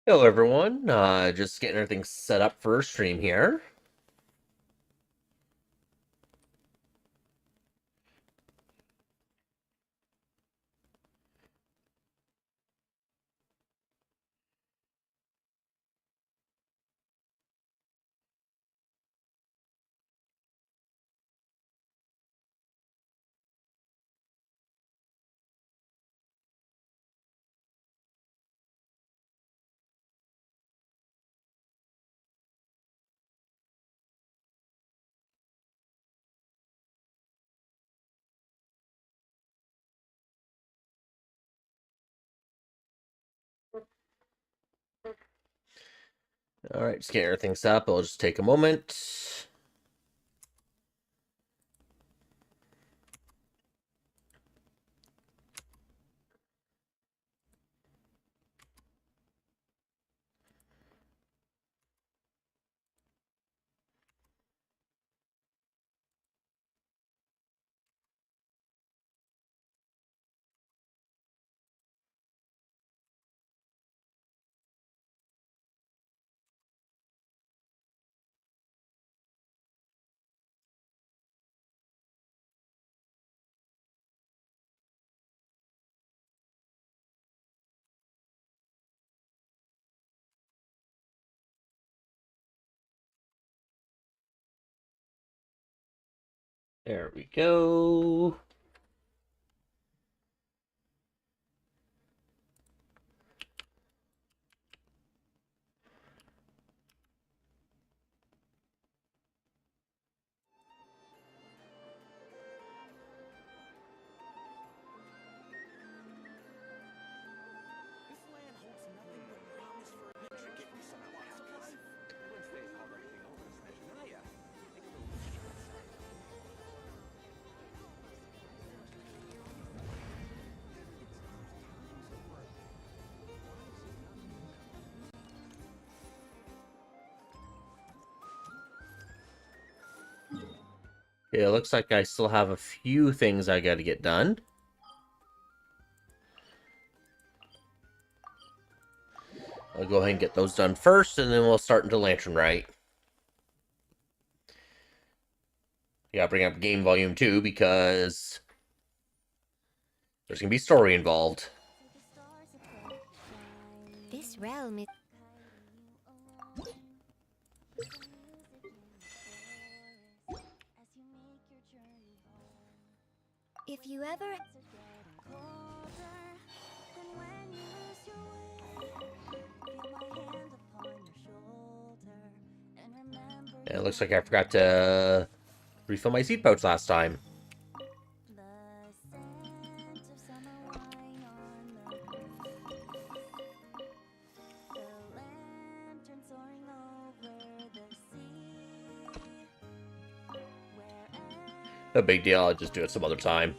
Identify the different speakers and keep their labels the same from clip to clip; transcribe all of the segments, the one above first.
Speaker 1: Hello everyone, just getting everything set up for stream here. Alright, just getting everything set up. It'll just take a moment. There we go. It looks like I still have a few things I gotta get done. I'll go ahead and get those done first, and then we'll start into Lanternrite. Yeah, bring up Game Volume 2, because there's gonna be story involved.
Speaker 2: This realm is... If you ever...
Speaker 1: And it looks like I forgot to refill my seed pouch last time. No big deal, I'll just do it some other time.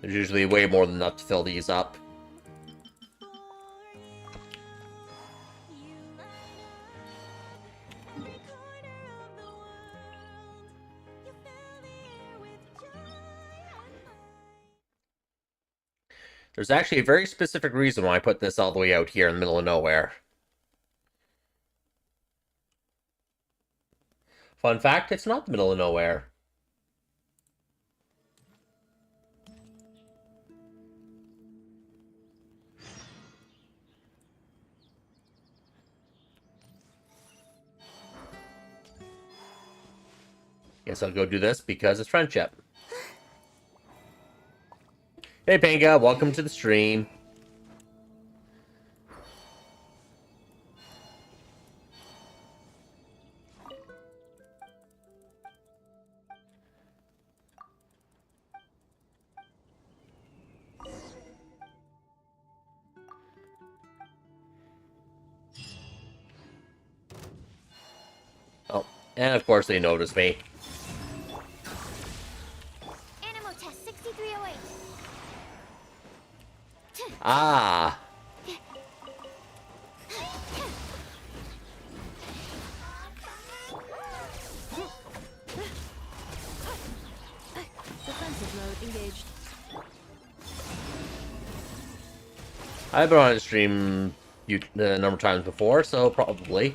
Speaker 1: There's usually way more than enough to fill these up. There's actually a very specific reason why I put this all the way out here in the middle of nowhere. Fun fact, it's not the middle of nowhere. Guess I'll go do this because it's friendship. Hey Panga, welcome to the stream. Oh, and of course they noticed me.
Speaker 2: Animal test 6308.
Speaker 1: Ah.
Speaker 2: Defensive mode engaged.
Speaker 1: I've been on a stream a number of times before, so probably.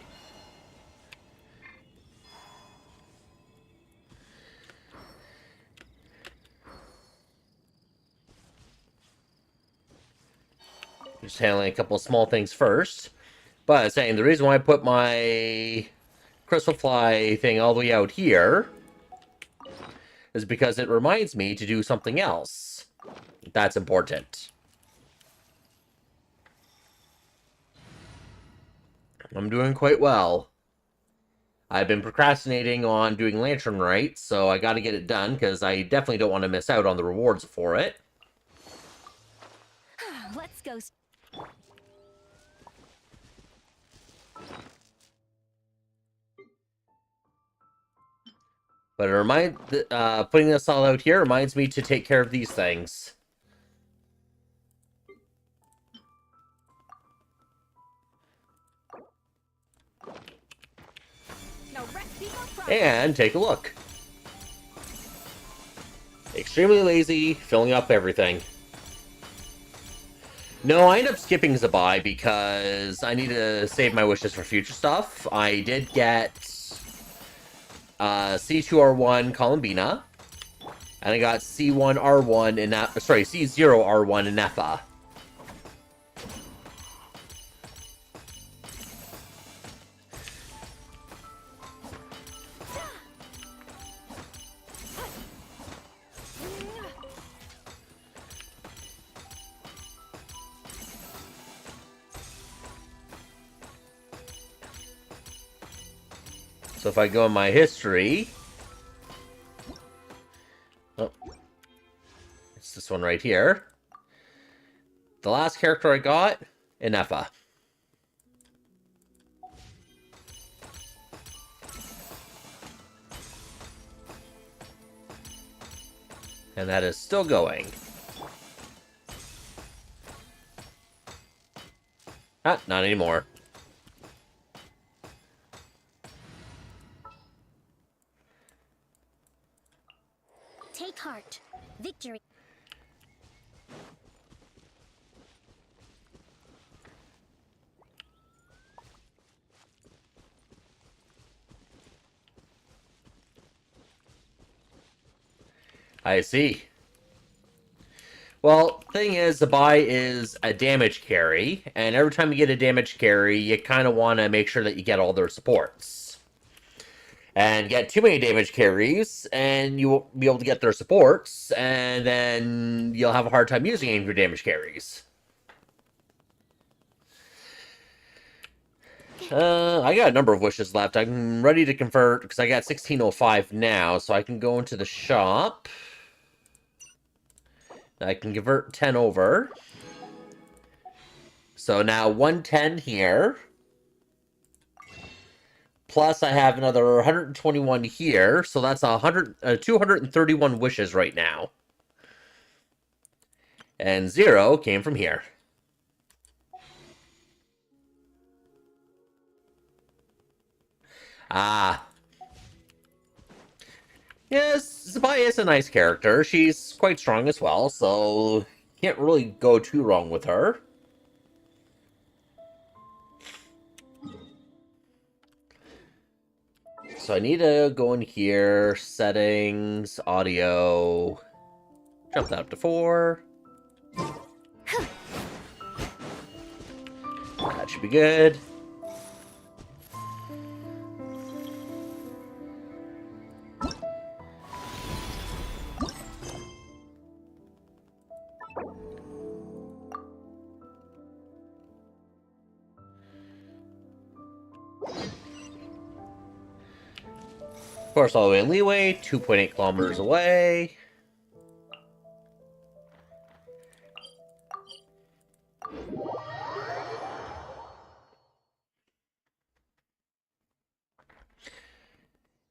Speaker 1: Just handling a couple of small things first. But saying the reason why I put my crystal fly thing all the way out here is because it reminds me to do something else. That's important. I'm doing quite well. I've been procrastinating on doing Lanternrite, so I gotta get it done, because I definitely don't want to miss out on the rewards for it.
Speaker 2: Let's go.
Speaker 1: But it putting this all out here reminds me to take care of these things. And take a look. Extremely lazy, filling up everything. No, I end up skipping Zabai because I need to save my wishes for future stuff. I did get C2R1 Columbina, and I got C1R1 in C0R1 in Nepha. So if I go in my history... Oh. It's this one right here. The last character I got, Inefa. And that is still going. Ah, not anymore.
Speaker 2: Take heart. Victory.
Speaker 1: I see. Well, thing is, Zabai is a damage carry, and every time you get a damage carry, you kind of want to make sure that you get all their supports. And get too many damage carries, and you won't be able to get their supports, and then you'll have a hard time using any of your damage carries. I got a number of wishes left. I'm ready to convert, because I got 1605 now, so I can go into the shop. I can convert 10 over. So now 110 here. Plus I have another 121 here. So that's 231 wishes right now. And 0 came from here. Ah. Yes, Zabai is a nice character. She's quite strong as well, so can't really go too wrong with her. So I need to go in here, settings, audio, jump that up to 4. That should be good. Of course, all the way in leeway, 2.8 kilometers away.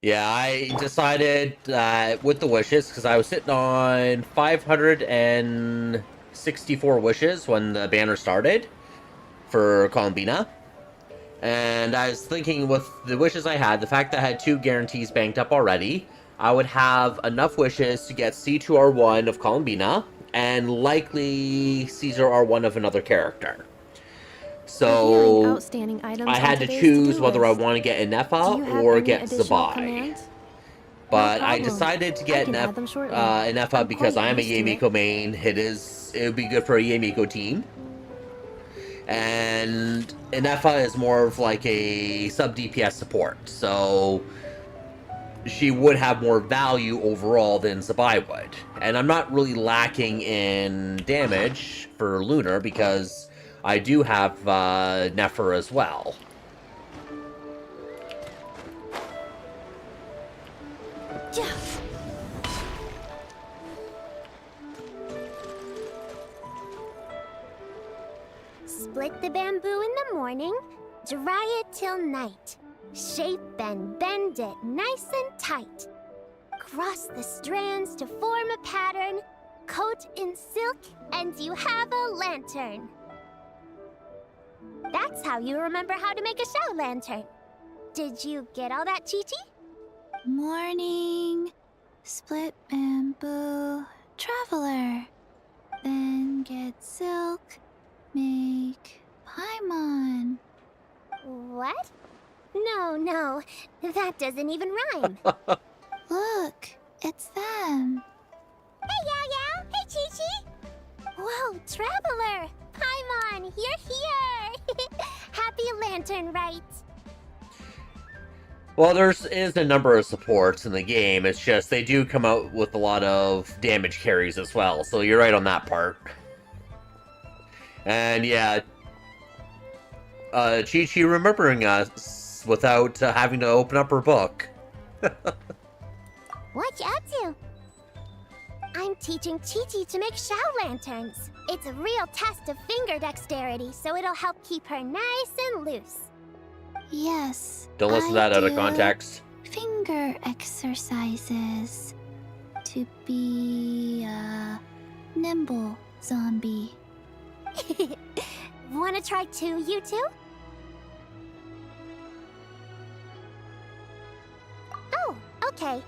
Speaker 1: Yeah, I decided with the wishes, because I was sitting on 564 wishes when the banner started for Columbina. And I was thinking with the wishes I had, the fact that I had 2 guarantees banked up already, I would have enough wishes to get C2R1 of Columbina, and likely Caesar are one of another character.
Speaker 3: Reviewing
Speaker 1: So
Speaker 3: outstanding items
Speaker 1: I
Speaker 3: on
Speaker 1: had to
Speaker 3: today's
Speaker 1: choose
Speaker 3: to-do
Speaker 1: whether I
Speaker 3: list.
Speaker 1: want to get
Speaker 3: Do you
Speaker 1: Inefa
Speaker 3: have
Speaker 1: or
Speaker 3: any
Speaker 1: get
Speaker 3: additional
Speaker 1: Zabai.
Speaker 3: commands?
Speaker 1: But
Speaker 3: No
Speaker 1: I
Speaker 3: problem.
Speaker 1: decided to
Speaker 3: I
Speaker 1: get
Speaker 3: can add them shortly.
Speaker 1: Inefa
Speaker 3: I'm
Speaker 1: because
Speaker 3: quite
Speaker 1: I'm a
Speaker 3: used to it.
Speaker 1: Yamiko main. It would be good for a Yamiko team. And Inefa is more of like a sub DPS support, so she would have more value overall than Zabai would. And I'm not really lacking in damage for Lunar because I do have Nefer as well.
Speaker 2: Split the bamboo in the morning, dry it till night. Shape and bend it nice and tight. Cross the strands to form a pattern, coat in silk, and you have a lantern. That's how you remember how to make a show lantern. Did you get all that, Chi-Chi?
Speaker 4: Morning, split bamboo, traveler. Then get silk, make paimon.
Speaker 2: What? No, that doesn't even rhyme.
Speaker 4: Look, it's them.
Speaker 2: Hey, Yao Yao! Hey, Chi-Chi! Whoa, Traveler! Paimon, you're here! Happy Lanternrite!
Speaker 1: Well, is a number of supports in the game. It's just they do come out with a lot of damage carries as well. So you're right on that part. And yeah, Chi-Chi remembering us without having to open up her book.
Speaker 2: What you up to? I'm teaching Chi-Chi to make show lanterns. It's a real test of finger dexterity, so it'll help keep her nice and loose.
Speaker 4: Yes.
Speaker 1: Don't listen to that out of context.
Speaker 4: Finger exercises to be a nimble zombie.
Speaker 2: Wanna try too, you two? Oh, okay.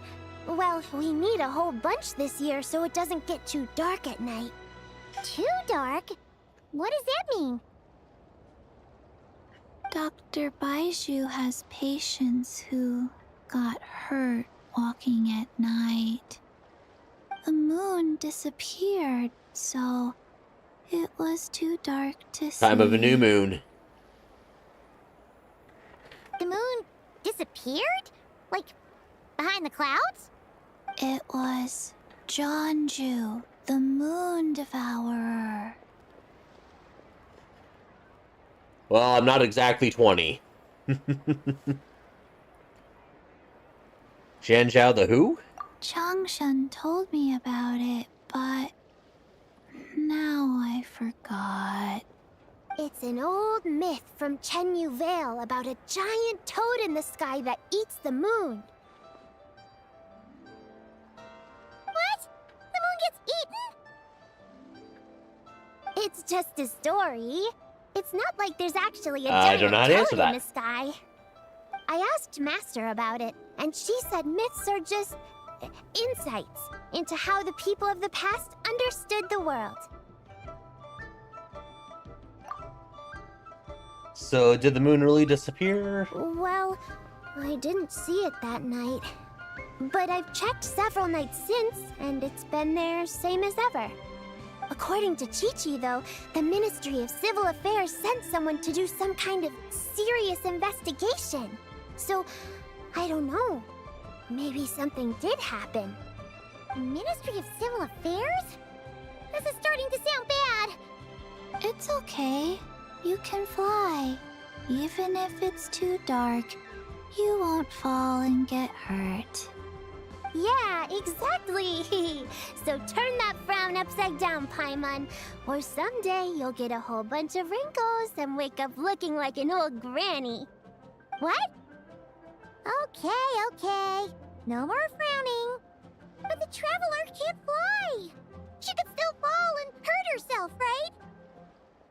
Speaker 2: Well, we need a whole bunch this year so it doesn't get too dark at night. Too dark? What does that mean?
Speaker 4: Dr. Baiju has patients who got hurt walking at night. The moon disappeared, so it was too dark to see.
Speaker 1: Time of a new moon.
Speaker 2: The moon disappeared? Like, behind the clouds?
Speaker 4: It was Jonju, the moon devourer.
Speaker 1: Well, I'm not exactly 20. Zhao the who?
Speaker 4: Changshan told me about it, but now I forgot.
Speaker 2: It's an old myth from Chenyu Vale about a giant toad in the sky that eats the moon. What? The moon gets eaten? It's just a story. It's not like there's actually a
Speaker 1: I don't
Speaker 2: giant
Speaker 1: know how to answer
Speaker 2: toad
Speaker 1: that.
Speaker 2: in the sky. I asked Master about it, and she said myths are just insights into how the people of the past understood the world.
Speaker 1: So, did the moon really disappear?
Speaker 2: Well, I didn't see it that night. But I've checked several nights since, and it's been there same as ever. According to Chi-Chi, though, the Ministry of Civil Affairs sent someone to do some kind of serious investigation. So, I don't know. Maybe something did happen. Ministry of Civil Affairs? This is starting to sound bad.
Speaker 4: It's okay. You can fly. Even if it's too dark, you won't fall and get hurt.
Speaker 2: Yeah, exactly. So turn that frown upside down, Paimon, or someday you'll get a whole bunch of wrinkles and wake up looking like an old granny. What? Okay. No more frowning. But the Traveler can't fly. She could still fall and hurt herself, right?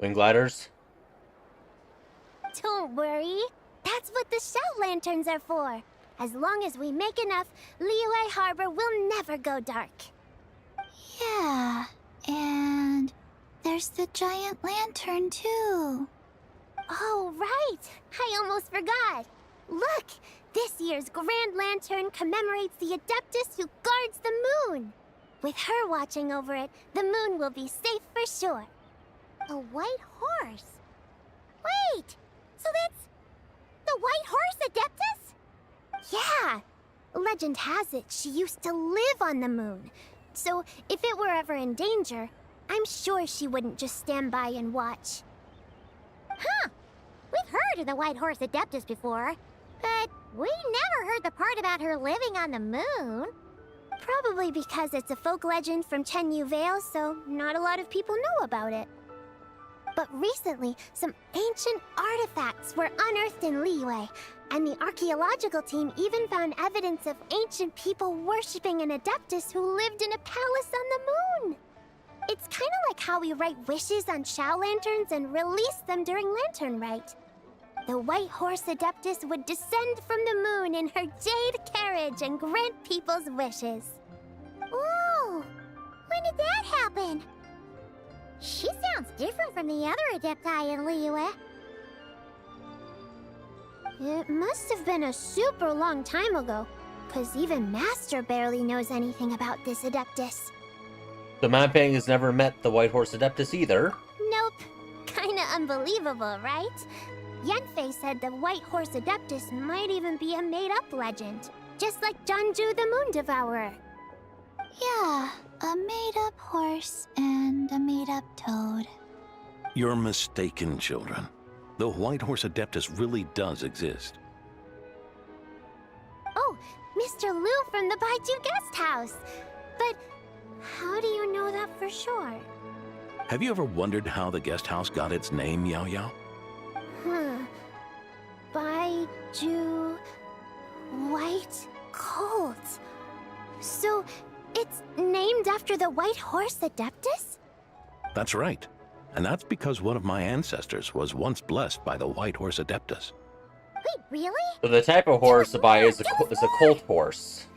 Speaker 1: Wing gliders?
Speaker 2: Don't worry. That's what the shout lanterns are for. As long as we make enough, Liyue Harbor will never go dark.
Speaker 4: Yeah, and there's the giant lantern, too.
Speaker 2: Oh, right! I almost forgot! Look! This year's Grand Lantern commemorates the Adeptus who guards the moon! With her watching over it, the moon will be safe for sure. A white horse? Wait! So that's the White Horse Adeptus? Yeah! Legend has it she used to live on the moon. So if it were ever in danger, I'm sure she wouldn't just stand by and watch. Huh! We've heard of the White Horse Adeptus before, but we never heard the part about her living on the moon. Probably because it's a folk legend from Chenyu Vale, so not a lot of people know about it. But recently, some ancient artifacts were unearthed in Liyue, and the archaeological team even found evidence of ancient people worshipping an Adeptus who lived in a palace on the moon. It's kind of like how we write wishes on Shao lanterns and release them during Lanternrite. The White Horse Adeptus would descend from the moon in her jade carriage and grant people's wishes. Ooh! When did that happen? She sounds different from the other Adepti in Liyue. It must have been a super long time ago, because even Master barely knows anything about this Adeptus.
Speaker 1: The Manpeng has never met the White Horse Adeptus either.
Speaker 2: Nope. Kinda unbelievable, right? Yanfei said the White Horse Adeptus might even be a made-up legend, just like Janju the Moon Devourer.
Speaker 4: Yeah, a made-up horse and a made-up toad.
Speaker 3: You're mistaken, children. The White Horse Adeptus really does exist.
Speaker 2: Oh, Mr. Liu from the Baiju Guest House. But how do you know that for sure?
Speaker 3: Have you ever wondered how the guest house got its name, Yao Yao?
Speaker 2: Baiju... White Colt. So, it's named after the White Horse Adeptus?
Speaker 3: That's right. And that's because one of my ancestors was once blessed by the White Horse Adeptus.
Speaker 2: Wait, really?
Speaker 1: So the type of horse to buy is a colt horse.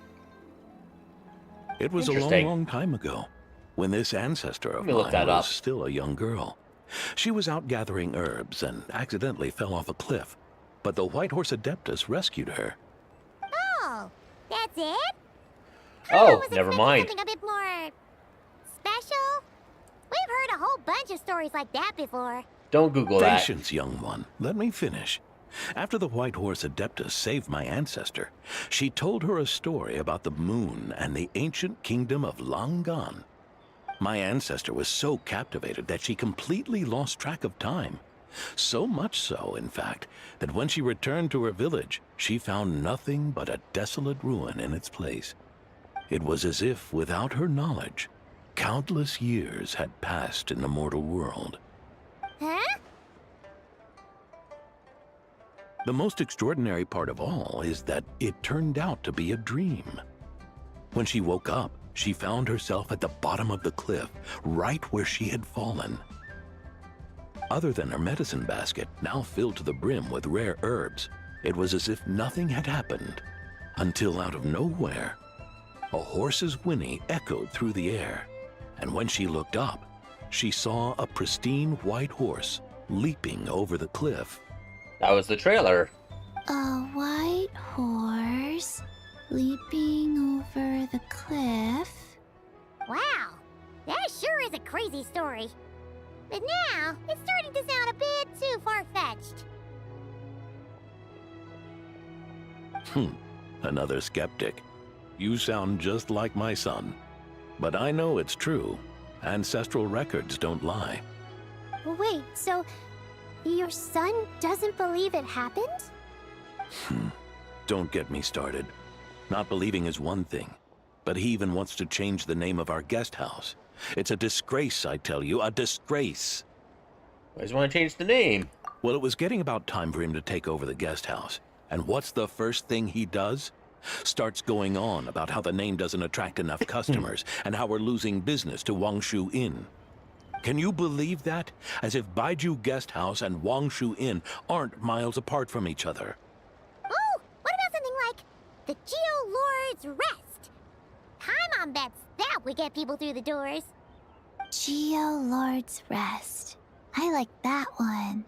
Speaker 3: It was a long,
Speaker 1: Interesting.
Speaker 3: long time ago, when this ancestor of
Speaker 1: Let me look
Speaker 3: mine
Speaker 1: that
Speaker 3: was
Speaker 1: up.
Speaker 3: still a young girl. She was out gathering herbs and accidentally fell off a cliff, but the White Horse Adeptus rescued her.
Speaker 2: Oh, that's it?
Speaker 1: Oh, never mind.
Speaker 2: Something a bit more special? We've heard a whole bunch of stories like that before.
Speaker 1: Don't Google that.
Speaker 3: Patience, young one. Let me finish. After the White Horse Adeptus saved my ancestor, she told her a story about the moon and the ancient kingdom of Langan. My ancestor was so captivated that she completely lost track of time. So much so, in fact, that when she returned to her village, she found nothing but a desolate ruin in its place. It was as if, without her knowledge, countless years had passed in the mortal world.
Speaker 2: Huh?
Speaker 3: The most extraordinary part of all is that it turned out to be a dream. When she woke up, she found herself at the bottom of the cliff, right where she had fallen. Other than her medicine basket, now filled to the brim with rare herbs, it was as if nothing had happened, until out of nowhere, a horse's whinny echoed through the air, and when she looked up, she saw a pristine white horse leaping over the cliff.
Speaker 1: That was the trailer.
Speaker 4: A white horse leaping over the cliff.
Speaker 2: Wow, that sure is a crazy story. But now, it's starting to sound a bit too far-fetched.
Speaker 3: Another skeptic. You sound just like my son. But I know it's true. Ancestral records don't lie.
Speaker 2: Wait, so your son doesn't believe it happened?
Speaker 3: Don't get me started. Not believing is one thing, but he even wants to change the name of our guest house. It's a disgrace, I tell you, a disgrace.
Speaker 1: I just want to change the name.
Speaker 3: Well, it was getting about time for him to take over the guest house. And what's the first thing he does? Starts going on about how the name doesn't attract enough customers and how we're losing business to Wangshu Inn. Can you believe that? As if Baiju Guest House and Wangshu Inn aren't miles apart from each other.
Speaker 2: Oh, what about something like the Geo Lord's Rest? Paimon bets that would get people through the doors.
Speaker 4: Geo Lord's Rest. I like that one.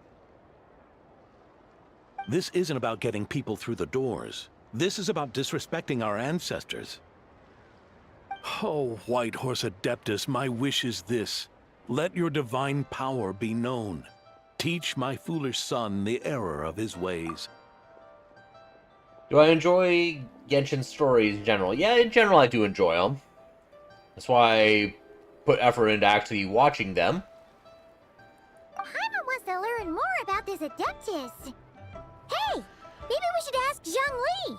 Speaker 3: This isn't about getting people through the doors. This is about disrespecting our ancestors. Oh, White Horse Adeptus, my wish is this. Let your divine power be known. Teach my foolish son the error of his ways.
Speaker 1: Do I enjoy Genshin stories in general? Yeah, in general I do enjoy them. That's why I put effort into actually watching them.
Speaker 2: Paimon wants to learn more about this Adeptus. Hey, maybe we should ask Zhang Li.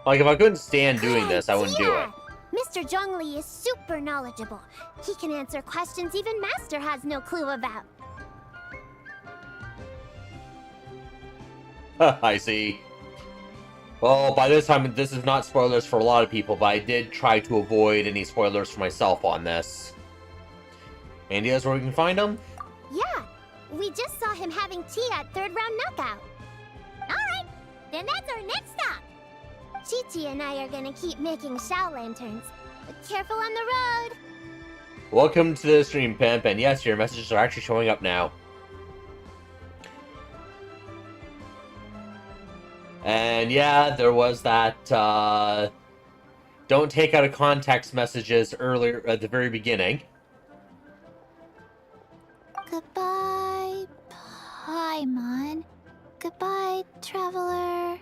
Speaker 1: Like, if I couldn't stand doing this, I wouldn't do it.
Speaker 2: Mr. Zhang Li is super knowledgeable. He can answer questions even Master has no clue about.
Speaker 1: I see. Well, by this time, this is not spoilers for a lot of people, but I did try to avoid any spoilers for myself on this. Any ideas where we can find them?
Speaker 2: Yeah, we just saw him having tea at third round knockout. Alright, then that's our next stop. Chi-Chi and I are gonna keep making ALL Lanterns, but careful on the road.
Speaker 1: Welcome to the stream, Pimp, and yes, your messages are actually showing up now. And yeah, there was that, don't take out of context messages earlier at the very beginning.
Speaker 4: Goodbye, Paimon. Goodbye, traveler.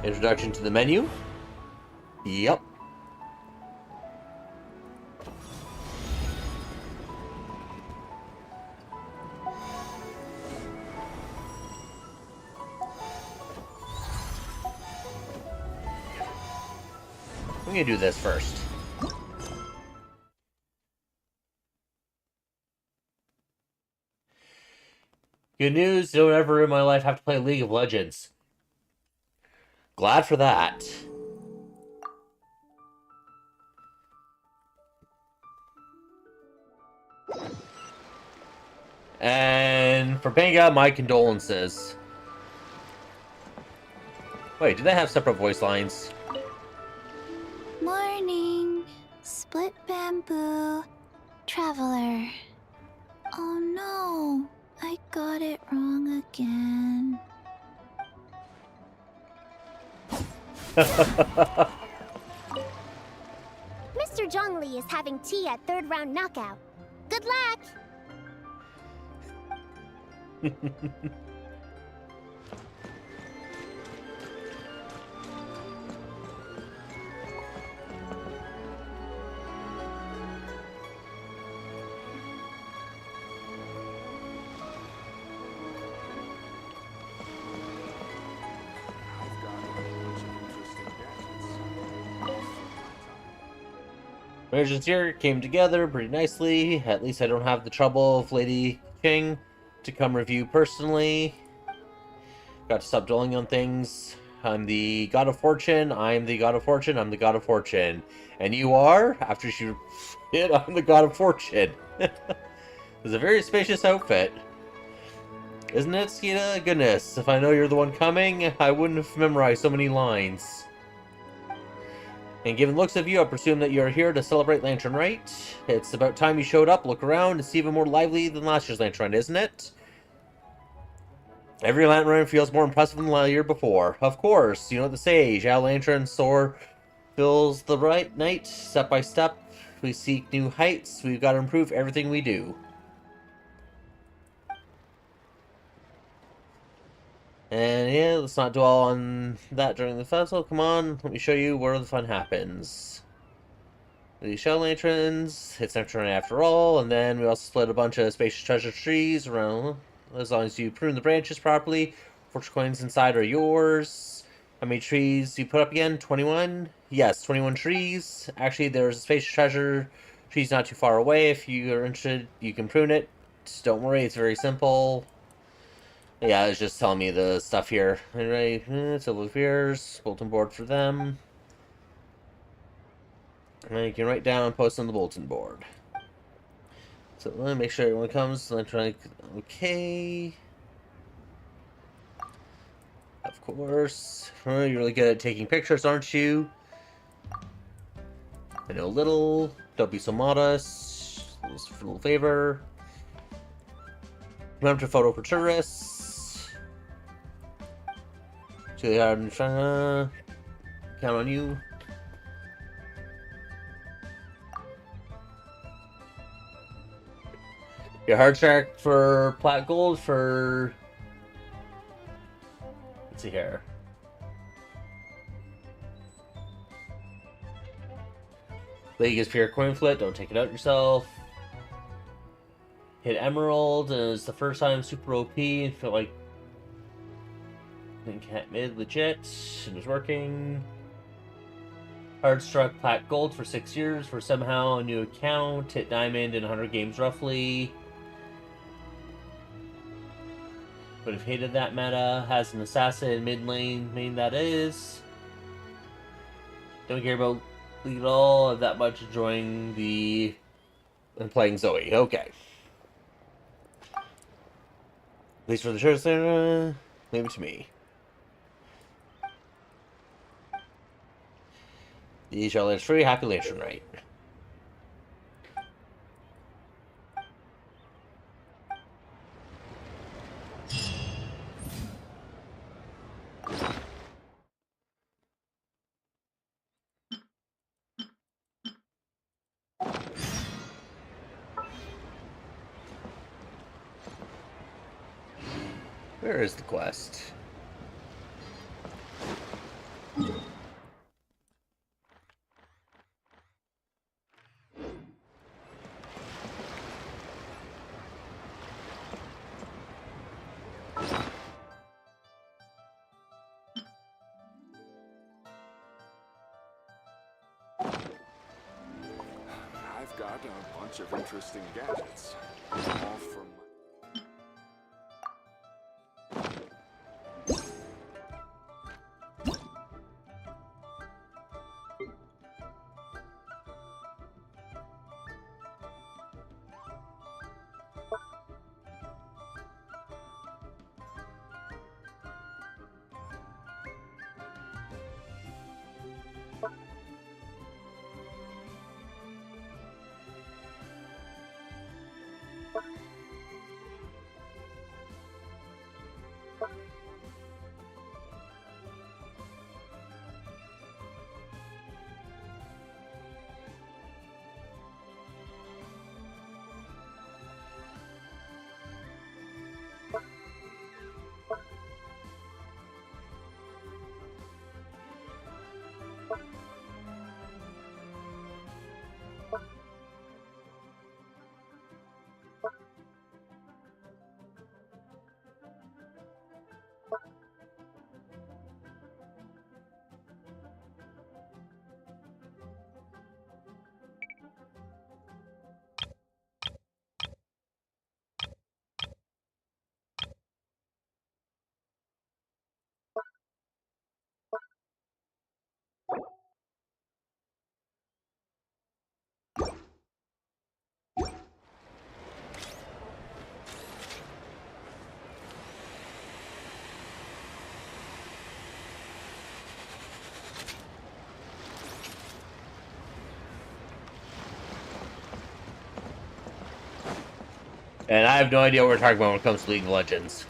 Speaker 1: Introduction to the menu. Yep. I'm gonna do this first. Good news, don't ever in my life have to play League of Legends. Glad for that. And for Benga, my condolences. Wait, do they have separate voice lines?
Speaker 4: Morning. Split bamboo. Traveler. Oh no. I got it wrong again.
Speaker 2: Mr. Zhang Li is having tea at third round knockout. Good luck!
Speaker 1: Marriages here came together pretty nicely. At least I don't have the trouble of Lady King to come review personally. Got to stop dwelling on things. I'm the God of Fortune. I'm the God of Fortune. I'm the God of Fortune. And you are? After she hit, I'm the God of Fortune. It's a very spacious outfit. Isn't it, Skeeta? Goodness, if I know you're the one coming, I wouldn't have memorized so many lines. And given looks of you, I presume that you're here to celebrate Lanternrite. It's about time you showed up. Look around. It's even more lively than last year's Lanternrite, isn't it? Every Lanternrite feels more impressive than the year before. Of course, you know what the sage. ALL Lantern soar fills the right night. Step by step, we seek new heights. We've got to improve everything we do. And yeah, let's not dwell on that during the festival. Come on, let me show you where the fun happens. These ALL Lanterns, it's Lanternrite after all, and then we also split a bunch of spacious treasure trees around. As long as you prune the branches properly, fortune coins inside are yours. How many trees do you put up again? 21? Yes, 21 trees. Actually, there's a spacious treasure tree's not too far away. If you are interested, you can prune it. Just don't worry, it's very simple. Yeah, it's just telling me the stuff here. Alright, Civil Affairs, bulletin board for them. And you can write down and post on the bulletin board. So let me make sure everyone comes. Electronic, okay. Of course. You're really good at taking pictures, aren't you? I know a little. Don't be so modest. Just for a little favor. Remember to photo for tourists. Chili hard in China. Count on you. Your hard track for plat gold for. Let's see here. League is pure coin flip. Don't take it out yourself. Hit Emerald, and it's the first time super OP and feel like mid legit. It was working. Hard struck plat gold for 6 years for somehow a new account. Hit diamond in 100 games roughly. Would have hated that meta. Has an assassin mid lane main that is. Don't care about league at all. That much enjoying the and playing Zoe. Okay. At least for the church there, leave it to me. The ALL Lantern free. Happy Lanternrite. Where is the quest?
Speaker 5: I've got a bunch of interesting gadgets, all from...
Speaker 1: And I have no idea what we're talking about when it comes to League of Legends.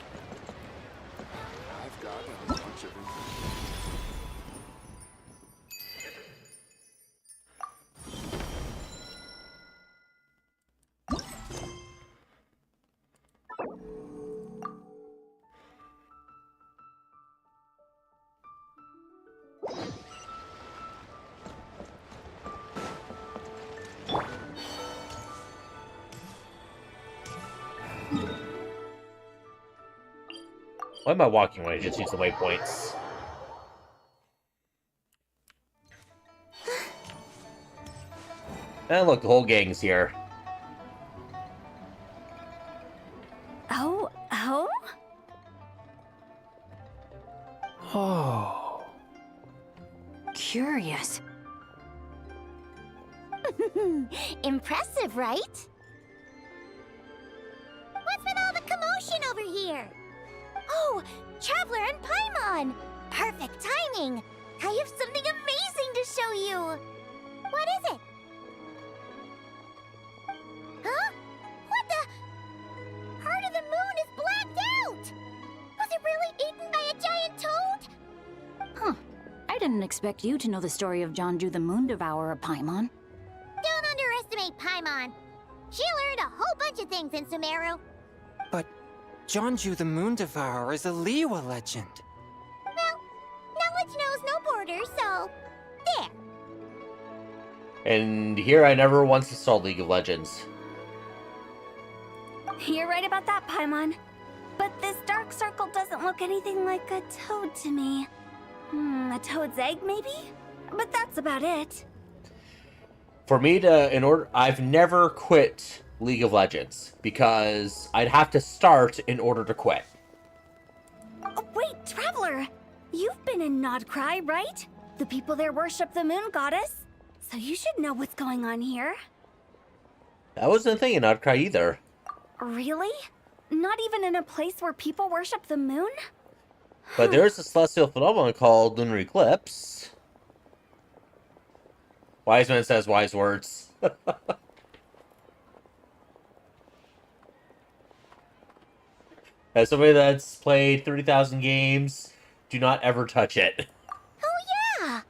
Speaker 5: I've got a bunch of...
Speaker 1: Why am I walking when I just use the waypoints? And look, the whole gang's here.
Speaker 6: Oh, oh? Oh.
Speaker 7: Curious.
Speaker 2: Impressive, right? What's with all the commotion over here? Oh, Traveler and Paimon! Perfect timing! I have something amazing to show you! What is it? Huh? What the? Part of the moon is blacked out! Was it really eaten by a giant toad?
Speaker 7: Huh. I didn't expect you to know the story of Jonju the Moon Devourer, Paimon.
Speaker 2: Don't underestimate Paimon. She learned a whole bunch of things in Sumeru.
Speaker 6: But Jonju the Moon Devourer is a Liyue legend.
Speaker 2: Well, knowledge knows no borders, so there.
Speaker 1: And here I never once saw League of Legends.
Speaker 7: You're right about that, Paimon. But this dark circle doesn't look anything like a toad to me. A toad's egg, maybe? But that's about it.
Speaker 1: For me I've never quit League of Legends because I'd have to start in order to quit.
Speaker 7: Oh, wait, Traveler! You've been in Nodcry, right? The people there worship the moon goddess. So you should know what's going on here.
Speaker 1: That wasn't a thing in Outcry either.
Speaker 7: Really? Not even in a place where people worship the moon?
Speaker 1: But there's a celestial phenomenon called lunar eclipse. Wise man says wise words. As somebody that's played 30,000 games, do not ever touch it.
Speaker 2: Oh yeah!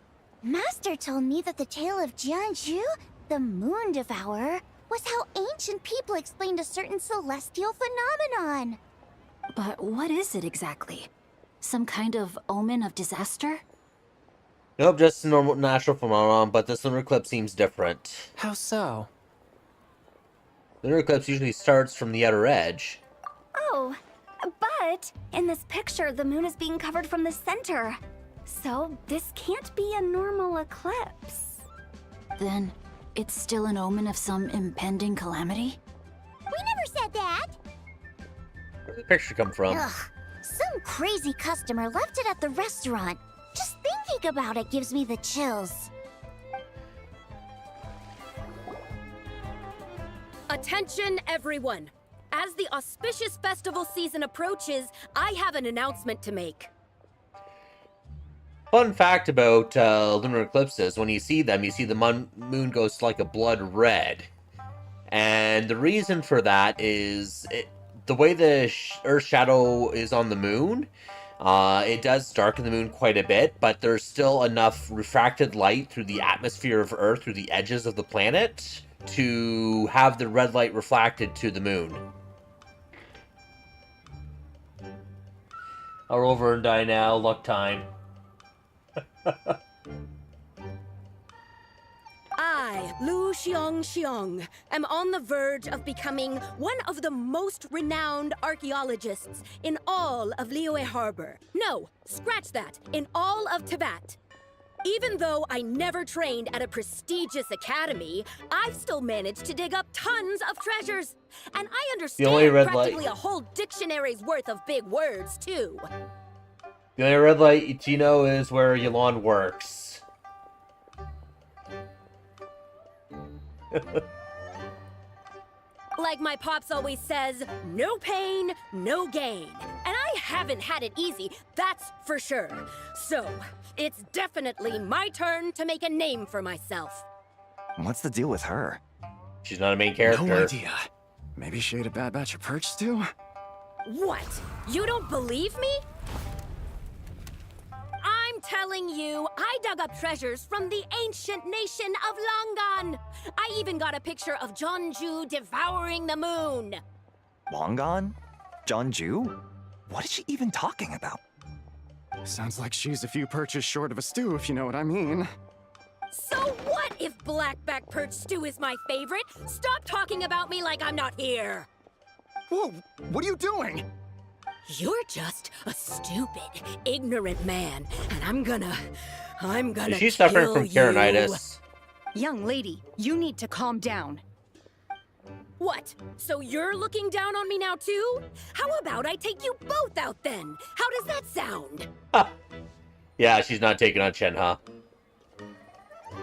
Speaker 2: Master told me that the tale of Jianzhu, the Moon Devourer, was how ancient people explained a certain celestial phenomenon.
Speaker 7: But what is it exactly? Some kind of omen of disaster?
Speaker 1: Nope, just a normal natural phenomenon, but this lunar eclipse seems different.
Speaker 6: How so?
Speaker 1: Lunar eclipse usually starts from the outer edge.
Speaker 7: Oh, but in this picture, the moon is being covered from the center. So this can't be a normal eclipse. Then it's still an omen of some impending calamity?
Speaker 2: We never said that!
Speaker 1: Where did the picture come from?
Speaker 2: Ugh, some crazy customer left it at the restaurant. Just thinking about it gives me the chills.
Speaker 8: Attention, everyone! As the auspicious festival season approaches, I have an announcement to make.
Speaker 1: Fun fact about lunar eclipses, when you see them, you see the moon goes like a blood red. And the reason for that is the way the Earth's shadow is on the moon, it does darken the moon quite a bit, but there's still enough refracted light through the atmosphere of Earth, through the edges of the planet, to have the red light reflected to the moon. I'll roll over and die now, luck time.
Speaker 8: I, Lu Xiong, am on the verge of becoming one of the most renowned archaeologists in all of Liyue Harbor. No, scratch that, in all of Teyvat. Even though I never trained at a prestigious academy, I've still managed to dig up tons of treasures. And I understand practically a whole dictionary's worth of big words, too.
Speaker 1: The only red light you know is where Yolande works.
Speaker 8: Like my pops always says, no pain, no gain. And I haven't had it easy, that's for sure. So, it's definitely my turn to make a name for myself.
Speaker 9: What's the deal with her?
Speaker 1: She's not a main character.
Speaker 5: No idea. Maybe she ate a bad batch of perch stew?
Speaker 8: What? You don't believe me? I'm telling you, I dug up treasures from the ancient nation of Langan. I even got a picture of Jonju devouring the moon.
Speaker 9: Longon? Jonju? What is she even talking about?
Speaker 5: Sounds like she's a few perches short of a stew, if you know what I mean.
Speaker 8: So what if blackback perch stew is my favorite? Stop talking about me like I'm not here.
Speaker 5: Whoa, what are you doing?
Speaker 8: You're just a stupid, ignorant man, and I'm gonna
Speaker 1: She's suffering from
Speaker 8: kill
Speaker 1: Karenitis.
Speaker 10: Young lady, you need to calm down.
Speaker 8: What? So you're looking down on me now too? How about I take you both out then? How does that sound?
Speaker 1: Yeah, she's not taking on Shenhe.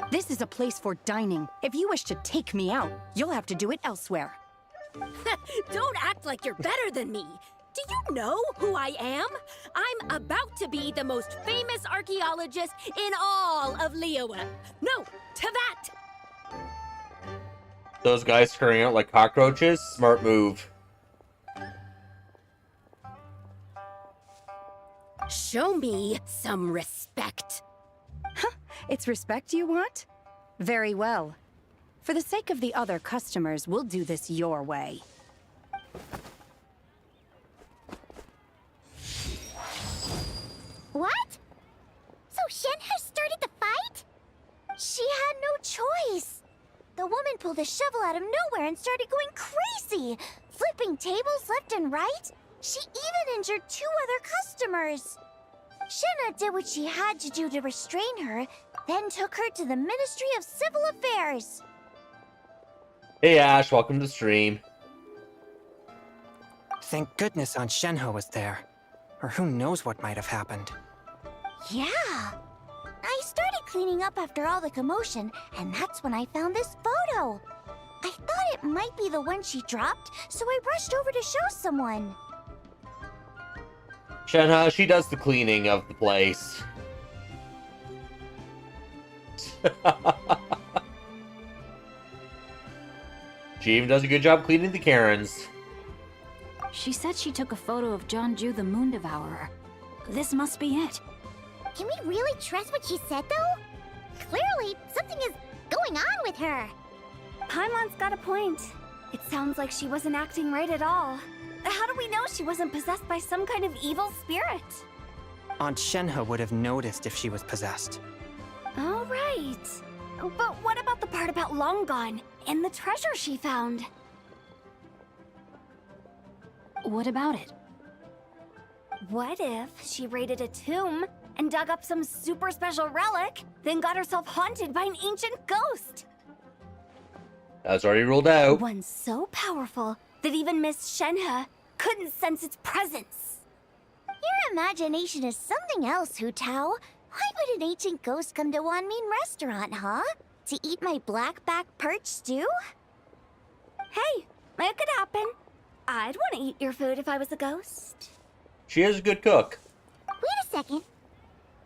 Speaker 10: This is a place for dining. If you wish to take me out, you'll have to do it elsewhere.
Speaker 8: Don't act like you're better than me. Do you know who I am? I'm about to be the most famous archaeologist in all of Liyue. No, Tevat!
Speaker 1: Those guys scurrying out like cockroaches? Smart move.
Speaker 8: Show me some respect.
Speaker 10: It's respect you want? Very well. For the sake of the other customers, we'll do this your way.
Speaker 2: What? So Shenhe started the fight? She had no choice. The woman pulled a shovel out of nowhere and started going crazy, flipping tables left and right. She even injured 2 other customers. Shenhe did what she had to do to restrain her, then took her to the Ministry of Civil Affairs.
Speaker 1: Hey Ash, welcome to the stream.
Speaker 6: Thank goodness Aunt Shenhe was there. Or who knows what might have happened.
Speaker 2: Yeah. I started cleaning up after all the commotion, and that's when I found this photo. I thought it might be the one she dropped, so I rushed over to show someone.
Speaker 1: Shenhe, she does the cleaning of the place. She even does a good job cleaning the Karens.
Speaker 7: She said she took a photo of Jonju the Moon Devourer. This must be it.
Speaker 2: Can we really trust what she said, though? Clearly, something is going on with her.
Speaker 7: Paimon's got a point. It sounds like she wasn't acting right at all. How do we know she wasn't possessed by some kind of evil spirit?
Speaker 6: Aunt Shenhe would have noticed if she was possessed.
Speaker 7: All right. But what about the part about Long Gone and the treasure she found? What about it? What if she raided a tomb and dug up some super special relic, then got herself haunted by an ancient ghost?
Speaker 1: That's already ruled out.
Speaker 7: One so powerful that even Miss Shenhe couldn't sense its presence.
Speaker 2: Your imagination is something else, Hu Tao. Why would an ancient ghost come to Wanmin restaurant, huh? To eat my blackback perch stew?
Speaker 7: Hey, it could happen. I'd want to eat your food if I was a ghost.
Speaker 1: She is a good cook.
Speaker 2: Wait a second.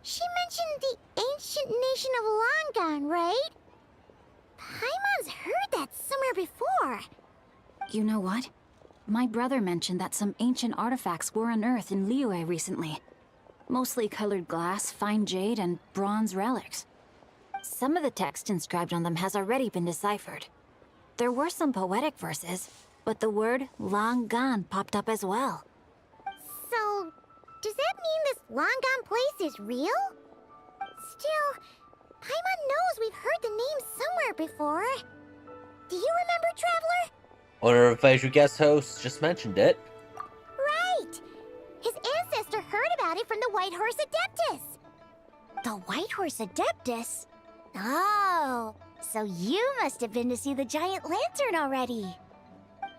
Speaker 2: She mentioned the ancient nation of Longon, right? Paimon's heard that somewhere before.
Speaker 7: You know what? My brother mentioned that some ancient artifacts were unearthed in Liyue recently. Mostly colored glass, fine jade, and bronze relics. Some of the text inscribed on them has already been deciphered. There were some poetic verses, but the word long gone popped up as well.
Speaker 2: So, does that mean this Longon place is real? Still, Paimon knows we've heard the name somewhere before. Do you remember, Traveler?
Speaker 1: Owner of Faiju Guest Host just mentioned it.
Speaker 2: Right! His ancestor heard about it from the White Horse Adeptus. The White Horse Adeptus? Oh, so you must have been to see the giant lantern already.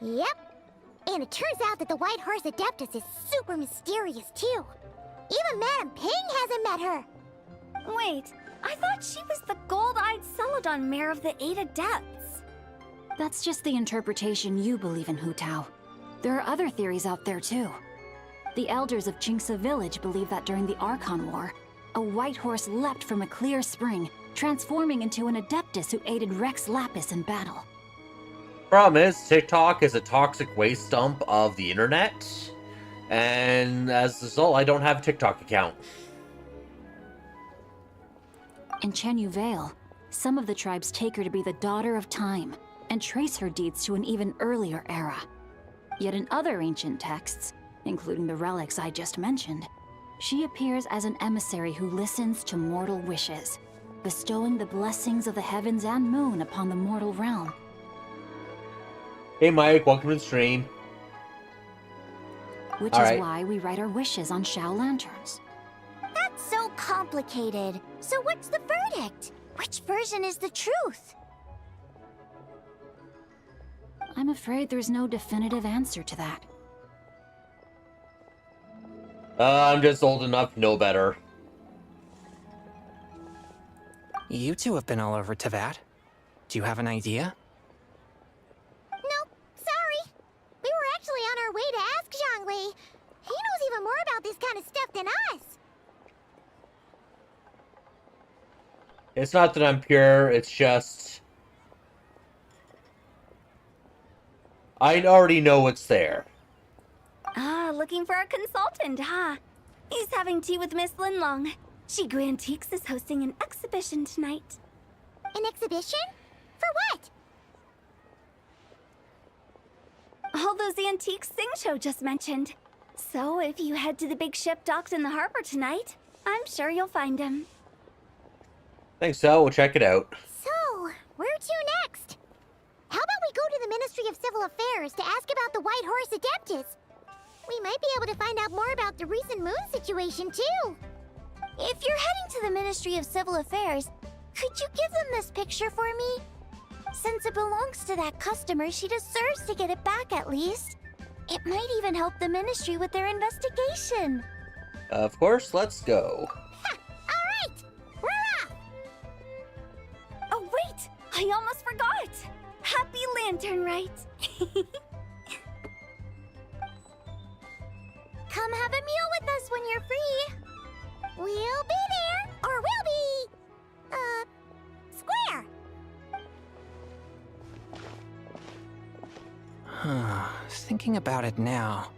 Speaker 2: Yep. And it turns out that the White Horse Adeptus is super mysterious, too. Even Madame Ping hasn't met her.
Speaker 7: Wait, I thought she was the gold-eyed Celadon mare of the 8 Adepts. That's just the interpretation you believe in, Hu Tao. There are other theories out there, too. The elders of Qingce Village believe that during the Archon War, a white horse leapt from a clear spring, transforming into an Adeptus who aided Rex Lapis in battle.
Speaker 1: Problem is, TikTok is a toxic waste dump of the internet, and as a result, I don't have a TikTok account.
Speaker 7: In Chenyu Vale, some of the tribes take her to be the daughter of time, and trace her deeds to an even earlier era. Yet in other ancient texts, including the relics I just mentioned, she appears as an emissary who listens to mortal wishes, bestowing the blessings of the heavens and moon upon the mortal realm.
Speaker 1: Hey Mike, welcome to the stream.
Speaker 7: Which is why we write our wishes on Shao lanterns.
Speaker 2: That's so complicated. So what's the verdict? Which version is the truth?
Speaker 7: I'm afraid there's no definitive answer to that.
Speaker 1: I'm just old enough to know better.
Speaker 6: You two have been all over Teyvat. Do you have an idea?
Speaker 2: Nope, sorry. We were actually on our way to ask Zhongli. He knows even more about this kind of stuff than us.
Speaker 1: It's not that I'm pure, it's just... I already know what's there.
Speaker 7: Ah, looking for a consultant, huh? He's having tea with Miss Linlong. Shigu Antiques is hosting an exhibition tonight.
Speaker 2: An exhibition? For what?
Speaker 7: All those antiques Sing just mentioned. So if you head to the big ship docked in the harbor tonight, I'm sure you'll find him.
Speaker 1: Think so, we'll check it out.
Speaker 2: So, where to next? How about we go to the Ministry of Civil Affairs to ask about the White Horse Adeptus? We might be able to find out more about the recent moon situation, too.
Speaker 7: If you're heading to the Ministry of Civil Affairs, could you give them this picture for me? Since it belongs to that customer, she deserves to get it back at least. It might even help the Ministry with their investigation.
Speaker 1: Of course, let's go.
Speaker 2: Alright! We're off!
Speaker 7: Oh wait! I almost forgot! Happy Lanternrite!
Speaker 2: Come have a meal with us when you're free. We'll be there, or we'll be... square.
Speaker 6: Thinking about it now,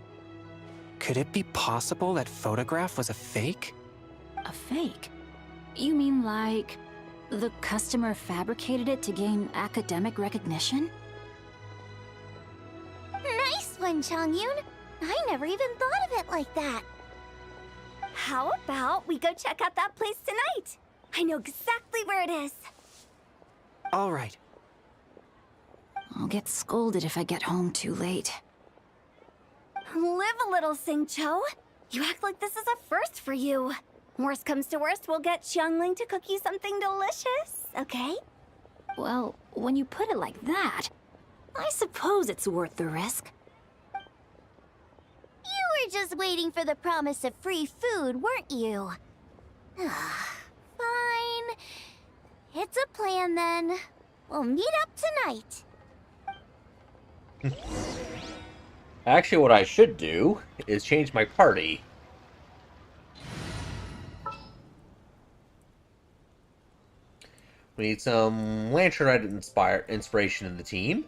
Speaker 6: could it be possible that photograph was a fake?
Speaker 7: A fake? You mean like the customer fabricated it to gain academic recognition?
Speaker 2: Nice one, Chongyun. I never even thought of it like that.
Speaker 7: How about we go check out that place tonight? I know exactly where it is.
Speaker 6: All right.
Speaker 7: I'll get scolded if I get home too late. Live a little, Sing-Cho. You act like this is a first for you. Worst comes to worst, we'll get Xiangling to cook you something delicious, okay? Well, when you put it like that, I suppose it's worth the risk.
Speaker 2: You were just waiting for the promise of free food, weren't you? Fine. It's a plan, then. We'll meet up tonight.
Speaker 1: Actually, what I should do is change my party. We need some Lanternrite inspiration in the team.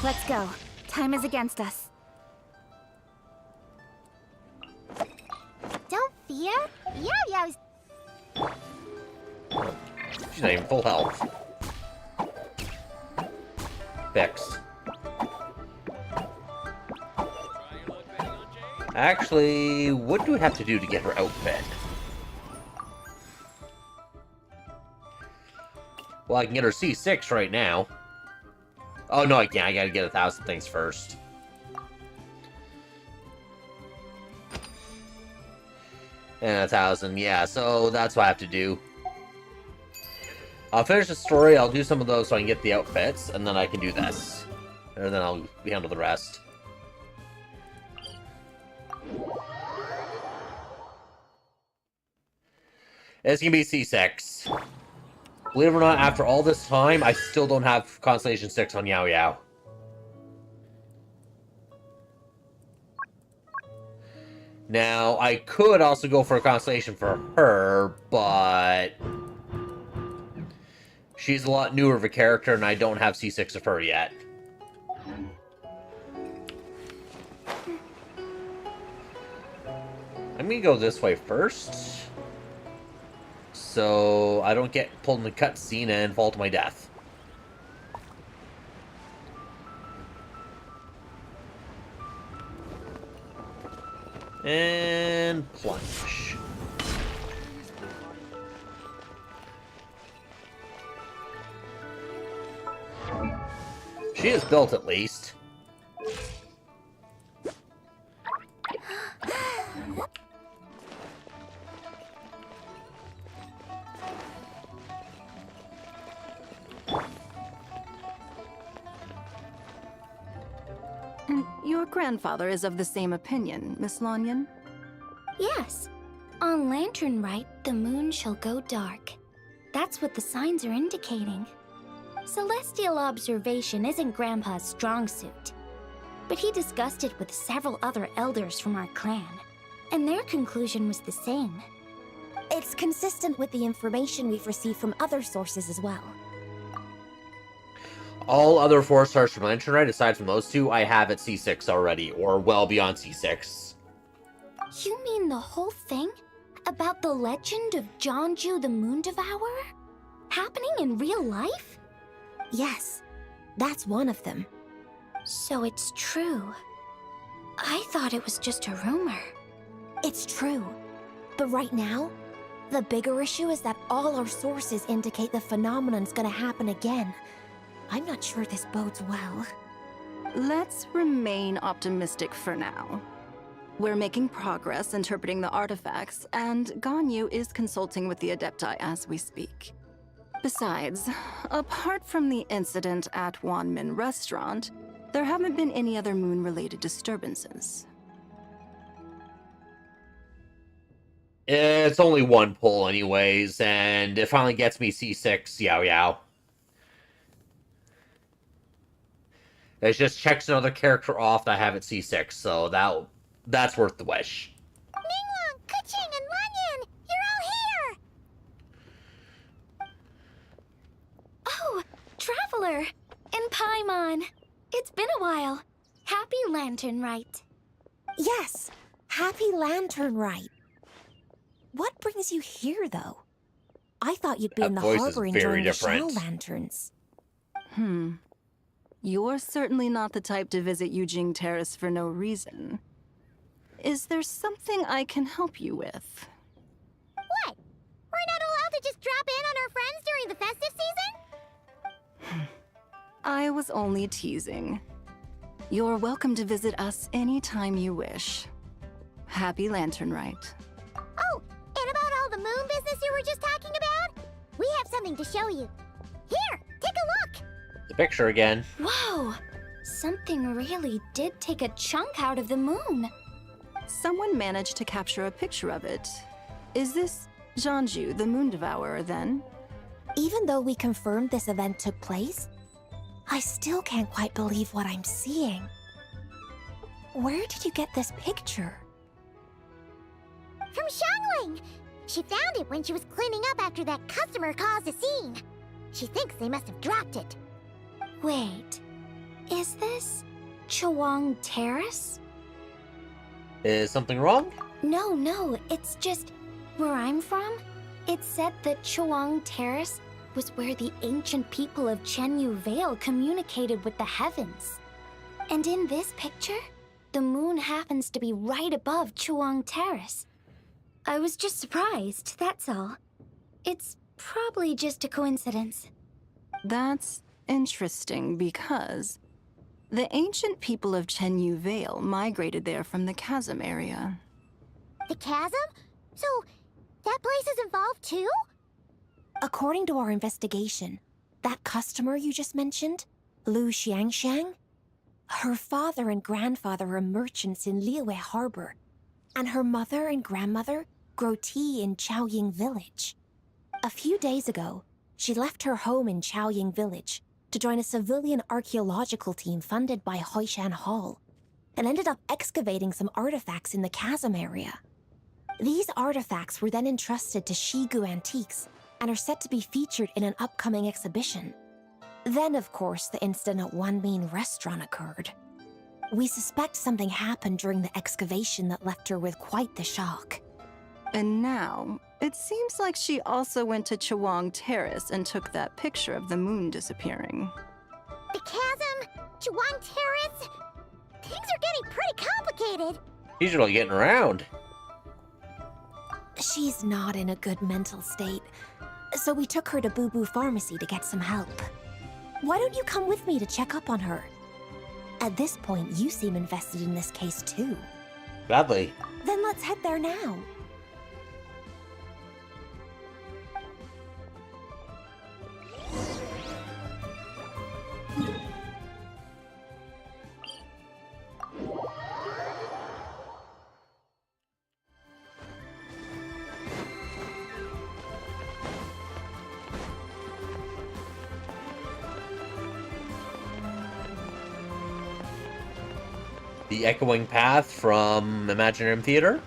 Speaker 7: Let's go. Time is against us.
Speaker 2: Don't fear. Yo-yo's...
Speaker 1: She's not even full health. Fixed. Actually, what do we have to do to get her outfit? Well, I can get her C6 right now. Oh, no, I can't. I gotta get 1,000 things first. And 1,000, yeah, so that's what I have to do. I'll finish the story, I'll do some of those so I can get the outfits, and then I can do this. And then I'll handle the rest. It's gonna be C6. Believe it or not, after all this time, I still don't have Constellation 6 on Yao Yao. Now, I could also go for a Constellation for her, but... she's a lot newer of a character, and I don't have C6 of her yet. I'm gonna go this way first. So I don't get pulled in the cutscene and fall to my death. And plunge. She is built at least.
Speaker 10: Your grandfather is of the same opinion, Miss Lanyan?
Speaker 7: Yes. On Lanternrite, the moon shall go dark. That's what the signs are indicating. Celestial observation isn't Grandpa's strong suit, but he discussed it with several other elders from our clan, and their conclusion was the same.
Speaker 2: It's consistent with the information we've received from other sources as well.
Speaker 1: All other 4-stars from Lanternrite, aside from those two, I have at C6 already, or well beyond C6.
Speaker 7: You mean the whole thing? About the legend of Jeonju the Moon Devourer? Happening in real life?
Speaker 2: Yes, that's one of them.
Speaker 7: So it's true. I thought it was just a rumor.
Speaker 2: It's true. But right now, the bigger issue is that all our sources indicate the phenomenon's gonna happen again. I'm not sure this bodes well.
Speaker 11: Let's remain optimistic for now. We're making progress interpreting the artifacts, and Ganyu is consulting with the Adepti as we speak. Besides, apart from the incident at Wanmin Restaurant, there haven't been any other moon-related disturbances.
Speaker 1: It's only one pull anyways, and it finally gets me C6, yow yow. It just checks another character off that I have at C6, so that's worth the wish.
Speaker 2: Ningguang, Keqing, and Lanyan! You're all here!
Speaker 7: Oh, Traveler! And Paimon! It's been a while. Happy Lanternrite.
Speaker 2: Yes, happy Lanternrite. What brings you here, though? I thought you'd be
Speaker 1: That
Speaker 2: in the
Speaker 1: voice is
Speaker 2: harbor
Speaker 1: very
Speaker 2: enjoying the
Speaker 1: different.
Speaker 2: shell lanterns.
Speaker 11: You're certainly not the type to visit Yujing Terrace for no reason. Is there something I can help you with?
Speaker 2: What? We're not allowed to just drop in on our friends during the festive season?
Speaker 11: I was only teasing. You're welcome to visit us anytime you wish. Happy Lanternrite.
Speaker 2: Oh, and about all the moon business you were just talking about? We have something to show you. Here, take a look!
Speaker 1: The picture again.
Speaker 7: Whoa! Something really did take a chunk out of the moon.
Speaker 11: Someone managed to capture a picture of it. Is this Jeonju, the Moon Devourer, then?
Speaker 2: Even though we confirmed this event took place, I still can't quite believe what I'm seeing. Where did you get this picture? From Xiangling! She found it when she was cleaning up after that customer caused a scene. She thinks they must have dropped it.
Speaker 7: Wait, is this Chawang Terrace?
Speaker 1: Is something wrong?
Speaker 7: No, it's just where I'm from. It said that Chawang Terrace was where the ancient people of Chenyu Vale communicated with the heavens. And in this picture, the moon happens to be right above Chawang Terrace. I was just surprised, that's all. It's probably just a coincidence.
Speaker 11: That's interesting because the ancient people of Chenyu Vale migrated there from the chasm area.
Speaker 2: The chasm? So, that place is involved too? According to our investigation, that customer you just mentioned, Lu Xiangxiang, her father and grandfather are merchants in Liyue Harbor, and her mother and grandmother grow tea in Chaoying Village. A few days ago, she left her home in Chaoying Village to join a civilian archaeological team funded by Hoishan Hall, and ended up excavating some artifacts in the chasm area. These artifacts were then entrusted to Shigu Antiques and are set to be featured in an upcoming exhibition. Then, of course, the incident at Wanmin Restaurant occurred. We suspect something happened during the excavation that left her with quite the shock.
Speaker 11: And now, it seems like she also went to Chawang Terrace and took that picture of the moon disappearing.
Speaker 2: The chasm? Chawang Terrace? Things are getting pretty complicated.
Speaker 1: He's really getting around.
Speaker 2: She's not in a good mental state, so we took her to Boo Boo Pharmacy to get some help. Why don't you come with me to check up on her? At this point, you seem invested in this case too.
Speaker 1: Gladly.
Speaker 2: Then let's head there now.
Speaker 1: The Echoing Path from Imaginarium Theater.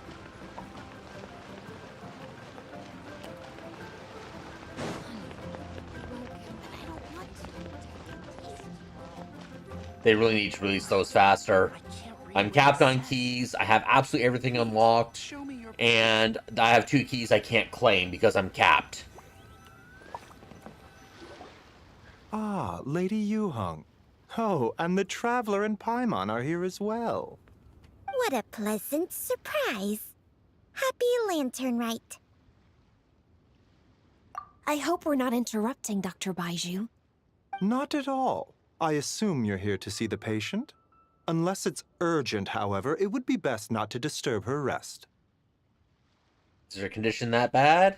Speaker 1: They really need to release those faster. I'm capped on keys. I have absolutely everything unlocked. And I have 2 keys I can't claim because I'm capped.
Speaker 12: Ah, Lady Yuheng. Oh, and the Traveler and Paimon are here as well.
Speaker 2: What a pleasant surprise. Happy Lanternrite.
Speaker 13: I hope we're not interrupting, Dr. Baiju.
Speaker 12: Not at all. I assume you're here to see the patient? Unless it's urgent, however, it would be best not to disturb her rest.
Speaker 1: Is her condition that bad?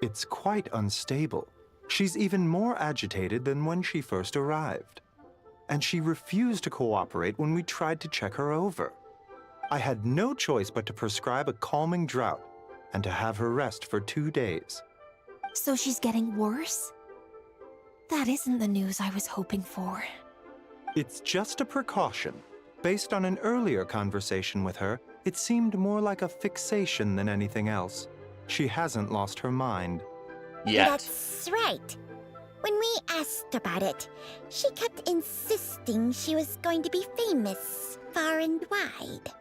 Speaker 12: It's quite unstable. She's even more agitated than when she first arrived. And she refused to cooperate when we tried to check her over. I had no choice but to prescribe a calming draught and to have her rest for 2 days.
Speaker 13: So she's getting worse? That isn't the news I was hoping for.
Speaker 12: It's just a precaution. Based on an earlier conversation with her, it seemed more like a fixation than anything else. She hasn't lost her mind.
Speaker 1: Yet.
Speaker 2: That's right. When we asked about it, she kept insisting she was going to be famous far and wide.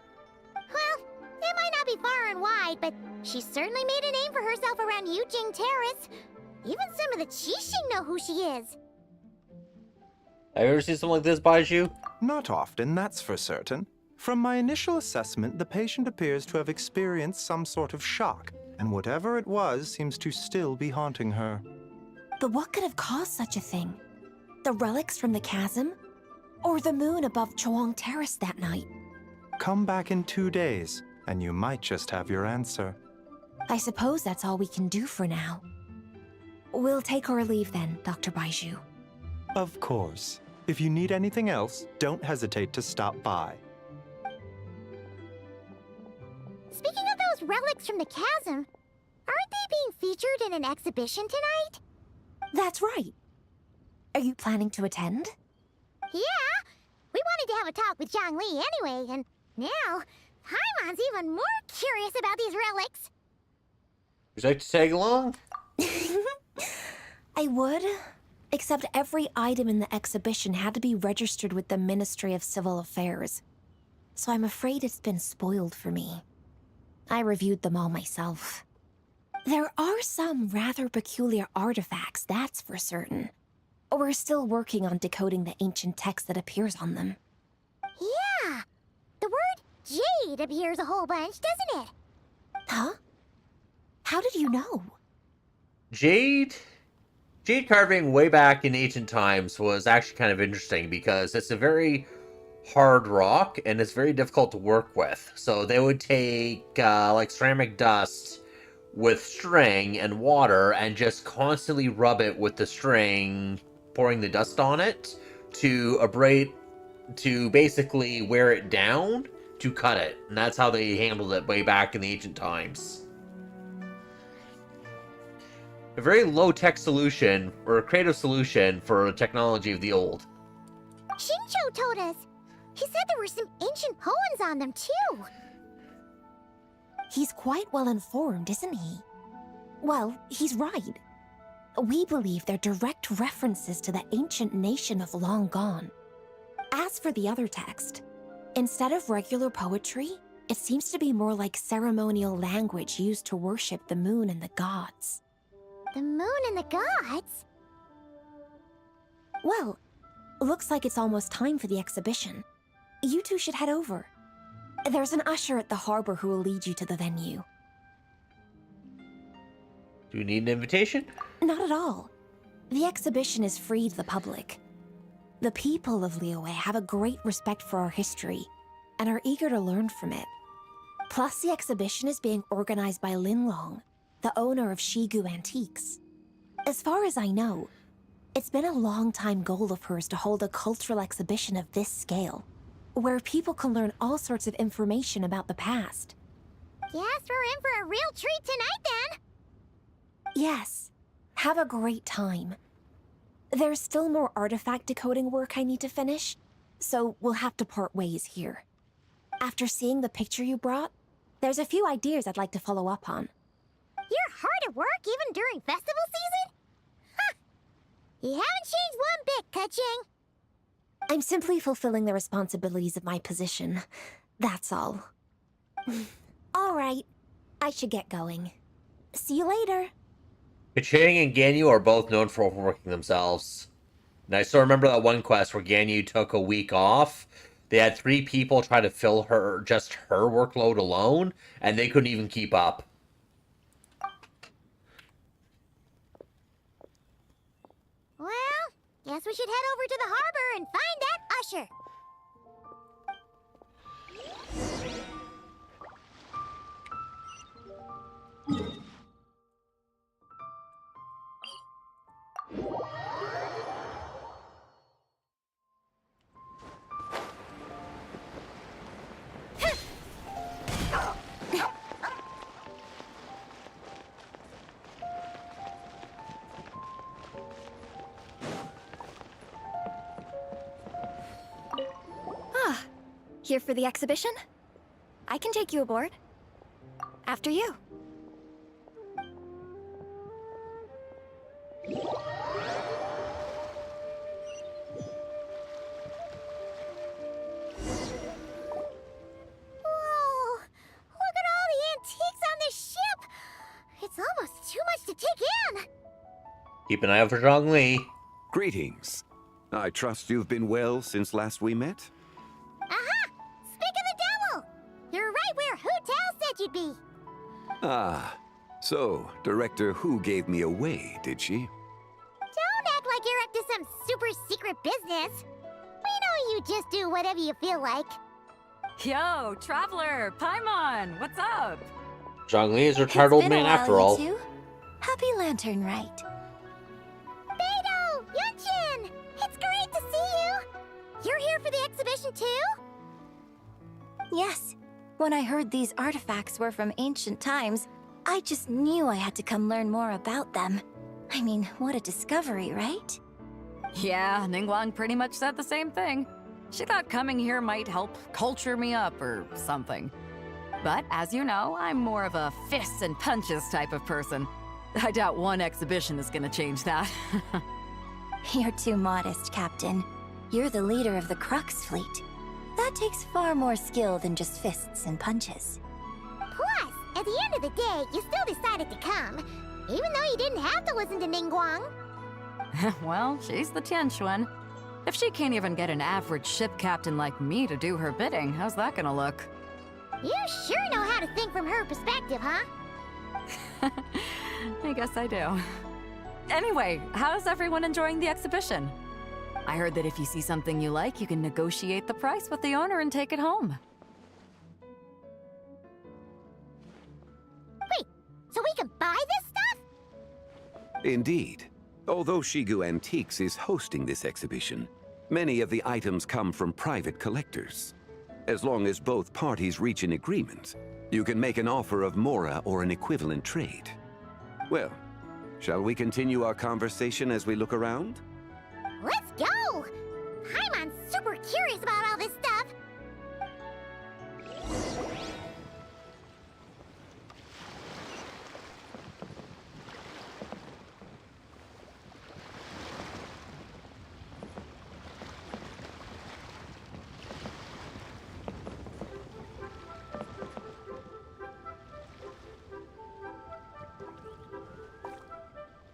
Speaker 2: Well, it might not be far and wide, but she certainly made a name for herself around Yujing Terrace. Even some of the Qixing know who she is.
Speaker 1: Have you ever seen something like this, Baiju?
Speaker 12: Not often, that's for certain. From my initial assessment, the patient appears to have experienced some sort of shock, and whatever it was seems to still be haunting her.
Speaker 13: But what could have caused such a thing? The relics from the chasm? Or the moon above Chuang Terrace that night?
Speaker 12: Come back in 2 days, and you might just have your answer.
Speaker 13: I suppose that's all we can do for now. We'll take our leave then, Dr. Baiju.
Speaker 12: Of course. If you need anything else, don't hesitate to stop by.
Speaker 2: Speaking of those relics from the chasm, aren't they being featured in an exhibition tonight?
Speaker 13: That's right. Are you planning to attend?
Speaker 2: Yeah! We wanted to have a talk with Zhang Li anyway, and now Paimon's even more curious about these relics.
Speaker 1: Would you like to tag along?
Speaker 13: I would, except every item in the exhibition had to be registered with the Ministry of Civil Affairs. So I'm afraid it's been spoiled for me. I reviewed them all myself. There are some rather peculiar artifacts, that's for certain. We're still working on decoding the ancient text that appears on them.
Speaker 2: Yeah! The word jade appears a whole bunch, doesn't it?
Speaker 13: Huh? How did you know?
Speaker 1: Jade carving way back in ancient times was actually kind of interesting because it's a very hard rock and it's very difficult to work with. So they would take like ceramic dust with string and water and just constantly rub it with the string, pouring the dust on it to abrade, to basically wear it down to cut it. And that's how they handled it way back in the ancient times. A very low-tech solution, or a creative solution for the technology of the old.
Speaker 2: Shincho told us. He said there were some ancient poems on them, too.
Speaker 13: He's quite well informed, isn't he? Well, he's right. We believe they're direct references to the ancient nation of long gone. As for the other text, instead of regular poetry, it seems to be more like ceremonial language used to worship the moon and the gods.
Speaker 2: The moon and the gods?
Speaker 13: Well, looks like it's almost time for the exhibition. You two should head over. There's an usher at the harbor who will lead you to the venue.
Speaker 1: Do you need an invitation?
Speaker 13: Not at all. The exhibition is free to the public. The people of Liyue have a great respect for our history and are eager to learn from it. Plus, the exhibition is being organized by Linlong, the owner of Shigu Antiques. As far as I know, it's been a long-time goal of hers to hold a cultural exhibition of this scale, where people can learn all sorts of information about the past.
Speaker 2: Guess we're in for a real treat tonight, then.
Speaker 13: Yes. Have a great time. There's still more artifact decoding work I need to finish, so we'll have to part ways here. After seeing the picture you brought, there's a few ideas I'd like to follow up on.
Speaker 2: You're hard at work even during festival season? Ha! You haven't changed one bit, Ka-Ching.
Speaker 13: I'm simply fulfilling the responsibilities of my position. That's all. All right, I should get going. See you later.
Speaker 1: Ka-Ching and Ganyu are both known for overworking themselves. And I still remember that one quest where Ganyu took a week off. They had 3 people try to fill just her workload alone, and they couldn't even keep up.
Speaker 2: Well, guess we should head over to the harbor and find that usher.
Speaker 7: Here for the exhibition? I can take you aboard. After you.
Speaker 2: Whoa! Look at all the antiques on this ship! It's almost too much to take in!
Speaker 1: Keep an eye out for Zhongli.
Speaker 14: Greetings. I trust you've been well since last we met?
Speaker 2: Aha! Speak of the devil! You're right where Hu Tao said you'd be!
Speaker 14: Ah, so Director Hu gave me away, did she?
Speaker 2: Don't act like you're up to some super secret business! We know you just do whatever you feel like.
Speaker 15: Yo, Traveler, Paimon, what's up?
Speaker 1: Zhongli is a retired old man after all.
Speaker 13: Happy Lanternrite.
Speaker 2: Beidou! Yunchin! It's great to see you! You're here for the exhibition too?
Speaker 13: Yes. When I heard these artifacts were from ancient times, I just knew I had to come learn more about them. I mean, what a discovery, right?
Speaker 15: Yeah, Ningguang pretty much said the same thing. She thought coming here might help culture me up or something. But as you know, I'm more of a fists and punches type of person. I doubt one exhibition is gonna change that.
Speaker 13: You're too modest, Captain. You're the leader of the Crux fleet. That takes far more skill than just fists and punches.
Speaker 2: Plus, at the end of the day, you still decided to come, even though you didn't have to listen to Ningguang.
Speaker 15: Well, she's the Tianquan. If she can't even get an average ship captain like me to do her bidding, how's that gonna look?
Speaker 2: You sure know how to think from her perspective, huh?
Speaker 15: I guess I do. Anyway, how's everyone enjoying the exhibition? I heard that if you see something you like, you can negotiate the price with the owner and take it home.
Speaker 2: Wait, so we can buy this stuff?
Speaker 14: Indeed. Although Shigu Antiques is hosting this exhibition, many of the items come from private collectors. As long as both parties reach an agreement, you can make an offer of mora or an equivalent trade. Well, shall we continue our conversation as we look around?
Speaker 2: Let's go! Paimon's super curious about all this stuff.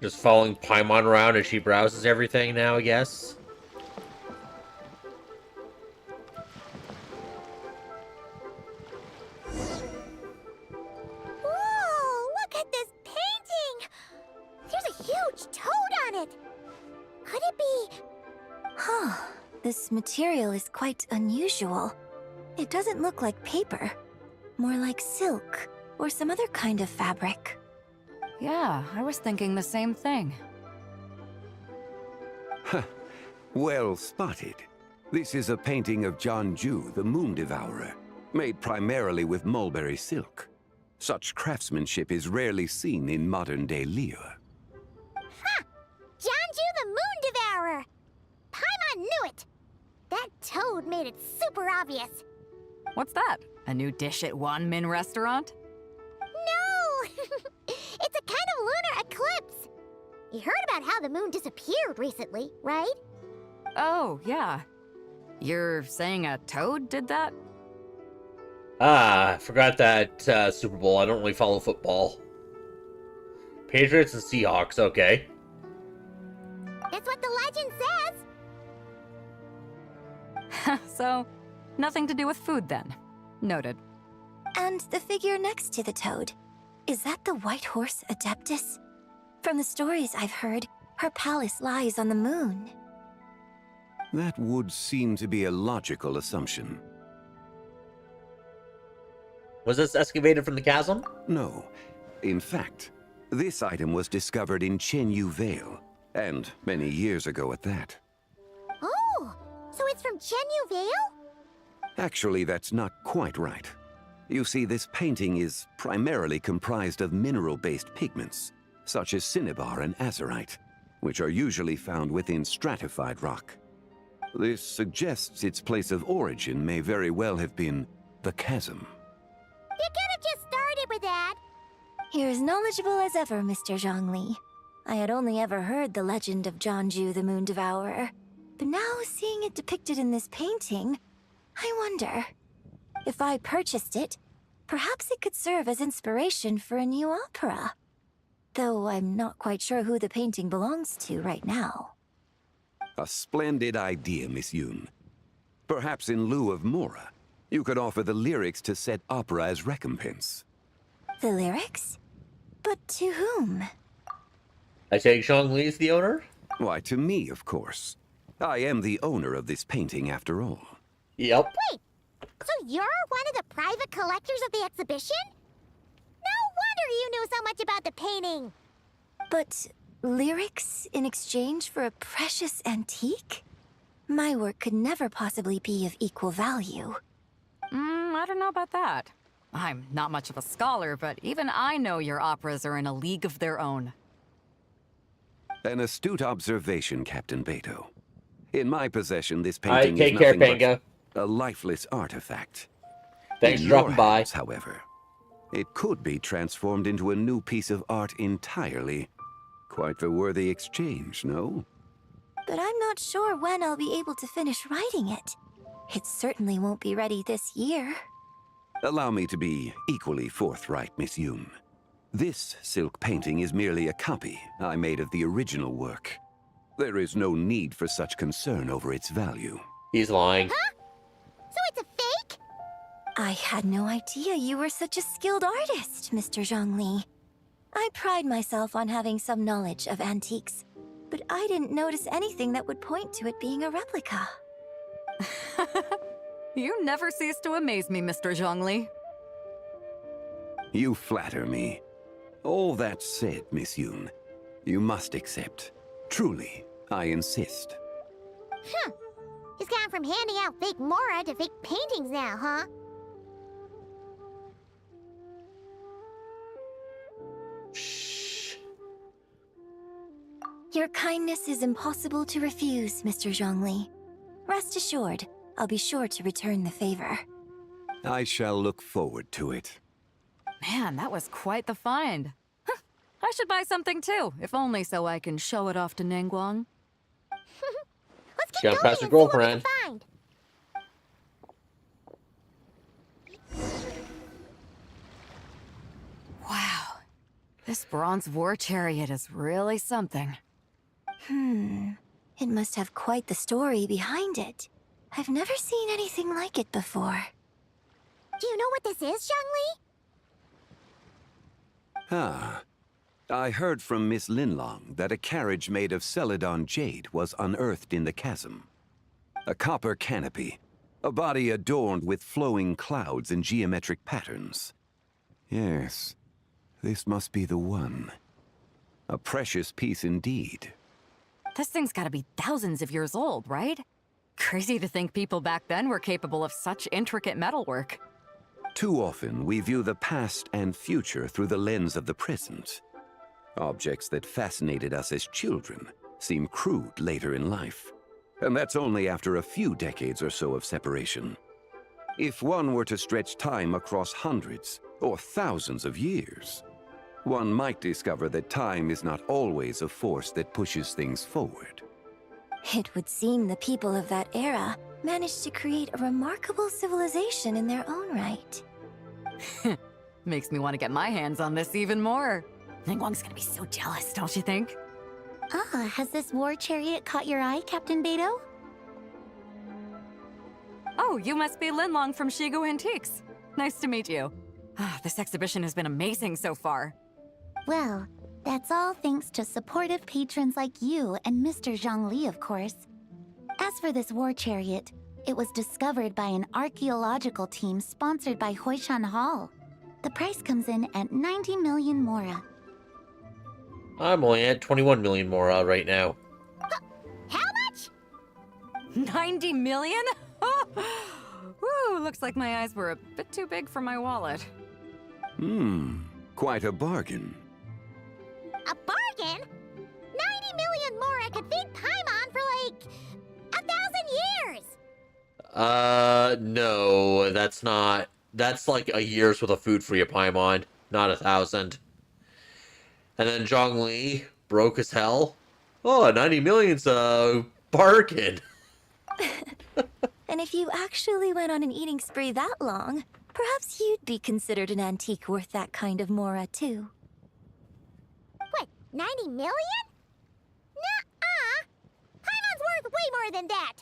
Speaker 1: Just following Paimon around as she browses everything now, I guess.
Speaker 2: Whoa, look at this painting! There's a huge toad on it! Could it be...
Speaker 13: Huh. This material is quite unusual. It doesn't look like paper. More like silk, or some other kind of fabric.
Speaker 15: Yeah, I was thinking the same thing.
Speaker 14: Huh. Well spotted. This is a painting of Jianju, the Moon Devourer, made primarily with mulberry silk. Such craftsmanship is rarely seen in modern-day Liyue.
Speaker 2: Ha! Jianju the Moon Devourer! Paimon knew it! That Toad made it super obvious.
Speaker 15: What's that? A new dish at Wanmin restaurant?
Speaker 2: No! It's a kind of lunar eclipse. You heard about how the moon disappeared recently, right?
Speaker 15: Oh, yeah. You're saying a toad did that?
Speaker 1: Ah, I forgot that Super Bowl. I don't really follow football. Patriots and Seahawks, okay.
Speaker 2: It's what the legend says.
Speaker 15: So, nothing to do with food then. Noted.
Speaker 13: And the figure next to the toad, is that the white horse Adeptus? From the stories I've heard, her palace lies on the moon.
Speaker 14: That would seem to be a logical assumption.
Speaker 1: Was this excavated from the chasm?
Speaker 14: No. In fact, this item was discovered in Chenyu Vale, and many years ago at that.
Speaker 2: Oh, so it's from Chenyu Vale?
Speaker 14: Actually, that's not quite right. You see, this painting is primarily comprised of mineral-based pigments, such as cinnabar and azurite, which are usually found within stratified rock. This suggests its place of origin may very well have been the chasm.
Speaker 2: You could have just started with that.
Speaker 13: You're as knowledgeable as ever, Mr. Zhongli. I had only ever heard the legend of Zhongju the Moon Devourer, but now seeing it depicted in this painting, I wonder, if I purchased it, perhaps it could serve as inspiration for a new opera. Though I'm not quite sure who the painting belongs to right now.
Speaker 14: A splendid idea, Miss Yoon. Perhaps in lieu of Mora, you could offer the lyrics to said opera as recompense.
Speaker 13: The lyrics? But to whom?
Speaker 1: I take Zhongli's the owner?
Speaker 14: Why, to me, of course. I am the owner of this painting, after all.
Speaker 1: Yep.
Speaker 2: Wait, so you're one of the private collectors of the exhibition? No wonder you knew so much about the painting.
Speaker 13: But lyrics in exchange for a precious antique? My work could never possibly be of equal value.
Speaker 15: I don't know about that. I'm not much of a scholar, but even I know your operas are in a league of their own.
Speaker 14: An astute observation, Captain Beto. In my possession, this painting
Speaker 1: take
Speaker 14: is
Speaker 1: care,
Speaker 14: nothing
Speaker 1: Panga.
Speaker 14: but a lifeless artifact.
Speaker 1: Thanks
Speaker 14: In
Speaker 1: for dropping
Speaker 14: your
Speaker 1: by.
Speaker 14: hands, however, it could be transformed into a new piece of art entirely. Quite the worthy exchange, no?
Speaker 13: But I'm not sure when I'll be able to finish writing it. It certainly won't be ready this year.
Speaker 14: Allow me to be equally forthright, Miss Yoon. This silk painting is merely a copy I made of the original work. There is no need for such concern over its value.
Speaker 1: He's lying.
Speaker 2: Huh? So it's a fake?
Speaker 13: I had no idea you were such a skilled artist, Mr. Zhongli. I pride myself on having some knowledge of antiques, but I didn't notice anything that would point to it being a replica.
Speaker 15: You never cease to amaze me, Mr. Zhongli.
Speaker 14: You flatter me. All that said, Miss Yoon, you must accept. Truly, I insist.
Speaker 2: Huh. He's gone from handing out fake Mora to fake paintings now, huh?
Speaker 1: Shh.
Speaker 13: Your kindness is impossible to refuse, Mr. Zhongli. Rest assured, I'll be sure to return the favor.
Speaker 14: I shall look forward to it.
Speaker 15: Man, that was quite the find. Huh, I should buy something too, if only so I can show it off to Ningguang.
Speaker 2: Let's keep
Speaker 1: Jump
Speaker 2: going
Speaker 1: past
Speaker 2: and
Speaker 1: your
Speaker 2: see what we
Speaker 1: girlfriend.
Speaker 2: can find.
Speaker 15: Wow, this bronze war chariot is really something.
Speaker 13: It must have quite the story behind it. I've never seen anything like it before.
Speaker 2: Do you know what this is, Zhongli?
Speaker 14: Ah. I heard from Miss Linlong that a carriage made of Celadon jade was unearthed in the chasm. A copper canopy, a body adorned with flowing clouds and geometric patterns. Yes, this must be the one. A precious piece indeed.
Speaker 15: This thing's gotta be thousands of years old, right? Crazy to think people back then were capable of such intricate metalwork.
Speaker 14: Too often, we view the past and future through the lens of the present. Objects that fascinated us as children seem crude later in life. And that's only after a few decades or so of separation. If one were to stretch time across hundreds or thousands of years, one might discover that time is not always a force that pushes things forward.
Speaker 13: It would seem the people of that era managed to create a remarkable civilization in their own right.
Speaker 15: Makes me want to get my hands on this even more. Ningguang's gonna be so jealous, don't you think?
Speaker 2: Ah, has this war chariot caught your eye, Captain Beto?
Speaker 15: Oh, you must be Linlong from Shigu Antiques. Nice to meet you. This exhibition has been amazing so far.
Speaker 2: Well, that's all thanks to supportive patrons like you and Mr. Zhongli, of course. As for this war chariot, it was discovered by an archaeological team sponsored by Huishan Hall. The price comes in at 90 million mora.
Speaker 1: I'm only at 21 million mora right now.
Speaker 2: How much?
Speaker 15: 90 million? Woo, looks like my eyes were a bit too big for my wallet.
Speaker 14: Quite a bargain.
Speaker 2: A bargain? 90 million mora could feed Paimon for like 1,000 years!
Speaker 1: No, that's not. That's like a year's worth of food for your Paimon, not 1,000. And then Zhongli, broke as hell. Oh, 90 million's a bargain.
Speaker 13: And if you actually went on an eating spree that long, perhaps you'd be considered an antique worth that kind of mora, too.
Speaker 2: What, 90 million? Nuh-uh! Paimon's worth way more than that!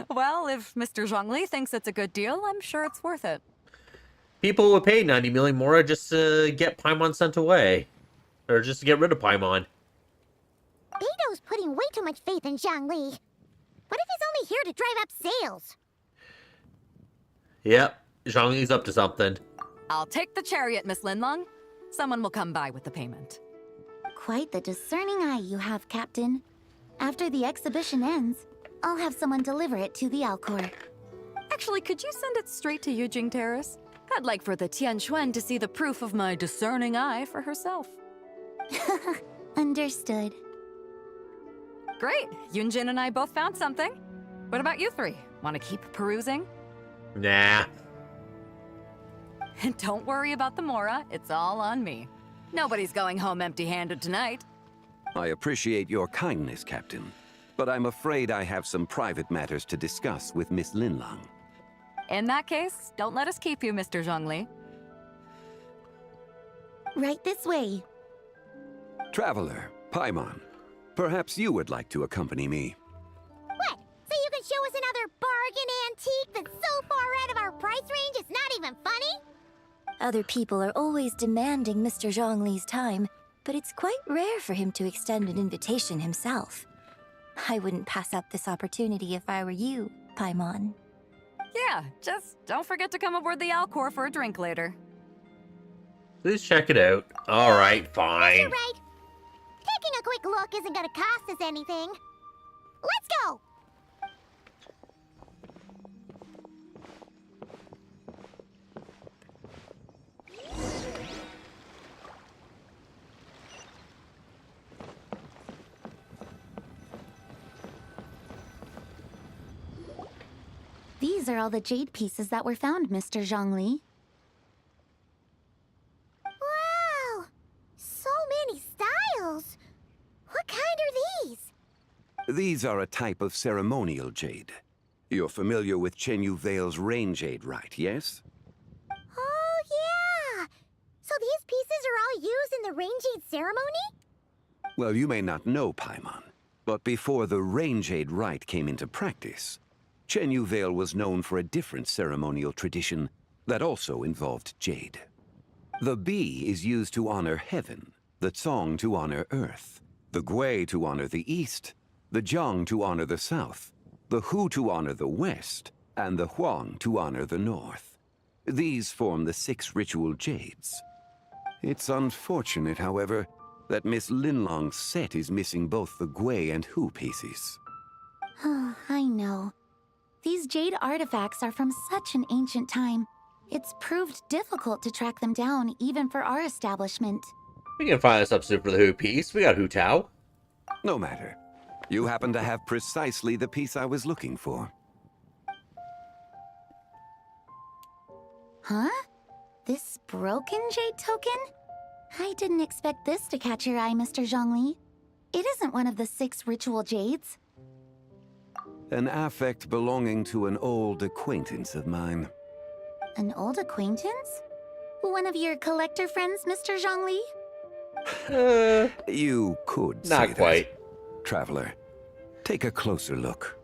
Speaker 15: Well, if Mr. Zhongli thinks it's a good deal, I'm sure it's worth it.
Speaker 1: People would pay 90 million mora just to get Paimon sent away. Or just to get rid of Paimon.
Speaker 2: Beto's putting way too much faith in Zhongli. What if he's only here to drive up sales?
Speaker 1: Yep, Zhongli's up to something.
Speaker 15: I'll take the chariot, Miss Linlong. Someone will come by with the payment.
Speaker 2: Quite the discerning eye you have, Captain. After the exhibition ends, I'll have someone deliver it to the Alcor.
Speaker 15: Actually, could you send it straight to Yujing Terrace? I'd like for the Tianquan to see the proof of my discerning eye for herself.
Speaker 2: Understood.
Speaker 15: Great! Yunjin and I both found something. What about you three? Want to keep perusing?
Speaker 1: Nah.
Speaker 15: And don't worry about the mora, it's all on me. Nobody's going home empty-handed tonight.
Speaker 14: I appreciate your kindness, Captain, but I'm afraid I have some private matters to discuss with Miss Linlong.
Speaker 15: In that case, don't let us keep you, Mr. Zhongli.
Speaker 2: Right this way.
Speaker 14: Traveler, Paimon, perhaps you would like to accompany me.
Speaker 2: What? So you can show us another bargain antique that's so far out of our price range it's not even funny?
Speaker 13: Other people are always demanding Mr. Zhongli's time, but it's quite rare for him to extend an invitation himself. I wouldn't pass up this opportunity if I were you, Paimon.
Speaker 15: Yeah, just don't forget to come aboard the Alcor for a drink later.
Speaker 1: Please check it out. Alright, fine.
Speaker 2: You're right. Taking a quick look isn't gonna cost us anything. Let's go! These are all the jade pieces that were found, Mr. Zhongli. Wow! So many styles! What kind are these?
Speaker 14: These are a type of ceremonial jade. You're familiar with Chenyu Vale's rain jade rite, yes?
Speaker 2: Oh, yeah! So these pieces are all used in the rain jade ceremony?
Speaker 14: Well, you may not know, Paimon, but before the rain jade rite came into practice, Chenyu Vale was known for a different ceremonial tradition that also involved jade. The bee is used to honor heaven, the Tsong to honor earth, the Gui to honor the east, the Jiang to honor the south, the Hu to honor the west, and the Huang to honor the north. These form the 6 ritual jades. It's unfortunate, however, that Miss Linlong's set is missing both the Gui and Hu pieces.
Speaker 2: Oh, I know. These jade artifacts are from such an ancient time. It's proved difficult to track them down, even for our establishment.
Speaker 1: We can find a substitute for the Hu piece. We got Hu Tao.
Speaker 14: No matter. You happen to have precisely the piece I was looking for.
Speaker 7: Huh? This broken jade token? I didn't expect this to catch your eye, Mr. Zhongli. It isn't one of the 6 ritual jades.
Speaker 14: An affect belonging to an old acquaintance of mine.
Speaker 7: An old acquaintance? One of your collector friends, Mr. Zhongli?
Speaker 14: You could say
Speaker 1: Not quite.
Speaker 14: that. Traveler, take a closer look.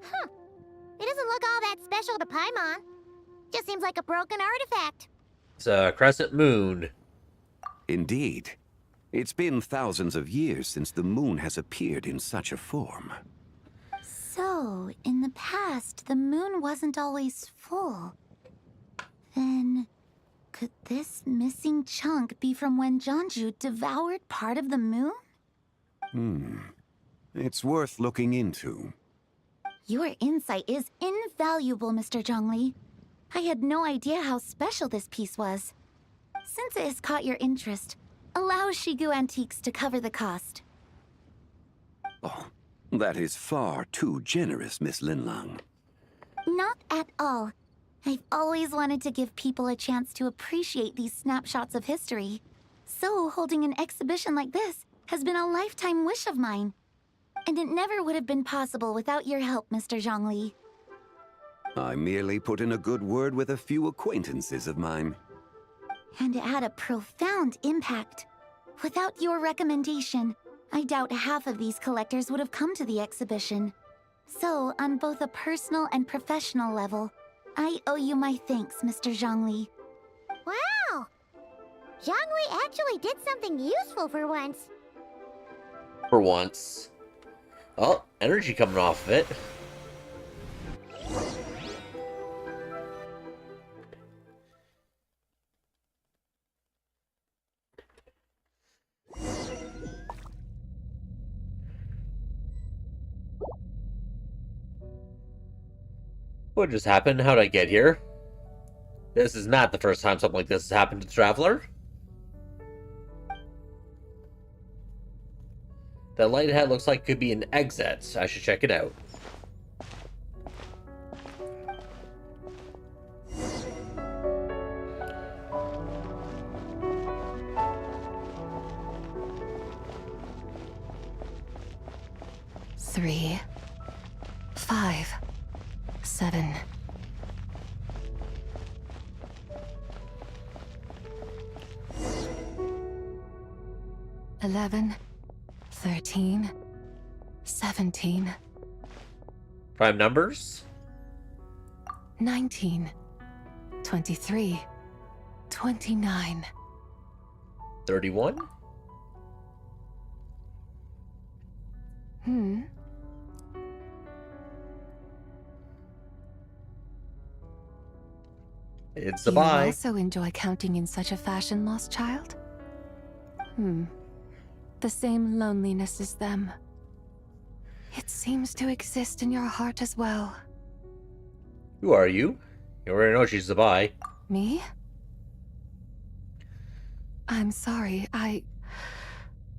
Speaker 2: Huh. It doesn't look all that special to Paimon. Just seems like a broken artifact.
Speaker 1: It's a crescent moon.
Speaker 14: Indeed. It's been thousands of years since the moon has appeared in such a form.
Speaker 7: So, in the past, the moon wasn't always full. Then, could this missing chunk be from when Jeonju devoured part of the moon?
Speaker 14: It's worth looking into.
Speaker 7: Your insight is invaluable, Mr. Zhongli. I had no idea how special this piece was. Since it has caught your interest, allow Shigu Antiques to cover the cost.
Speaker 14: Oh, that is far too generous, Miss Linlang.
Speaker 7: Not at all. I've always wanted to give people a chance to appreciate these snapshots of history. So holding an exhibition like this has been a lifetime wish of mine. And it never would have been possible without your help, Mr. Zhongli.
Speaker 14: I merely put in a good word with a few acquaintances of mine.
Speaker 7: And it had a profound impact. Without your recommendation, I doubt half of these collectors would have come to the exhibition. So, on both a personal and professional level, I owe you my thanks, Mr. Zhongli.
Speaker 2: Wow! Zhongli actually did something useful for once.
Speaker 1: For once. Oh, energy coming off of it. What just happened? How'd I get here? This is not the first time something like this has happened to the Traveler. That light ahead looks like it could be an exit. I should check it out.
Speaker 11: Three, 5, 7. Eleven, 13, 17.
Speaker 1: Prime numbers?
Speaker 11: 19, 23, 29.
Speaker 1: 31? It's a
Speaker 11: You
Speaker 1: buy.
Speaker 11: also enjoy counting in such a fashion, lost child? The same loneliness as them. It seems to exist in your heart as well.
Speaker 1: Who are you? You already know she's a buy.
Speaker 11: Me? I'm sorry, I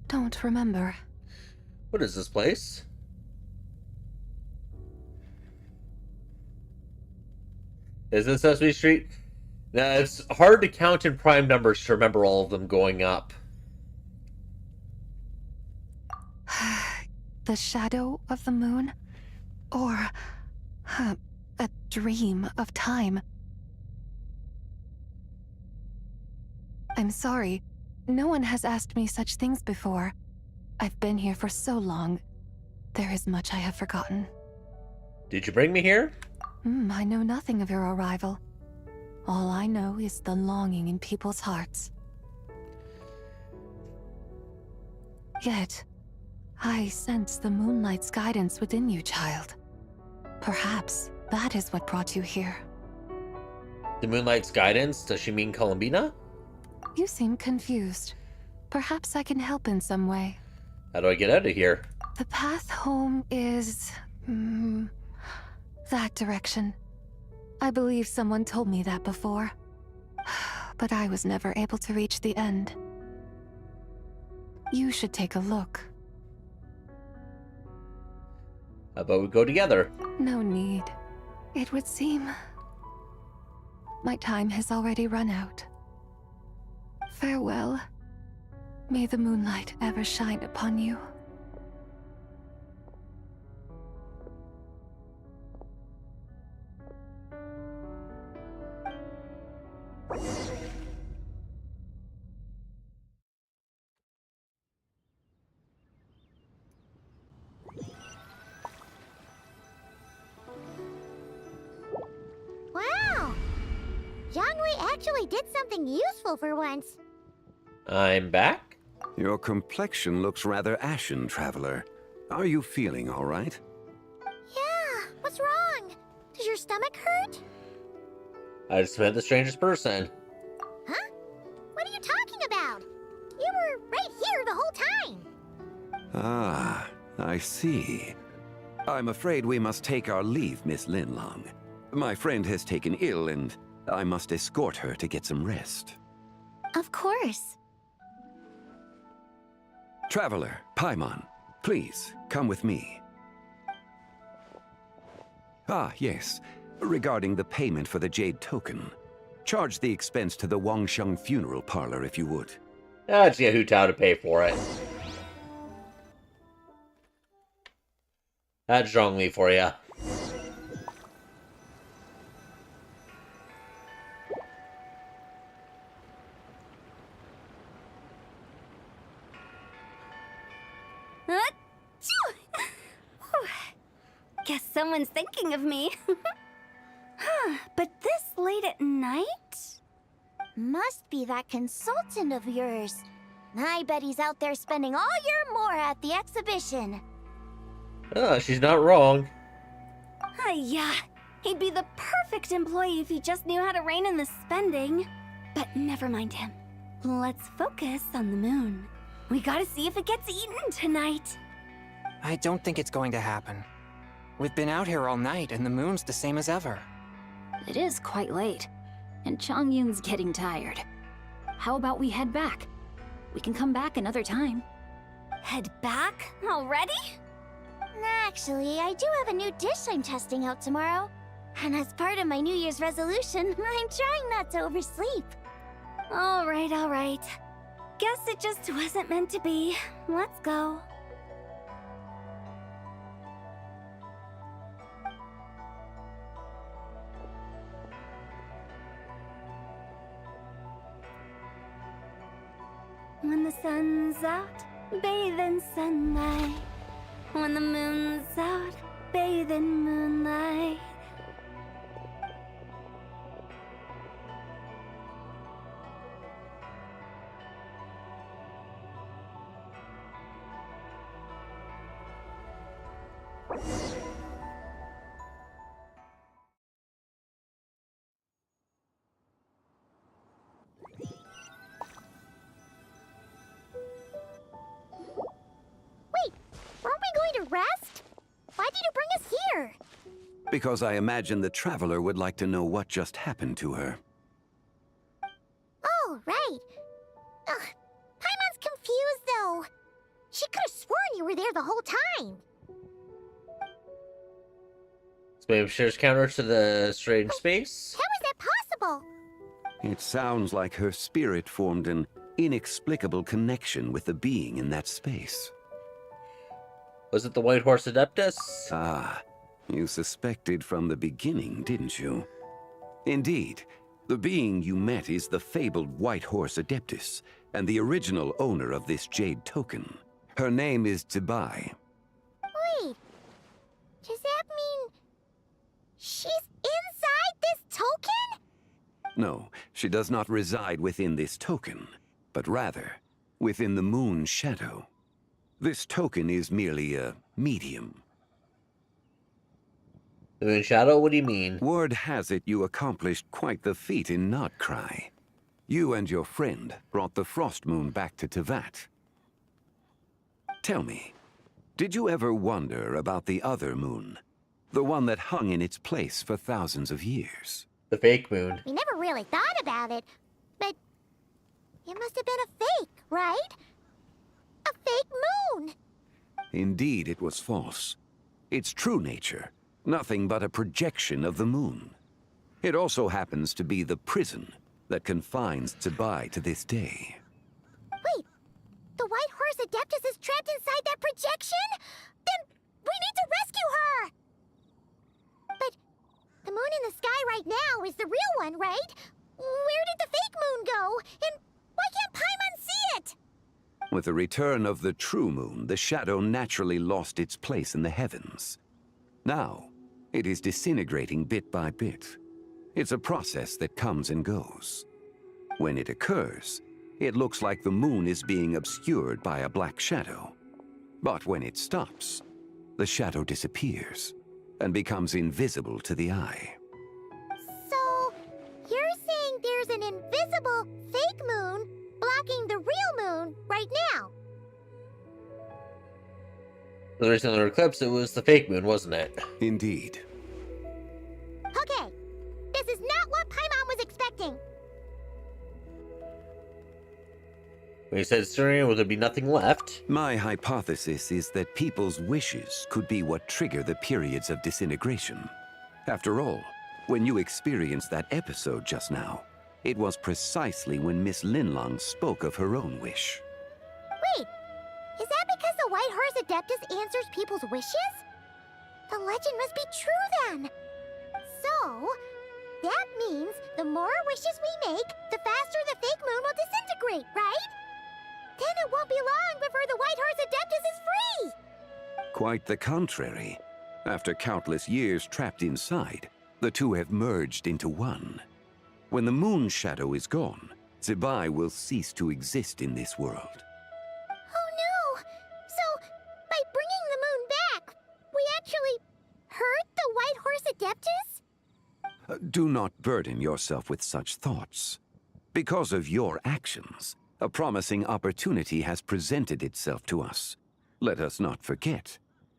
Speaker 11: don't remember.
Speaker 1: What is this place? Is this Sesame Street? Now, it's hard to count in prime numbers to remember all of them going up.
Speaker 11: The shadow of the moon? Or a dream of time? I'm sorry. No one has asked me such things before. I've been here for so long. There is much I have forgotten.
Speaker 1: Did you bring me here?
Speaker 11: I know nothing of your arrival. All I know is the longing in people's hearts. Yet, I sense the moonlight's guidance within you, child. Perhaps that is what brought you here.
Speaker 1: The moonlight's guidance? Does she mean Columbina?
Speaker 11: You seem confused.
Speaker 16: Perhaps I can help in some way.
Speaker 1: How do I get out of here?
Speaker 16: The path home is... that direction. I believe someone told me that before. But I was never able to reach the end. You should take a look.
Speaker 1: How about we go together?
Speaker 16: No need. It would seem... my time has already run out. Farewell. May the moonlight ever shine upon you.
Speaker 2: Wow! Jiangwei actually did something useful for once.
Speaker 1: I'm back?
Speaker 14: Your complexion looks rather ashen, Traveler. Are you feeling all right?
Speaker 2: Yeah, what's wrong? Does your stomach hurt?
Speaker 1: I just met the strangest person.
Speaker 2: Huh? What are you talking about? You were right here the whole time.
Speaker 14: Ah, I see. I'm afraid we must take our leave, Miss Linlong. My friend has taken ill, and I must escort her to get some rest.
Speaker 7: Of course.
Speaker 14: Traveler, Paimon, please, come with me. Ah, yes. Regarding the payment for the Jade Token. Charge the expense to the Wangsheng Funeral Parlor if you would.
Speaker 1: Let's get Hu Tao to pay for it. That's Zhongli for you.
Speaker 7: Guess someone's thinking of me. But this late at night?
Speaker 2: Must be that consultant of yours. I bet he's out there spending all year more at the exhibition.
Speaker 1: Oh, she's not wrong.
Speaker 7: Yeah, he'd be the perfect employee if he just knew how to rein in the spending. But never mind him. Let's focus on the moon. We gotta see if it gets eaten tonight.
Speaker 6: I don't think it's going to happen. We've been out here all night, and the moon's the same as ever.
Speaker 7: It is quite late, and Chongyun's getting tired. How about we head back? We can come back another time. Head back? Already?
Speaker 2: Actually, I do have a new dish I'm testing out tomorrow. And as part of my New Year's resolution, I'm trying not to oversleep.
Speaker 7: All right. Guess it just wasn't meant to be. Let's go. When the sun's out, bathe in sunlight. When the moon's out, bathe in moonlight.
Speaker 2: Wait, weren't we going to rest? Why did you bring us here?
Speaker 14: Because I imagine the Traveler would like to know what just happened to her.
Speaker 2: Oh, right. Ugh, Paimon's confused, though. She could have sworn you were there the whole time.
Speaker 1: Maybe shares counter to the strange space.
Speaker 2: How is that possible?
Speaker 14: It sounds like her spirit formed an inexplicable connection with the being in that space.
Speaker 1: Was it the White Horse Adeptus?
Speaker 14: Ah, you suspected from the beginning, didn't you? Indeed, the being you met is the fabled White Horse Adeptus, and the original owner of this Jade Token. Her name is Zibai.
Speaker 2: Wait, does that mean she's inside this token?
Speaker 14: No, she does not reside within this token, but rather within the moon's shadow. This token is merely a medium.
Speaker 1: The moon shadow? What do you mean?
Speaker 14: Word has it you accomplished quite the feat in Notcry. You and your friend brought the Frost Moon back to Tevat. Tell me, did you ever wonder about the other moon? The one that hung in its place for thousands of years?
Speaker 1: The fake moon.
Speaker 2: We never really thought about it, but it must have been a fake, right? A fake moon!
Speaker 14: Indeed, it was false. Its true nature, nothing but a projection of the moon. It also happens to be the prison that confines Zebai to this day.
Speaker 2: Wait, the White Horse Adeptus is trapped inside that projection? Then we need to rescue her! But the moon in the sky right now is the real one, right? Where did the fake moon go? And why can't Paimon see it?
Speaker 14: With the return of the true moon, the shadow naturally lost its place in the heavens. Now, it is disintegrating bit by bit. It's a process that comes and goes. When it occurs, it looks like the moon is being obscured by a black shadow. But when it stops, the shadow disappears and becomes invisible to the eye.
Speaker 2: So, you're saying there's an invisible fake moon blocking the real moon right now?
Speaker 1: The recent eclipse, it was the fake moon, wasn't it?
Speaker 14: Indeed.
Speaker 2: Okay, this is not what Paimon was expecting.
Speaker 1: When you said Syrian, would there be nothing left?
Speaker 14: My hypothesis is that people's wishes could be what trigger the periods of disintegration. After all, when you experienced that episode just now, it was precisely when Miss Linlong spoke of her own wish.
Speaker 2: Wait, is that because the White Horse Adeptus answers people's wishes? The legend must be true then. So, that means the more wishes we make, the faster the fake moon will disintegrate, right? Then it won't be long before the White Horse Adeptus is free!
Speaker 14: Quite the contrary. After countless years trapped inside, the two have merged into one. When the moon shadow is gone, Zebai will cease to exist in this world.
Speaker 2: Oh no! So, by bringing the moon back, we actually hurt the White Horse Adeptus?
Speaker 14: Do not burden yourself with such thoughts. Because of your actions, a promising opportunity has presented itself to us. Let us not forget,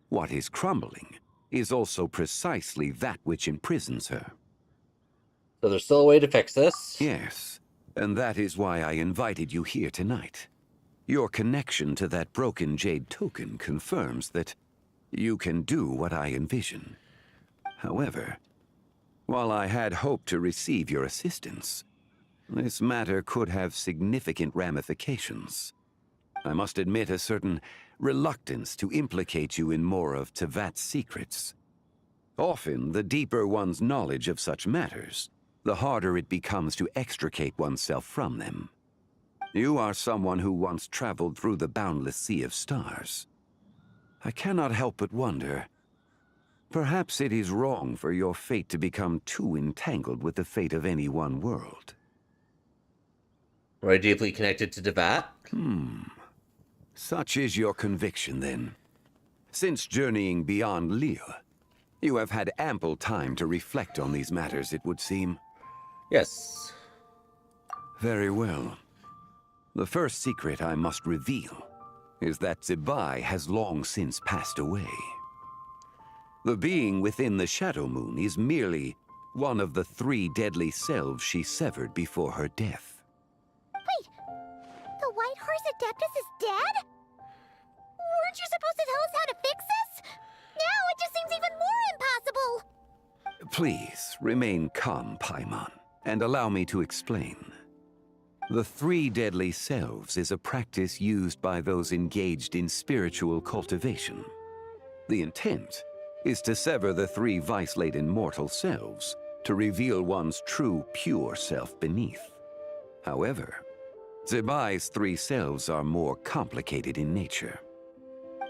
Speaker 14: what is crumbling is also precisely that which imprisons her.
Speaker 1: So there's still a way to fix this?
Speaker 14: Yes, and that is why I invited you here tonight. Your connection to that broken jade token confirms that you can do what I envision. However, while I had hoped to receive your assistance, this matter could have significant ramifications. I must admit a certain reluctance to implicate you in more of Tevat's secrets. Often, the deeper one's knowledge of such matters, the harder it becomes to extricate oneself from them. You are someone who once traveled through the boundless sea of stars. I cannot help but wonder, perhaps it is wrong for your fate to become too entangled with the fate of any one world.
Speaker 1: Are I deeply connected to Tevat?
Speaker 14: Such is your conviction, then. Since journeying beyond Liyue, you have had ample time to reflect on these matters, it would seem.
Speaker 1: Yes.
Speaker 14: Very well. The first secret I must reveal is that Zebai has long since passed away. The being within the Shadow Moon is merely one of the 3 deadly selves she severed before her death.
Speaker 2: Wait, the White Horse Adeptus is dead? Weren't you supposed to tell us how to fix this? Now it just seems even more impossible!
Speaker 14: Please, remain calm, Paimon, and allow me to explain. The 3 deadly selves is a practice used by those engaged in spiritual cultivation. The intent is to sever the 3 vice-laden mortal selves to reveal one's true, pure self beneath. However, Zebai's 3 selves are more complicated in nature.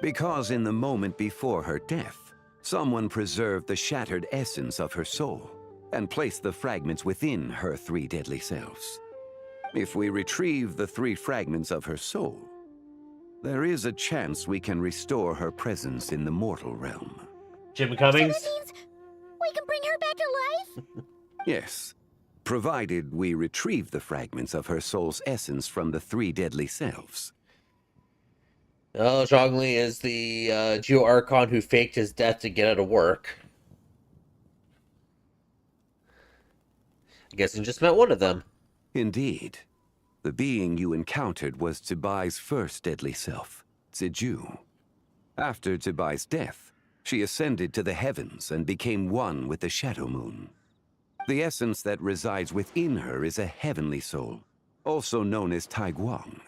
Speaker 14: Because in the moment before her death, someone preserved the shattered essence of her soul and placed the fragments within her 3 deadly selves. If we retrieve the 3 fragments of her soul, there is a chance we can restore her presence in the mortal realm.
Speaker 1: Jim Cummings?
Speaker 2: So that means we can bring her back to life?
Speaker 14: Yes, provided we retrieve the fragments of her soul's essence from the 3 deadly selves.
Speaker 1: Well, Zhongli is the Geo Archon who faked his death to get out of work. I guess he just met one of them.
Speaker 14: Indeed. The being you encountered was Zibai's first deadly self, Ziju. After Zibai's death, she ascended to the heavens and became one with the Shadow Moon. The essence that resides within her is a heavenly soul, also known as Taiguang.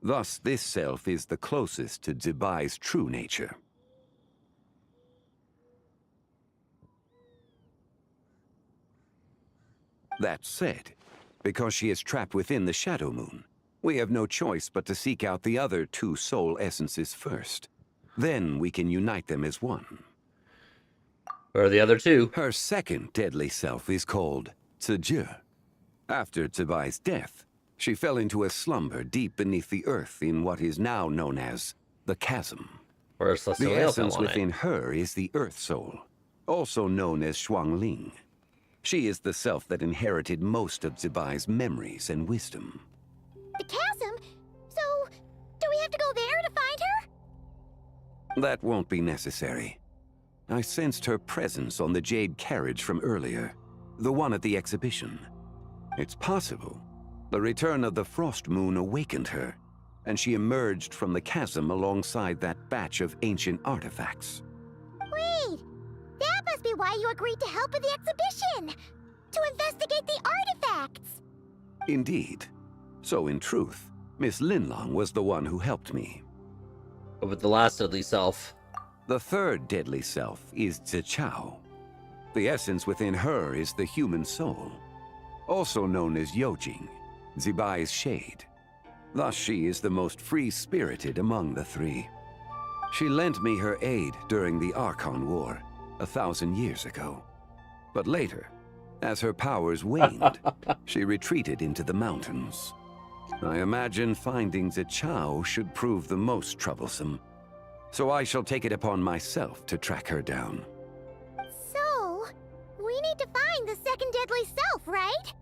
Speaker 14: Thus, this self is the closest to Zibai's true nature. That said, because she is trapped within the Shadow Moon, we have no choice but to seek out the other 2 soul essences first. Then we can unite them as one.
Speaker 1: Where are the other 2?
Speaker 14: Her second deadly self is called Ziju. After Zibai's death, she fell into a slumber deep beneath the earth in what is now known as the Chasm. The essence within her is the Earth Soul, also known as Shuangling. She is the self that inherited most of Zibai's memories and wisdom.
Speaker 2: The chasm? So, do we have to go there to find her?
Speaker 14: That won't be necessary. I sensed her presence on the jade carriage from earlier, the one at the exhibition. It's possible the return of the Frost Moon awakened her, and she emerged from the chasm alongside that batch of ancient artifacts.
Speaker 2: Wait! That must be why you agreed to help with the exhibition! To investigate the artifacts!
Speaker 14: Indeed. So in truth, Miss Linlong was the one who helped me.
Speaker 1: But with the last deadly self?
Speaker 14: The third deadly self is Zichao. The essence within her is the human soul, also known as Yojing, Zibai's shade. Thus she is the most free-spirited among the 3. She lent me her aid during the Archon War, 1,000 years ago. But later, as her powers waned, she retreated into the mountains. I imagine finding Zichao should prove the most troublesome, so I shall take it upon myself to track her down.
Speaker 2: So, we need to find the second deadly self, right?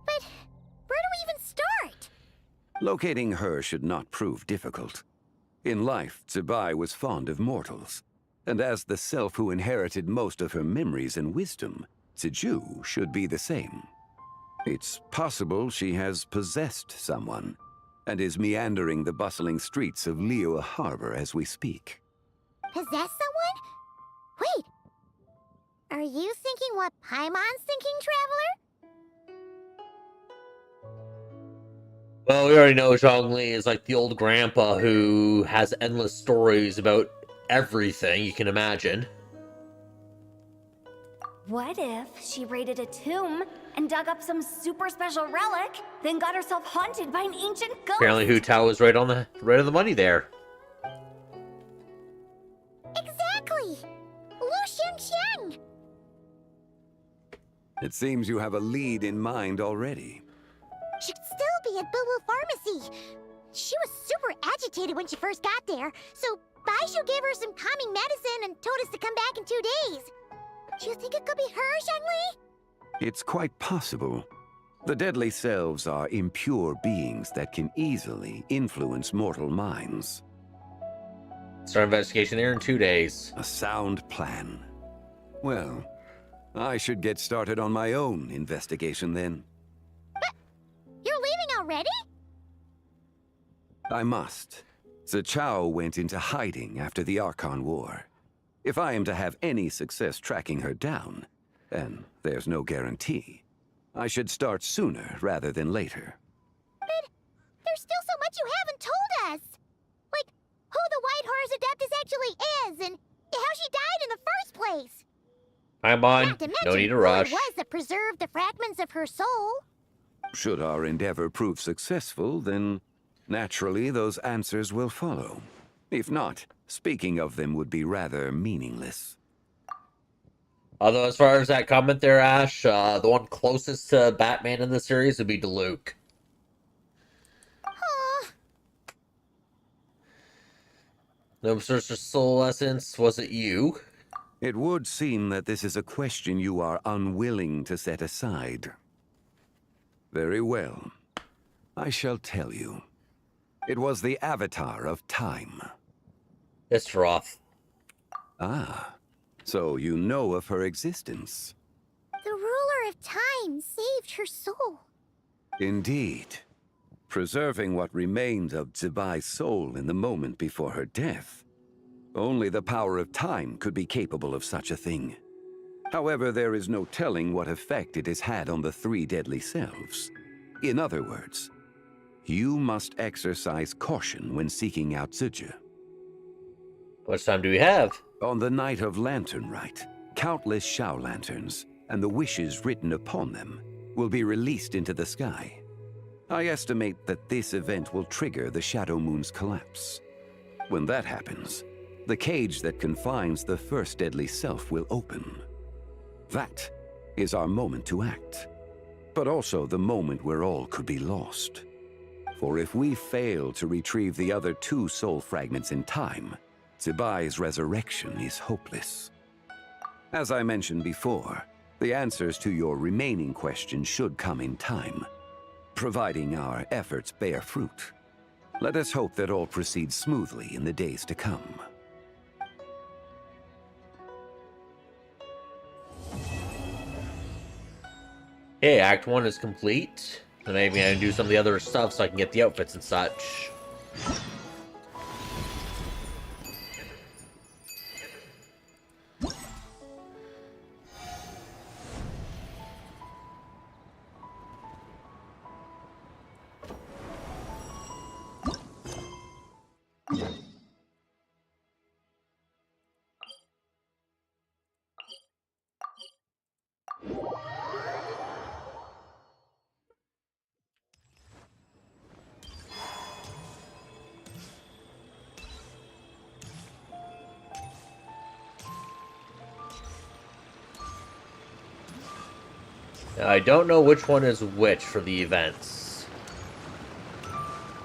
Speaker 2: But where do we even start?
Speaker 14: Locating her should not prove difficult. In life, Zibai was fond of mortals, and as the self who inherited most of her memories and wisdom, Ziju should be the same. It's possible she has possessed someone, and is meandering the bustling streets of Liyue Harbor as we speak.
Speaker 2: Possess someone? Wait! Are you thinking what Paimon's thinking, Traveler?
Speaker 1: Well, we already know Zhongli is like the old grandpa who has endless stories about everything you can imagine.
Speaker 7: What if she raided a tomb and dug up some super special relic, then got herself haunted by an ancient ghost?
Speaker 1: Apparently Hu Tao was right on the money there.
Speaker 2: Exactly! Lu Xiangxiang!
Speaker 14: It seems you have a lead in mind already.
Speaker 2: Should still be at Boo Boo Pharmacy. She was super agitated when she first got there, so Baishu gave her some calming medicine and told us to come back in 2 days. Do you think it could be her, Zhongli?
Speaker 14: It's quite possible. The deadly selves are impure beings that can easily influence mortal minds.
Speaker 1: Start investigation there in 2 days.
Speaker 14: A sound plan. Well, I should get started on my own investigation then.
Speaker 2: You're leaving already?
Speaker 14: I must. Zichao went into hiding after the Archon War. If I am to have any success tracking her down, and there's no guarantee, I should start sooner rather than later.
Speaker 2: But there's still so much you haven't told us! Like, who the White Horse Adeptus actually is, and how she died in the first place!
Speaker 1: I'm on.
Speaker 2: Not to mention
Speaker 1: No need to
Speaker 2: who
Speaker 1: rush.
Speaker 2: it was that preserved the fragments of her soul.
Speaker 14: Should our endeavor prove successful, then naturally those answers will follow. If not, speaking of them would be rather meaningless.
Speaker 1: Although, as far as that comment there, Ash, the one closest to Batman in the series would be Diluc. No search for soul essence, was it you?
Speaker 14: It would seem that this is a question you are unwilling to set aside. Very well. I shall tell you. It was the Avatar of Time.
Speaker 1: It's rough.
Speaker 14: Ah, so you know of her existence.
Speaker 2: The ruler of time saved her soul.
Speaker 14: Indeed. Preserving what remained of Zibai's soul in the moment before her death. Only the power of time could be capable of such a thing. However, there is no telling what effect it has had on the three deadly selves. In other words, you must exercise caution when seeking out Zhuge.
Speaker 1: How much time do we have?
Speaker 14: On the night of Lanternrite, countless Shao lanterns, and the wishes written upon them, will be released into the sky. I estimate that this event will trigger the Shadow Moon's collapse. When that happens, the cage that confines the first deadly self will open. That is our moment to act, but also the moment where all could be lost. For if we fail to retrieve the other two soul fragments in time, Zibai's resurrection is hopeless. As I mentioned before, the answers to your remaining questions should come in time, providing our efforts bear fruit. Let us hope that all proceeds smoothly in the days to come.
Speaker 1: Okay, Act 1 is complete. So maybe I can do some of the other stuff so I can get the outfits and such. Now, I don't know which one is which for the events.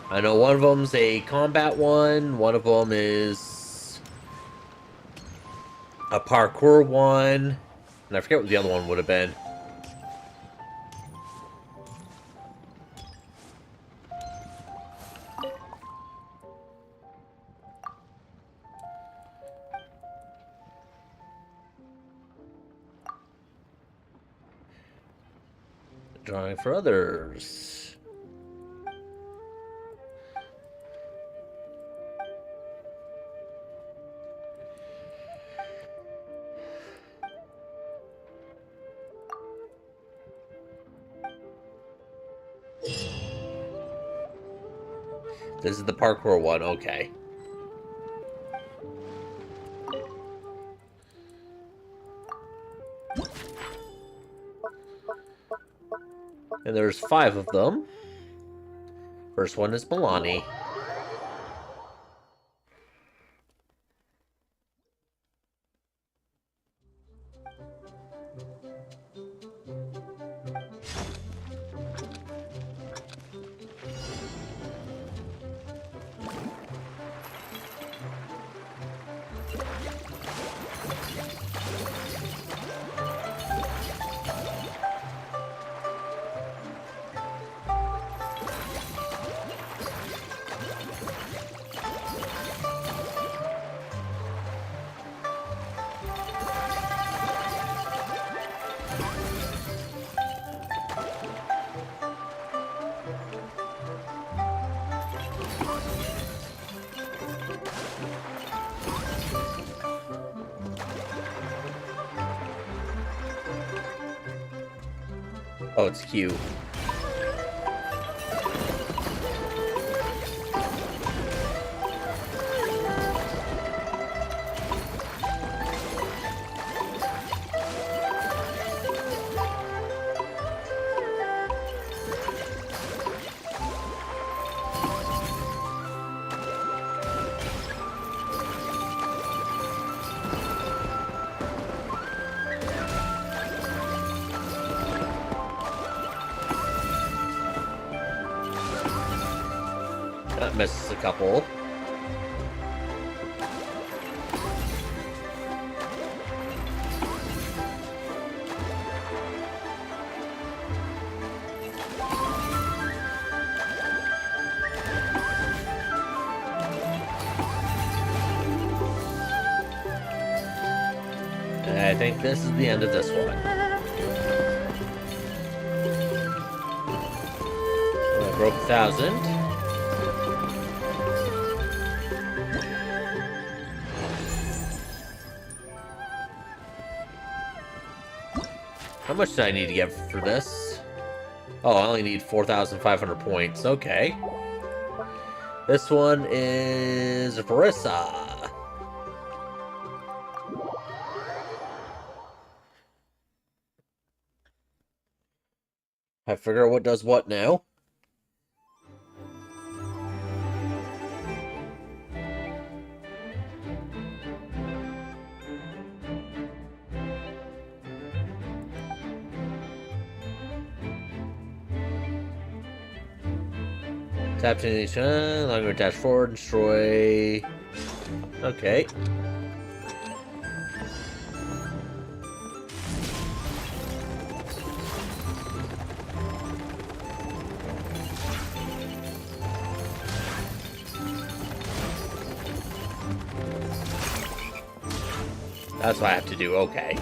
Speaker 1: I know one of them's a combat one of them is a parkour one, and I forget what the other one would have been. Drawing for others. This is the parkour one, okay. And there's 5 of them. First one is Milani. Oh, it's Q. That misses a couple. And I think this is the end of this one. I broke 1,000. How much do I need to get for this? Oh, I only need 4,500 points. Okay. This one is Verissa. I figure out what does what now. Tap to each longer dash forward, destroy. Okay. That's what I have to do, okay.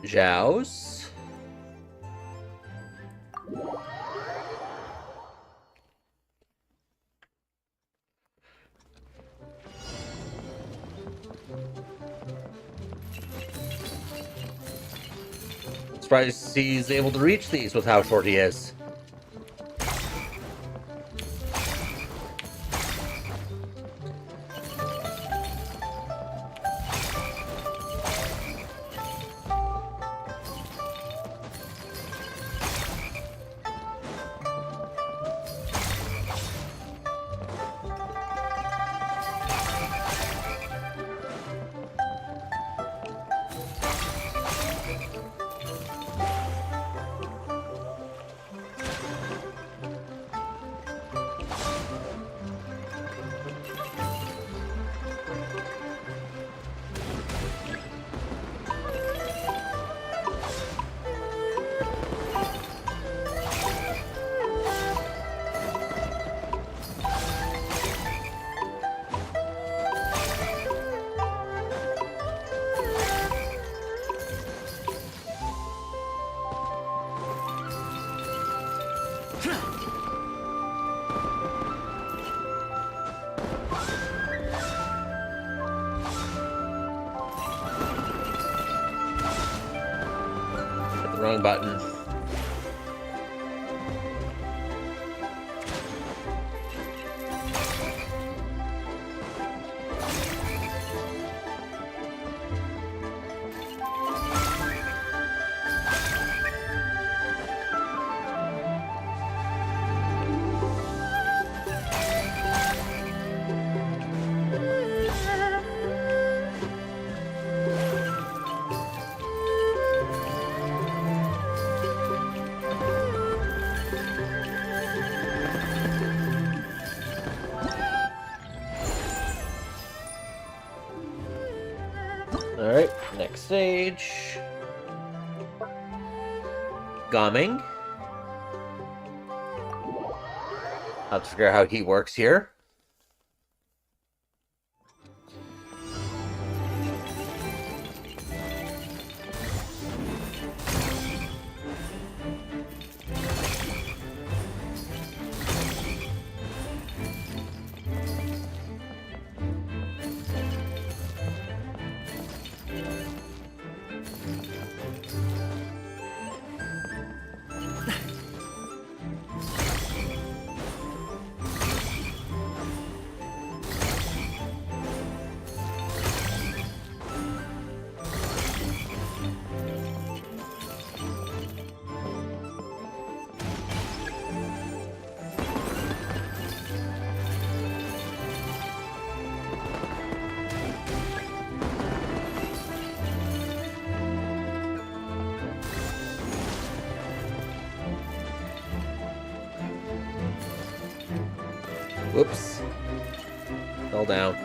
Speaker 1: Zhao's. Surprised he's able to reach these with how short he is. Wrong button. Alright, next stage. Gumming. I'll have to figure out how he works here. Whoops. Fell down.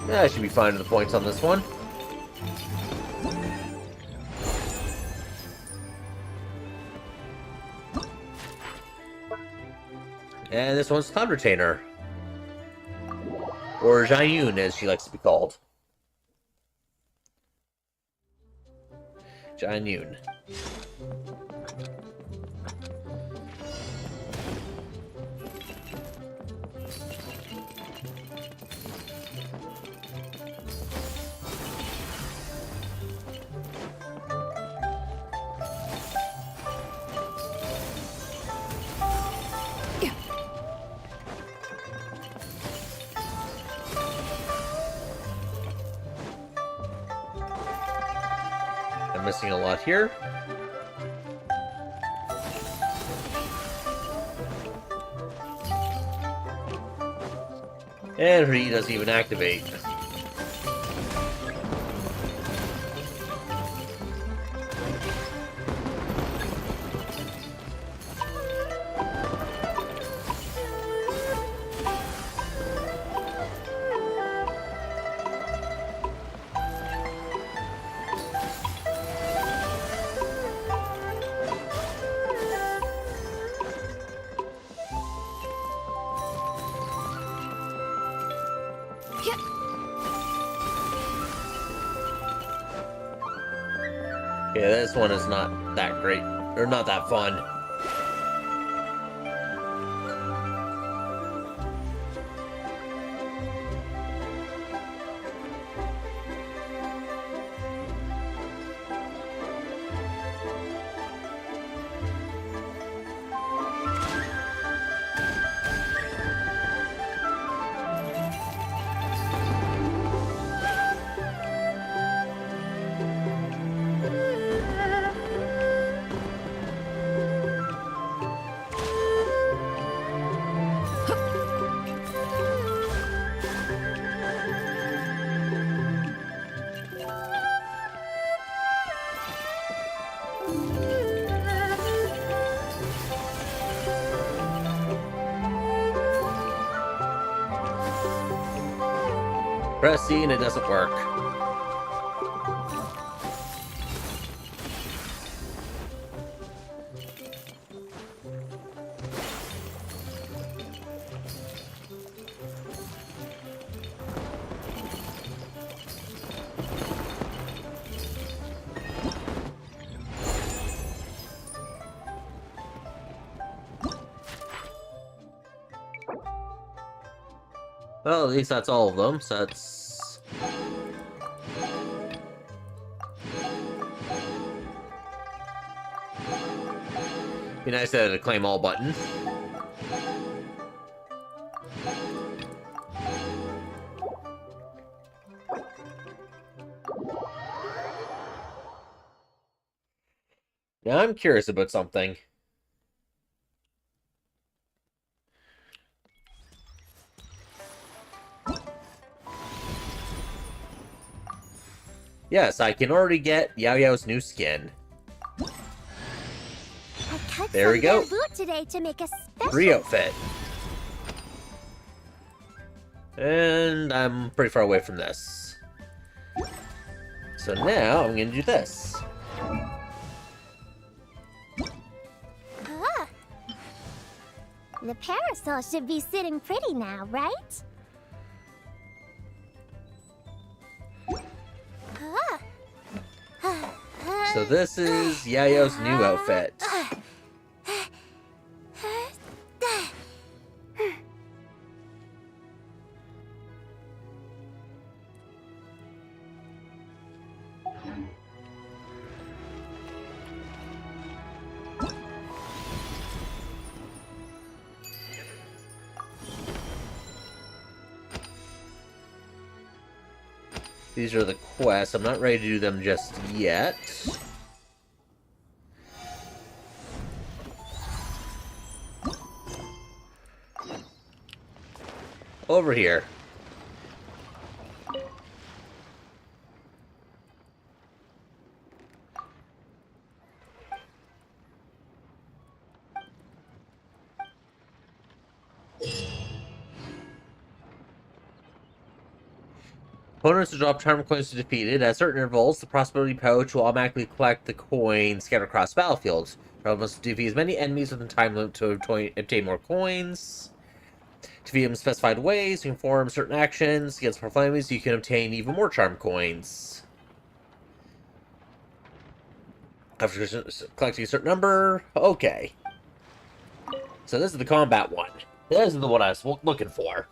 Speaker 1: Yeah, I should be fine with the points on this one. And this one's Cloud Retainer. Or Jayun, as she likes to be called. Jayun. I'm missing a lot here. And he doesn't even activate. Yeah, this one is not that great, or not that fun. Press C and it doesn't work. Well, at least that's all of them, so that's... Be nice to have a claim all button. Now I'm curious about something. Yes, I can already get Yao Yao's new skin. There we go.
Speaker 2: Today to make a special
Speaker 1: Free outfit. And I'm pretty far away from this. So now I'm gonna do this.
Speaker 2: The parasol should be sitting pretty now, right?
Speaker 1: So this is Yayo's new outfit. These are the quests. I'm not ready to do them just yet. Over here. Opponents to drop charm coins to defeated. At certain intervals, the prosperity pouch will automatically collect the coins scattered across battlefields. You must defeat as many enemies within time limit to obtain more coins. Defeat them in specified ways. You can perform certain actions against powerful enemies. You can obtain even more charm coins. After collecting a certain number, okay. So this is the combat one. This is the one I was looking for.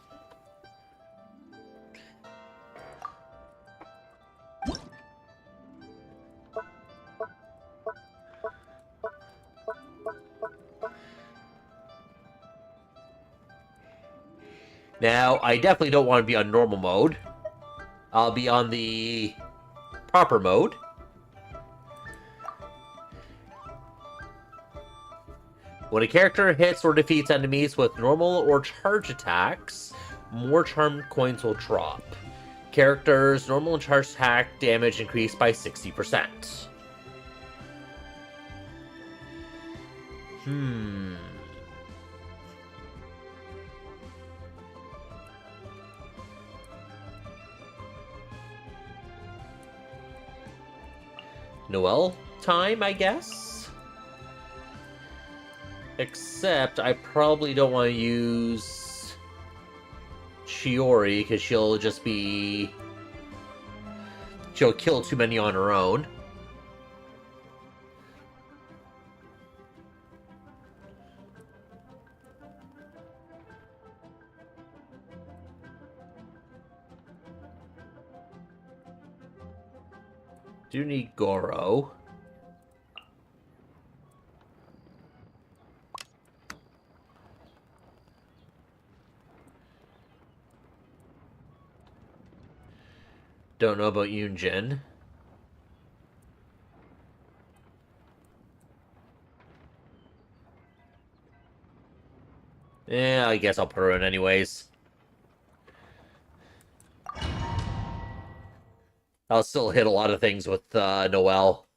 Speaker 1: Now, I definitely don't want to be on normal mode. I'll be on the proper mode. When a character hits or defeats enemies with normal or charge attacks, more charm coins will drop. Characters' normal and charge attack damage increase by 60%. Noelle time, I guess? Except, I probably don't want to use Shiori, because she'll just be... she'll kill too many on her own. Do need Goro. Don't know about Yunjin. Yeah, I guess I'll put her in anyways. I'll still hit a lot of things with Noelle.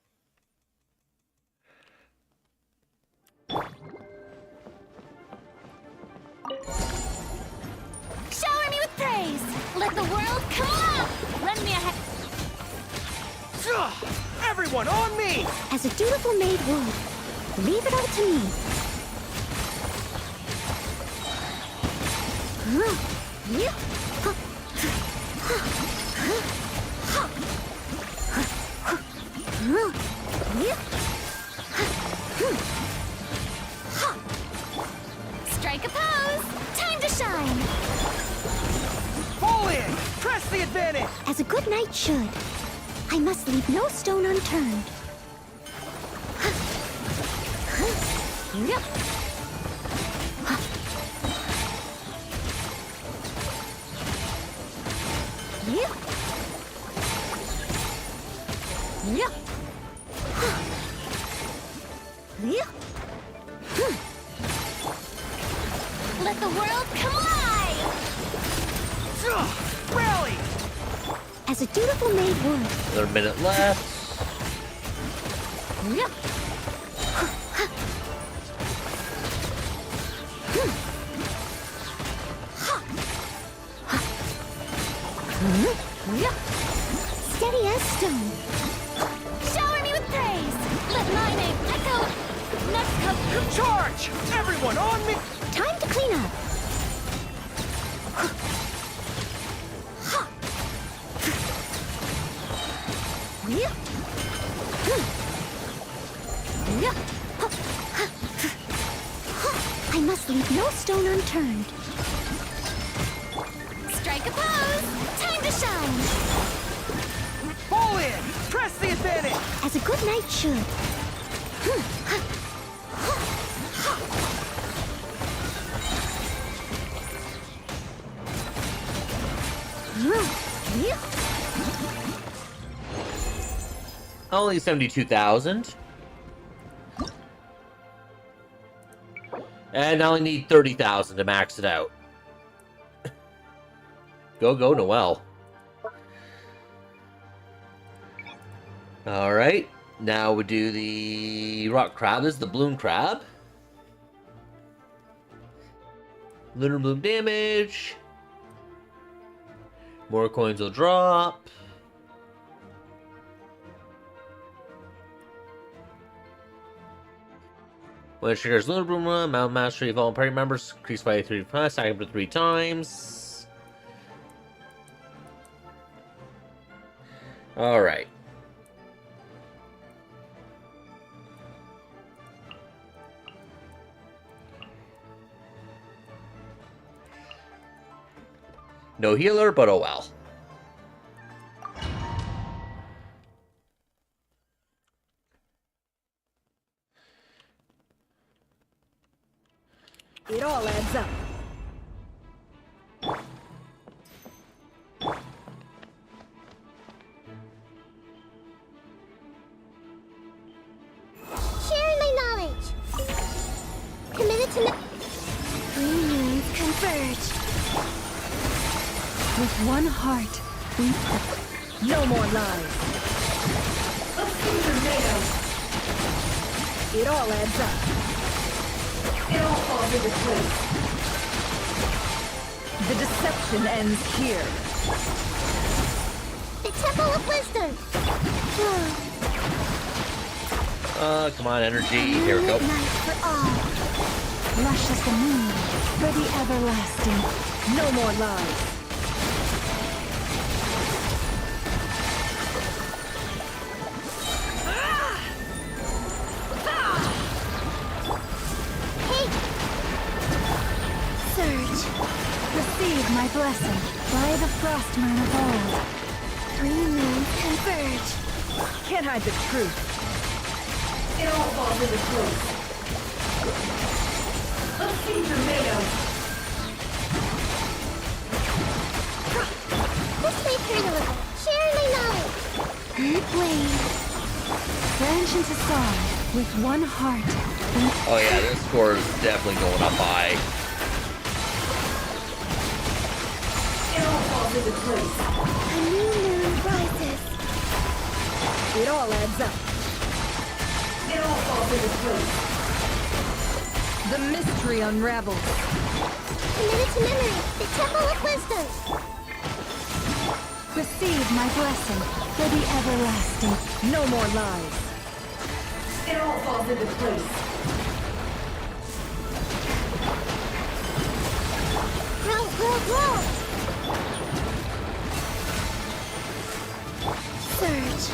Speaker 2: Shower me with praise! Let the world come on! Lend me a hand.
Speaker 17: Everyone on me!
Speaker 2: As a dutiful maid would, leave it all to me. Strike a pose! Time to shine!
Speaker 17: Fall in! Press the advantage!
Speaker 2: As a good knight should. I must leave no stone unturned. Let the world come alive!
Speaker 17: Rally!
Speaker 2: As a dutiful maid would.
Speaker 1: Another minute left.
Speaker 2: Steady as stone. Shower me with praise! Let my name echo! Next cup.
Speaker 17: Charge! Everyone on me!
Speaker 2: Time to clean up. I must leave no stone unturned. Strike a pose! Time to shine!
Speaker 17: Fall in! Press the advantage!
Speaker 2: As a good knight should.
Speaker 1: Only 72,000. And I only need 30,000 to max it out. Go, Noelle. Alright. Now we do the rock crab. This is the bloom crab. Lunar bloom damage. More coins will drop. When it triggers Lunar Bloom, Mount Mastery of all party members increased by 3 stacking up to 3 times. Alright. No healer, but oh well.
Speaker 8: It all adds up.
Speaker 2: Sharing my knowledge. Committed to Three moons converge.
Speaker 10: With one heart, we...
Speaker 8: No more lies. It all adds up. It all falls into place. The deception ends here.
Speaker 2: The Temple of Wisdom.
Speaker 1: Come on, energy. Here we go.
Speaker 2: Night for all.
Speaker 10: Lush as the moon, for the everlasting.
Speaker 8: No more lies.
Speaker 10: Receive my blessing by the frost moon of old.
Speaker 2: Three moons converge.
Speaker 8: Can't hide the truth. It all falls into place. Let's see tomatoes.
Speaker 2: This may turn a little. Sharing my knowledge. Good blade.
Speaker 10: Branch into song with one heart.
Speaker 1: Oh yeah, this score is definitely going up high.
Speaker 8: It all falls into place.
Speaker 2: A new moon rises.
Speaker 8: It all adds up. It all falls into place. The mystery unravels.
Speaker 2: Committed to memory. The Temple of Wisdom.
Speaker 10: Receive my blessing for the everlasting.
Speaker 8: No more lies. It all falls into place.
Speaker 2: Roll. Surge.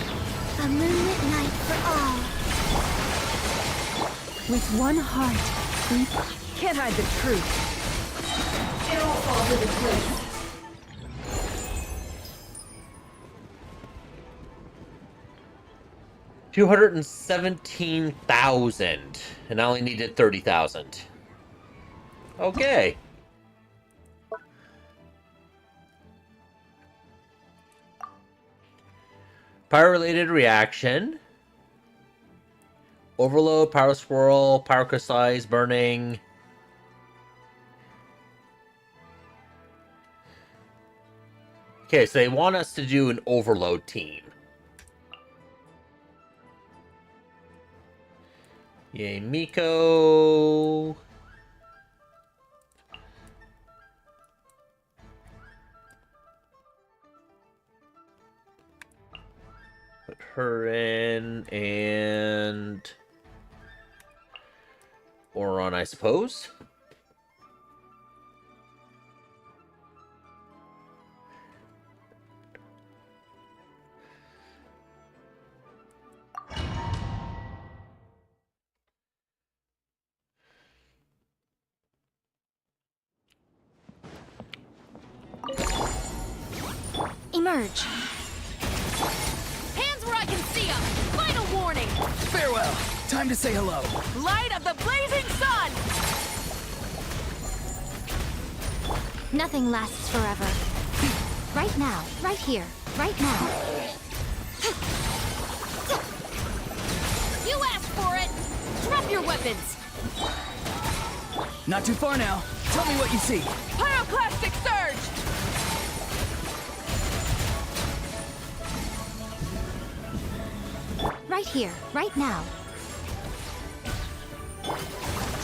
Speaker 2: A moonlit night for all.
Speaker 10: With one heart, we
Speaker 8: can't hide the truth. It all falls into place.
Speaker 1: $217,000, and I only needed 30,000. Okay. Power-related reaction. Overload, power swirl, power crystallize, burning. Okay, so they want us to do an overload team. Yay, Miko. Put her in, and Oron, I suppose.
Speaker 4: Emerge.
Speaker 15: Hands where I can see them! Final warning!
Speaker 17: Farewell. Time to say hello.
Speaker 15: Light of the blazing sun!
Speaker 4: Nothing lasts forever. Right now, right here, right now.
Speaker 15: You asked for it! Drop your weapons!
Speaker 17: Not too far now. Tell me what you see.
Speaker 15: Pyroclastic surge!
Speaker 4: Right here, right now.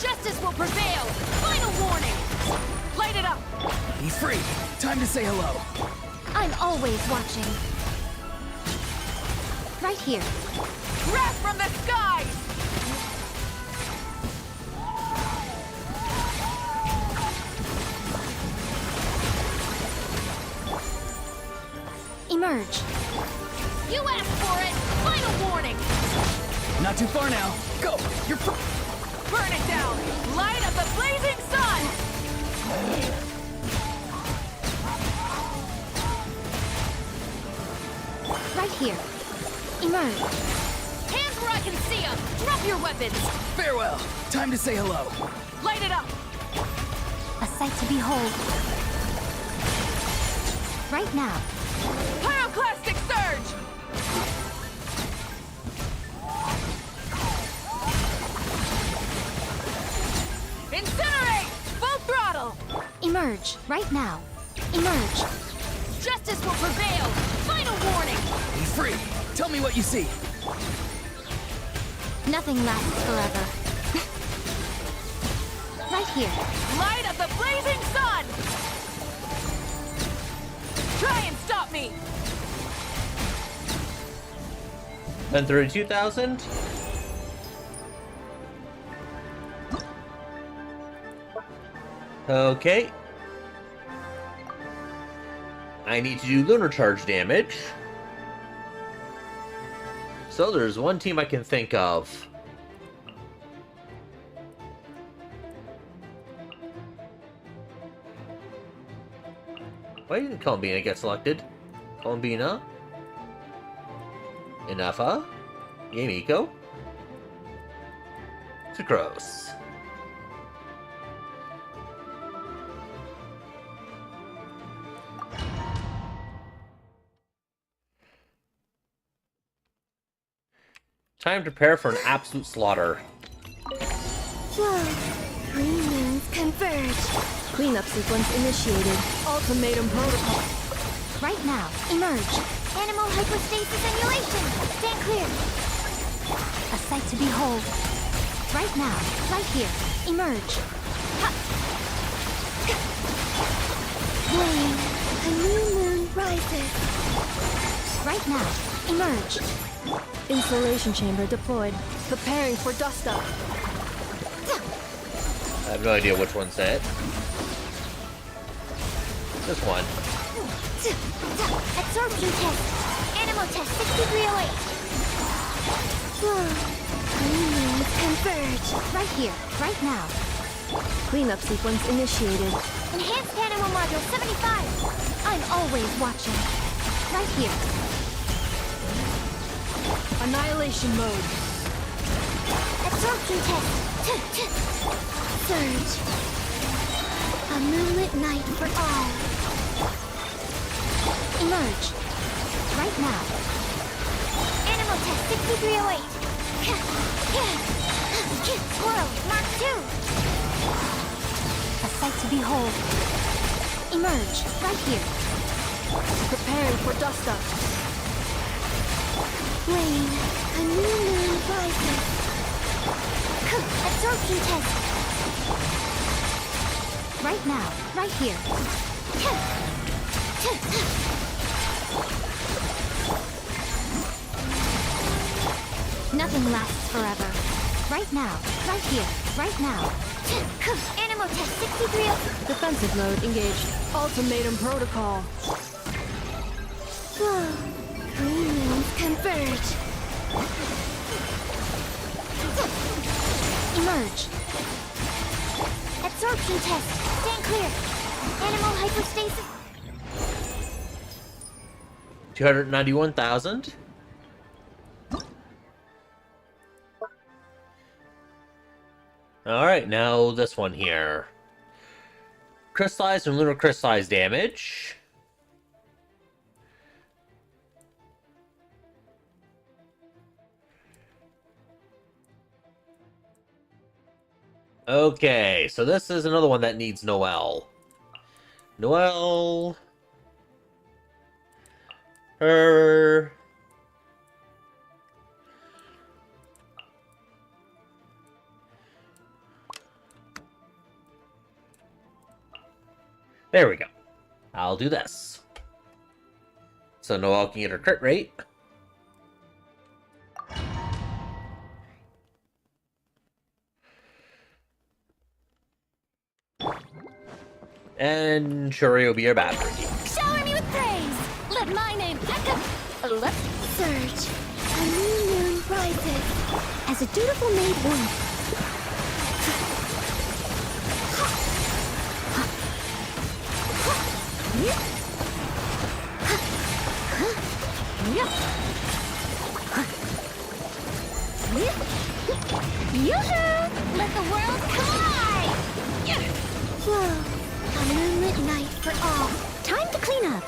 Speaker 15: Justice will prevail! Final warning! Light it up!
Speaker 17: Be free. Time to say hello.
Speaker 4: I'm always watching. Right here.
Speaker 15: Wrath from the skies!
Speaker 4: Emerge.
Speaker 15: You asked for it! Final warning!
Speaker 17: Not too far now. Go. You're free.
Speaker 15: Burn it down! Light of the blazing sun!
Speaker 4: Right here. Emerge.
Speaker 15: Hands where I can see them! Drop your weapons!
Speaker 17: Farewell. Time to say hello.
Speaker 15: Light it up!
Speaker 4: A sight to behold. Right now.
Speaker 15: Pyroclastic surge! Incinerate! Full throttle!
Speaker 4: Emerge. Right now. Emerge.
Speaker 15: Justice will prevail! Final warning!
Speaker 17: Be free. Tell me what you see.
Speaker 4: Nothing lasts forever. Right here.
Speaker 15: Light of the blazing sun! Try and stop me!
Speaker 1: And 32,000? Okay. I need to do lunar charge damage. So there's one team I can think of. Why didn't Columbina get selected? Columbina? Inafa? Yamiko? Sucrose. Time to prepare for an absolute slaughter.
Speaker 2: Whoa. Green moons converge.
Speaker 8: Cleanup sequence initiated. Ultimatum protocol.
Speaker 4: Right now. Emerge.
Speaker 2: Animal hypostasis emulation. Stand clear.
Speaker 4: A sight to behold. Right now. Right here. Emerge.
Speaker 2: Flame. A new moon rises.
Speaker 4: Right now. Emerge.
Speaker 8: Insulation chamber deployed. Preparing for dust up.
Speaker 1: I have no idea which one's it. This one.
Speaker 2: Absorption test. Animal test 6308. Whoa. Green moons converge.
Speaker 4: Right here. Right now.
Speaker 8: Cleanup sequence initiated.
Speaker 2: Enhanced animal module 75.
Speaker 4: I'm always watching. Right here.
Speaker 8: Annihilation mode.
Speaker 2: Absorption test. Surge. A moonlit night for all.
Speaker 4: Emerge. Right now.
Speaker 2: Animal test 6308. Squirrel Mark 2.
Speaker 4: A sight to behold. Emerge. Right here.
Speaker 8: Preparing for dust up.
Speaker 2: Flame. A new moon rises. Absorption test.
Speaker 4: Right now. Right here. Nothing lasts forever. Right now. Right here. Right now.
Speaker 2: Animal test 63.
Speaker 8: Defensive mode engaged. Ultimatum protocol.
Speaker 2: Whoa. Green moons converge.
Speaker 4: Emerge.
Speaker 2: Absorption test. Stand clear. Animal hypostasis.
Speaker 1: 291,000. Alright, now this one here. Crystallized and lunar crystallized damage. Okay, so this is another one that needs Noelle. Noelle... Her... There we go. I'll do this. So Noelle can get her crit rate. And Shuri will be our battery.
Speaker 2: Shower me with praise! Let my name echo! Let's surge. A new moon rises. As a dutiful maid would. Yoo-hoo! Let the world collide! Whoa. A moonlit night for all. Time to clean up.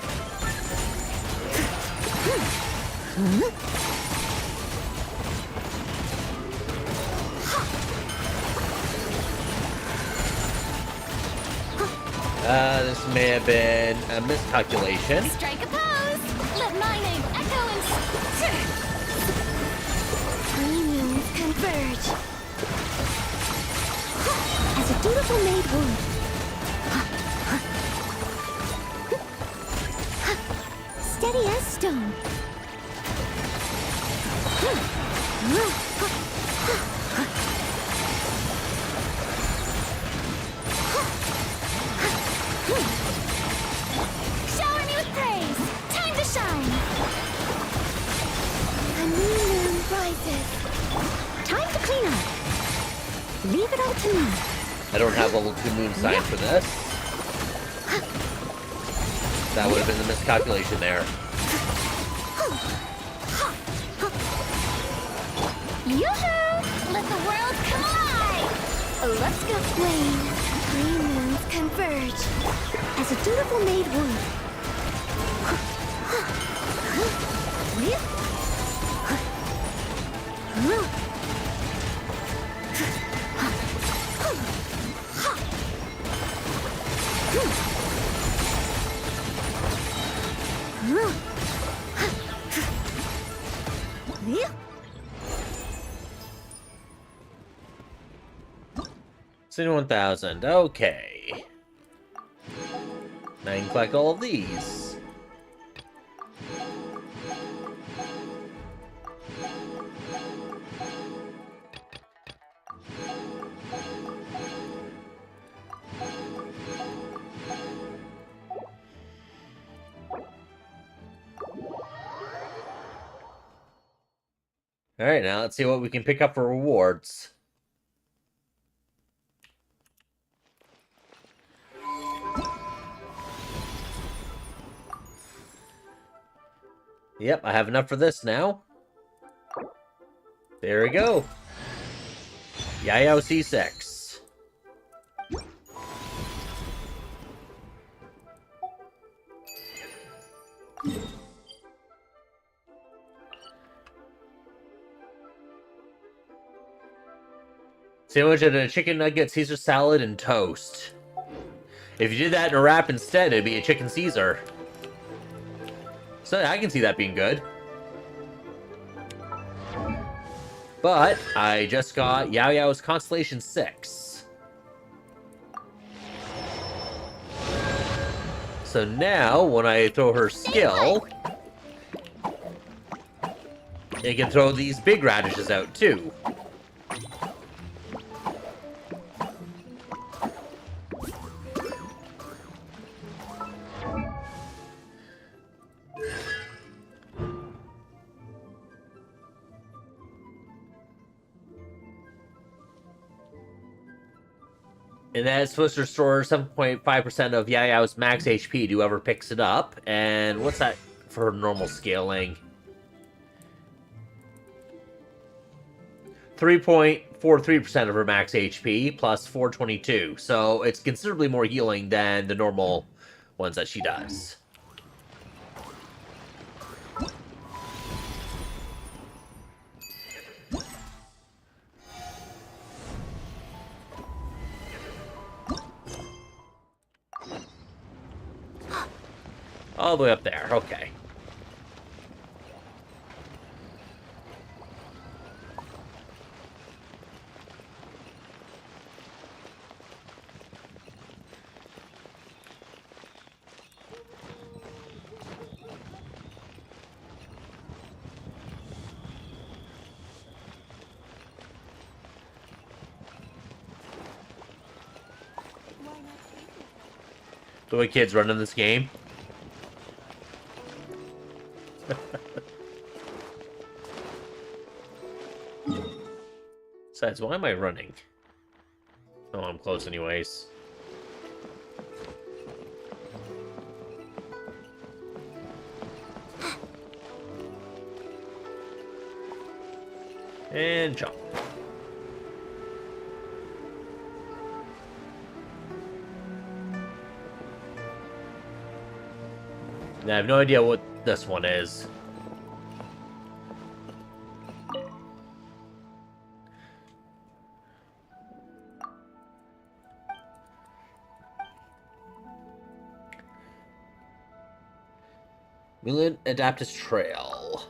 Speaker 1: This may have been a miscalculation.
Speaker 2: Strike a pose! Let my name echo and... Three moons converge. As a dutiful maid would. Steady as stone. Shower me with praise. Time to shine. A new moon rises. Time to clean up. Leave it all to me.
Speaker 1: I don't have level 2 moon sign for this. That would have been the miscalculation there.
Speaker 2: Yoo-hoo! Let the world collide! Let's go flame. Three moons converge. As a dutiful maid would. Yeah.
Speaker 1: 71,000. Okay. Now I can collect all of these. Alright, now let's see what we can pick up for rewards. Yep, I have enough for this now. There we go. Yayo C6. Sandwich and a chicken nugget, Caesar salad, and toast. If you did that in a wrap instead, it'd be a chicken Caesar. So I can see that being good. But I just got Yao Yao's Constellation 6. So now, when I throw her skill, it can throw these big radishes out too. And that's supposed to restore 7.5% of Yayao's max HP to whoever picks it up. And what's that for her normal scaling. 3.43% of her max HP, plus 422. So it's considerably more healing than the normal ones that she does. All the way up there, okay. The way kids running this game. Besides, why am I running? Oh, I'm close anyways. And jump. I have no idea what this one is. Mulan Adaptus Trail.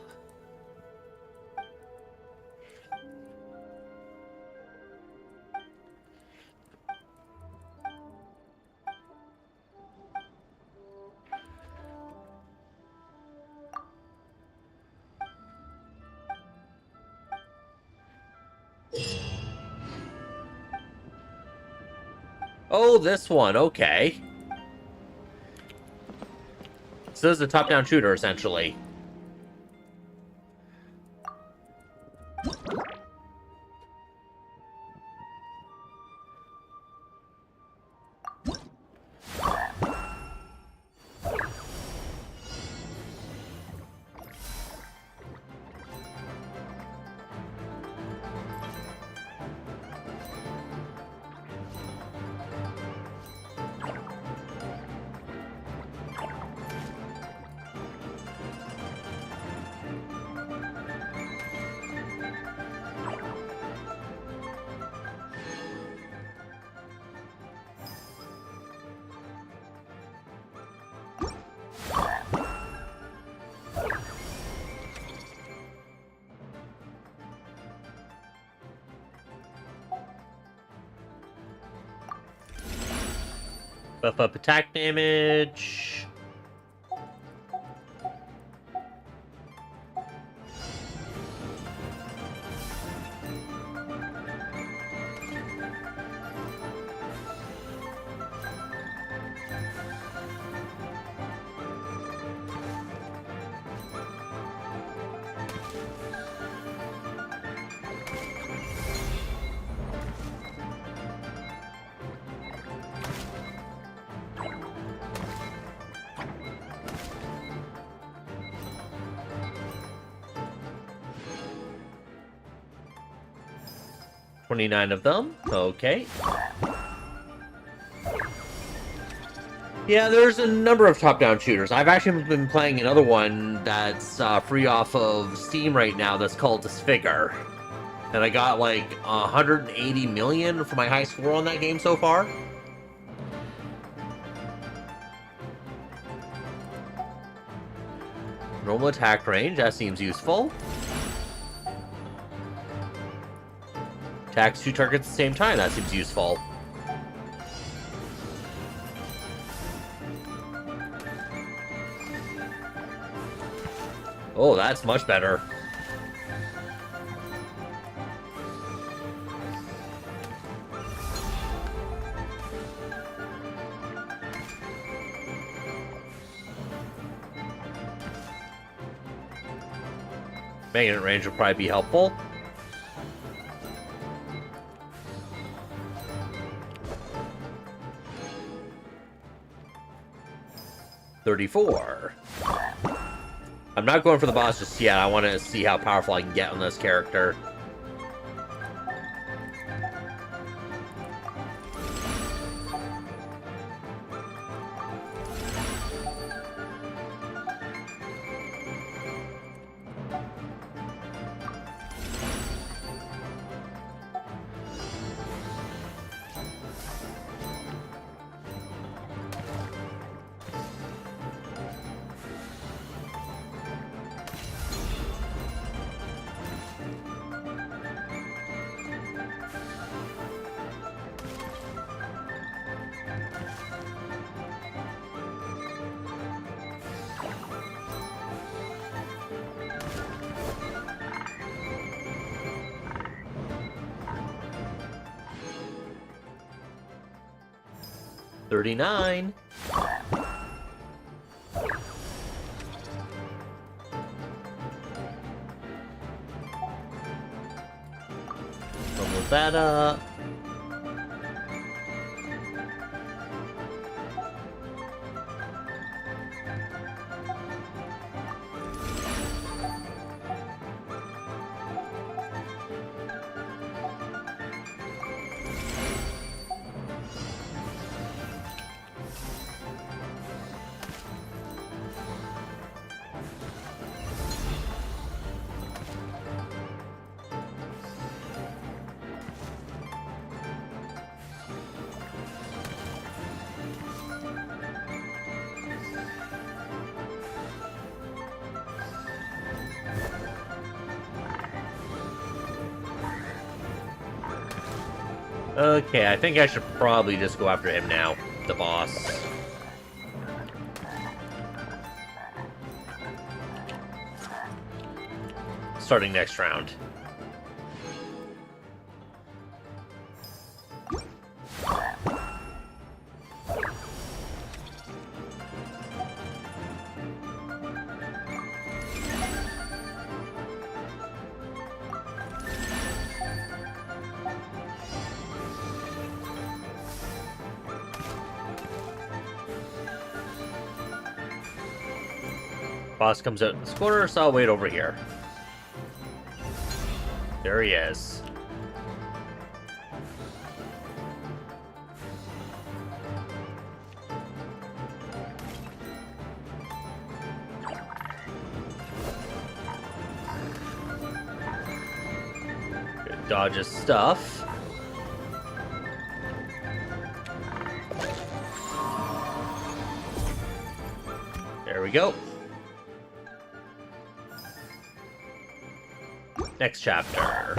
Speaker 1: Oh, this one, okay. So this is a top-down shooter, essentially. Buff up attack damage. $29 of them. Okay. Yeah, there's a number of top-down shooters. I've actually been playing another one that's free off of Steam right now that's called Disfigure. And I got like 180 million for my high score on that game so far. Normal attack range, that seems useful. Attacks 2 targets at the same time, that seems useful. Oh, that's much better. Magnet range will probably be helpful. $34. I'm not going for the boss just yet. I want to see how powerful I can get on this character. $39. Level that up. Okay, I think I should probably just go after him now, the boss. Starting next round. Boss comes out in this corner, so I'll wait over here. There he is. Good dodge his stuff. There we go. Next chapter.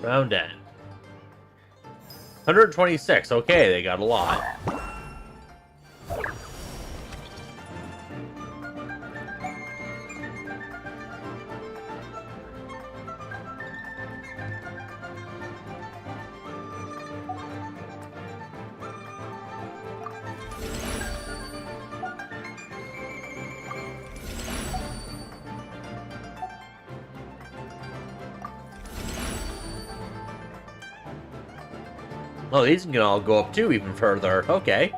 Speaker 1: Round end. 126. Okay, they got a lot. Oh, these can all go up too, even further. Okay.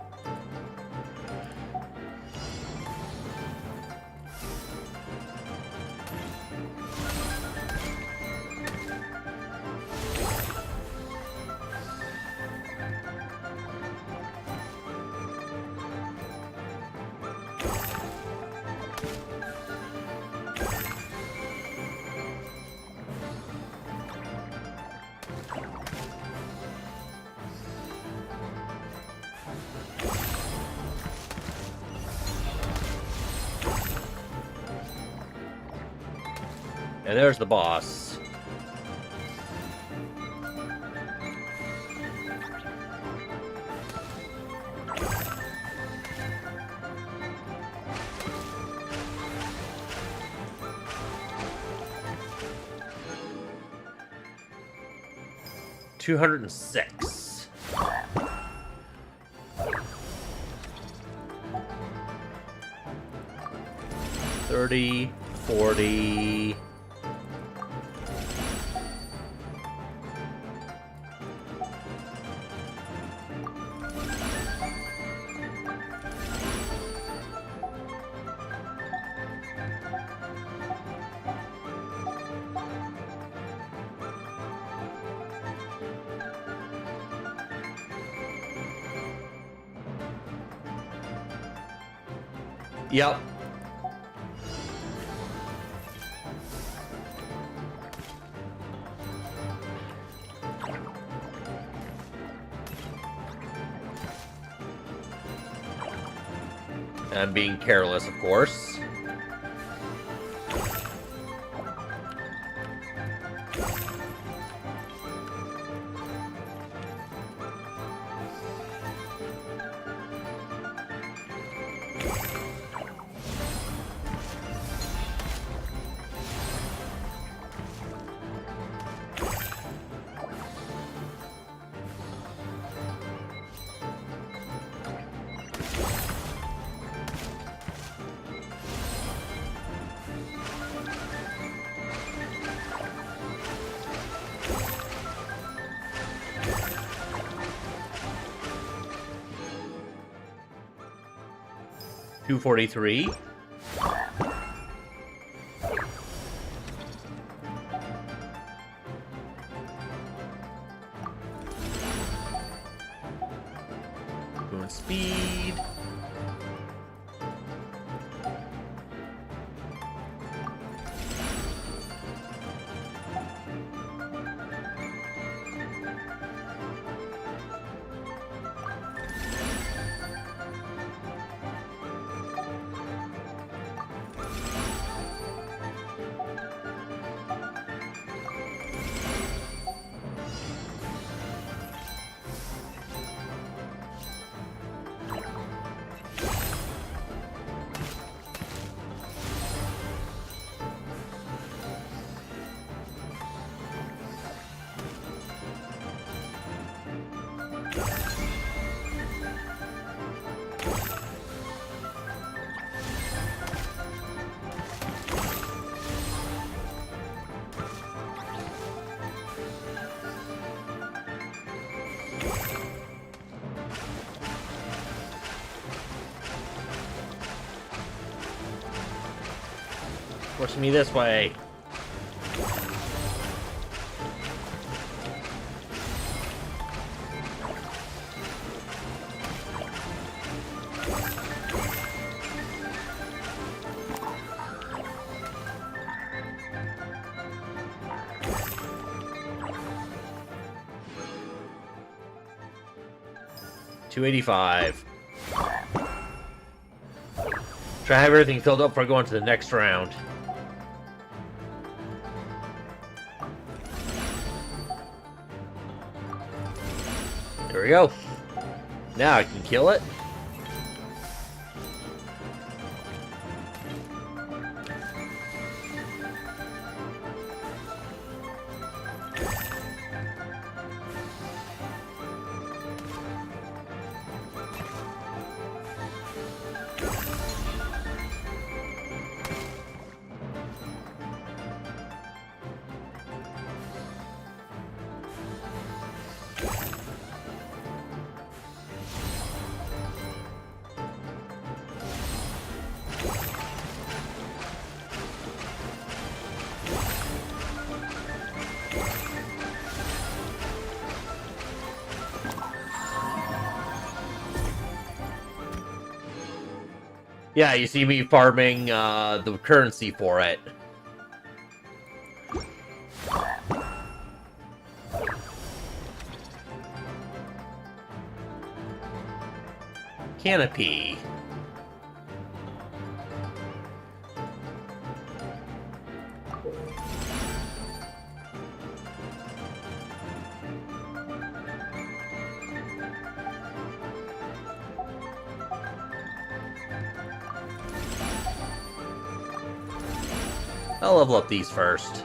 Speaker 1: And there's the boss. $206. 30, 40. Yep. I'm being careless, of course. $243. Going speed. Pushing me this way. $285. Try to have everything filled up before going to the next round. There we go. Now I can kill it. Yeah, you see me farming the currency for it. Canopy. I'll level up these first.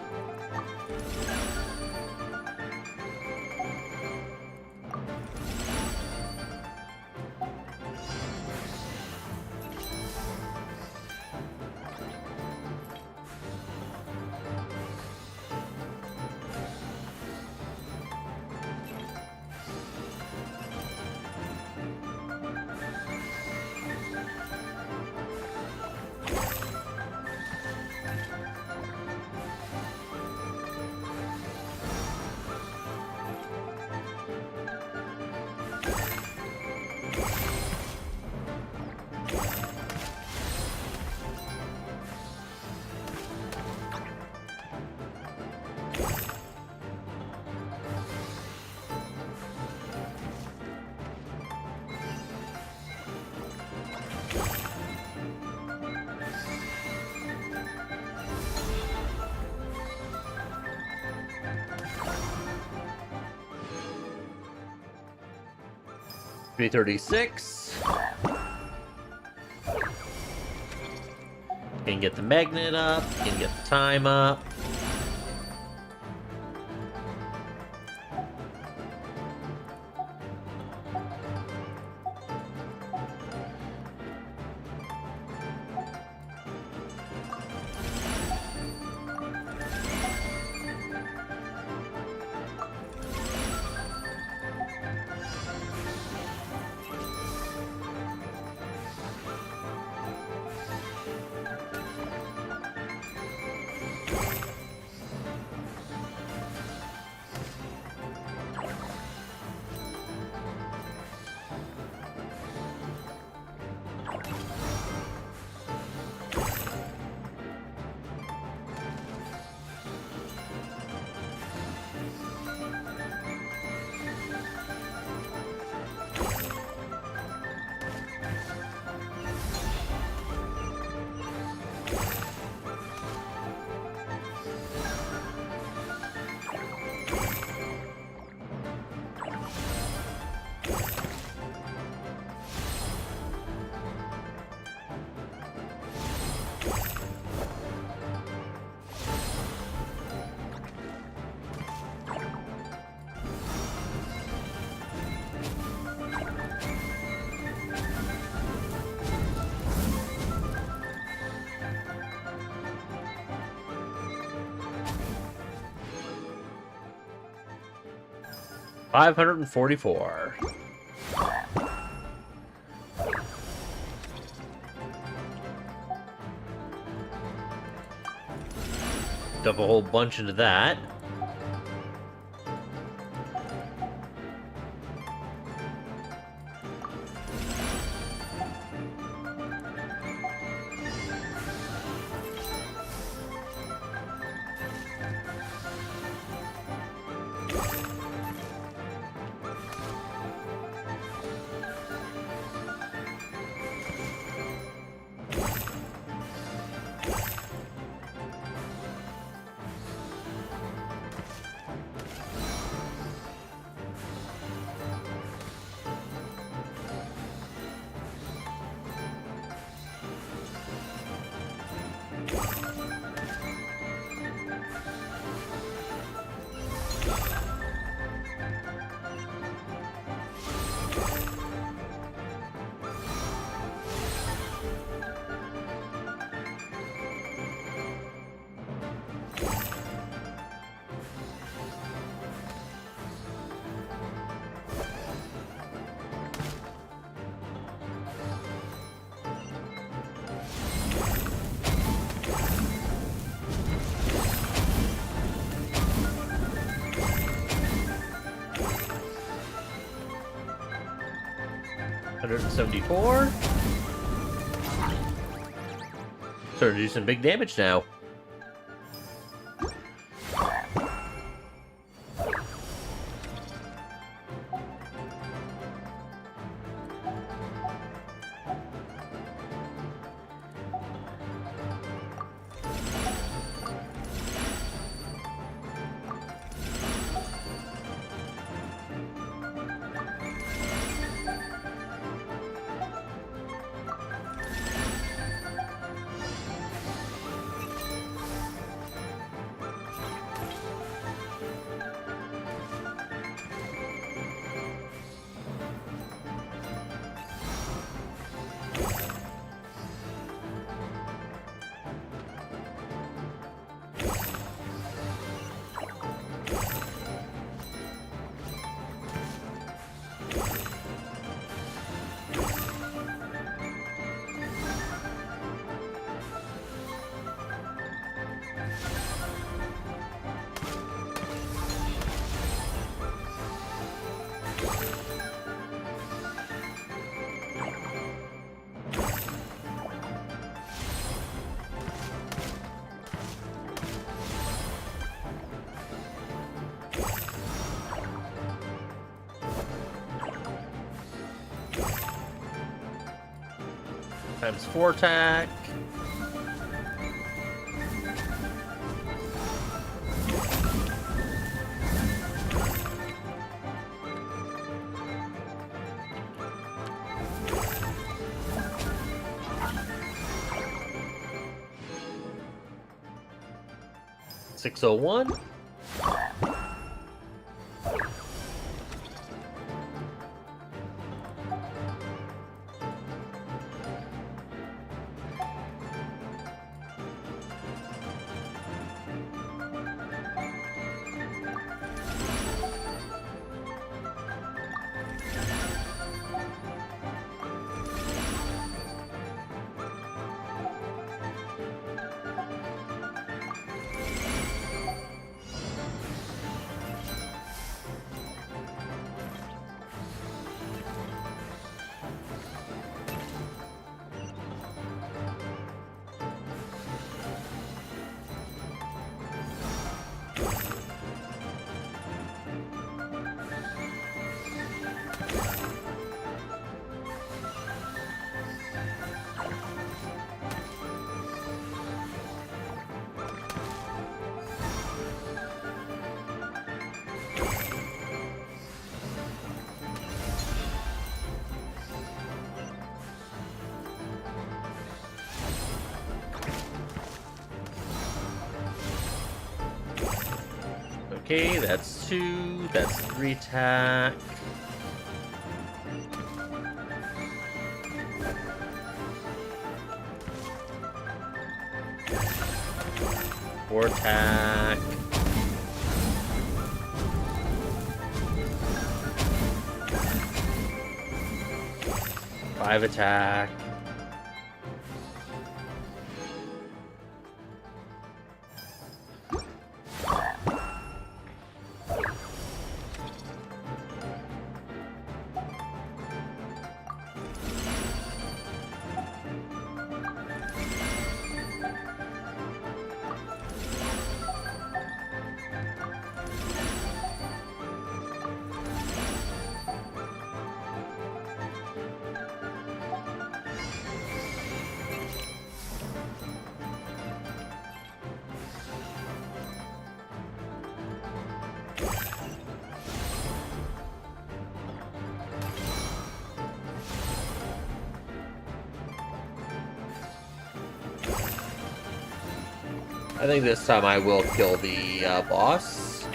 Speaker 1: $336. Can get the magnet up, can get the time up. $544. Dump a whole bunch into that. $174. Starting to do some big damage now. Times 4 attack. $601. Okay, that's 2. That's 3 attack. Four attack. 5 attack. I think this time I will kill the boss.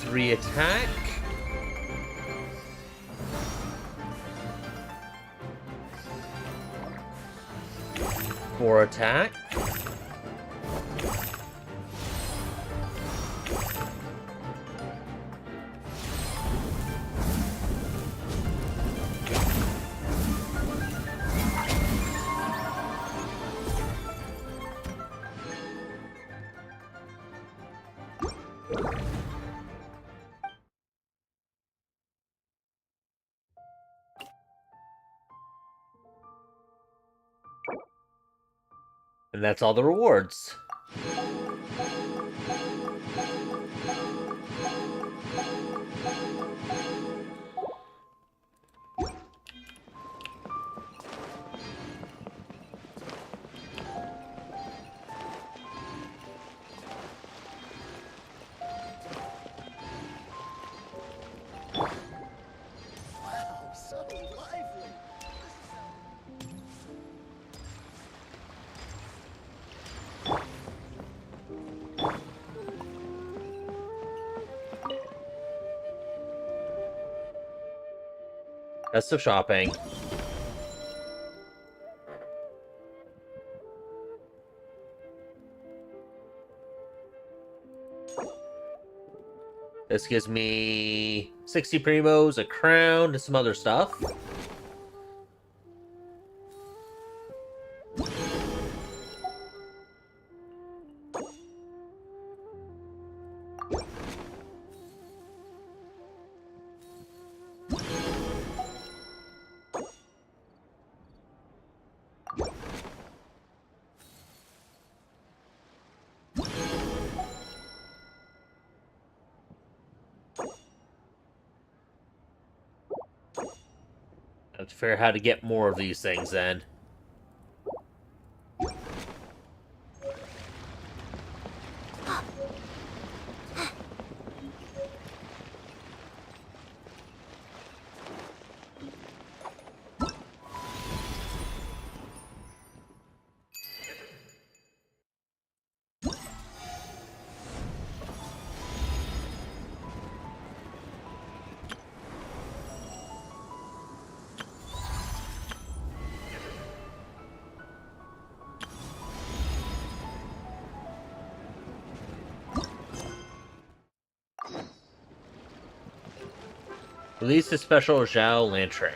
Speaker 1: Three attack. 4 attack. And that's all the rewards. Best of shopping. This gives me 60 primos, a crown, and some other stuff. Have to figure out how to get more of these things then. Release a special ALL Lantern.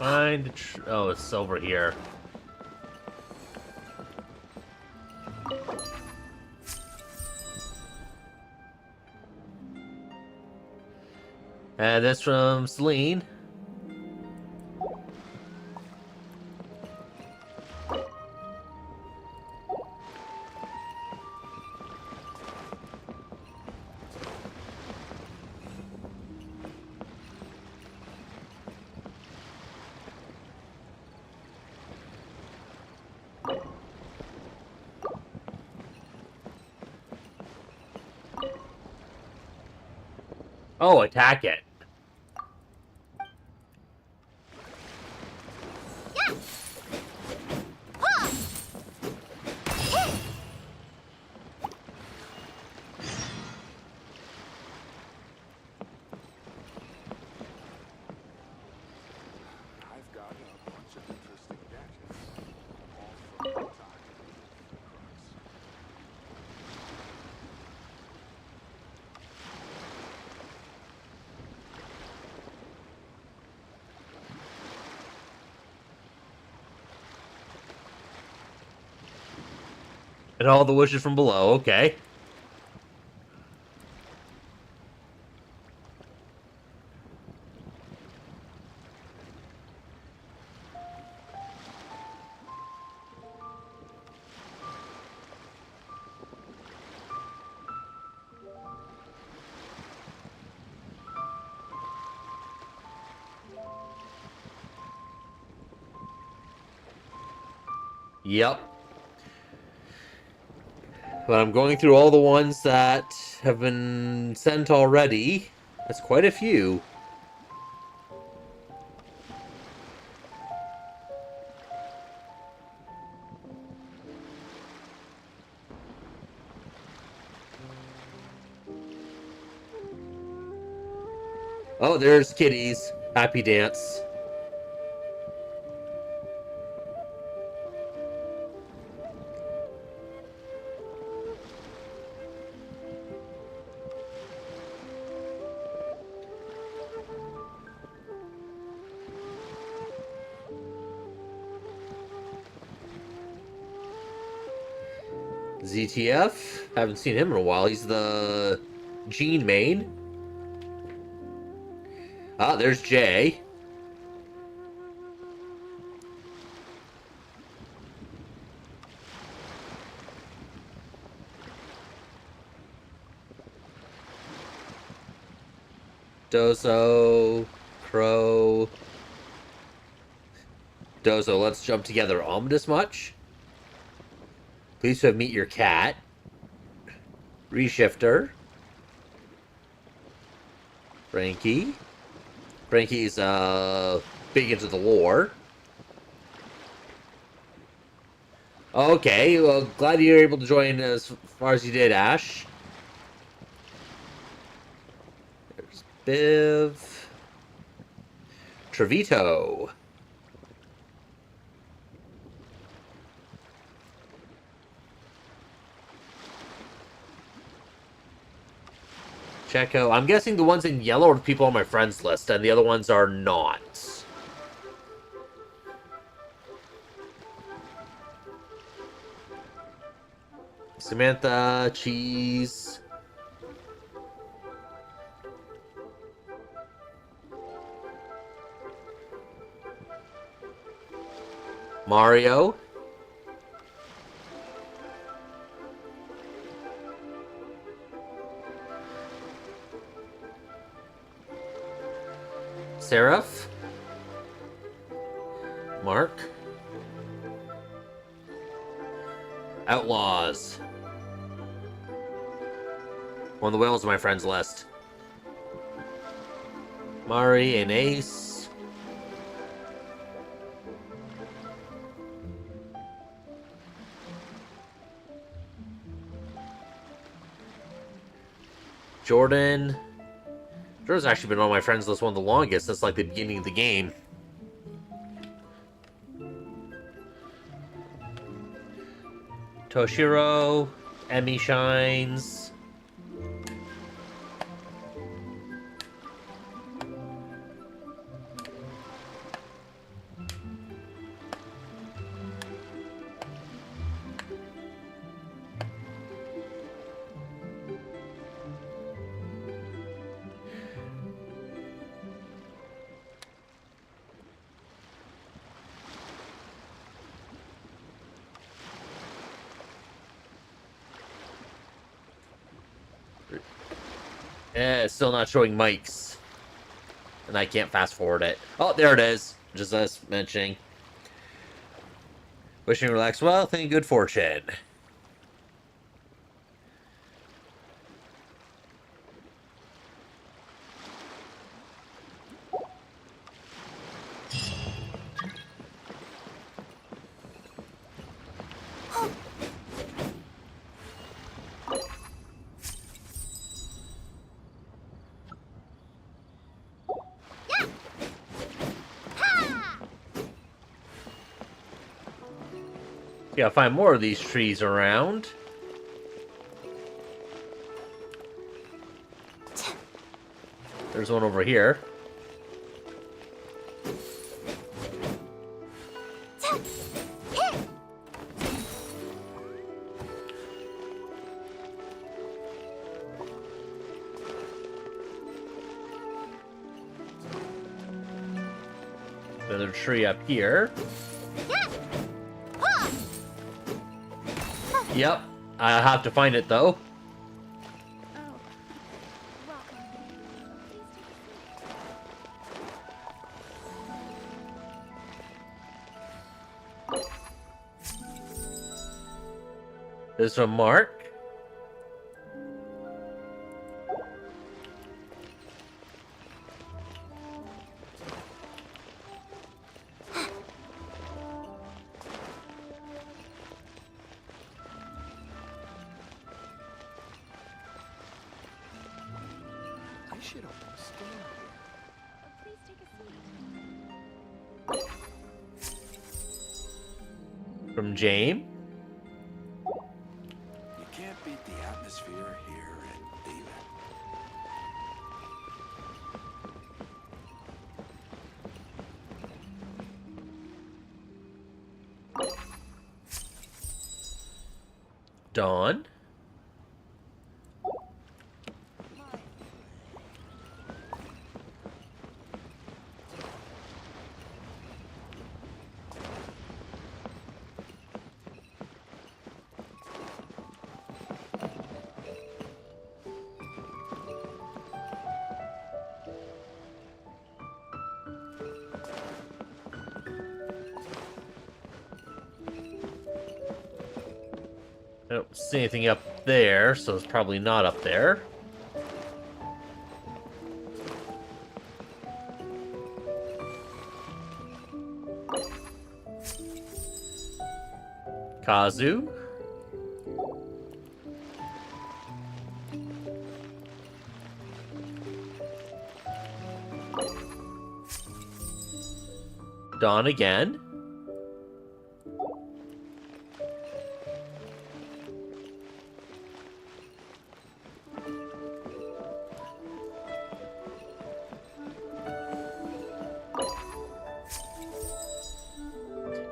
Speaker 1: Find the oh, it's over here. And that's from Celine. Oh, attack it. And all the wishes from below, okay. Yep. But I'm going through all the ones that have been sent already. That's quite a few. Oh, there's Kitty's happy dance. ZTF? Haven't seen him in a while. He's the Gene main. Ah, there's Jay. Dozo, Crow. Dozo, let's jump together. Ominous much? Please have meet your cat. Reshifter. Frankie. Frankie's big into the lore. Okay, well, glad you were able to join as far as you did, Ash. There's Biv. Trevito. Checo. I'm guessing the ones in yellow are the people on my friends list, and the other ones are not. Samantha, Cheese. Mario. Seraph. Mark. Outlaws. One of the whales on my friends list. Mari and Ace. Jordan. Jordan's actually been on my friends list one of the longest since like the beginning of the game. Toshiro, Emmy Shines. It's still not showing Mike's. And I can't fast forward it. Oh, there it is. Just us mentioning. Wishing you relax wealth and good fortune. Yeah, find more of these trees around. There's one over here. Another tree up here. Yep, I have to find it though. This from Mark. From James.
Speaker 3: You can't beat the atmosphere here at David.
Speaker 1: Dawn. I don't see anything up there, so it's probably not up there. Kazu. Dawn again.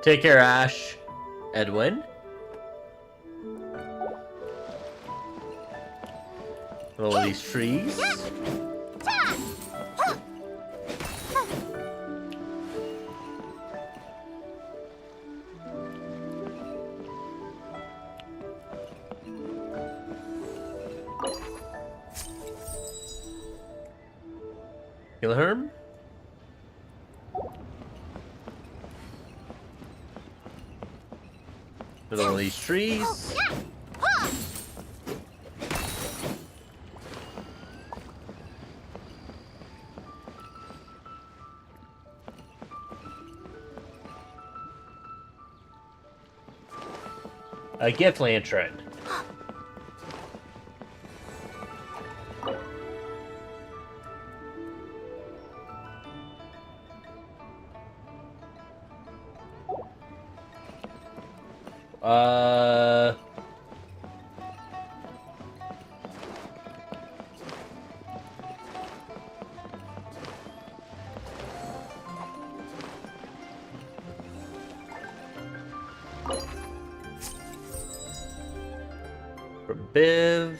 Speaker 1: Take care, Ash. Edwin. All of these trees. Kilherm. With all these trees. A gift lantern. From Biv.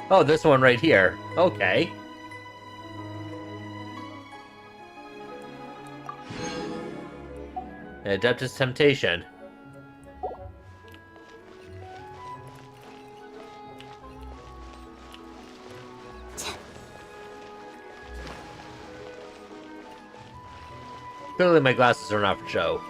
Speaker 1: Oh, this one right here. Okay. Adeptus Temptation. Clearly my glasses are not for show.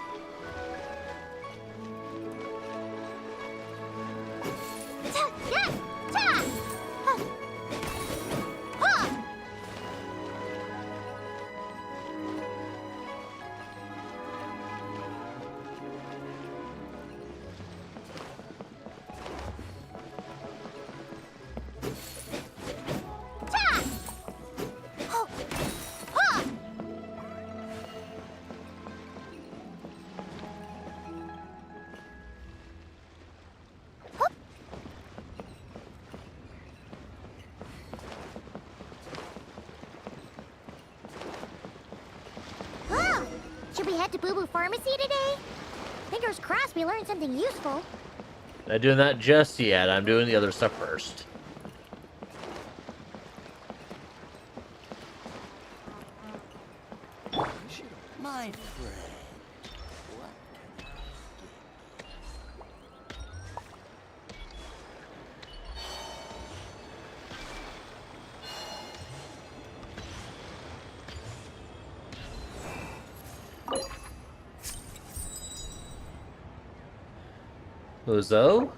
Speaker 2: head to Boo Boo Pharmacy today? Fingers crossed we learned something useful.
Speaker 1: Not doing that just yet. I'm doing the other stuff first.
Speaker 18: My friend.
Speaker 1: Uzo?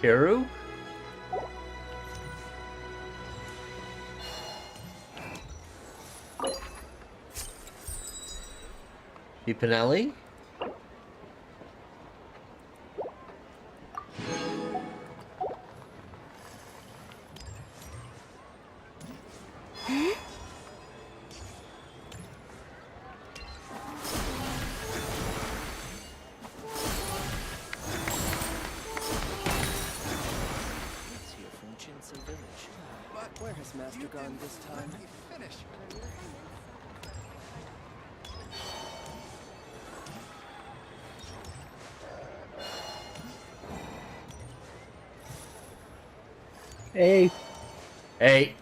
Speaker 1: Hiru? Pinelli?
Speaker 18: Where has Master gone this time? Finish.
Speaker 19: Hey.
Speaker 1: Hey.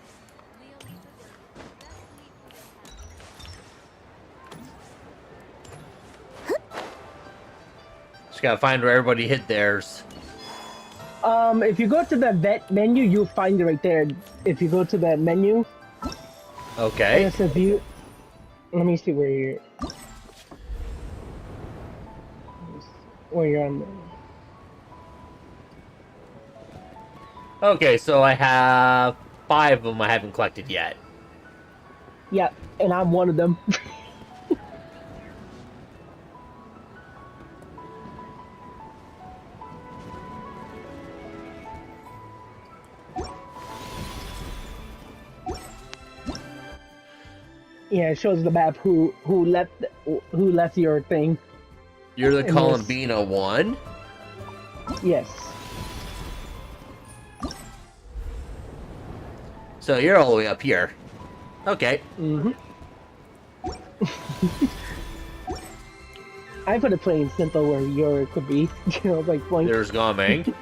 Speaker 1: Just gotta find where everybody hit theirs.
Speaker 19: If you go to the vet menu, you'll find it right there. If you go to the menu.
Speaker 1: Okay.
Speaker 19: Yes, if you... Let me see where you're... Where you're on the...
Speaker 1: Okay, so I have 5 of them I haven't collected yet.
Speaker 19: Yeah, and I'm one of them. Yeah, it shows the map who left your thing.
Speaker 1: You're the Columbina one?
Speaker 19: Yes.
Speaker 1: So you're all the way up here. Okay.
Speaker 19: Mm-hmm. I put it plain simple where your could be. You know, like point.
Speaker 1: There's Gaming.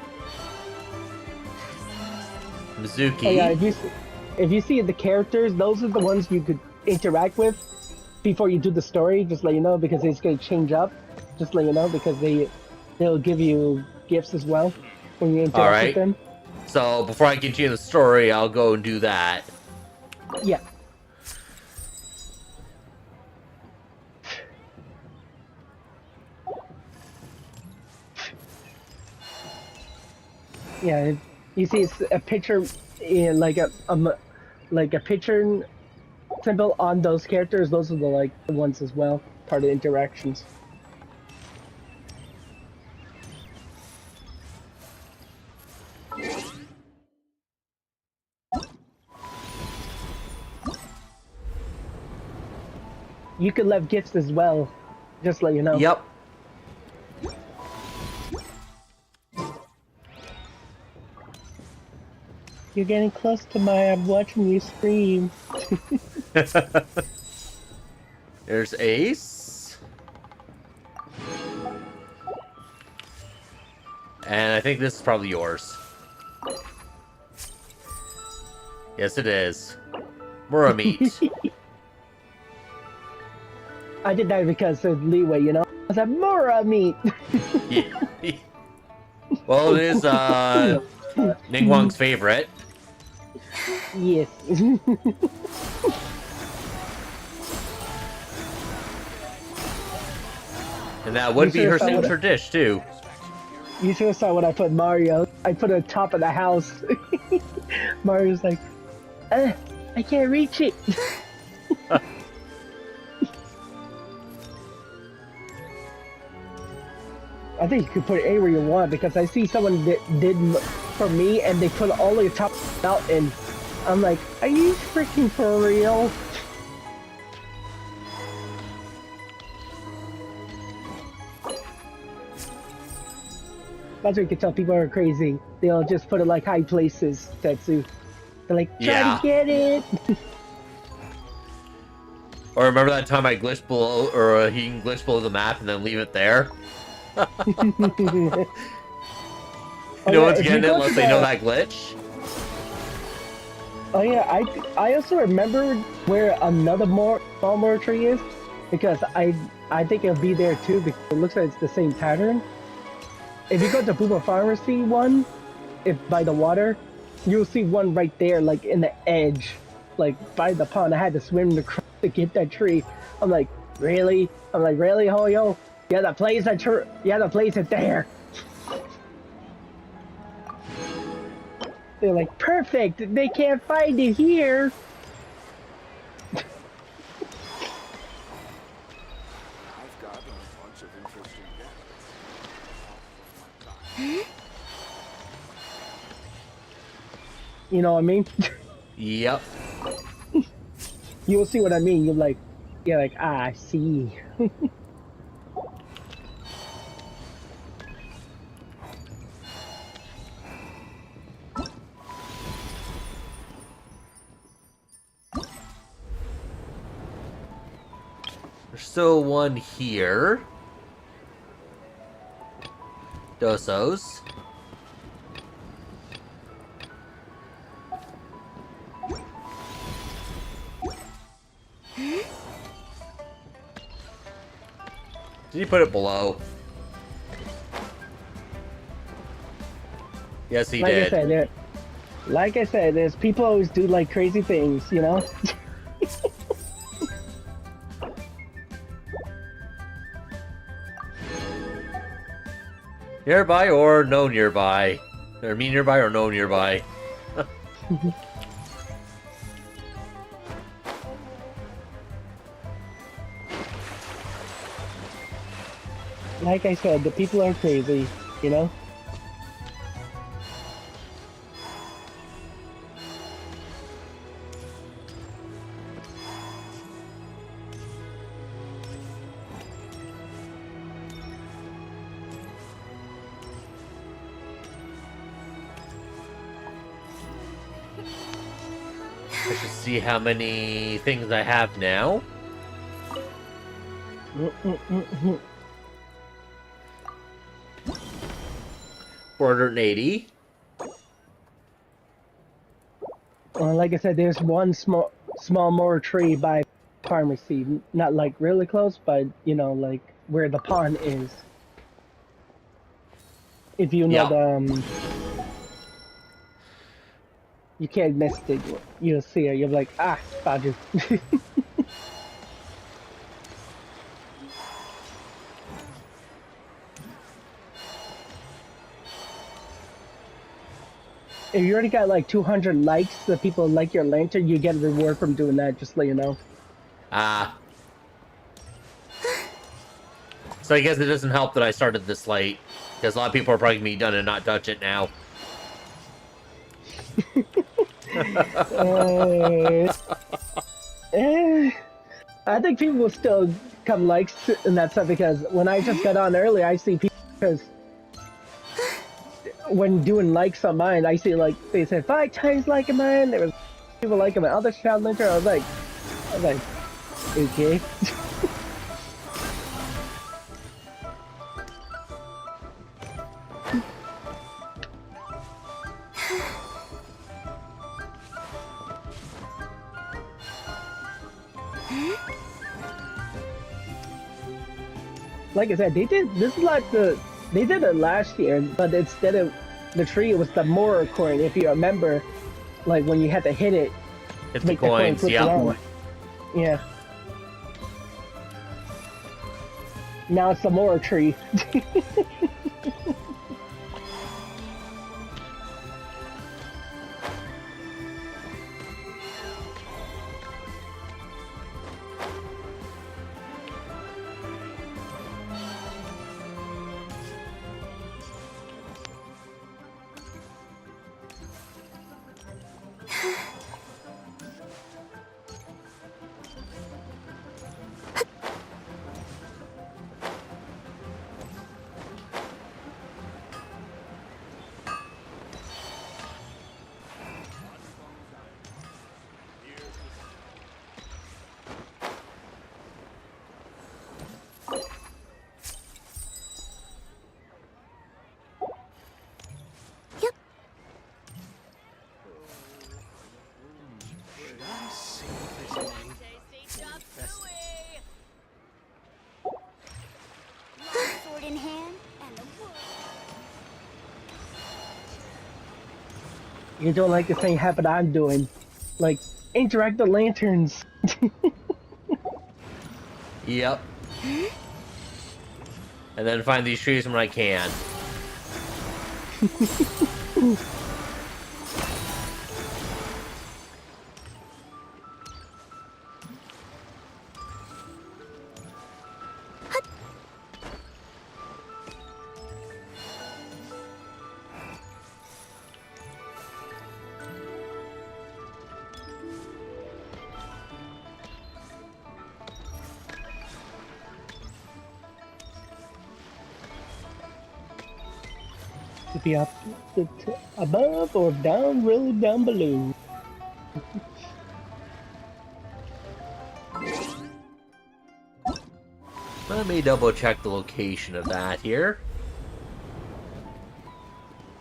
Speaker 1: Mizuki.
Speaker 19: Oh, yeah, if you see the characters, those are the ones you could interact with before you do the story. Just let you know, because it's going to change up. Just let you know, because they'll give you gifts as well when you interact with them.
Speaker 1: So before I continue the story, I'll go and do that.
Speaker 19: Yeah. Yeah, you see, it's a picture in like a picture symbol on those characters. Those are the the ones as well, part of interactions. You could leave gifts as well, just let you know.
Speaker 1: Yep.
Speaker 19: You're getting close to I'm watching you stream.
Speaker 1: There's Ace. And I think this is probably yours. Yes, it is. Mura meat.
Speaker 19: I did that because there's leeway, you know? I said, Mura meat!
Speaker 1: Yeah. Well, it is, Ningguang's favorite.
Speaker 19: Yes.
Speaker 1: And that would be her signature dish, too.
Speaker 19: You should have saw when I put Mario. I put it on top of the house. Mario's like, I can't reach it. I think you could put it anywhere you want because I see someone that did for me and they put it all the way top of the mountain. I'm like, are you freaking for real? That's where you can tell people are crazy. They'll just put it like high places, Tetsu. They're like, try to get it.
Speaker 1: Or remember that time I glitched below, or he can glitch below the map and then leave it there? No one's getting it unless they know that glitch.
Speaker 19: Oh yeah, I also remember where another small moor tree is because I think it'll be there too because it looks like it's the same pattern. If you go to Booba Pharmacy one, by the water, you'll see one right there, like in the edge, like by the pond. I had to swim to get that tree. I'm like, really? I'm like, really, Hoyo? You had to place that tree. You had to place it there. They're like, perfect. They can't find it here.
Speaker 5: I've got a bunch of interesting gadgets.
Speaker 19: You know what I mean?
Speaker 1: Yep.
Speaker 19: You'll see what I mean. You're like, ah, I see.
Speaker 1: There's still one here. Dosos. Did he put it below? Yes, he did.
Speaker 19: Like I said, there's people always do like crazy things, you know?
Speaker 1: Nearby or no nearby? Or me nearby or no nearby?
Speaker 19: Like I said, the people are crazy, you know?
Speaker 1: I should see how many things I have now. 480.
Speaker 19: Like I said, there's one small moor tree by pharmacy, not like really close, but you know, like where the pond is. If you know the, you can't miss it. You'll see it. You'll be like, ah, found you. If you already got like 200 likes, the people like your lantern, you get a reward from doing that, just to let you know.
Speaker 1: Ah. So I guess it doesn't help that I started this late, because a lot of people are probably going to be done and not touch it now.
Speaker 19: I think people will still come likes and that stuff, because when I just got on early, I see people, because when doing likes on mine, I see like they said 5 times liking mine. There was people liking my other child lantern. I was like, okay. Like I said, they did this is like they did it last year, but instead of the tree, it was the Mora coin. If you remember, like when you had to hit it,
Speaker 1: Hit
Speaker 19: to
Speaker 1: the
Speaker 19: make the coin
Speaker 1: coins,
Speaker 19: flip
Speaker 1: yeah.
Speaker 19: around. Yeah. Now it's the Mora tree.
Speaker 2: Sword in hand and the wood.
Speaker 19: You don't like the same habit I'm doing, like interact the lanterns.
Speaker 1: Yep. And then find these trees when I can.
Speaker 19: To be up above or down, really down below.
Speaker 1: Let me double check the location of that here.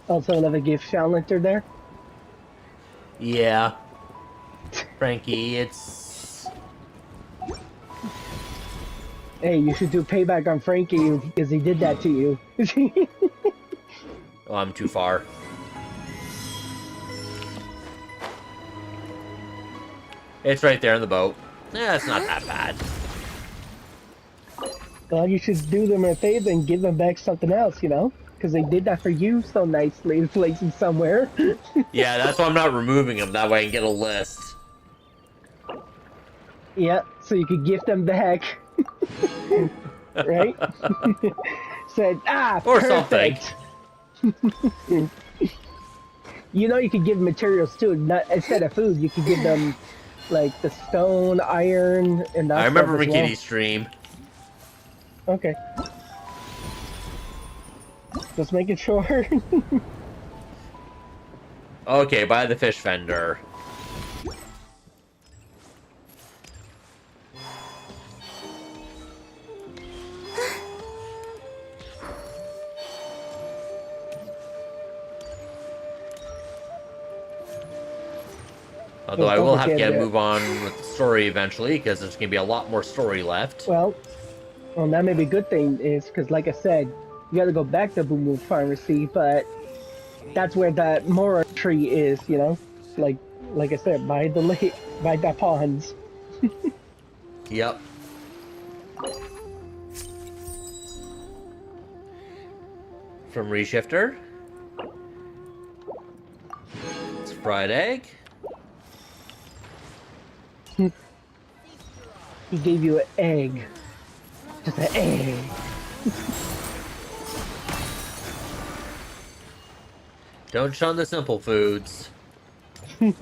Speaker 19: Also, another gift challenger there.
Speaker 1: Yeah. Frankie, it's...
Speaker 19: Hey, you should do payback on Frankie because he did that to you.
Speaker 1: Oh, I'm too far. It's right there in the boat. Yeah, it's not that bad.
Speaker 19: Well, you should do them a favor and give them back something else, you know? Because they did that for you so nicely, placing somewhere.
Speaker 1: Yeah, that's why I'm not removing them. That way I can get a list.
Speaker 19: Yeah, so you could gift them back. Right? Said,
Speaker 1: or
Speaker 19: perfect.
Speaker 1: Something.
Speaker 19: You know you could give materials too. Not, instead of food, you could give them like the stone, iron, and that
Speaker 1: I remember
Speaker 19: stuff as
Speaker 1: McKitty's stream.
Speaker 19: Okay. Just making sure.
Speaker 1: Okay, by the fish vendor. Although I will have to move on with the story eventually, because there's going to be a lot more story left.
Speaker 19: Well, that may be a good thing, is because, like I said, you got to go back to Boom Boom Pharmacy, but that's where that Mora tree is, you know? Like I said, by the lake, by the ponds.
Speaker 1: Yep. From Reshifter. It's fried egg.
Speaker 19: He gave you an egg. Just an egg.
Speaker 1: Don't shun the simple foods.
Speaker 19: Do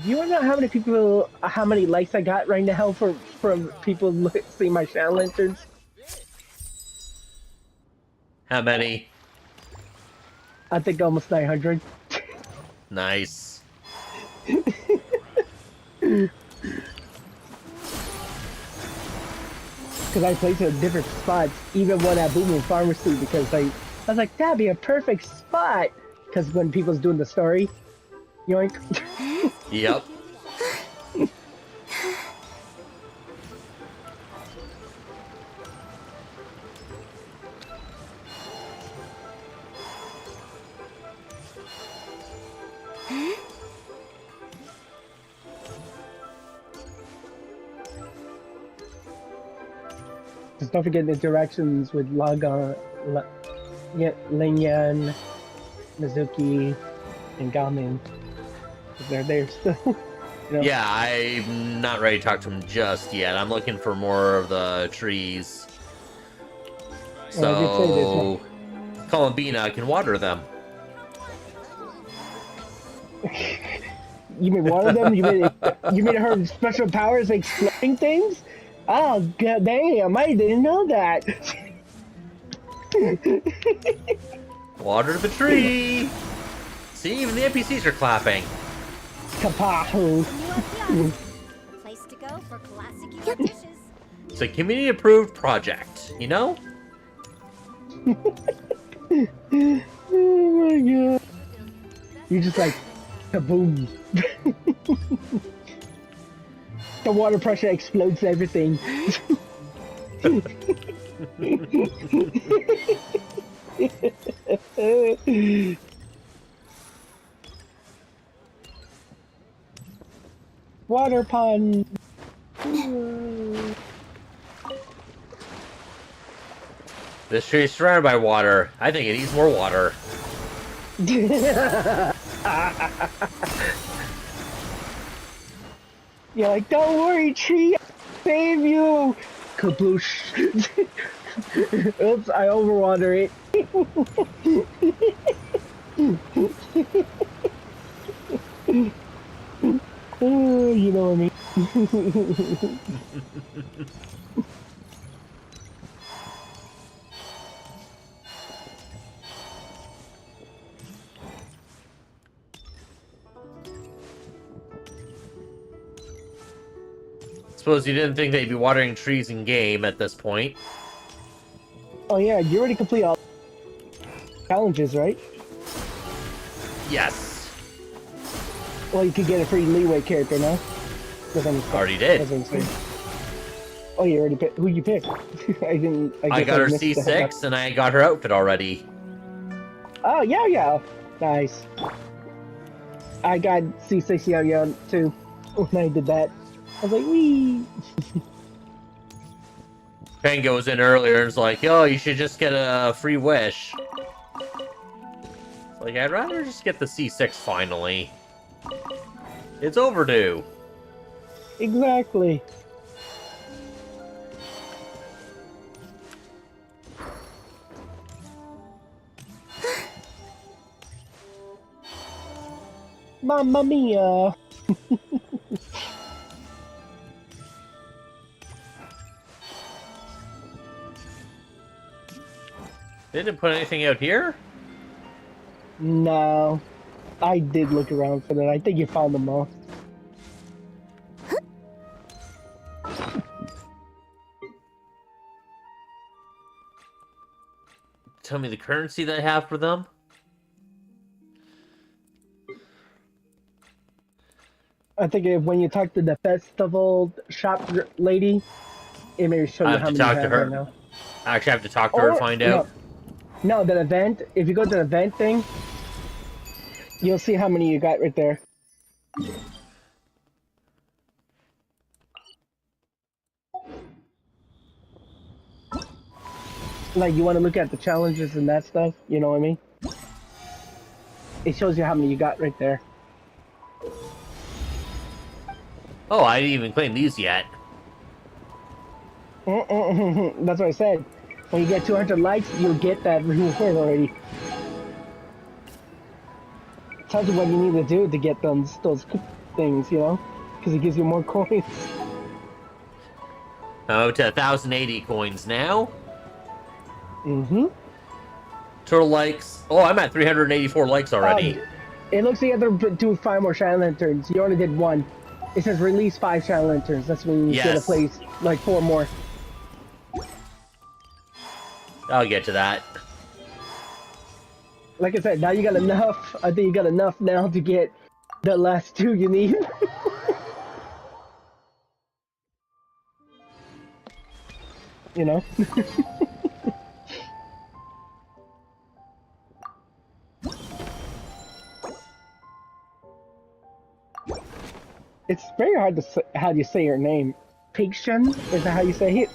Speaker 19: you wanna know how many likes I got right now from people seeing my shadow lanterns?
Speaker 1: How many?
Speaker 19: I think almost 900.
Speaker 1: Nice.
Speaker 19: because I placed it in different spots, even when at Booming Pharmacy, because I was like, that'd be a perfect spot. Because when people's doing the story, yoink.
Speaker 1: Yep.
Speaker 19: Just don't forget the interactions with Lingyan, Mizuki, and Gamin. They're there still. You know?
Speaker 1: Yeah, I'm not ready to talk to him just yet. I'm looking for more of the trees. So, Columbina can water them.
Speaker 19: You mean water them? You mean her special powers exploding things? Oh god damn! I didn't know that.
Speaker 1: Water the tree. See, even the NPCs are clapping.
Speaker 19: Kapahu.
Speaker 2: Place to go for classic yellow dishes.
Speaker 1: It's a community-approved project, you know?
Speaker 19: Oh my god! You just like kaboom. The water pressure explodes everything. Water pond.
Speaker 1: This tree is surrounded by water. I think it needs more water.
Speaker 19: You're like, don't worry, tree, I'll save you. Kabloosh. Oops, I overwater it. Oh, you know what I mean.
Speaker 1: Suppose you didn't think they'd be watering trees in game at this point.
Speaker 19: Oh yeah, you already complete all challenges, right?
Speaker 1: Yes.
Speaker 19: Well, you could get a free leeway character now.
Speaker 1: Already did.
Speaker 19: Oh, you already picked. Who you picked? I didn't.
Speaker 1: I got her C6 and I got her outfit already.
Speaker 19: Oh yeah. Nice. I got C6 yeah too. When I did that, I was like, wee.
Speaker 1: Pen goes in earlier and is like, "Oh, you should just get a free wish." It's like, I'd rather just get the C6 finally. It's overdue.
Speaker 19: Exactly. Mamma mia.
Speaker 1: They didn't put anything out here?
Speaker 19: No. I did look around for that. I think you found them all.
Speaker 1: Tell me the currency they have for them?
Speaker 19: I think when you talk to the festival shop lady, it may show you how many you have right now.
Speaker 1: I actually have to talk to her to find out.
Speaker 19: No, the event. If you go to the event thing, you'll see how many you got right there. Like, you want to look at the challenges and that stuff, you know what I mean? It shows you how many you got right there.
Speaker 1: Oh, I didn't even claim these yet.
Speaker 19: That's what I said. When you get 200 likes, you'll get that reward already. Tells you what you need to do to get those things, you know? Because it gives you more coins.
Speaker 1: Oh, to 1,080 coins now.
Speaker 19: Mm-hmm.
Speaker 1: Total likes. Oh, I'm at 384 likes already.
Speaker 19: It looks like you have to do 5 more Shadow Lanterns. You only did 1. It says release 5 Shadow Lanterns. That's when you get to place like 4 more.
Speaker 1: I'll get to that.
Speaker 19: Like I said, now you got enough. I think you got enough now to get the last two you need. You know? It's very hard to say, how do you say your name? Pigshun? Is that how you say it?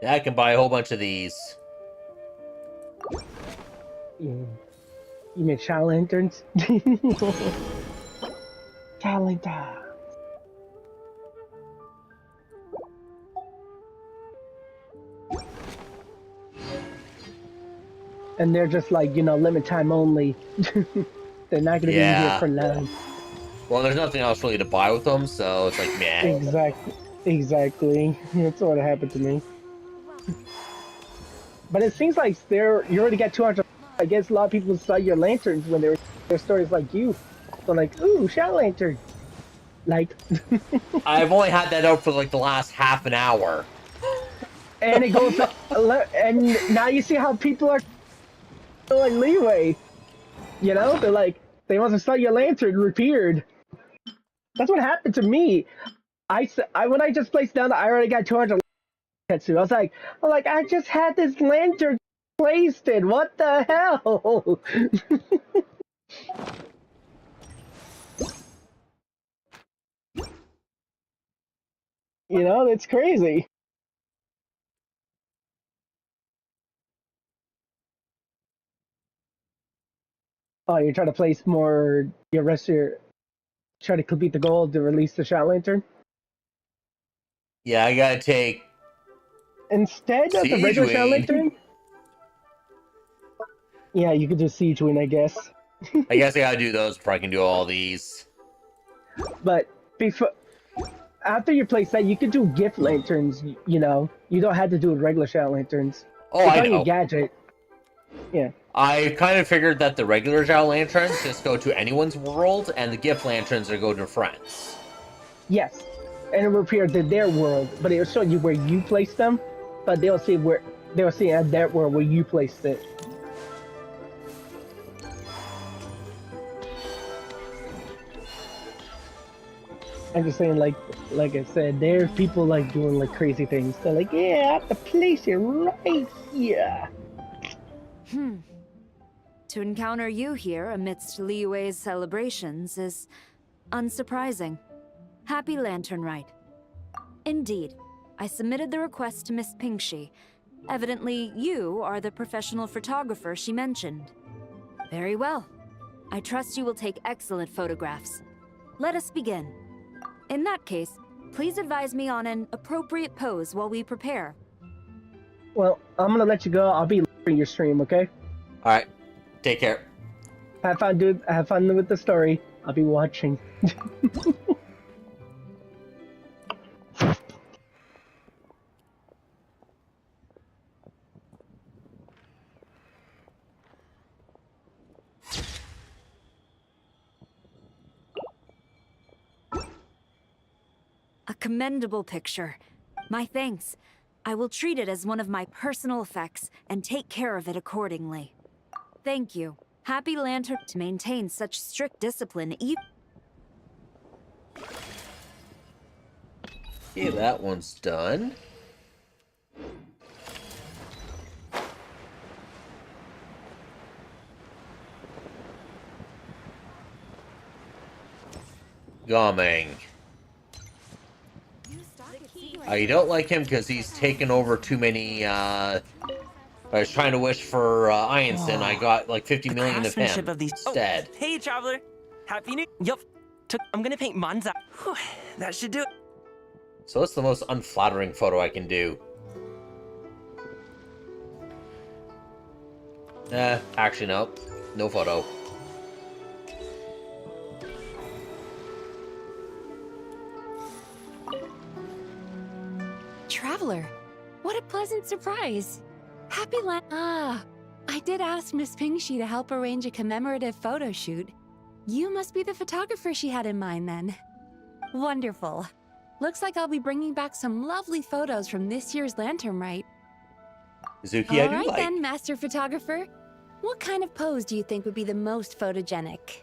Speaker 1: Yeah, I can buy a whole bunch of these.
Speaker 19: You mean Shadow Lanterns? Shadow Lantern. And they're just like, you know, limit time only. They're not gonna be here for long.
Speaker 1: Well, there's nothing else really to buy with them, so it's like, meh.
Speaker 19: Exactly. That's what happened to me. But it seems like you already got 200. I guess a lot of people saw your lanterns when they were their stories like you. So like, ooh, Shadow Lantern. Like.
Speaker 1: I've only had that out for like the last half an hour.
Speaker 19: And it goes, and now you see how people are like leeway. You know, they're like, they want to sell your lantern repaired. That's what happened to me. When I just placed down, I already got 200 Tetsu. I was like, I just had this lantern placed in. What the hell? You know, it's crazy. Oh, you're trying to place more. Try to complete the goal to release the Shadow Lantern.
Speaker 1: Yeah, I gotta take.
Speaker 19: Instead of the regular Shadow Lantern. Yeah, you could do Siege Wing, I guess.
Speaker 1: I guess I gotta do those before I can do all these.
Speaker 19: But after you place that, you could do gift lanterns. You know, you don't have to do regular Shadow Lanterns.
Speaker 1: Oh, I know.
Speaker 19: Your gadget. Yeah.
Speaker 1: I kind of figured that the regular Shadow Lanterns just go to anyone's world, and the gift lanterns are go to friends.
Speaker 19: Yes, and it will appear to their world, but it'll show you where you place them. But they'll see at their world where you placed it. I'm just saying, like I said, there are people like doing like crazy things. They're like, yeah, I have to place it right here.
Speaker 7: To encounter you here amidst Liyue's celebrations is unsurprising. Happy Lanternrite. Indeed, I submitted the request to Miss Pingxi. Evidently, you are the professional photographer she mentioned. Very well. I trust you will take excellent photographs. Let us begin. In that case, please advise me on an appropriate pose while we prepare.
Speaker 19: Well, I'm gonna let you go. I'll be in your stream, okay?
Speaker 1: Alright. Take care.
Speaker 19: Have fun, dude. Have fun with the story. I'll be watching.
Speaker 7: A commendable picture. My thanks. I will treat it as one of my personal effects and take care of it accordingly. Thank you. Happy Lantern to maintain such strict discipline.
Speaker 1: Okay, that one's done. Gaming. I don't like him because he's taken over too many, I was trying to wish for Ironson. I got like 50 million of him
Speaker 20: of these
Speaker 1: instead.
Speaker 20: Oh, hey, traveler. Happy New... Yup. I'm gonna paint Manza. Whew, that should do it.
Speaker 1: So what's the most unflattering photo I can do? Actually no. No photo.
Speaker 16: Traveler, what a pleasant surprise. Happy I did ask Miss Pingxi to help arrange a commemorative photo shoot.
Speaker 10: You must be the photographer she had in mind then. Wonderful. Looks like I'll be bringing back some lovely photos from this year's Lanternrite.
Speaker 1: Zuki, I do
Speaker 10: Alright
Speaker 1: like.
Speaker 10: then, Master Photographer. What kind of pose do you think would be the most photogenic?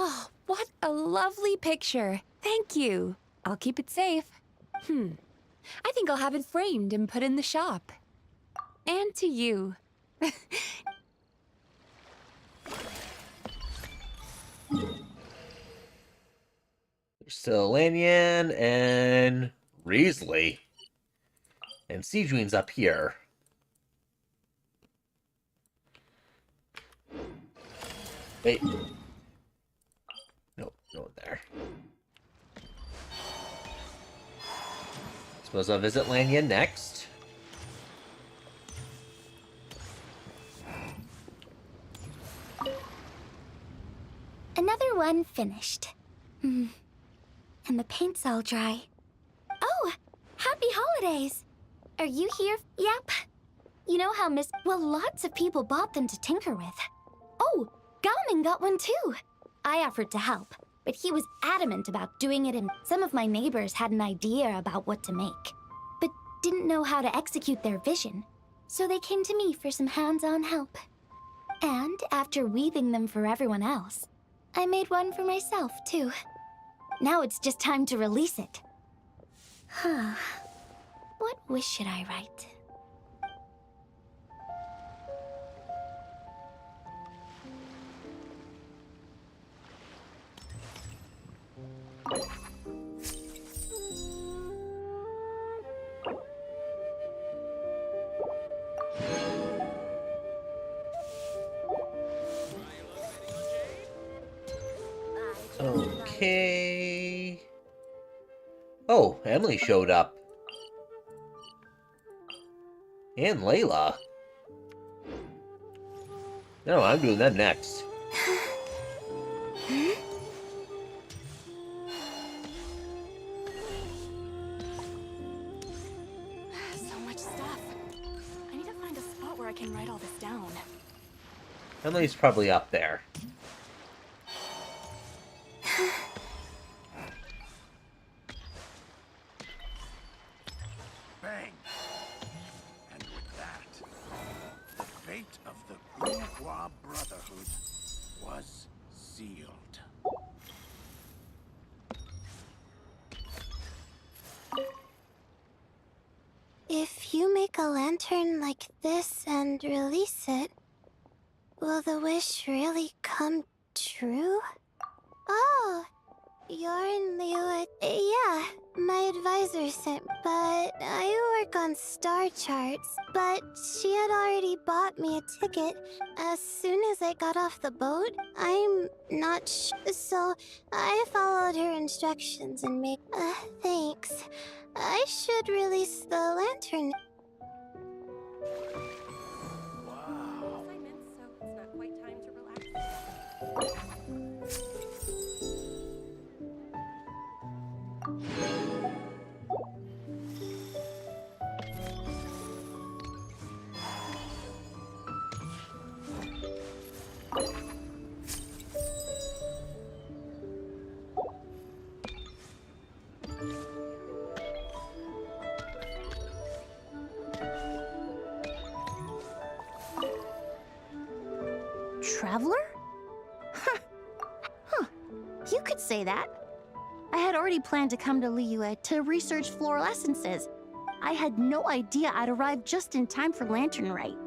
Speaker 10: Oh, what a lovely picture. Thank you. I'll keep it safe. I think I'll have it framed and put in the shop. And to you.
Speaker 1: There's still Lanyan and Riesli. And Siejuin's up here. Wait. Nope, no one there. Suppose I'll visit Lanyan next.
Speaker 2: Another one finished. And the paint's all dry. Oh, happy holidays! Are you here? Yep. You know how Well, lots of people bought them to tinker with. Oh, Gaoming got one too. I offered to help, but he was adamant about doing it, and some of my neighbors had an idea about what to make, but didn't know how to execute their vision. So they came to me for some hands-on help. And after weaving them for everyone else, I made one for myself too. Now it's just time to release it. Huh. What wish should I write?
Speaker 1: Okay. Oh, Emily showed up. And Layla. No, I'm doing that next.
Speaker 7: So much stuff. I need to find a spot where I can write all this down.
Speaker 1: Emily's probably up there.
Speaker 21: Bang! And with that, the fate of the Bourgeois Brotherhood was sealed.
Speaker 2: If you make a lantern like this and release it, will the wish really come true? Oh, you're in Liyue. Yeah, my advisor sent, but I work on star charts. But she had already bought me a ticket as soon as I got off the boat. I'm not sure, so I followed her instructions and made. Thanks. I should release the lantern.
Speaker 22: Traveler? Huh. You could say that. I had already planned to come to Liyue to research floral essences. I had no idea I'd arrive just in time for Lanternrite.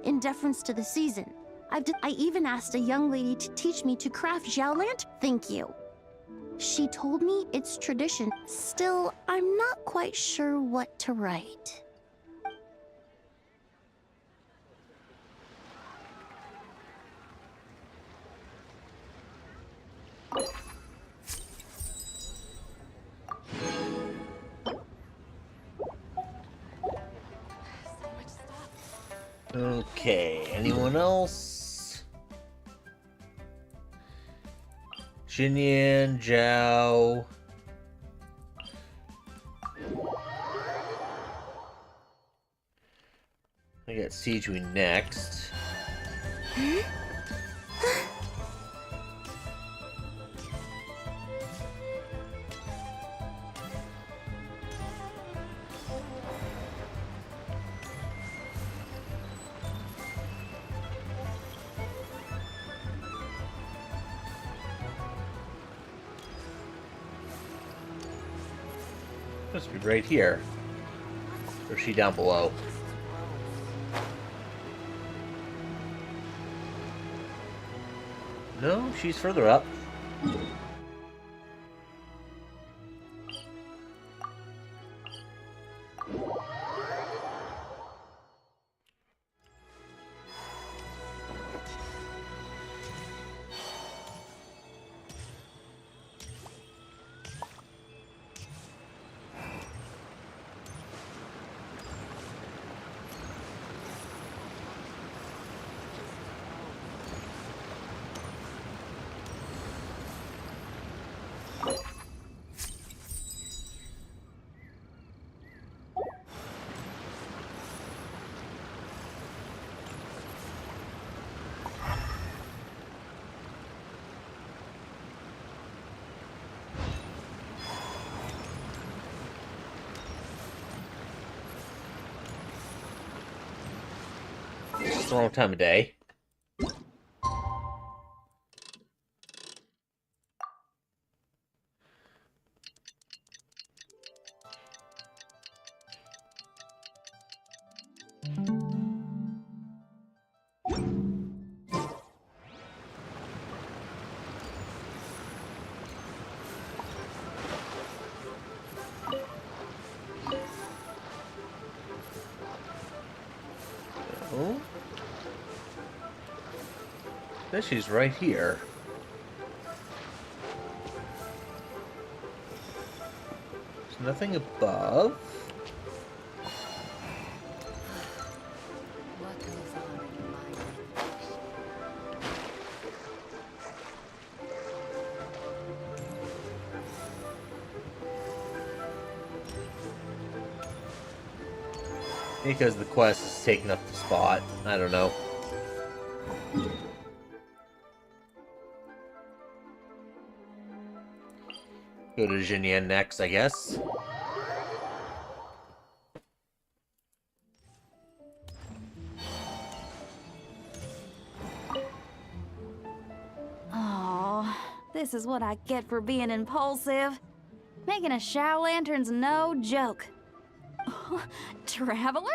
Speaker 22: In deference to the season, I even asked a young lady to teach me to craft gel lantern. Thank you. She told me it's tradition. Still, I'm not quite sure what to write.
Speaker 1: Okay, anyone else? Jinyan, Zhao. I got Sijui next. Must be right here. Or is she down below? No, she's further up. It's the wrong time of day. Oh. Then she's right here. There's nothing above. Because the quest is taking up the spot. I don't know. Go to Jinyan next, I guess.
Speaker 7: Oh, this is what I get for being impulsive. Making a Shao Lantern's no joke. Traveler?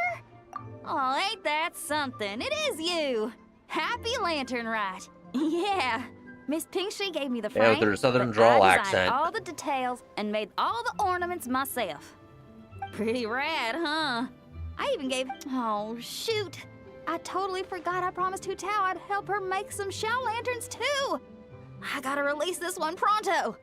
Speaker 7: Oh, ain't that something? It is you! Happy Lanternrite. Yeah, Miss Pinktree gave me the frame,
Speaker 1: Yeah, with her southern
Speaker 7: but
Speaker 1: drawl
Speaker 7: I designed
Speaker 1: accent.
Speaker 7: all the details and made all the ornaments myself. Pretty rad, huh? I even gave... Oh, shoot! I totally forgot I promised Hu Tao I'd help her make some Shao Lanterns, too! I gotta release this one pronto!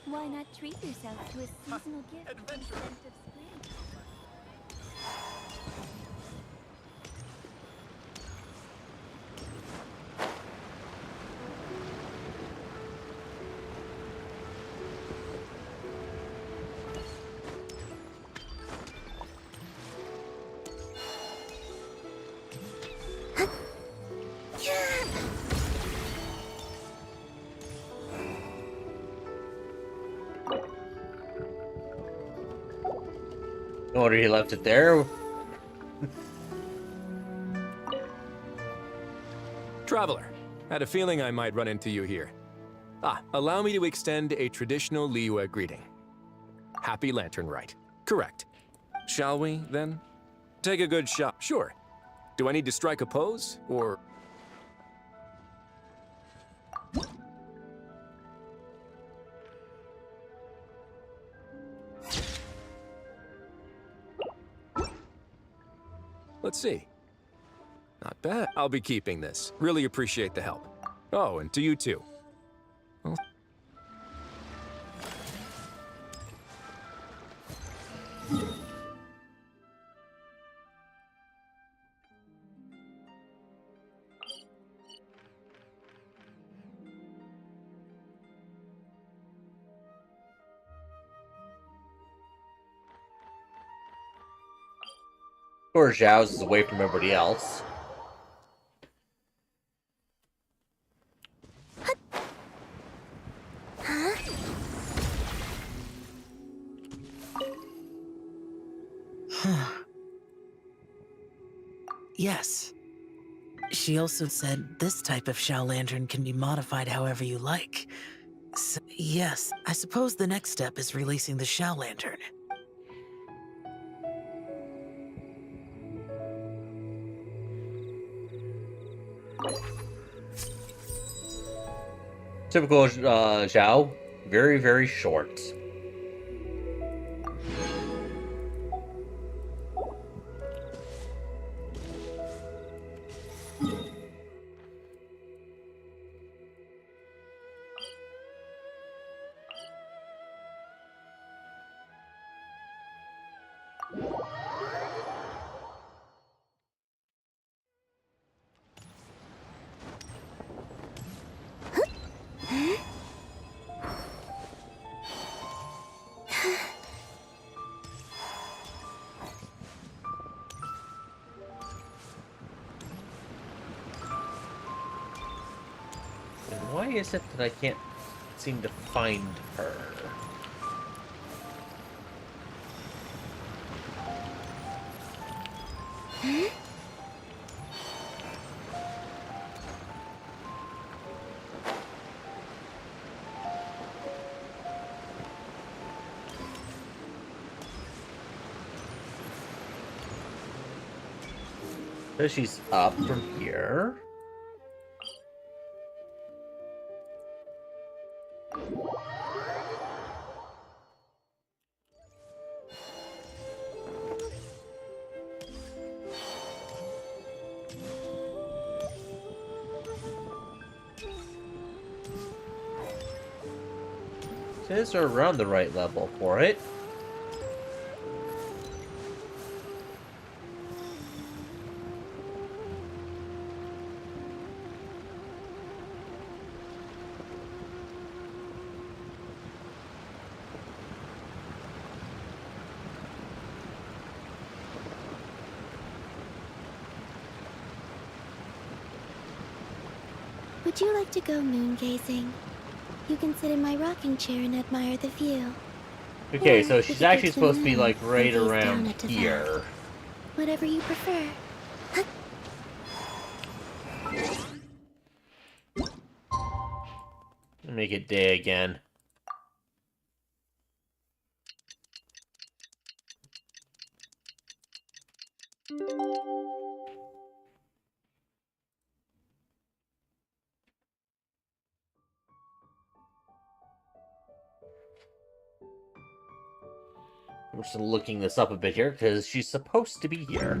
Speaker 9: Why not treat yourself to a seasonal gift in the scent of spring?
Speaker 1: No wonder he left it there.
Speaker 12: Traveler, had a feeling I might run into you here. Allow me to extend a traditional Liyue greeting. Happy Lantern Rite. Correct. Shall we, then? Take a good shot. Sure. Do I need to strike a pose, or... Let's see. Not bad. I'll be keeping this. Really appreciate the help. Oh, and to you too. Well,
Speaker 1: Of course, Zhao's is away from everybody else.
Speaker 13: Yes. She also said this type of Xiao Lantern can be modified however you like. So, yes, I suppose the next step is releasing the Xiao Lantern.
Speaker 1: Typical Zhao. Very, very short. Why is it that I can't seem to find her? So she's up from here. Says we're around the right level for it.
Speaker 2: Would you like to go moon gazing? You can sit in my rocking chair and admire the view.
Speaker 1: Okay, so
Speaker 2: Or
Speaker 1: she's
Speaker 2: we could
Speaker 1: actually
Speaker 2: get to the
Speaker 1: supposed to be
Speaker 2: moon
Speaker 1: like right
Speaker 2: and gaze down
Speaker 1: around
Speaker 2: at the
Speaker 1: here.
Speaker 2: valley. Whatever you prefer.
Speaker 1: Make it day again. I'm just looking this up a bit here because she's supposed to be here.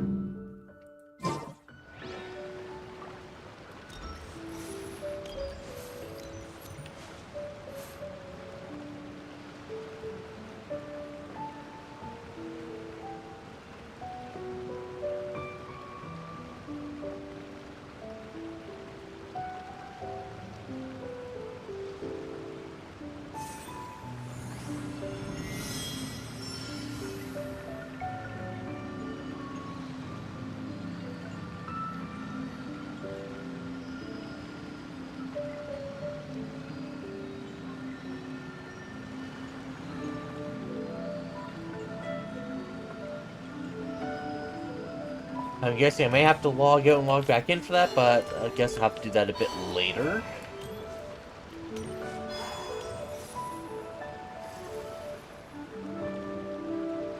Speaker 1: I'm guessing I may have to log out and log back in for that, but I guess I'll have to do that a bit later.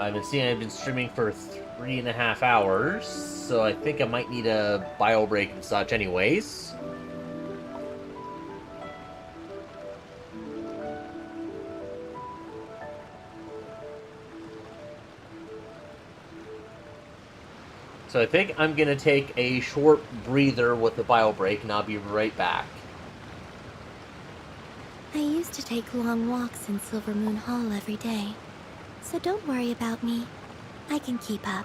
Speaker 1: I've been streaming for 3.5 hours, so I think I might need a bio break and such anyways. So I think I'm gonna take a short breather with the bio break, and I'll be right back.
Speaker 2: I used to take long walks in Silver Moon Hall every day, so don't worry about me. I can keep up.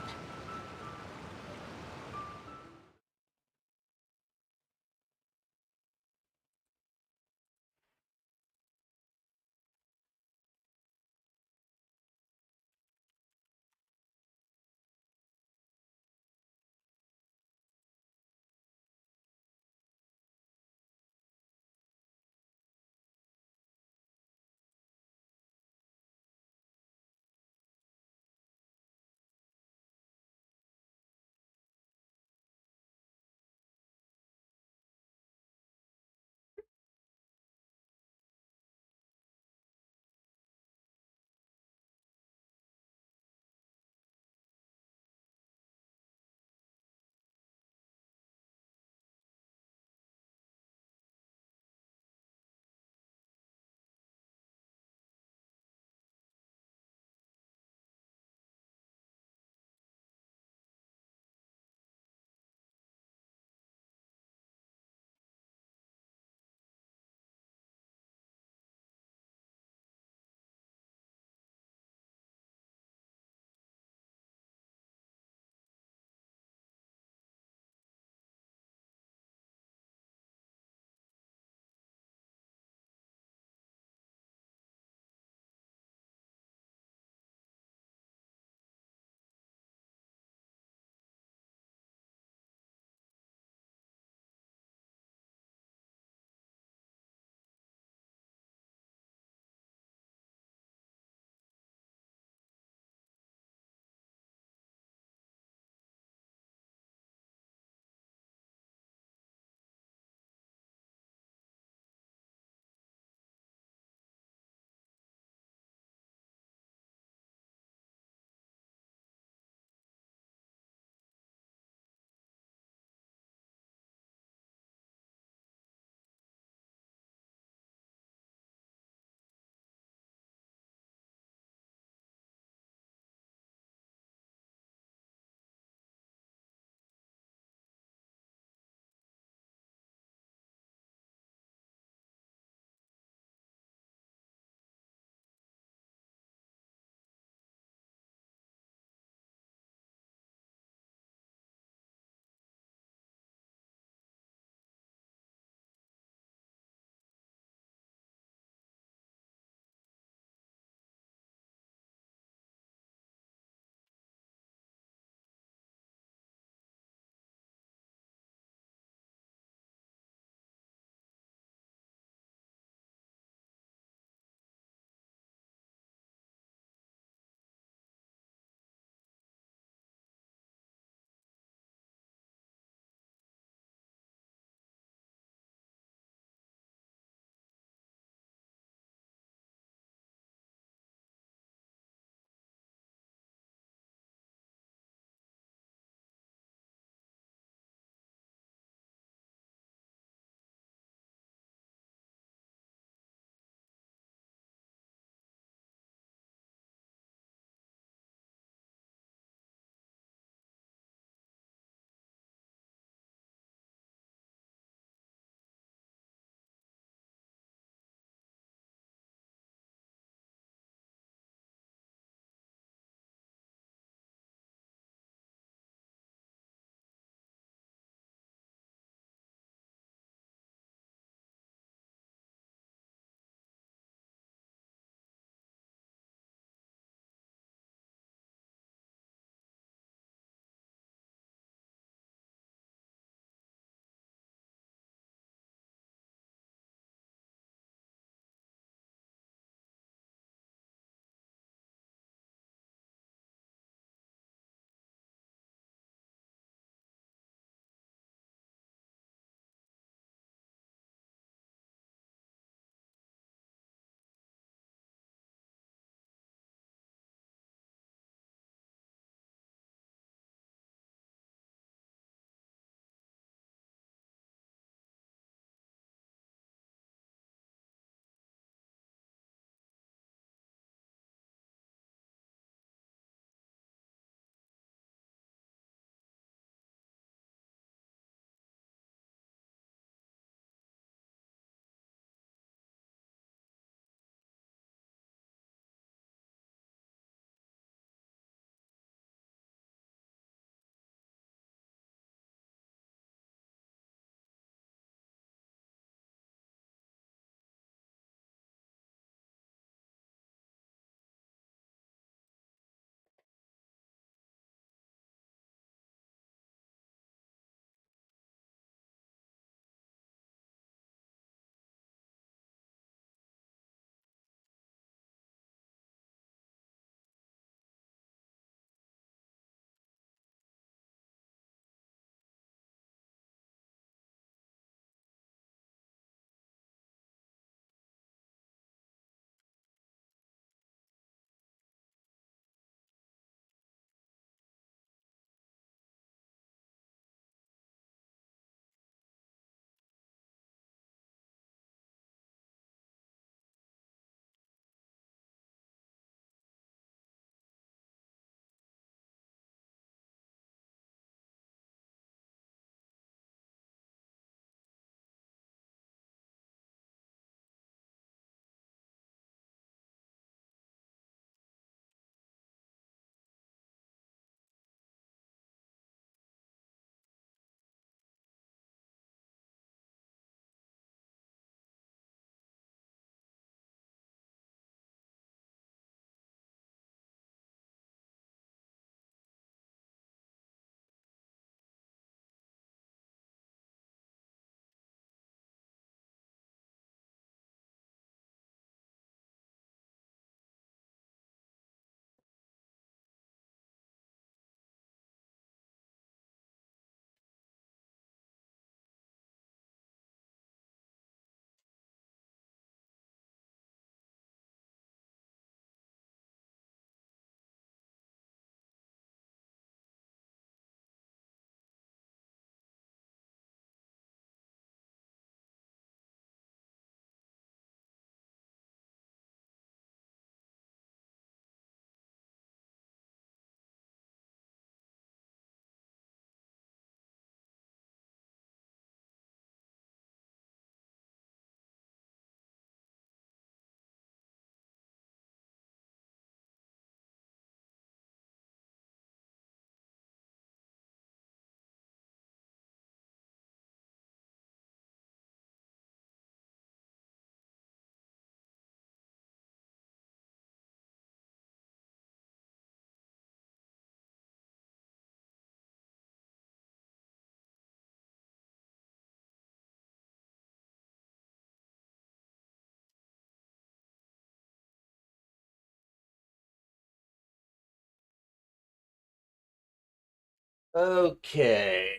Speaker 1: Okay.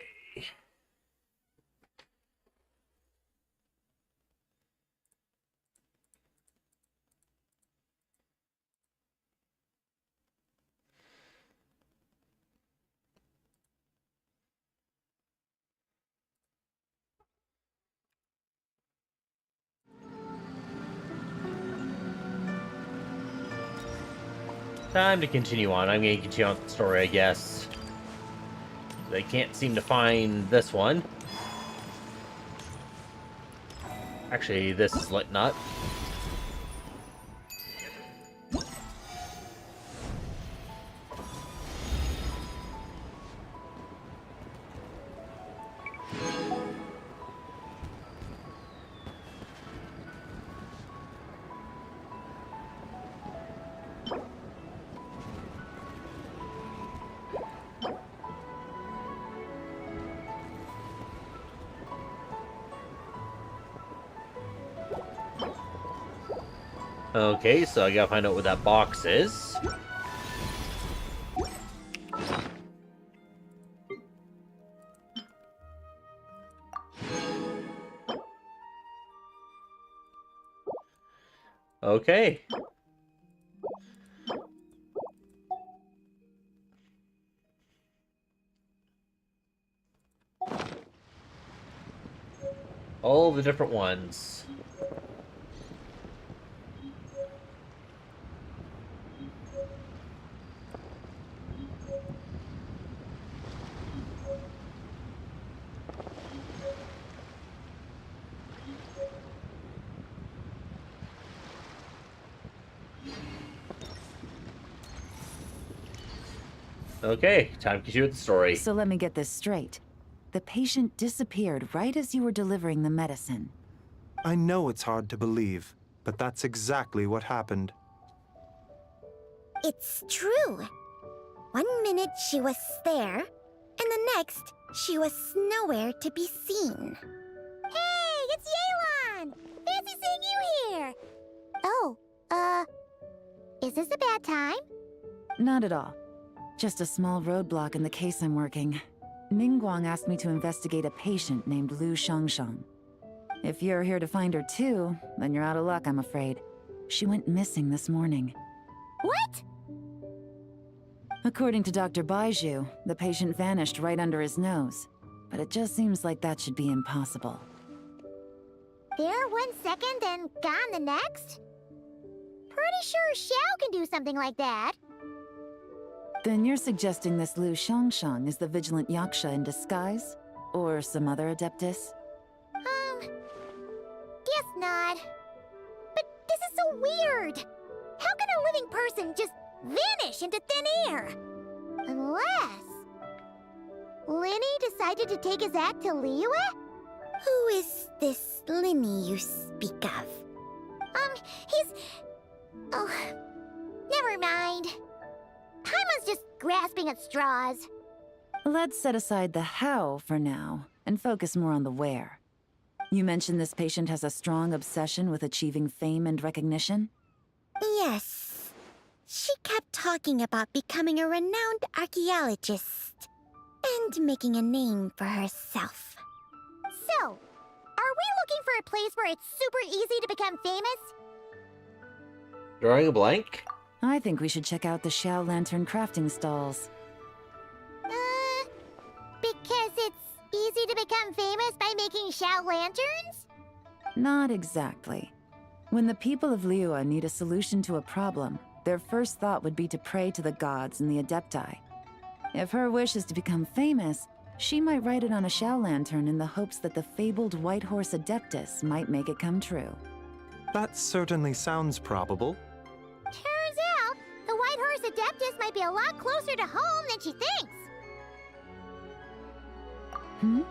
Speaker 1: Time to continue on. I'm going to continue on with the story, I guess. They can't seem to find this one. Actually, this is not. Okay, so I gotta find out what that box is. Okay. All the different ones. Okay, time to continue with the story.
Speaker 6: So let me get this straight. The patient disappeared right as you were delivering the medicine.
Speaker 11: I know it's hard to believe, but that's exactly what happened.
Speaker 2: It's true. 1 minute she was there, and the next she was nowhere to be seen. Hey, it's Yelan! Fancy seeing you here! Oh, is this a bad time?
Speaker 6: Not at all. Just a small roadblock in the case I'm working. Ningguang asked me to investigate a patient named Lu Shangshang. If you're here to find her too, then you're out of luck, I'm afraid. She went missing this morning.
Speaker 2: What?
Speaker 6: According to Dr. Baiju, the patient vanished right under his nose. But it just seems like that should be impossible.
Speaker 2: There 1 second and gone the next? Pretty sure Xiao can do something like that.
Speaker 6: Then you're suggesting this Lu Shangshang is the vigilant Yaksha in disguise? Or some other adeptus?
Speaker 2: Guess not. But this is so weird. How can a living person just vanish into thin air? Unless... Linny decided to take his act to Liyue? Who is this Linny you speak of? He's... Oh, never mind. Paimon's just grasping at straws.
Speaker 6: Let's set aside the how for now, and focus more on the where. You mentioned this patient has a strong obsession with achieving fame and recognition?
Speaker 2: Yes. She kept talking about becoming a renowned archaeologist and making a name for herself. So, are we looking for a place where it's super easy to become famous?
Speaker 1: Drawing a blank?
Speaker 6: I think we should check out the ALL Lantern crafting stalls.
Speaker 2: Because it's easy to become famous by making ALL lanterns?
Speaker 6: Not exactly. When the people of Liyue need a solution to a problem, their first thought would be to pray to the gods and the Adepti. If her wish is to become famous, she might write it on a ALL lantern in the hopes that the fabled White Horse Adeptus might make it come true.
Speaker 11: That certainly sounds probable.
Speaker 2: Turns out, the White Horse Adeptus might be a lot closer to home than she thinks.
Speaker 6: Hmm?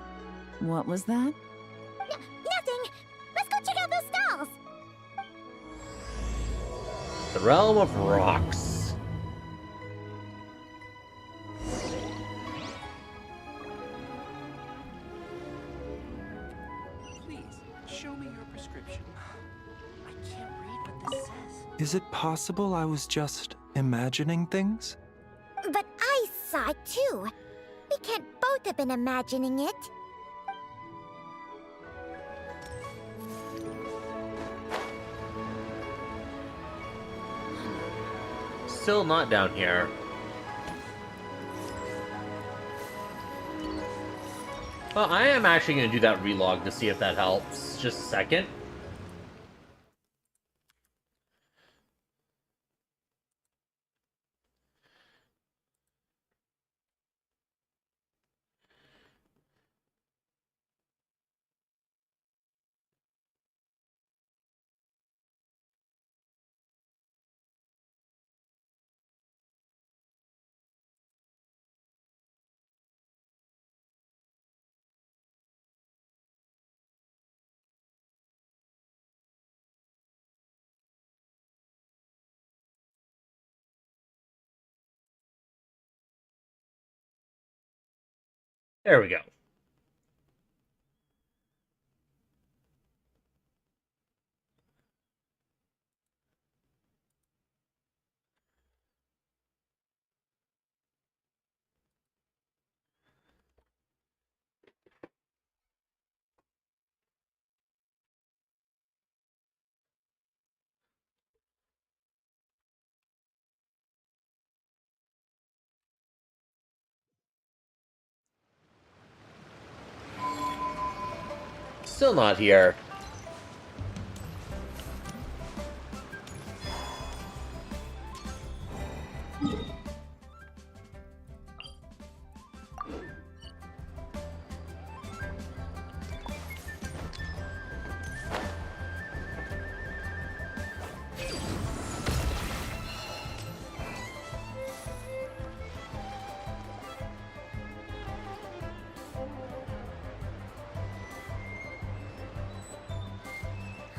Speaker 6: What was that?
Speaker 2: Nothing! Let's go check out those stalls!
Speaker 1: The Realm of Rocks.
Speaker 21: Please, show me your prescription. I can't read what this says.
Speaker 11: Is it possible I was just imagining things?
Speaker 2: But I saw it too. We We can't both have been imagining it.
Speaker 1: Still not down here. Well, I am actually going to do that relog to see if that helps. Just a second. There we go. Still not here.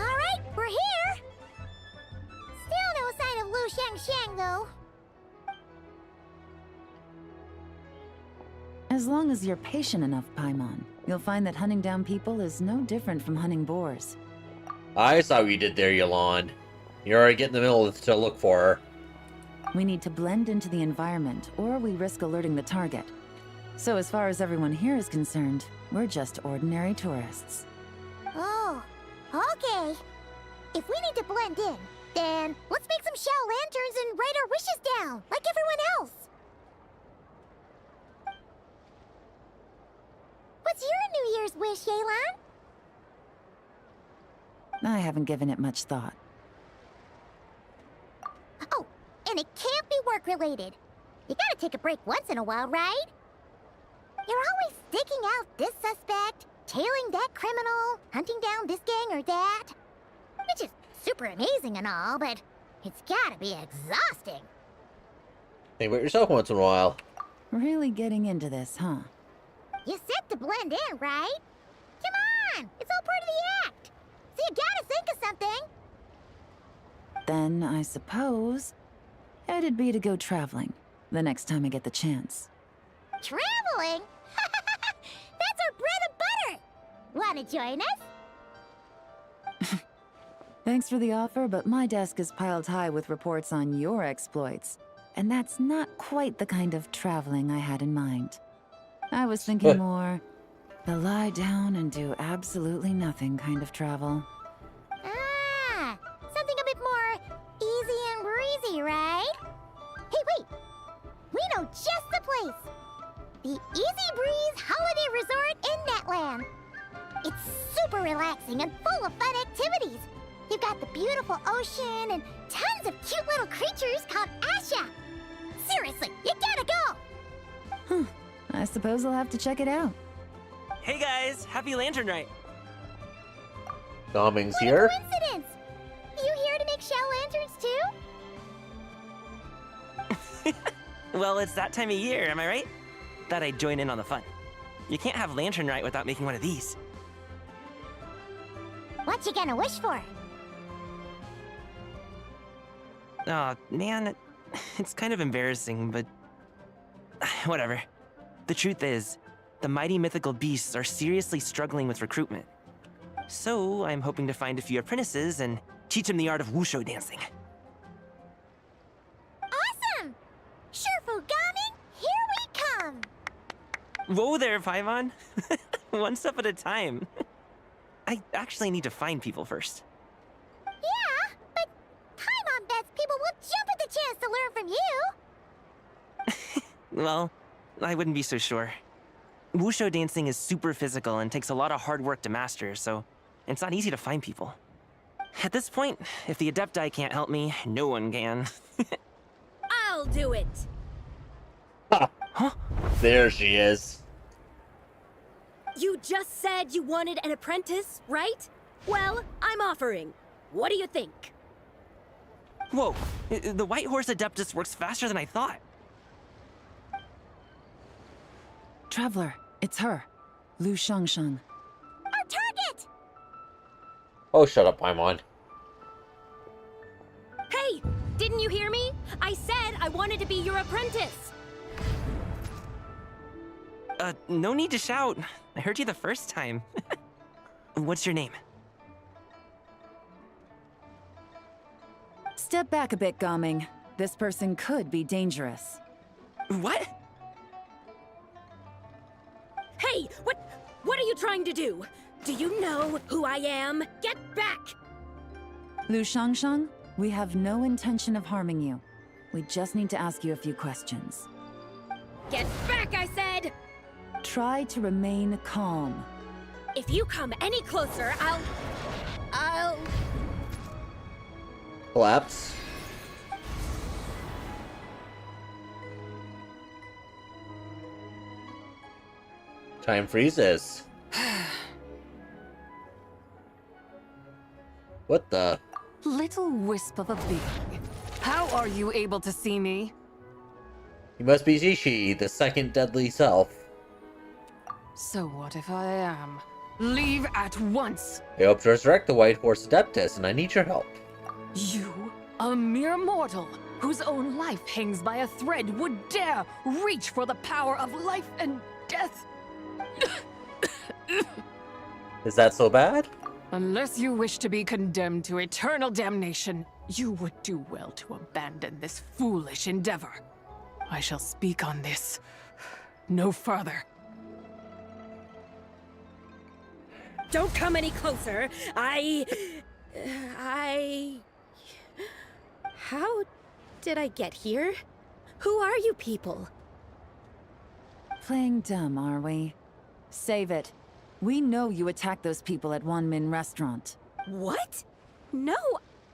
Speaker 2: Alright, we're here! Still no sign of Lu Shang, though.
Speaker 6: As long as you're patient enough, Paimon, you'll find that hunting down people is no different from hunting boars.
Speaker 1: I saw what you did there, Yolande. You're already getting in the middle to look for her.
Speaker 6: We need to blend into the environment, or we risk alerting the target. So as far as everyone here is concerned, we're just ordinary tourists.
Speaker 2: Oh, okay. If we need to blend in, then let's make some shell lanterns and write our wishes down, like everyone else. What's your New Year's wish, Yelan?
Speaker 6: I haven't given it much thought.
Speaker 2: Oh, and it can't be work-related. You gotta take a break once in a while, right? You're always digging out this suspect, tailing that criminal, hunting down this gang or that. Which is super amazing and all, but it's gotta be exhausting.
Speaker 1: Think about yourself once in a while.
Speaker 6: Really getting into this, huh?
Speaker 2: You said to blend in, right? Come on! It's all part of the act! So you gotta think of something!
Speaker 6: Then, I suppose, it'd be to go traveling, the next time I get the chance.
Speaker 2: Traveling? That's our bread and butter! Wanna join us?
Speaker 6: Thanks for the offer, but my desk is piled high with reports on your exploits. And that's not quite the kind of traveling I had in mind. I was thinking more the lie down and do absolutely nothing kind of travel.
Speaker 2: Ah, something a bit more easy and breezy, right? Hey, wait! We know just the place! The Easy Breeze Holiday Resort in Netland. It's super relaxing and full of fun activities. You've got the beautiful ocean and tons of cute little creatures called Asha. Seriously, you gotta go!
Speaker 6: Huh. I suppose I'll have to check it out.
Speaker 20: Hey guys, happy Lanternrite.
Speaker 1: Bombing's
Speaker 2: What
Speaker 1: here.
Speaker 2: a coincidence! You here to make shell lanterns too?
Speaker 20: Well, it's that time of year, am I right? Thought I'd join in on the fun. You can't have Lanternrite without making one of these.
Speaker 2: What you gonna wish for?
Speaker 20: Aw, man, it's kind of embarrassing, but whatever. The truth is, the mighty mythical beasts are seriously struggling with recruitment. So I'm hoping to find a few apprentices and teach them the art of wushu dancing.
Speaker 2: Awesome! Sure, Fugami, here we come!
Speaker 20: Whoa there, Paimon. One step at a time. I actually need to find people first.
Speaker 2: Yeah, but Paimon bets people will jump at the chance to learn from you.
Speaker 20: Well, I wouldn't be so sure. Wushu dancing is super physical and takes a lot of hard work to master, so it's not easy to find people. At this point, if the Adepti can't help me, no one can.
Speaker 8: I'll do it!
Speaker 20: Huh?
Speaker 1: There she is.
Speaker 8: You just said you wanted an apprentice, right? Well, I'm offering. What do you think?
Speaker 20: Whoa, the White Horse Adeptus works faster than I thought.
Speaker 6: Traveler, it's her. Lu Shangsheng.
Speaker 2: Our target!
Speaker 1: Oh, shut up, Paimon.
Speaker 8: Hey, didn't you hear me? I said I wanted to be your apprentice.
Speaker 20: No need to shout. I heard you the first time. What's your name?
Speaker 6: Step back a bit, Gaming. This person could be dangerous.
Speaker 20: What?
Speaker 8: Hey, what are you trying to do? Do you know who I am? Get back!
Speaker 6: Lu Shangsheng, we have no intention of harming you. We just need to ask you a few questions.
Speaker 8: Get back, I said!
Speaker 6: Try to remain calm.
Speaker 8: If you come any closer, I'll...
Speaker 1: Collapse. Time freezes. What the?
Speaker 16: Little wisp of a being. How are you able to see me?
Speaker 1: You must be Zishi, the second deadly self.
Speaker 16: So what if I am? Leave at once!
Speaker 1: I hope to resurrect the White Horse Adeptus, and I need your help.
Speaker 16: You, a mere mortal, whose own life hangs by a thread, would dare reach for the power of life and death?
Speaker 1: Is that so bad?
Speaker 16: Unless you wish to be condemned to eternal damnation, you would do well to abandon this foolish endeavor. I shall speak on this no further.
Speaker 8: Don't come any closer. How did I get here? Who are you people?
Speaker 6: Playing dumb, are we? Save it. We know you attacked those people at Wanmin Restaurant.
Speaker 8: What? No,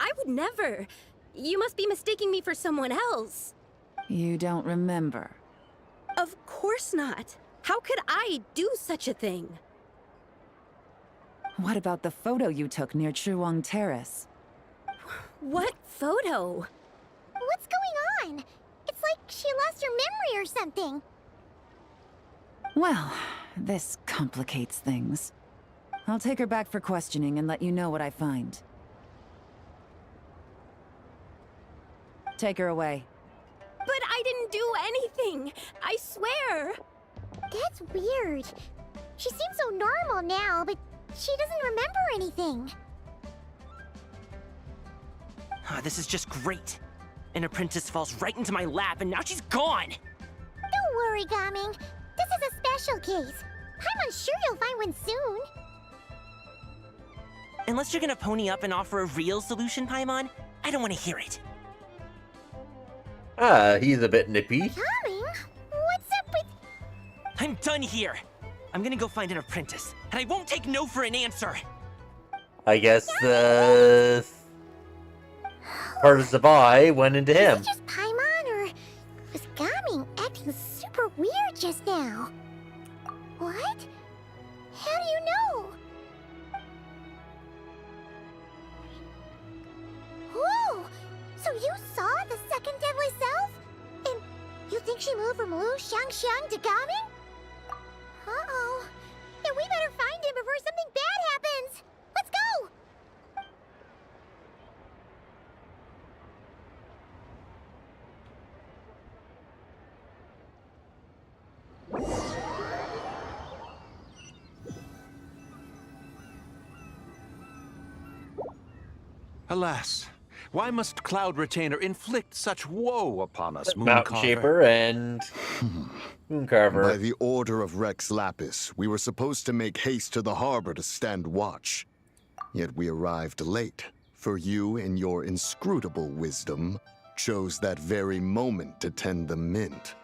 Speaker 8: I would never. You must be mistaking me for someone else.
Speaker 6: You don't remember.
Speaker 8: Of course not. How could I do such a thing?
Speaker 6: What about the photo you took near Chuang Terrace?
Speaker 8: What photo?
Speaker 2: What's going on? It's like she lost her memory or something.
Speaker 6: Well, this complicates things. I'll take her back for questioning and let you know what I find. Take her away.
Speaker 8: But I didn't do anything. I swear.
Speaker 2: That's weird. She seems so normal now, but she doesn't remember anything.
Speaker 20: This is just great. An apprentice falls right into my lap and now she's gone!
Speaker 2: Don't worry, Gaming. This is a special case. I'm sure you'll find one soon.
Speaker 20: Unless you're gonna pony up and offer a real solution, Paimon, I don't want to hear it.
Speaker 1: He's a bit nippy.
Speaker 2: Gaming? What's up with...
Speaker 20: I'm done here. I'm gonna go find an apprentice, and I won't take no for an answer.
Speaker 1: I guess the part of Zabai went into him.
Speaker 2: Is it just Paimon, or was Gaming acting super weird just now? What? How do you know? Whoa! So you saw the second deadly self? And you think she moved from Lu Shangxiang to Gaming? Uh-oh. Then we better find him before something bad happens! Let's go!
Speaker 11: Alas,
Speaker 3: Why must Cloud Retainer inflict such woe upon us,
Speaker 1: Mountain
Speaker 3: Mooncarver?
Speaker 1: Shaper and Mooncarver.
Speaker 14: By the order of Rex Lapis, we were supposed to make haste to the harbor to stand watch. Yet we arrived late, for you, in your inscrutable wisdom, chose that very moment to tend the mint.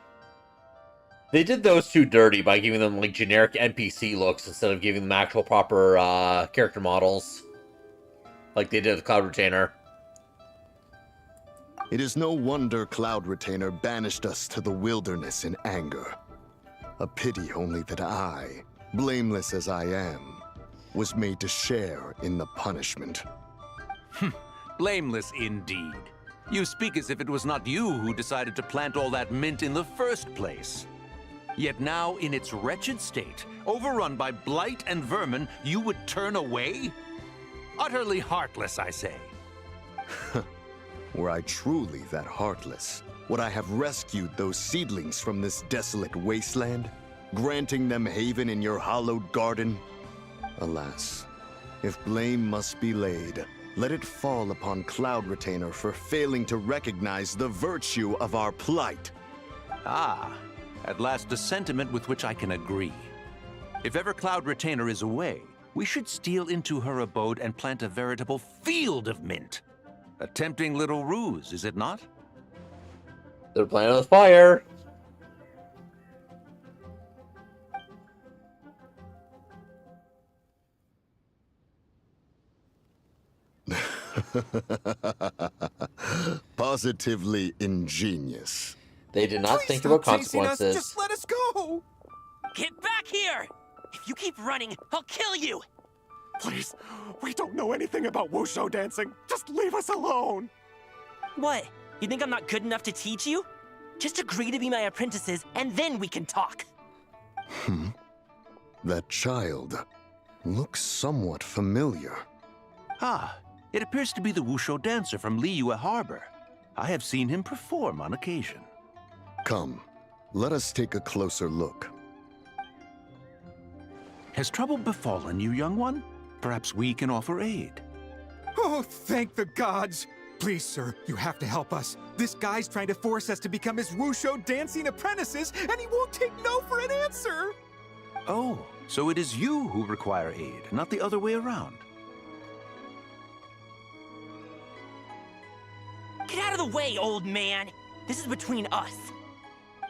Speaker 1: They did those two dirty by giving them like generic NPC looks instead of giving them actual proper character models, like they did with Cloud Retainer.
Speaker 14: It is no wonder Cloud Retainer banished us to the wilderness in anger. A pity only that I, blameless as I am, was made to share in the punishment.
Speaker 3: Blameless indeed. You speak as if it was not you who decided to plant all that mint in the first place. Yet now, in its wretched state, overrun by blight and vermin, you would turn away? Utterly heartless, I say.
Speaker 14: Were I truly that heartless, would I have rescued those seedlings from this desolate wasteland, granting them haven in your hallowed garden? Alas, if blame must be laid, let it fall upon Cloud Retainer for failing to recognize the virtue of our plight.
Speaker 3: Ah, at last a sentiment with which I can agree. If ever Cloud Retainer is away, we should steal into her abode and plant a veritable field of mint. A tempting little ruse, is it not?
Speaker 1: They're playing with fire.
Speaker 14: Positively ingenious.
Speaker 1: They did not think about consequences.
Speaker 5: Just let us go!
Speaker 20: Get back here! If you keep running, I'll kill you!
Speaker 5: Please, we don't know anything about wushu dancing. Just leave us alone!
Speaker 20: What? You think I'm not good enough to teach you? Just agree to be my apprentices, and then we can talk.
Speaker 14: That child looks somewhat familiar.
Speaker 3: Ah, it appears to be the wushu dancer from Liyue Harbor. I have seen him perform on occasion.
Speaker 14: Come, let us take a closer look.
Speaker 3: Has trouble befallen you, young one? Perhaps we can offer aid.
Speaker 5: Oh, thank the gods! Please, sir, you have to help us. This guy's trying to force us to become his wushu dancing apprentices, and he won't take no for an answer!
Speaker 3: Oh, so it is you who require aid, not the other way around.
Speaker 20: Get out of the way, old man! This is between us.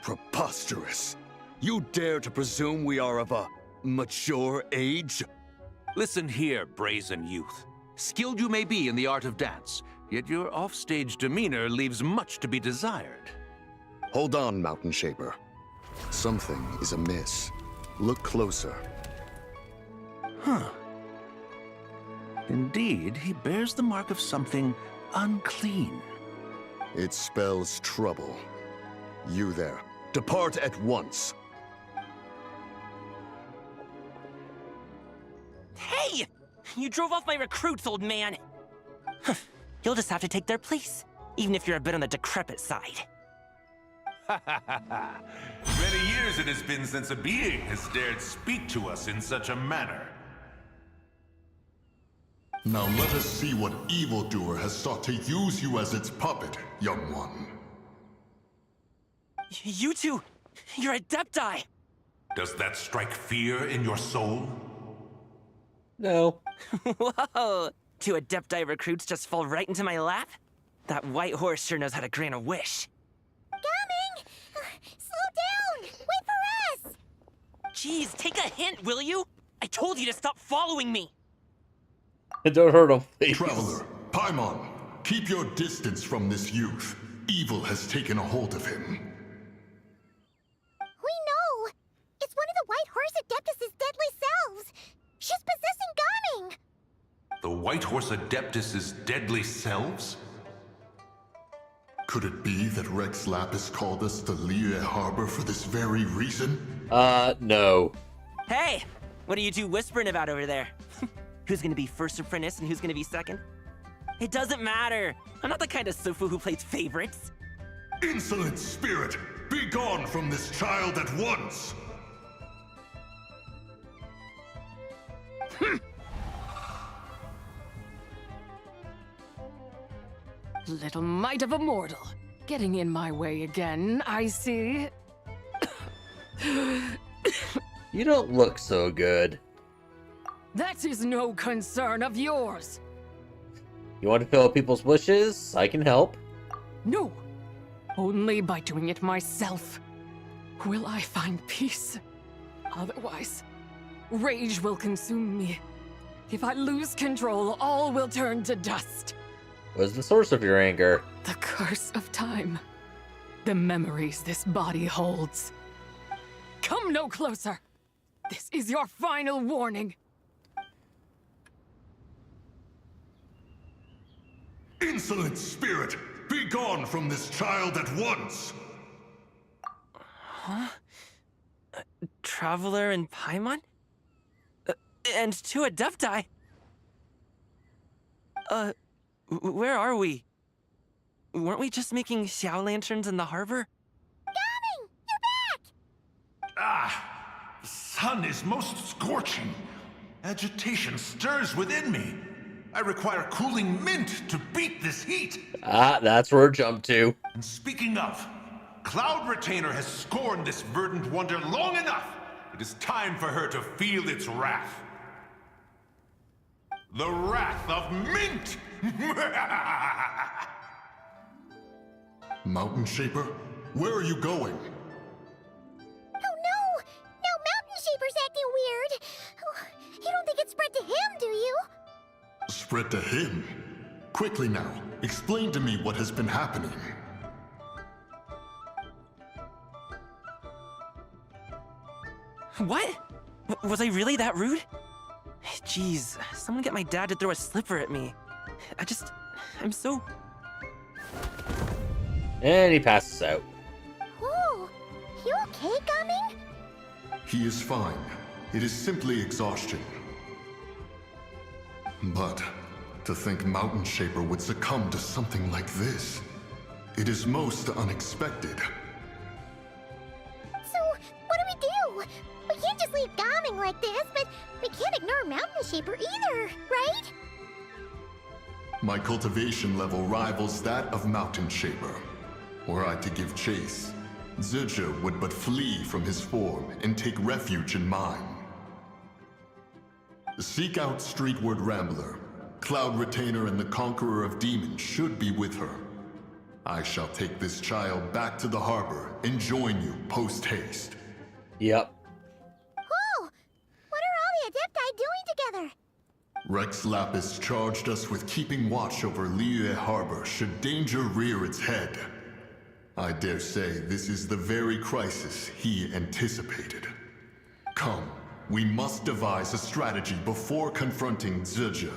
Speaker 14: Preposterous! You dare to presume we are of a mature age?
Speaker 3: Listen here, brazen youth. Skilled you may be in the art of dance, yet your offstage demeanor leaves much to be desired.
Speaker 14: Hold on, Mountain Shaper. Something is amiss. Look closer.
Speaker 3: Huh. Indeed, he bears the mark of something unclean.
Speaker 14: It spells trouble. You there, depart at once.
Speaker 20: Hey! You drove off my recruits, old man! You'll just have to take their place, even if you're a bit on the decrepit side.
Speaker 17: Many years it has been since a being has dared speak to us in such a manner.
Speaker 23: Now let us see what evildoer has sought to use you as its puppet, young one.
Speaker 20: You two, you're Adepti!
Speaker 17: Does that strike fear in your soul?
Speaker 1: No.
Speaker 20: Whoa! Two Adepti recruits just fall right into my lap? That white horse sure knows how to grant a wish.
Speaker 2: Coming! Slow down! Wait for us!
Speaker 20: Jeez, take a hint, will you? I told you to stop following me!
Speaker 1: Don't hurt him, please.
Speaker 23: Traveler, Paimon, keep your distance from this youth. Evil has taken a hold of him.
Speaker 2: We know! It's one of the White Horse Adeptus' deadly selves! She's possessing Gaming!
Speaker 17: The White Horse Adeptus' deadly selves?
Speaker 23: Could it be that Rex Lapis called us to Liyue Harbor for this very reason?
Speaker 1: No.
Speaker 20: Hey! What are you two whispering about over there? Who's gonna be first apprentice and who's gonna be second? It doesn't matter! I'm not the kind of Sufu who plays favorites.
Speaker 23: Insolent spirit! Be gone from this child at once!
Speaker 16: Little mite of a mortal. Getting in my way again, I see.
Speaker 1: You don't look so good.
Speaker 16: That is no concern of yours.
Speaker 1: You want to fill people's wishes? I can help.
Speaker 16: No, only by doing it myself will I find peace. Otherwise, rage will consume me. If I lose control, all will turn to dust.
Speaker 1: What is the source of your anger?
Speaker 16: The curse of time. The memories this body holds. Come no closer. This is your final warning.
Speaker 23: Insolent spirit! Be gone from this child at once!
Speaker 20: Huh? Traveler and Paimon? And two Adepti? Where are we? Weren't we just making Xiao lanterns in the harbor?
Speaker 2: Gaming! You're back!
Speaker 17: Ah! The sun is most scorching. Agitation stirs within me. I require cooling mint to beat this heat.
Speaker 1: Ah, that's where it jumped to.
Speaker 17: And speaking of, Cloud Retainer has scorned this verdant wonder long enough. It is time for her to feel its wrath. The wrath of mint!
Speaker 23: Mountain Shaper, where are you going?
Speaker 2: Oh no! No, Mountain Shaper's acting weird! Oh, you don't think it spread to him, do you?
Speaker 23: Spread to him? Quickly now, explain to me what has been happening.
Speaker 20: What? Was I really that rude? Jeez, someone get my dad to throw a slipper at me. I'm so...
Speaker 1: And he passes out.
Speaker 2: Whoa! You okay, Gaming?
Speaker 23: He is fine. It is simply exhaustion. But to think Mountain Shaper would succumb to something like this, it is most unexpected.
Speaker 2: So, what do? We can't just leave Gaming like this, but we can't ignore Mountain Shaper either, right?
Speaker 23: My cultivation level rivals that of Mountain Shaper. Were I to give chase, Zizha would but flee from his form and take refuge in mine. Seek out Streetward Rambler. Cloud Retainer and the Conqueror of Demons should be with her. I shall take this child back to the harbor and join you post-haste.
Speaker 1: Yep.
Speaker 2: Whoa! What are all the Adepti doing together?
Speaker 23: Rex Lapis charged us with keeping watch over Liyue Harbor should danger rear its head. I dare say this is the very crisis he anticipated. Come, we must devise a strategy before confronting Zizha.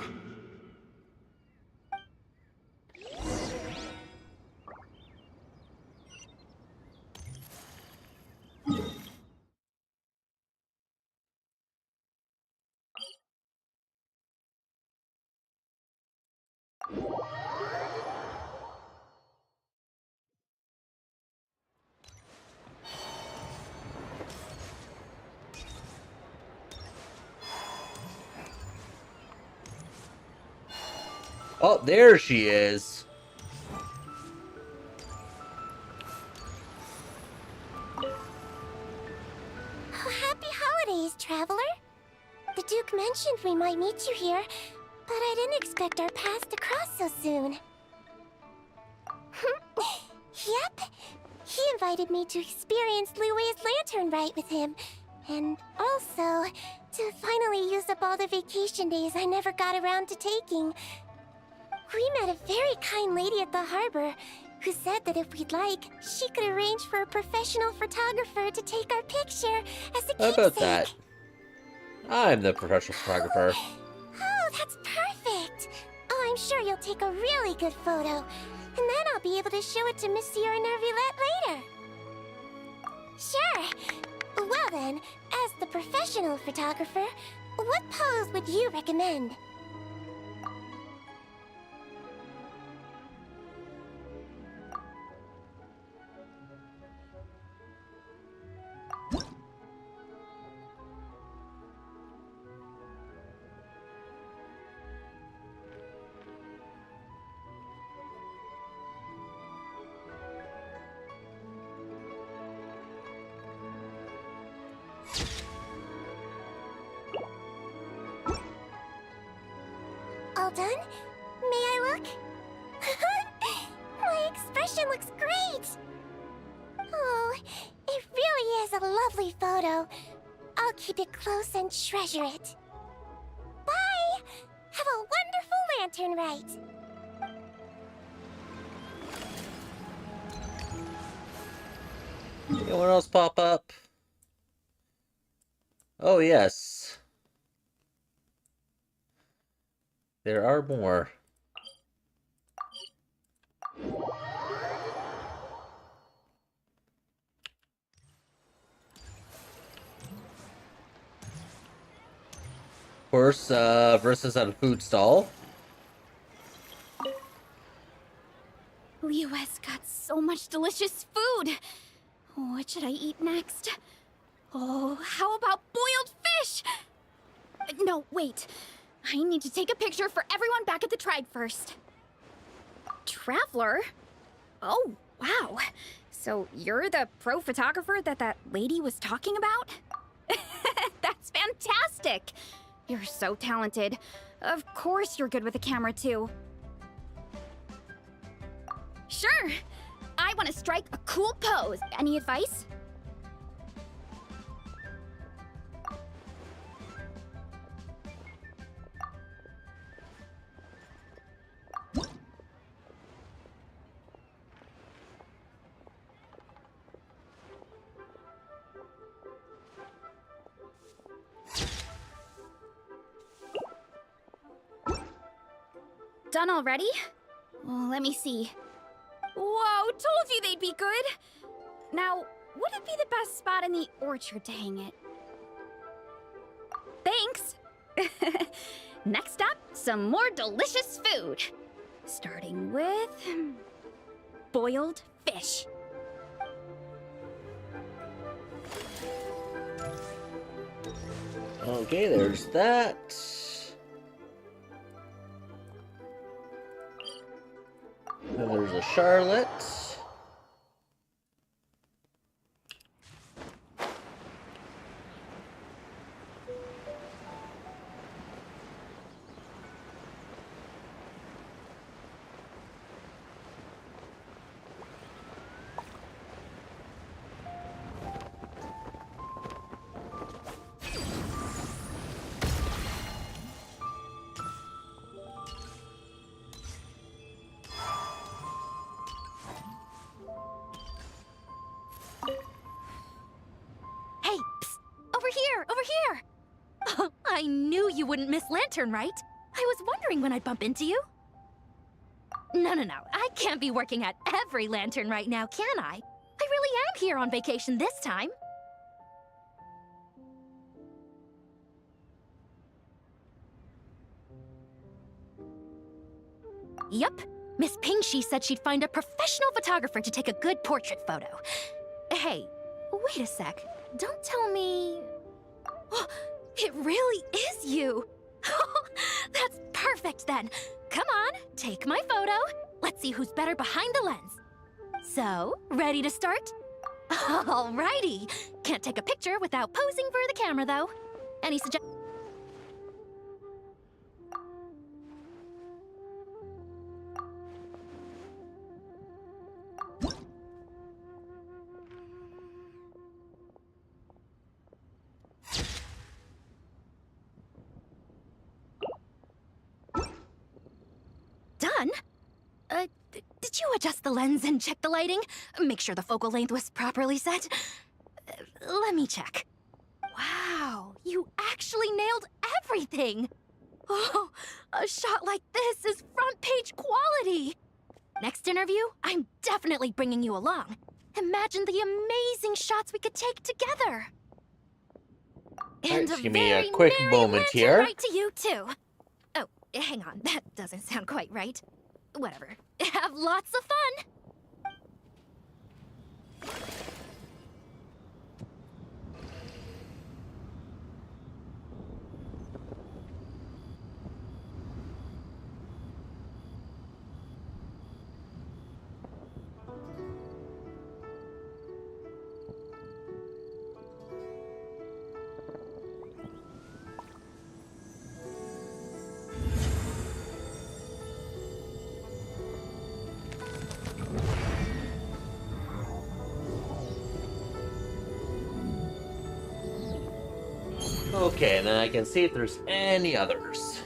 Speaker 1: Oh, there she is.
Speaker 2: Oh, happy holidays, Traveler. The Duke mentioned we might meet you here, but I didn't expect our paths to cross so soon. Yep. He invited me to experience Liyue's Lantern Rite with him, and also to finally use up all the vacation days I never got around to taking. We met a very kind lady at the harbor who said that if we'd like, she could arrange for a professional photographer to take our picture as a
Speaker 1: How
Speaker 2: keepsake.
Speaker 1: about that? I'm the professional photographer.
Speaker 2: Oh, that's perfect! Oh, I'm sure you'll take a really good photo, and then I'll be able to show it to Monsieur Nervillette later. Sure. Well then, as the professional photographer, what pose would you recommend? done. May I look? My expression looks great! Oh, it really is a lovely photo. I'll keep it close and treasure it. Bye! Have a wonderful Lantern Rite!
Speaker 1: Anyone else pop up? Oh, yes. There are more. Horse versus at a food stall.
Speaker 7: Liyue's got so much delicious food. What should I eat next? Oh, how about boiled fish? No, wait. I need to take a picture for everyone back at the tribe first. Traveler? Oh, wow. So you're the pro photographer that lady was talking about? That's fantastic. You're so talented. Of course you're good with a camera, too. Sure. I want to strike a cool pose. Any advice? Done already? Well, let me see. Whoa, told you they'd be good! Now, would it be the best spot in the orchard to hang it? Thanks! Next up, some more delicious food. Starting with... boiled fish.
Speaker 1: Okay, there's that. Then there's a Charlotte.
Speaker 4: Hey, psst! Over here! Over here! Oh, I knew you wouldn't miss Lanternrite. I was wondering when I'd bump into you. No. I can't be working at every lantern right now, can I? I really am here on vacation this time. Yup. Miss Pingshi said she'd find a professional photographer to take a good portrait photo. Hey, wait a sec. Don't tell me... Oh, it really is you! That's perfect then! Come on, take my photo. Let's see who's better behind the lens. So, ready to start? Alrighty. Can't take a picture without posing for the camera though. Any suggestions? Done? Did you adjust the lens and check the lighting? Make sure the focal length was properly set? Let me check. Wow, you actually nailed everything! Oh, a shot like this is front page quality! Next interview, I'm definitely bringing you along. Imagine the amazing shots we could take together! And
Speaker 1: Right,
Speaker 4: a
Speaker 1: give me a
Speaker 4: very
Speaker 1: quick
Speaker 4: merry
Speaker 1: moment
Speaker 4: lantern
Speaker 1: here.
Speaker 4: rite to you too. Oh, hang on, that doesn't sound quite right. Whatever. Have lots of fun!
Speaker 1: Okay, and then I can see if there's any others.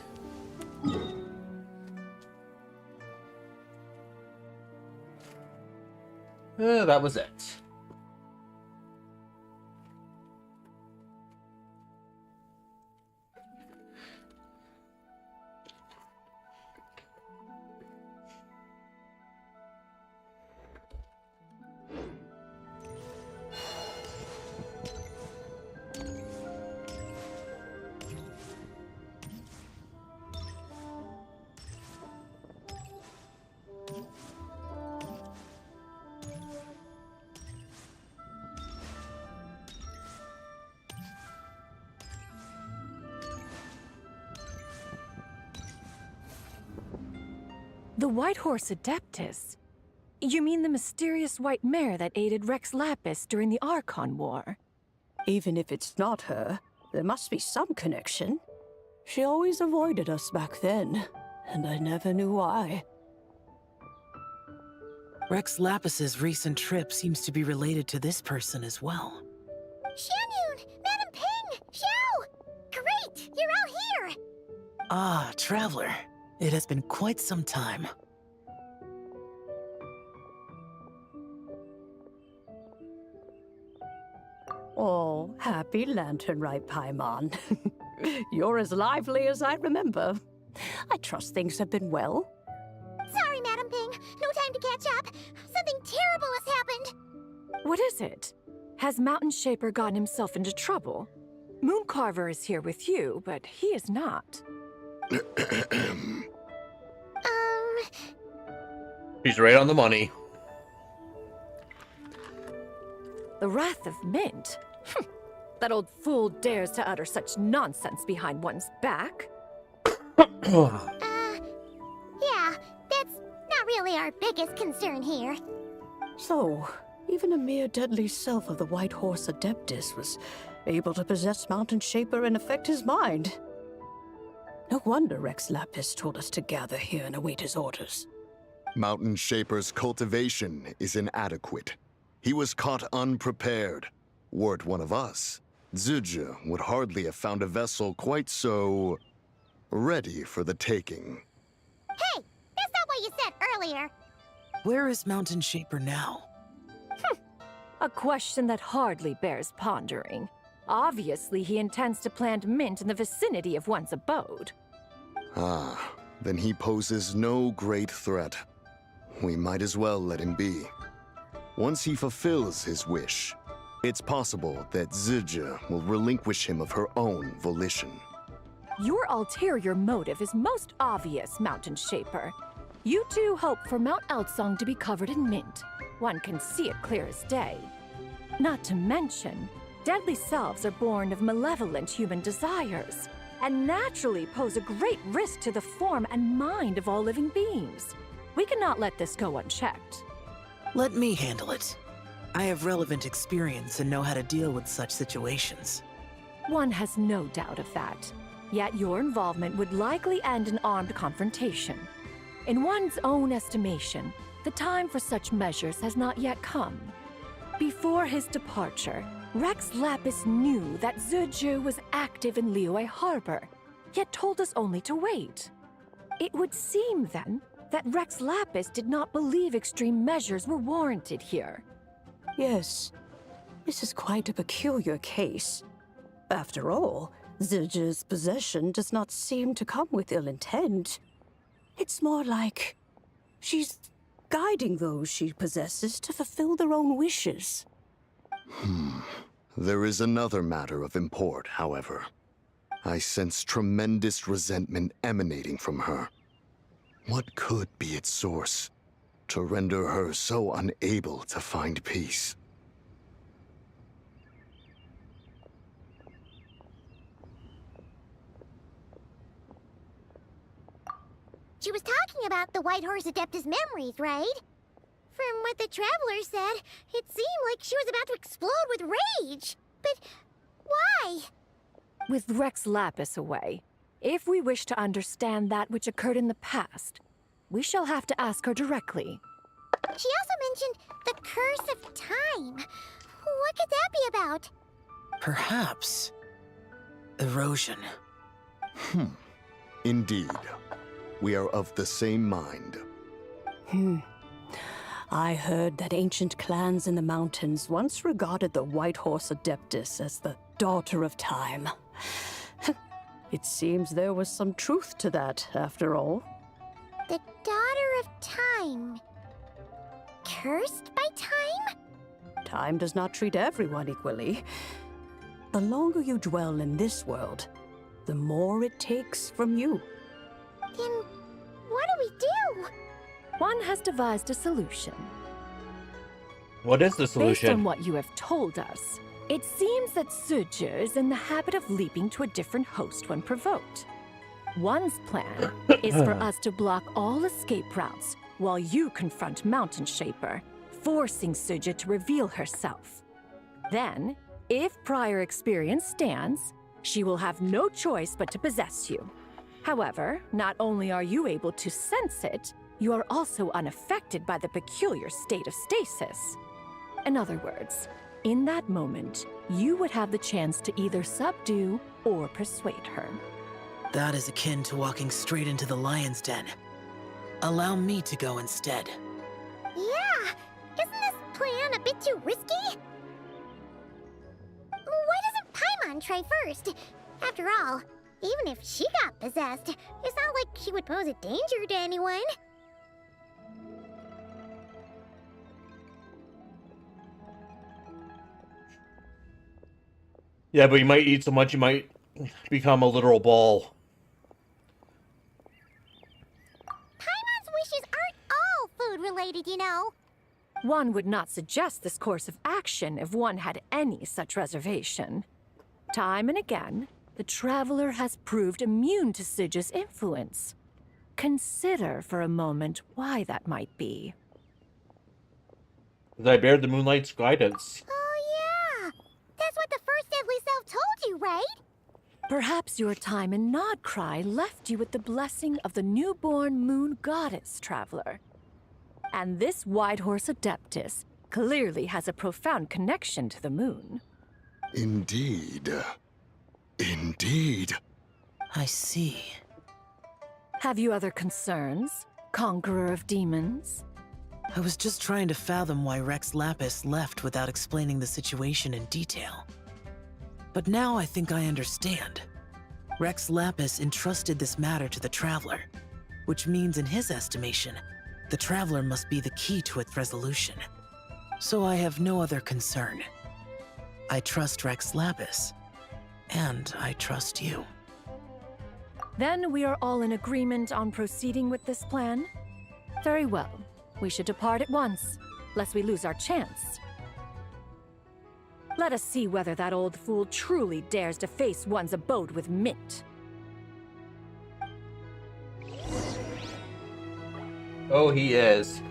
Speaker 1: That was it.
Speaker 15: The White Horse Adeptus? You mean the mysterious white mare that aided Rex Lapis during the Archon War?
Speaker 18: Even if it's not her, there must be some connection. She always avoided us back then, and I never knew why.
Speaker 13: Rex Lapis's recent trip seems to be related to this person as well.
Speaker 2: Xianyun! Madam Ping! Xiao! Great! You're all here!
Speaker 13: Ah, Traveler. It has been quite some time.
Speaker 18: Oh, happy Lanternrite, Paimon. You're as lively as I remember. I trust things have been well.
Speaker 2: Sorry, Madam Ping. No time to catch up. Something terrible has happened.
Speaker 15: What is it? Has Mountain Shaper gotten himself into trouble? Mooncarver is here with you, but he is not.
Speaker 1: She's right on the money.
Speaker 15: The Wrath of Mint? That old fool dares to utter such nonsense behind one's back.
Speaker 2: Yeah, that's not really our biggest concern here.
Speaker 18: So, even a mere deadly self of the White Horse Adeptus was able to possess Mountain Shaper and affect his mind. No wonder Rex Lapis told us to gather here and await his orders.
Speaker 14: Mountain Shaper's cultivation is inadequate. He was caught unprepared. Were it one of us, Zhuge would hardly have found a vessel quite so ready for the taking.
Speaker 2: Hey, that's not what you said earlier.
Speaker 13: Where is Mountain Shaper now?
Speaker 15: A question that hardly bears pondering. Obviously, he intends to plant mint in the vicinity of one's abode.
Speaker 14: Ah, then he poses no great threat. We might as well let him be. Once he fulfills his wish, it's possible that Zhuge will relinquish him of her own volition.
Speaker 15: Your ulterior motive is most obvious, Mountain Shaper. You two hope for Mount Outsong to be covered in mint. One can see it clear as day. Not to mention, deadly selves are born of malevolent human desires, and naturally pose a great risk to the form and mind of all living beings. We cannot let this go unchecked.
Speaker 13: Let me handle it. I have relevant experience and know how to deal with such situations.
Speaker 15: One has no doubt of that. Yet your involvement would likely end in armed confrontation. In one's own estimation, the time for such measures has not yet come. Before his departure, Rex Lapis knew that Zhuge was active in Liyue Harbor, yet told us only to wait. It would seem, then, that Rex Lapis did not believe extreme measures were warranted here.
Speaker 18: Yes, this is quite a peculiar case. After all, Zhuge's possession does not seem to come with ill intent. It's more like she's guiding those she possesses to fulfill their own wishes.
Speaker 14: There is another matter of import, however. I sense tremendous resentment emanating from her. What could be its source to render her so unable to find peace?
Speaker 2: She was talking about the White Horse Adeptus memories, right? From what the Traveler said, it seemed like she was about to explode with rage. But why?
Speaker 15: With Rex Lapis away, if we wish to understand that which occurred in the past, we shall have to ask her directly.
Speaker 2: She also mentioned the Curse of Time. What could that be about?
Speaker 13: Perhaps. Erosion.
Speaker 14: Indeed. We are of the same mind.
Speaker 18: I heard that ancient clans in the mountains once regarded the White Horse Adeptus as the daughter of time. It seems there was some truth to that, after all.
Speaker 2: The daughter of time. Cursed by time?
Speaker 18: Time does not treat everyone equally. The longer you dwell in this world, the more it takes from you.
Speaker 2: Then what do we do?
Speaker 15: One has devised a solution.
Speaker 1: What is the solution?
Speaker 15: Based on what you have told us, it seems that Suju is in the habit of leaping to a different host when provoked. One's plan is for us to block all escape routes while you confront Mountain Shaper, forcing Suju to reveal herself. Then, if prior experience stands, she will have no choice but to possess you. However, not only are you able to sense it, you are also unaffected by the peculiar state of stasis. In other words, in that moment, you would have the chance to either subdue or persuade her.
Speaker 13: That is akin to walking straight into the lion's den. Allow me to go instead.
Speaker 2: Yeah! Isn't this plan a bit too risky? Why doesn't Paimon try first? After all, even if she got possessed, it's not like she would pose a danger to anyone.
Speaker 1: Yeah, but you might eat so much you might become a literal ball.
Speaker 2: Paimon's wishes aren't all food-related, you know.
Speaker 15: One would not suggest this course of action if one had any such reservation. Time and again, the Traveler has proved immune to Suju's influence. Consider for a moment why that might be.
Speaker 1: I bear the moonlight's guidance.
Speaker 2: Oh yeah! That's what the first deadly self told you, right?
Speaker 15: Perhaps your time in Nodcry left you with the blessing of the newborn moon goddess, Traveler. And this White Horse Adeptus clearly has a profound connection to the moon.
Speaker 14: Indeed. Indeed.
Speaker 13: I see.
Speaker 15: Have you other concerns, Conqueror of Demons?
Speaker 13: I was just trying to fathom why Rex Lapis left without explaining the situation in detail. But now I think I understand. Rex Lapis entrusted this matter to the Traveler, which means in his estimation, the Traveler must be the key to its resolution. So I have no other concern. I trust Rex Lapis, and I trust you.
Speaker 15: Then we are all in agreement on proceeding with this plan? Very well. We should depart at once, lest we lose our chance. Let us see whether that old fool truly dares to face one's abode with Mint.
Speaker 1: Oh, he is.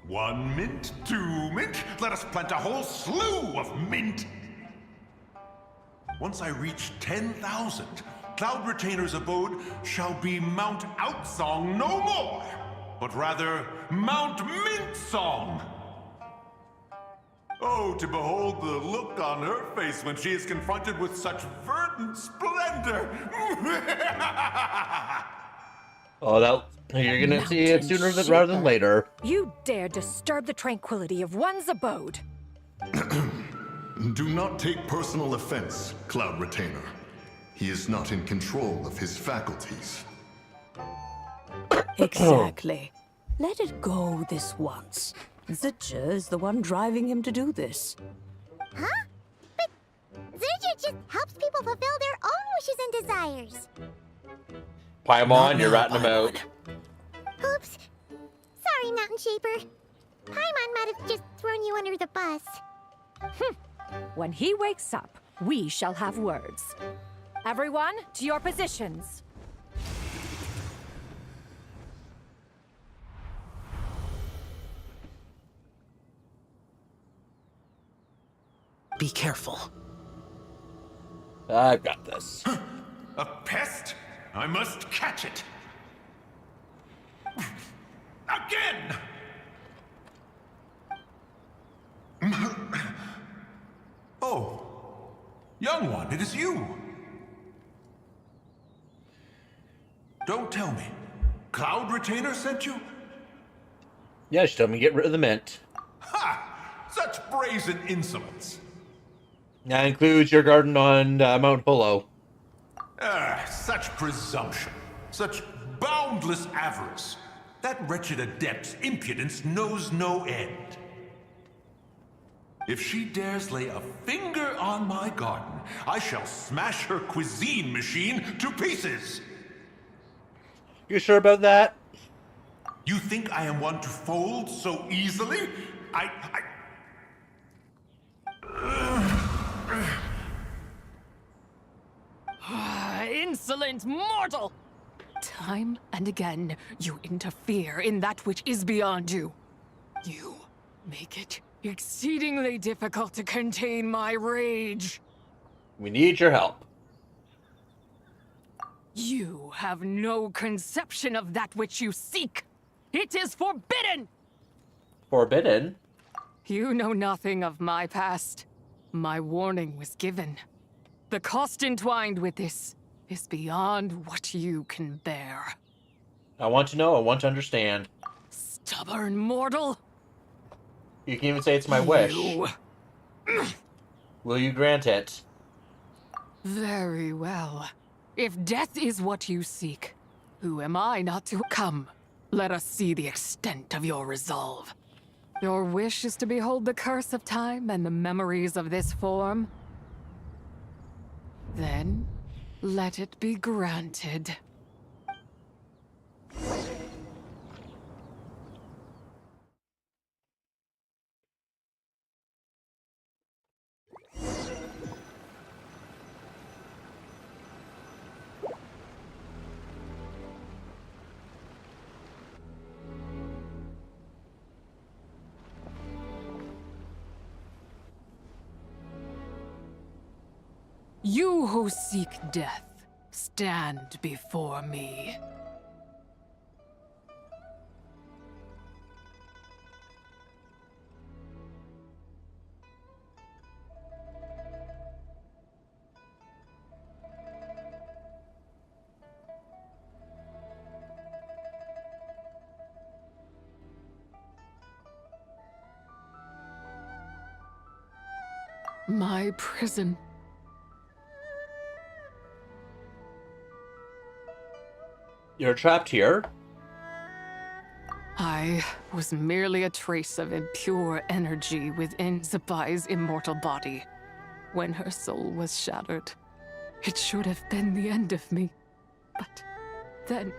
Speaker 17: One mint, two mint, let us plant a whole slew of mint! Once I reach 10,000, Cloud Retainer's abode shall be Mount Outsong no more, but rather Mount Mint Song! Oh, to behold the look on her face when she is confronted with such verdant splendor!
Speaker 1: Oh, you're gonna see it sooner rather than later.
Speaker 15: You dare disturb the tranquility of one's abode.
Speaker 23: Do not take personal offense, Cloud Retainer. He is not in control of his faculties.
Speaker 18: Exactly. Let it go this once. Zidja is the one driving him to do this.
Speaker 2: Huh? But Zidja just helps people fulfill their own wishes and desires.
Speaker 1: Paimon, you're ratting him out.
Speaker 2: Oops. Sorry, Mountain Shaper. Paimon might have just thrown you under the bus.
Speaker 15: When he wakes up, we shall have words. Everyone, to your positions.
Speaker 13: Be careful.
Speaker 1: I've got this.
Speaker 17: A pest? I must catch it. Again! Oh, young one, it is you. Don't tell me. Cloud Retainer sent you?
Speaker 1: Yeah, she told me to get rid of the mint.
Speaker 17: Ha! Such brazen insolence.
Speaker 1: That includes your garden on Mount Hullo.
Speaker 17: Such presumption. Such boundless avarice. That wretched adept's impudence knows no end. If she dares lay a finger on my garden, I shall smash her cuisine machine to pieces.
Speaker 1: You sure about that?
Speaker 17: You think I am one to fold so easily?
Speaker 16: Insolent mortal! Time and again, you interfere in that which is beyond you. You make it exceedingly difficult to contain my rage.
Speaker 1: We need your help.
Speaker 16: You have no conception of that which you seek. It is forbidden!
Speaker 1: Forbidden?
Speaker 16: You know nothing of my past. My warning was given. The cost entwined with this is beyond what you can bear.
Speaker 1: I want to know. I want to understand.
Speaker 16: Stubborn mortal!
Speaker 1: You can even say it's my wish. Will you grant it?
Speaker 16: Very well. If death is what you seek, who am I not to come? Let us see the extent of your resolve. Your wish is to behold the curse of time and the memories of this form? Then, let it be granted. You who seek death, stand before me. My prison.
Speaker 1: You're trapped here?
Speaker 16: I was merely a trace of impure energy within Zabai's immortal body. When her soul was shattered, it should have been the end of me. But then,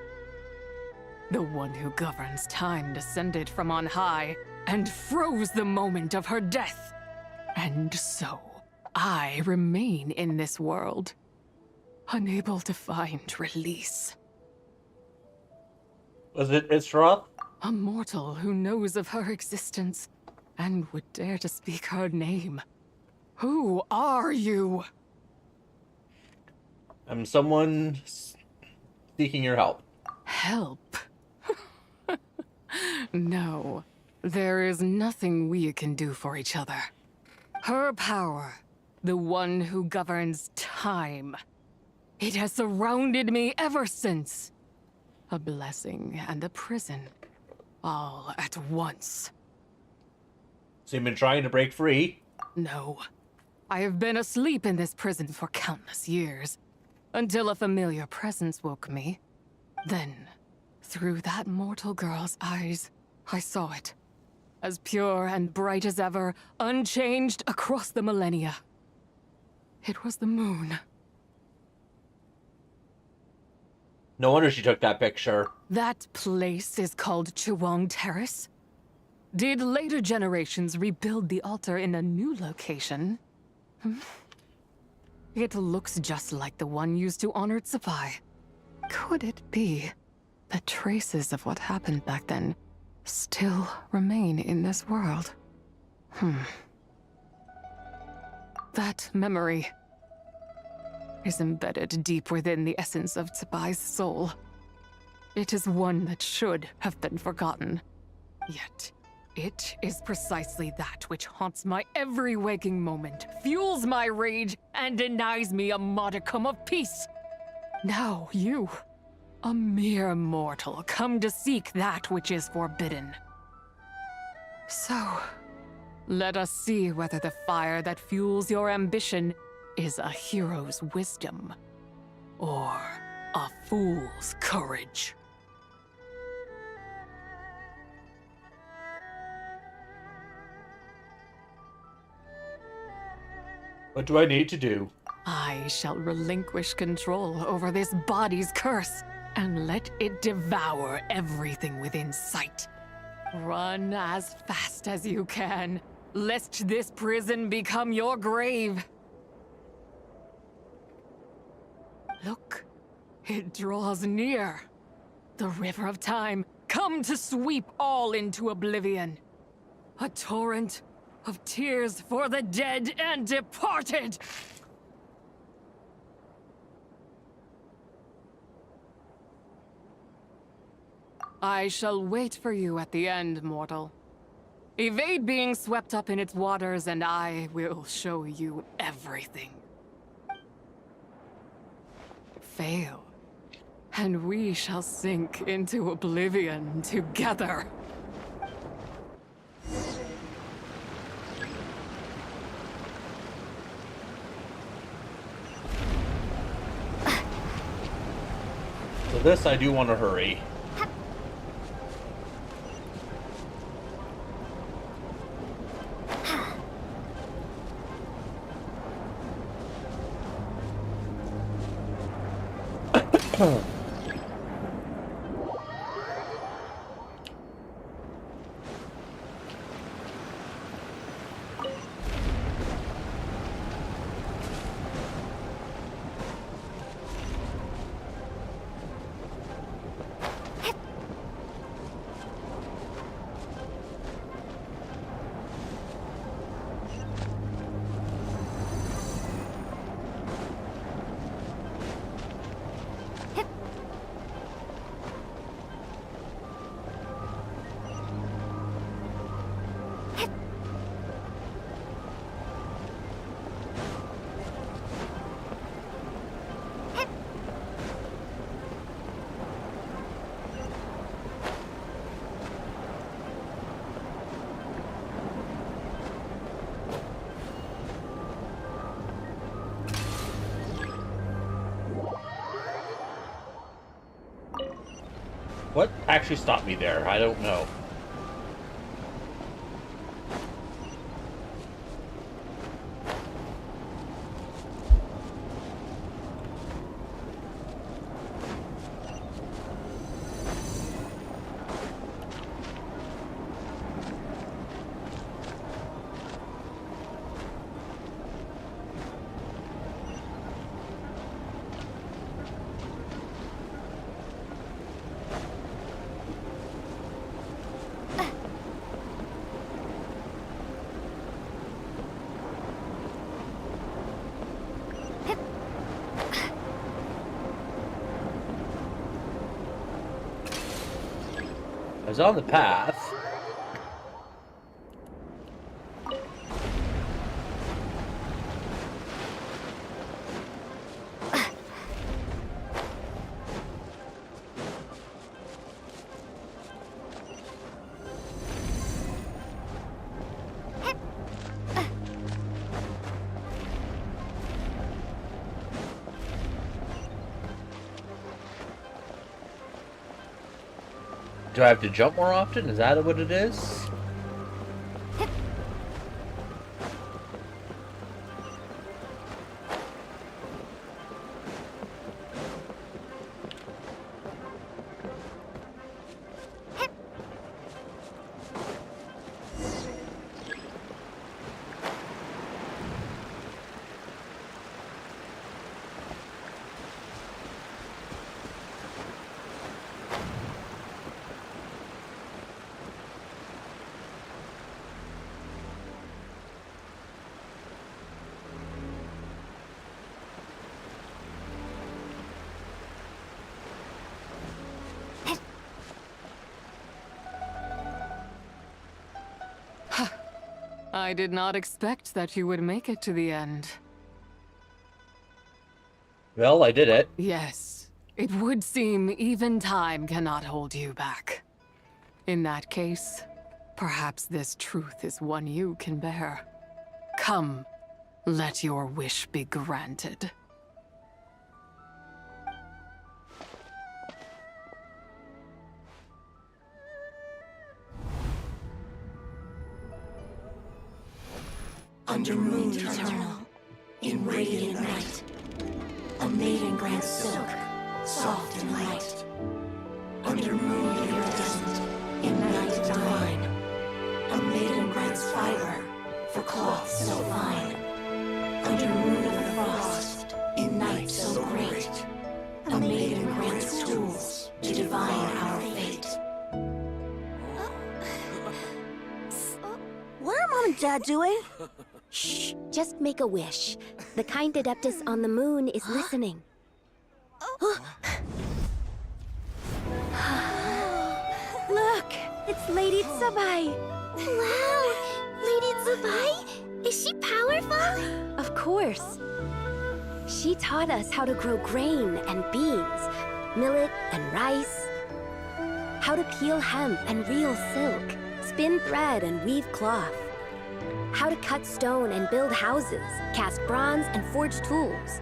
Speaker 16: the one who governs time descended from on high and froze the moment of her death. And so, I remain in this world, unable to find release.
Speaker 1: Was it Isroth?
Speaker 16: A mortal who knows of her existence and would dare to speak her name. Who are you?
Speaker 1: I'm someone seeking your help.
Speaker 16: Help? No, there is nothing we can do for each other. Her power, the one who governs time, it has surrounded me ever since. A blessing and a prison, all at once.
Speaker 1: So you've been trying to break free?
Speaker 16: No. I have been asleep in this prison for countless years, until a familiar presence woke me. Then, Through that mortal girl's eyes, I saw it. As pure and bright as ever, unchanged across the millennia. It was the moon.
Speaker 1: No wonder she took that picture.
Speaker 16: That place is called Chewong Terrace. Did later generations rebuild the altar in a new location? It looks just like the one used to honor Tsupai. Could it be that traces of what happened back then still remain in this world? That memory is embedded deep within the essence of Tsubai's soul. It is one that should have been forgotten. Yet, it is precisely that which haunts my every waking moment, fuels my rage, and denies me a modicum of peace. Now you, a mere mortal, come to seek that which is forbidden. So, let us see whether the fire that fuels your ambition is a hero's wisdom, or a fool's courage.
Speaker 1: What do I need to do?
Speaker 16: I shall relinquish control over this body's curse, and let it devour everything within sight. Run as fast as you can, lest this prison become your grave. Look, it draws near. The river of time, come to sweep all into oblivion. A torrent of tears for the dead and departed. I shall wait for you at the end, mortal. Evade being swept up in its waters, and I will show you everything. Fail, and we shall sink into oblivion together.
Speaker 1: So this I do want to hurry. What actually stopped me there? I don't know. I was on the path. Do I have to jump more often? Is that what it is?
Speaker 16: I did not expect that you would make it to the end.
Speaker 1: Well, I did it.
Speaker 16: Yes, it would seem even time cannot hold you back. In that case, perhaps this truth is one you can bear. Come, let your wish be granted.
Speaker 10: Under moon eternal, in radiant night, a maiden grants silk, soft and light. Under moon iridescent, in night divine, a maiden grants fiber for cloth so fine. Under moon of frost, in night so great, a maiden grants tools to divine our fate.
Speaker 2: What are Mom and Dad doing? Shh, just make a wish. The kind Adeptus on the moon is listening. Look, it's Lady Tsubai. Wow, Lady Tsubai? Is she powerful? Of course. She taught us how to grow grain and beans, millet and rice, how to peel hemp and reel silk, spin thread and weave cloth, how to cut stone and build houses, cast bronze and forge tools.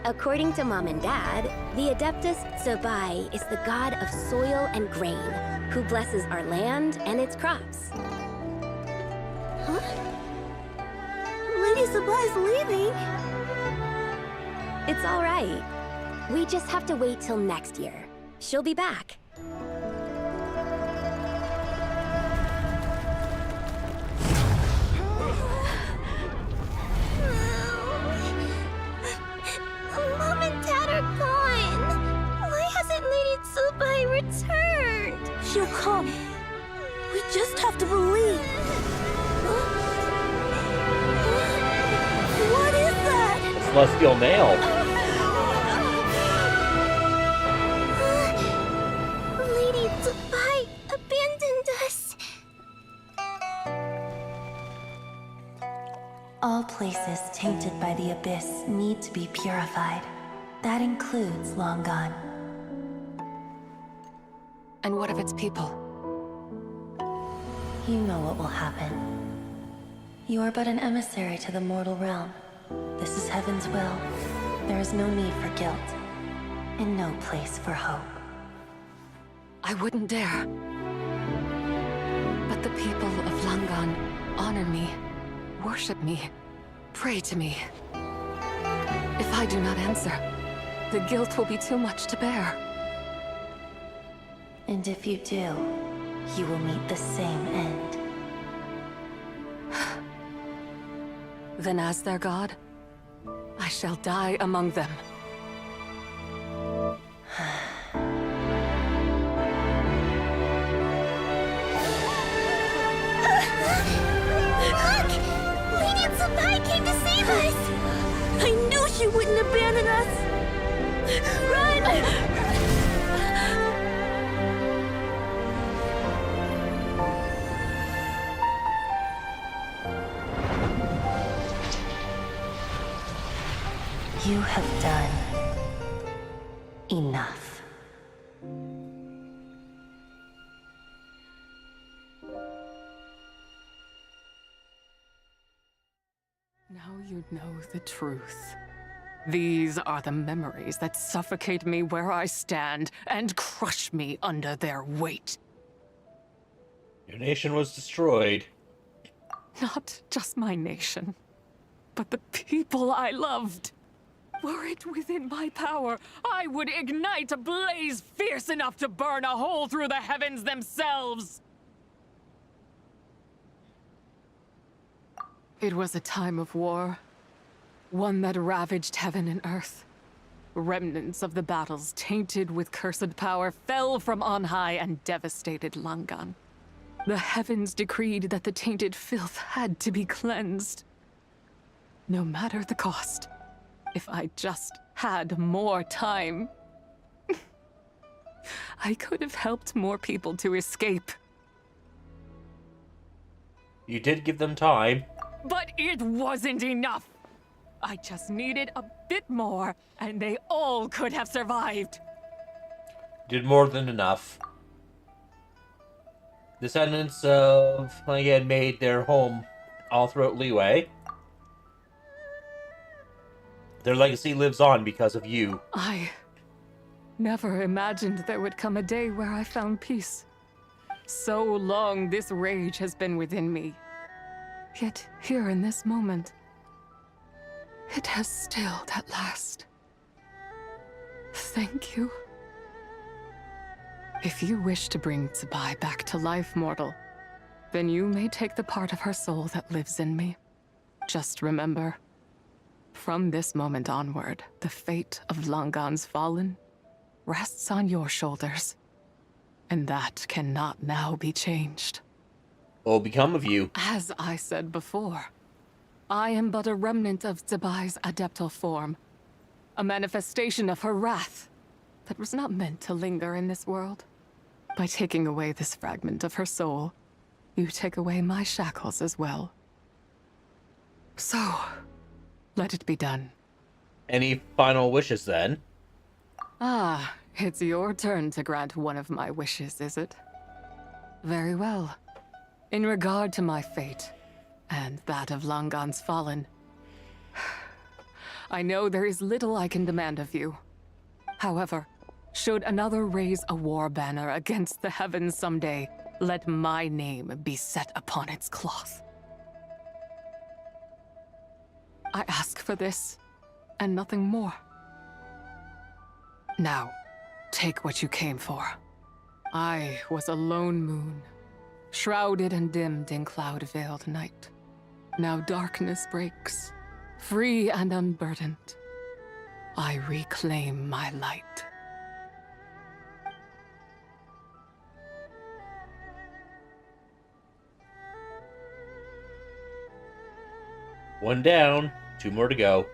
Speaker 2: According to Mom and Dad, the Adeptus Tsubai is the god of soil and grain, who blesses our land and its crops. Huh? Lady Tsubai's leaving. It's all right. We just have to wait till next year. She'll be back. Mom and Dad are gone. Why hasn't Lady Tsubai returned? She'll come. We just have to believe. What is that?
Speaker 1: Celestial nail.
Speaker 2: Lady Tsubai abandoned us.
Speaker 10: All places tainted by the abyss need to be purified. That includes Long Gone.
Speaker 16: And what of its people?
Speaker 10: You know what will happen. You are but an emissary to the mortal realm. This is Heaven's will. There is no need for guilt, and no place for hope.
Speaker 16: I wouldn't dare. But the people of Langan honor me, worship me, pray to me. If I do not answer, the guilt will be too much to bear.
Speaker 10: And if you do, you will meet the same end.
Speaker 16: Then as their god, I shall die among them.
Speaker 2: Look! Lady Tsubai came to save us! I knew she wouldn't abandon us! Run!
Speaker 10: You have done enough.
Speaker 16: Now you know the truth. These are the memories that suffocate me where I stand and crush me under their weight.
Speaker 1: Your nation was destroyed.
Speaker 16: Not just my nation, but the people I loved. Were it within my power, I would ignite a blaze fierce enough to burn a hole through the heavens themselves. It was a time of war, one that ravaged heaven and earth. Remnants of the battles tainted with cursed power fell from on high and devastated Langan. The heavens decreed that the tainted filth had to be cleansed. No matter the cost, if I just had more time, I could have helped more people to escape.
Speaker 1: You did give them time.
Speaker 16: But it wasn't enough. I just needed a bit more, and they all could have survived.
Speaker 1: Did more than enough. Descendants of Langan made their home all throughout Liyue. Their legacy lives on because of you.
Speaker 16: I never imagined there would come a day where I found peace. So long this rage has been within me. Yet here in this moment, it has stilled at last. Thank you. If you wish to bring Tsubai back to life, mortal, then you may take the part of her soul that lives in me. Just remember, from this moment onward, the fate of Langan's fallen rests on your shoulders. And that cannot now be changed.
Speaker 1: What will become of you?
Speaker 16: As I said before, I am but a remnant of Tsubai's adeptal form. A manifestation of her wrath that was not meant to linger in this world. By taking away this fragment of her soul, you take away my shackles as well. So, let it be done.
Speaker 1: Any final wishes then?
Speaker 16: Ah, it's your turn to grant one of my wishes, is it? Very well. In regard to my fate, and that of Langan's fallen, I know there is little I can demand of you. However, should another raise a war banner against the heavens someday, let my name be set upon its cloth. I ask for this, and nothing more. Now, take what you came for. I was a lone moon, shrouded and dimmed in cloud-veiled night. Now darkness breaks, free and unburdened. I reclaim my light.
Speaker 1: One down, 2 more to go.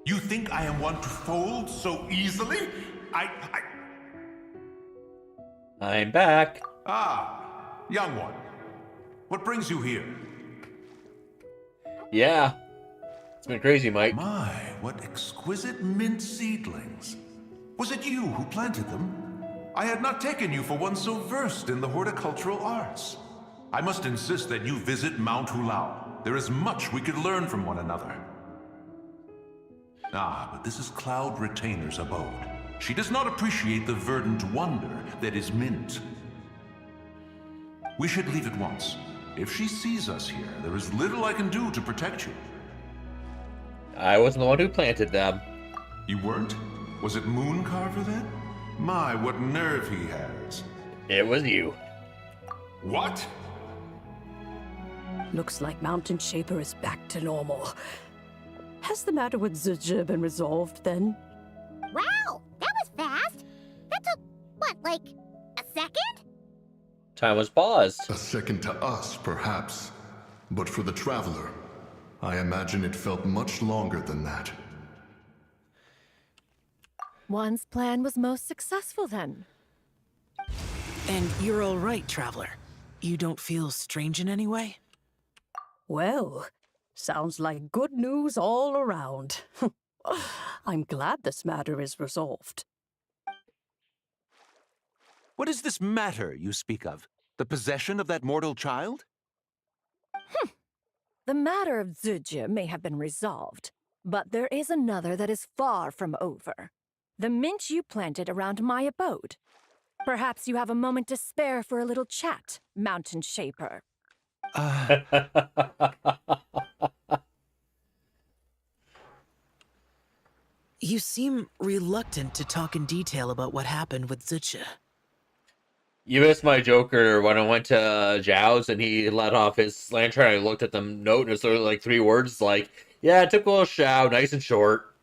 Speaker 17: You think I am one to fold so easily?
Speaker 1: I'm back.
Speaker 17: Ah, young one. What brings you here?
Speaker 1: Yeah. It's been crazy, Mike.
Speaker 17: My, what exquisite mint seedlings. Was it you who planted them? I had not taken you for one so versed in the horticultural arts. I must insist that you visit Mount Hulao. There is much we could learn from one another. Ah, but this is Cloud Retainer's abode. She does not appreciate the verdant wonder that is mint. We should leave at once. If she sees us here, there is little I can do to protect you.
Speaker 1: I wasn't the one who planted them.
Speaker 17: You weren't? Was it Mooncarver then? My, what nerve he has.
Speaker 1: It was you.
Speaker 17: What?
Speaker 18: Looks like Mountain Shaper is back to normal. Has the matter with Zizhi been resolved then?
Speaker 2: Wow, that was fast. That took, what, like a second?
Speaker 1: Time was paused.
Speaker 23: A second to us, perhaps. But for the Traveler, I imagine it felt much longer than that.
Speaker 15: One's plan was most successful then.
Speaker 13: And you're all right, Traveler. You don't feel strange in any way?
Speaker 18: Well, sounds like good news all around. I'm glad this matter is resolved.
Speaker 9: What is this matter you speak of? The possession of that mortal child?
Speaker 15: The matter of Zuje may have been resolved, but there is another that is far from over. The mint you planted around my abode. Perhaps you have a moment to spare for a little chat, Mountain Shaper.
Speaker 13: You seem reluctant to talk in detail about what happened with Zucha.
Speaker 1: You missed my Joker when I went to Zhao's and he let off his lantern. I looked at the note and it's literally like 3 words like, yeah, typical Zhao, nice and short.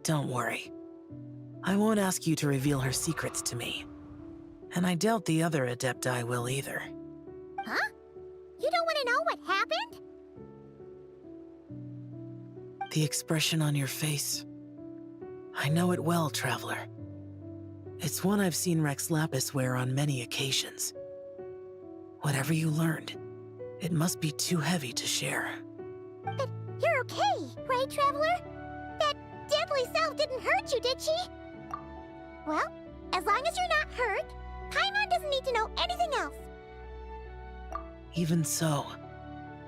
Speaker 13: Don't worry. I won't ask you to reveal her secrets to me. And I doubt the other Adepti will either.
Speaker 2: Huh? You don't want to know what happened?
Speaker 13: The expression on your face. I know it well, Traveler. It's one I've seen Rex Lapis wear on many occasions. Whatever you learned, it must be too heavy to share.
Speaker 2: But you're okay, right, Traveler? That deadly self didn't hurt you, did she? Well, as long as you're not hurt, Paimon doesn't need to know anything else.
Speaker 13: Even so,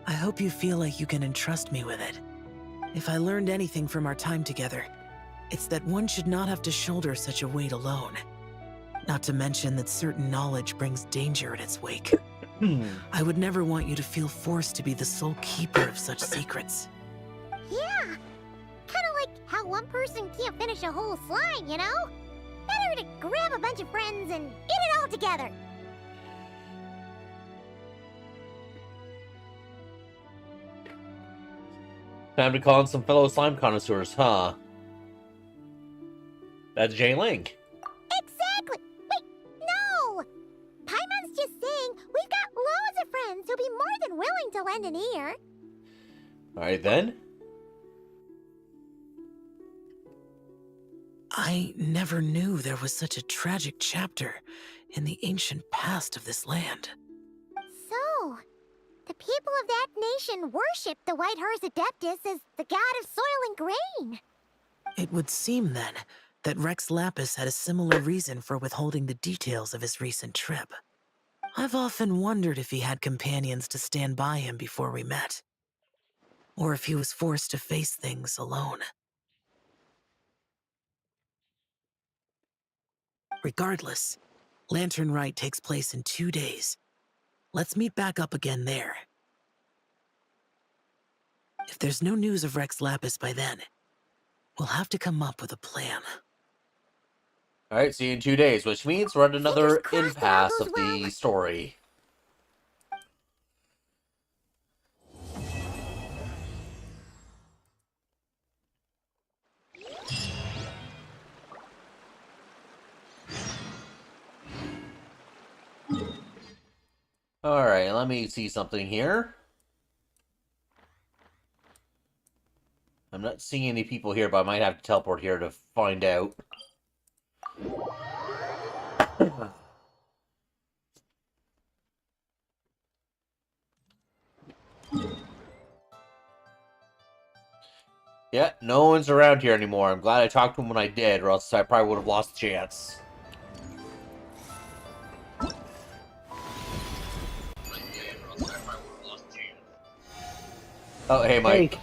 Speaker 13: I hope you feel like you can entrust me with it. If I learned anything from our time together, it's that one should not have to shoulder such a weight alone. Not to mention that certain knowledge brings danger in its wake. I would never want you to feel forced to be the sole keeper of such secrets.
Speaker 2: Yeah, kind of like how one person can't finish a whole slime, you know? Better to grab a bunch of friends and eat it all together.
Speaker 1: Time to call in some fellow slime connoisseurs, huh? That's Jay Ling.
Speaker 2: Exactly! Wait, no! Paimon's just saying we've got loads of friends who'll be more than willing to lend an ear.
Speaker 1: Alright then.
Speaker 13: I never knew there was such a tragic chapter in the ancient past of this land.
Speaker 2: So, the people of that nation worship the White Horse Adeptus as the god of soil and grain.
Speaker 13: It would seem, then, that Rex Lapis had a similar reason for withholding the details of his recent trip. I've often wondered if he had companions to stand by him before we met. Or if he was forced to face things alone. Regardless, Lanternrite takes place in 2 days. Let's meet back up again there. If there's no news of Rex Lapis by then, we'll have to come up with a plan.
Speaker 1: Alright, see you in 2 days, which means we're at another impasse of the story. Alright, let me see something here. I'm not seeing any people here, but I might have to teleport here to find out. Yeah, no one's around here anymore. I'm glad I talked to him when I did, or else I probably would have lost the chance. Oh, hey, Mike.
Speaker 19: Hey.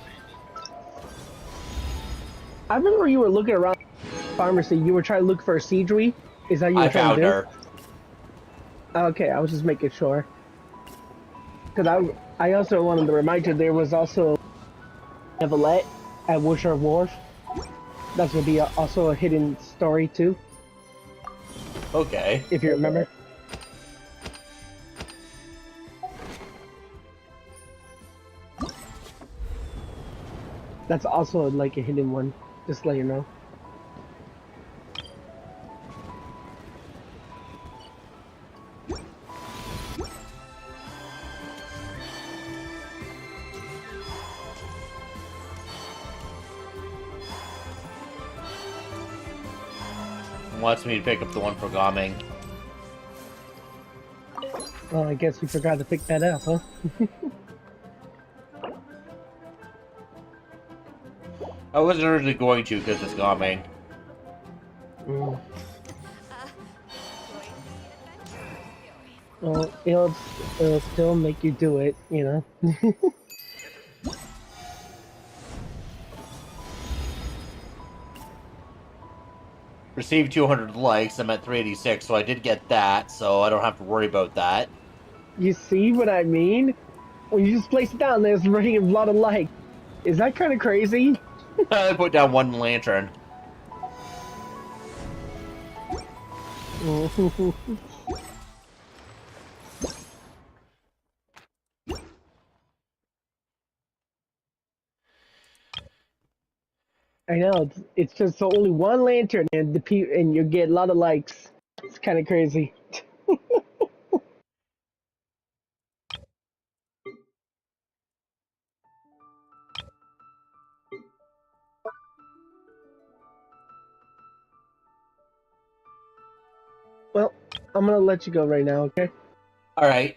Speaker 19: I remember you were looking around the pharmacy. You were trying to look for a Seedry. Is that you were trying to do?
Speaker 1: Her.
Speaker 19: Okay, I was just making sure. Because I also wanted to remind you there was also Evelette at Woodshire Wharf. That's going to be also a hidden story too.
Speaker 1: Okay.
Speaker 19: If you remember. That's also like a hidden one, just to let you know.
Speaker 1: wants me to pick up the one for Gaming.
Speaker 19: Well, I guess we forgot to pick that up, huh?
Speaker 1: I wasn't originally going to because it's Gaming.
Speaker 19: Mm. Well, it'll still make you do it, you know?
Speaker 1: Received 200 likes. I'm at 386, so I did get that, so I don't have to worry about that.
Speaker 19: You see what I mean? When you just place it down, there's already a lot of likes. Is that kind of crazy?
Speaker 1: I put down one lantern.
Speaker 19: I know, it's just only one lantern and and you get a lot of likes. It's kind of crazy. Well, I'm gonna let you go right now, okay?
Speaker 1: Alright.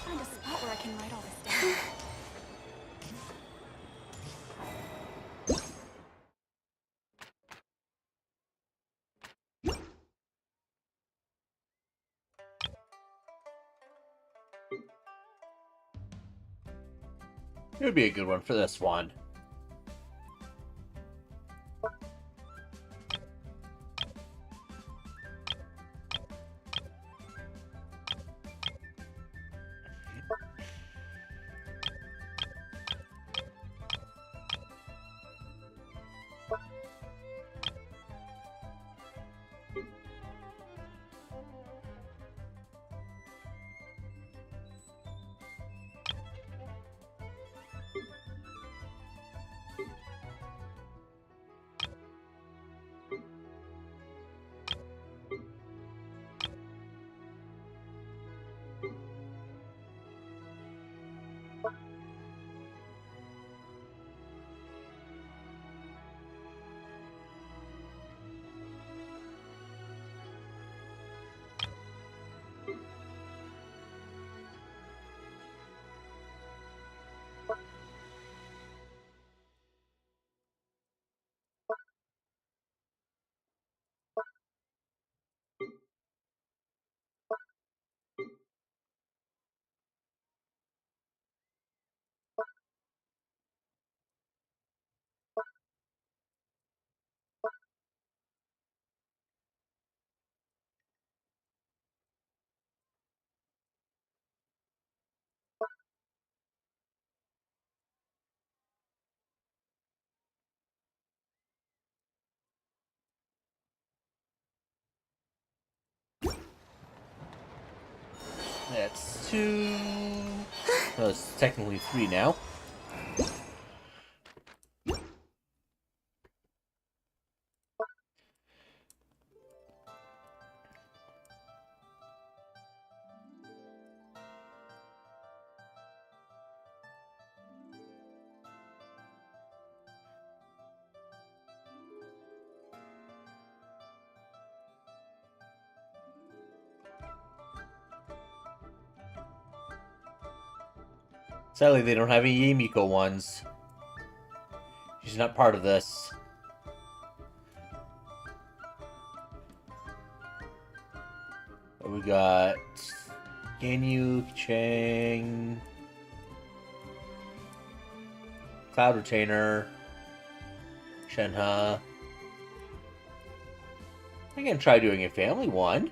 Speaker 7: Find a spot where I can write all this down.
Speaker 1: It would be a good one for this one. That's 2. Well, it's technically 3 now. Sadly, they don't have any Yumiko ones. She's not part of this. We got Ganyu, Chang, Cloud Retainer, Shenhe. I can try doing a family one.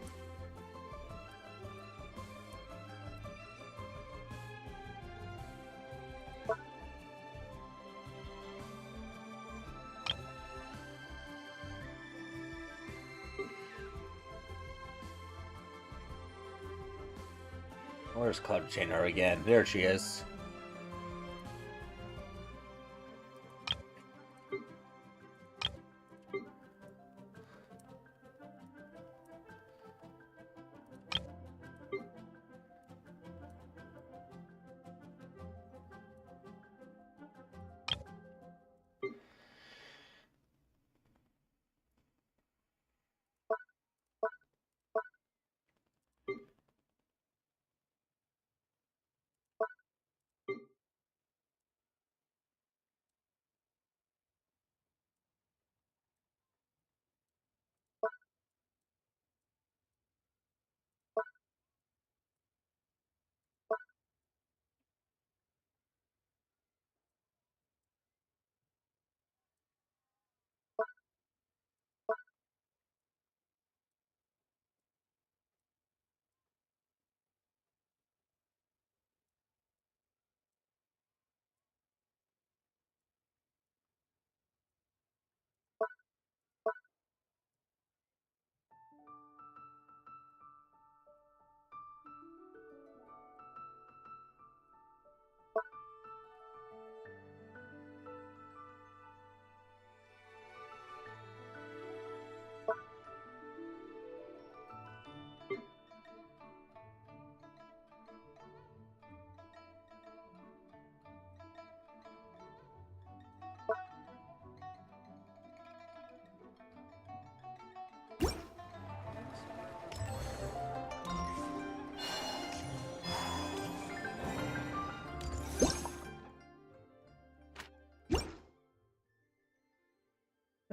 Speaker 1: Where's Cloud Retainer again? There she is.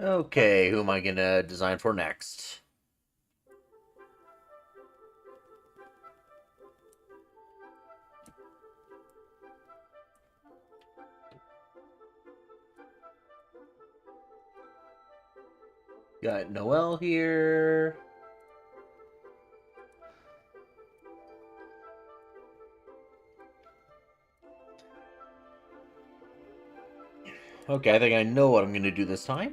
Speaker 1: Okay, who am I gonna design for next? Got Noelle here. Okay, I think I know what I'm gonna do this time.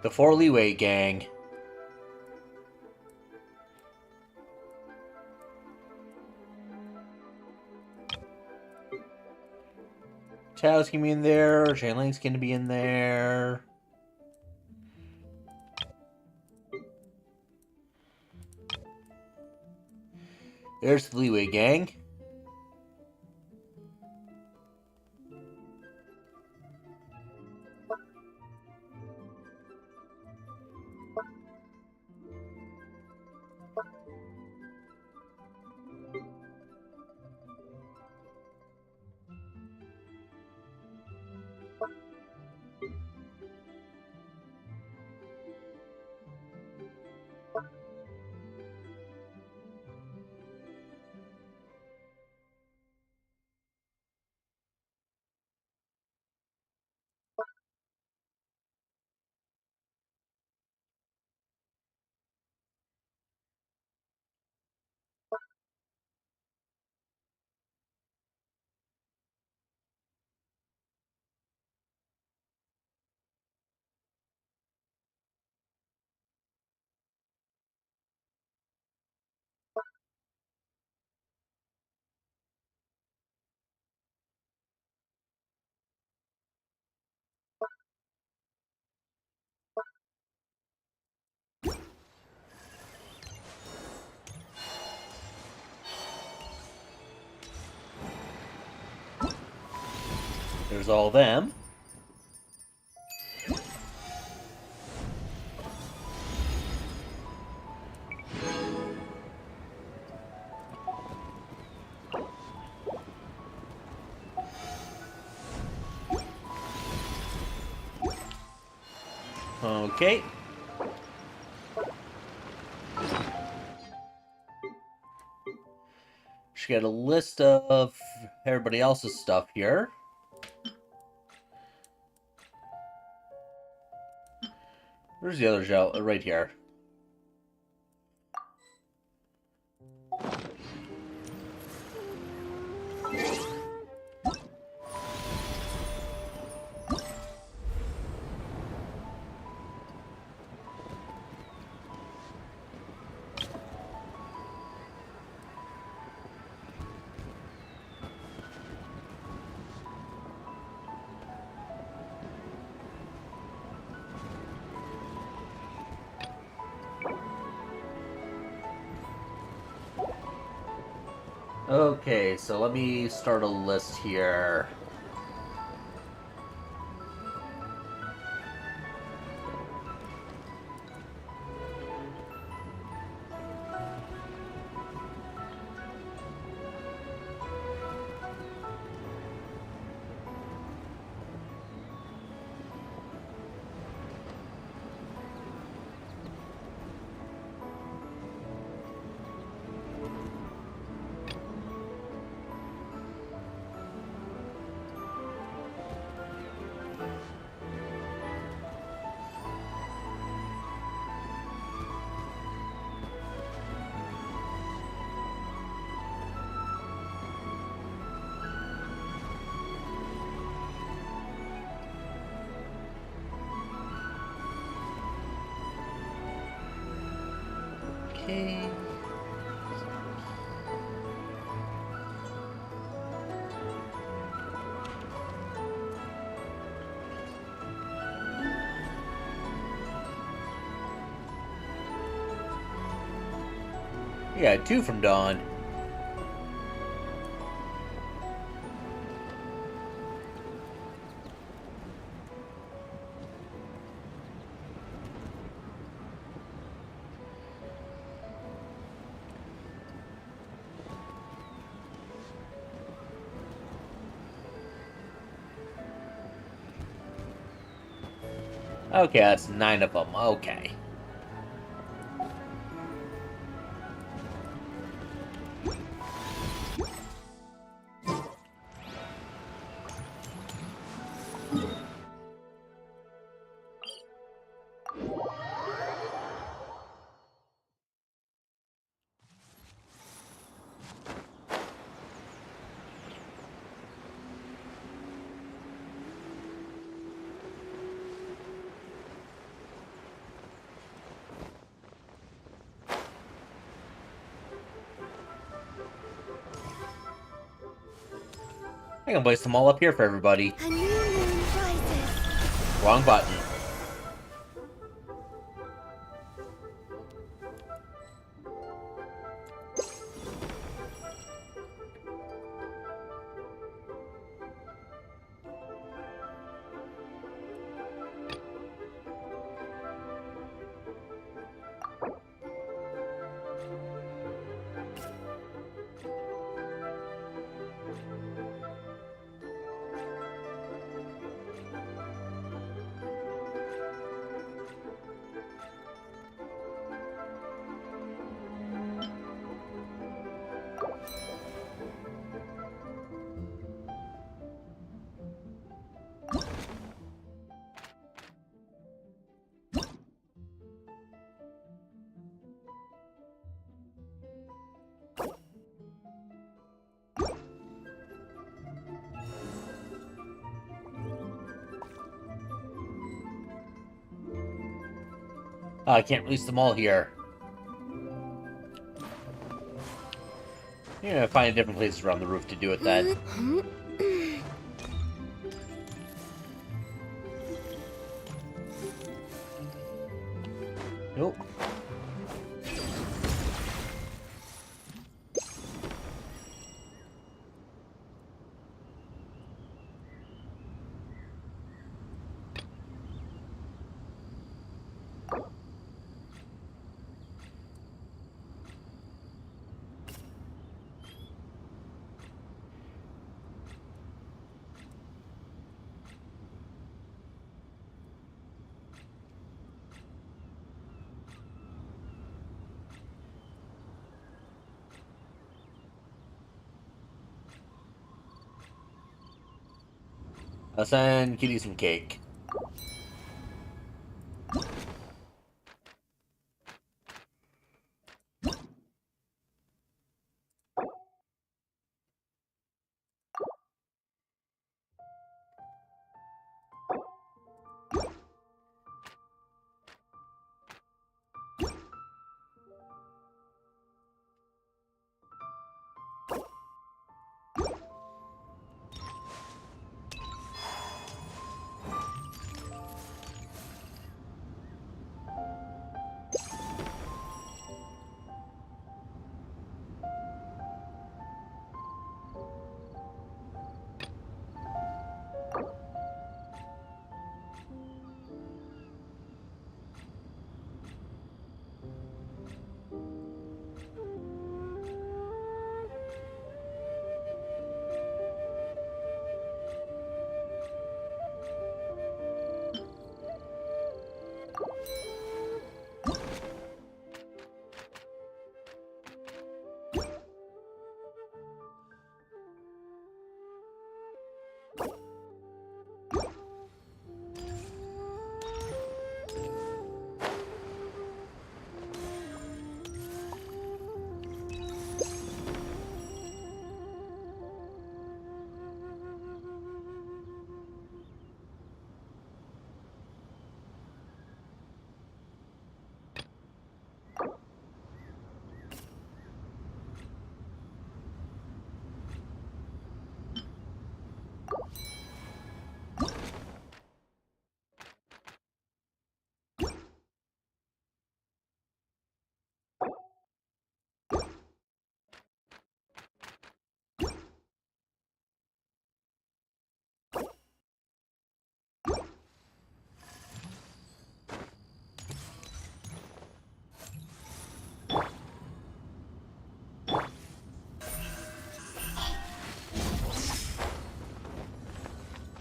Speaker 1: The 4 Leeway Gang. Tao's gonna be in there. Shanling's gonna be in there. There's the Leeway Gang. There's all them. Okay. Should get a list of everybody else's stuff here. Where's the other gel? Right here. Okay, so let me start a list here. Okay. Yeah, 2 from Dawn. Okay, that's 9 of them. Okay. I can place them all up here for everybody.
Speaker 2: A new moon rises.
Speaker 1: Wrong button. I can't release them all here. Yeah, find different places around the roof to do it then. Nope. I'll send Kitty some cake.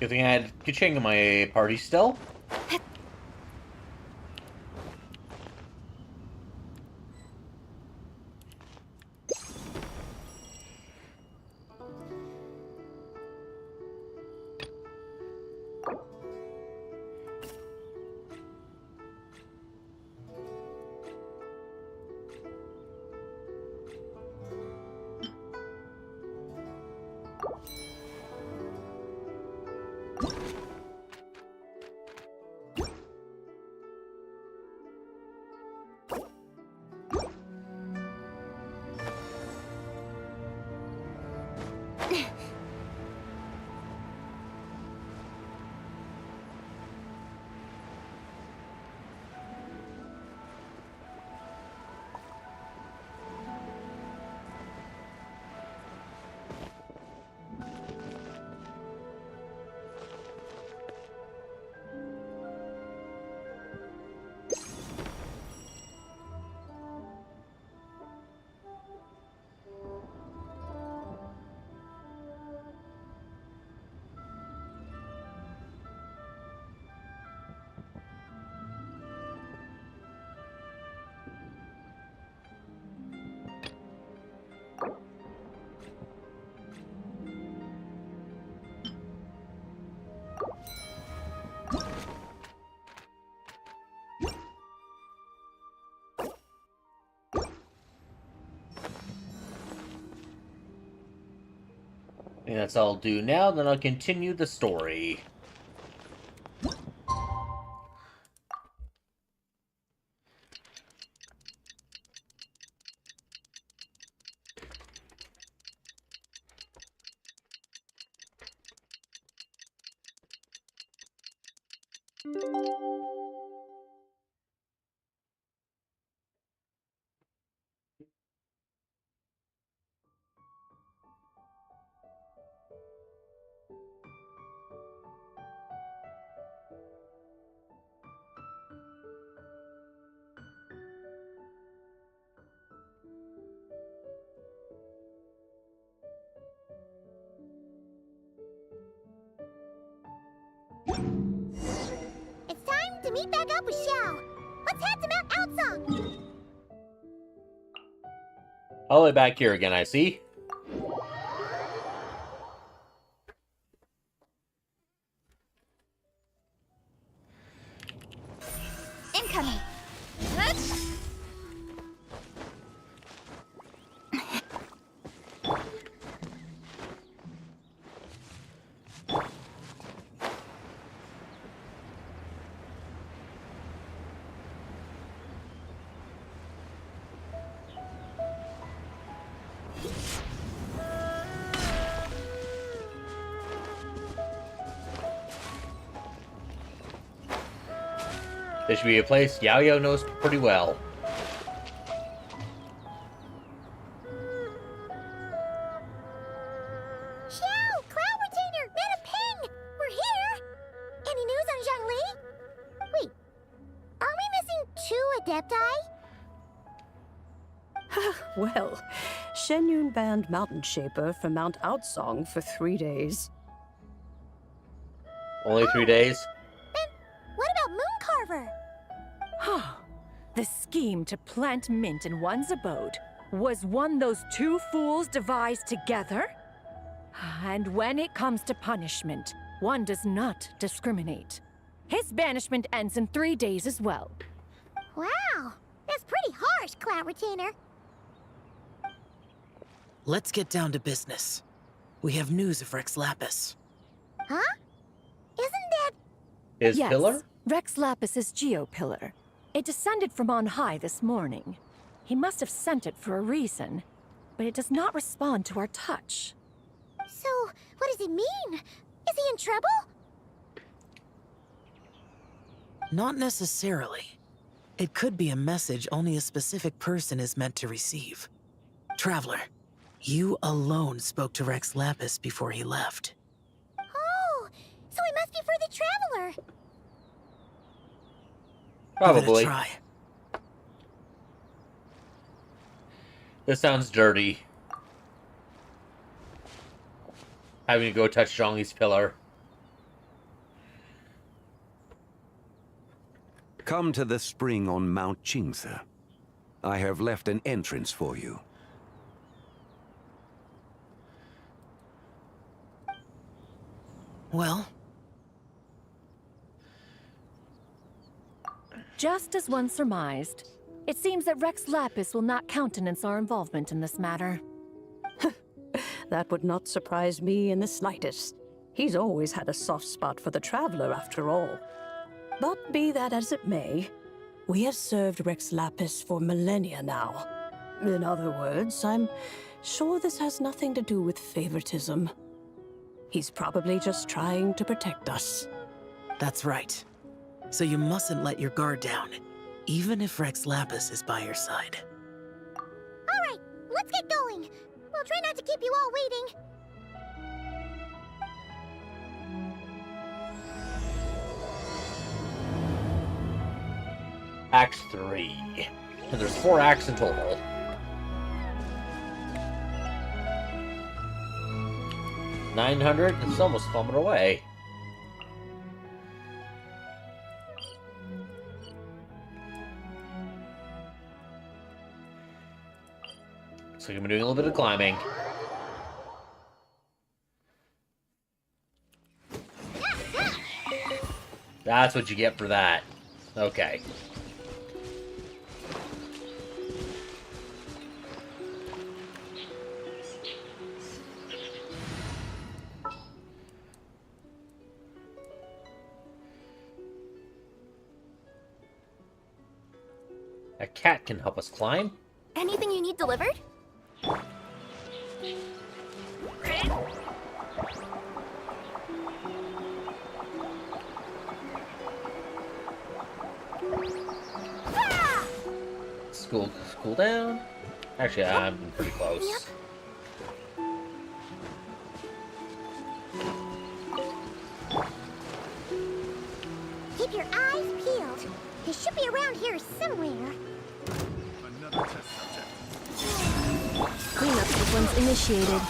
Speaker 1: Good thing I had Kaching in my party still. I think that's all I'll do now, then I'll continue the story.
Speaker 2: It's time to meet back up with Xiao. Let's head to Mount Outsong.
Speaker 1: All the way back here again, I see.
Speaker 7: coming.
Speaker 1: This should be a place Yao knows pretty well.
Speaker 2: Xiao! Cloud Retainer! Madam Ping! We're here! Any news on Zhongli? Wait, are we missing 2 Adepti?
Speaker 18: Well, Shenyun banned Mountain Shaper from Mount Outsong for 3 days.
Speaker 1: Only 3 days?
Speaker 2: What about Mooncarver?
Speaker 15: The scheme to plant mint in one's abode was one those 2 fools devised together? And when it comes to punishment, one does not discriminate. His banishment ends in 3 days as well.
Speaker 2: Wow, that's pretty harsh, Cloud Retainer.
Speaker 13: Let's get down to business. We have news of Rex Lapis.
Speaker 2: Huh? Isn't that...
Speaker 1: His
Speaker 15: yes,
Speaker 1: pillar?
Speaker 15: Rex Lapis's geopillar. It descended from on high this morning. He must have sent it for a reason, but it does not respond to our touch.
Speaker 2: So, what does it mean? Is he in trouble?
Speaker 13: Not necessarily. It could be a message only a specific person is meant to receive. Traveler, you alone spoke to Rex Lapis before he left.
Speaker 2: Oh, so it must be for the Traveler.
Speaker 1: Probably.
Speaker 13: Give it a try.
Speaker 1: This sounds dirty. Having to go touch Zhongli's pillar.
Speaker 12: Come to the spring on Mount Qingse. I have left an entrance for you.
Speaker 13: Well?
Speaker 15: Just as one surmised, it seems that Rex Lapis will not countenance our involvement in this matter.
Speaker 18: That would not surprise me in the slightest. He's always had a soft spot for the Traveler, after all. But be that as it may, we have served Rex Lapis for millennia now. In other words, I'm sure this has nothing to do with favoritism. He's probably just trying to protect us.
Speaker 13: That's right. So you mustn't let your guard down, even if Rex Lapis is by your side.
Speaker 2: All right, let's get going. We'll try not to keep you all waiting.
Speaker 1: Act 3. And there's 4 acts in total. $900? It's almost a kilometer away. So I'm doing a little bit of climbing. That's what you get for that. Okay. A cat can help us climb.
Speaker 7: Anything you need delivered?
Speaker 1: Cool down. Actually, I'm pretty close.
Speaker 2: Yep. Keep your eyes peeled. He should be around here somewhere.
Speaker 17: Another test subject.
Speaker 15: Cleanup sequence initiated.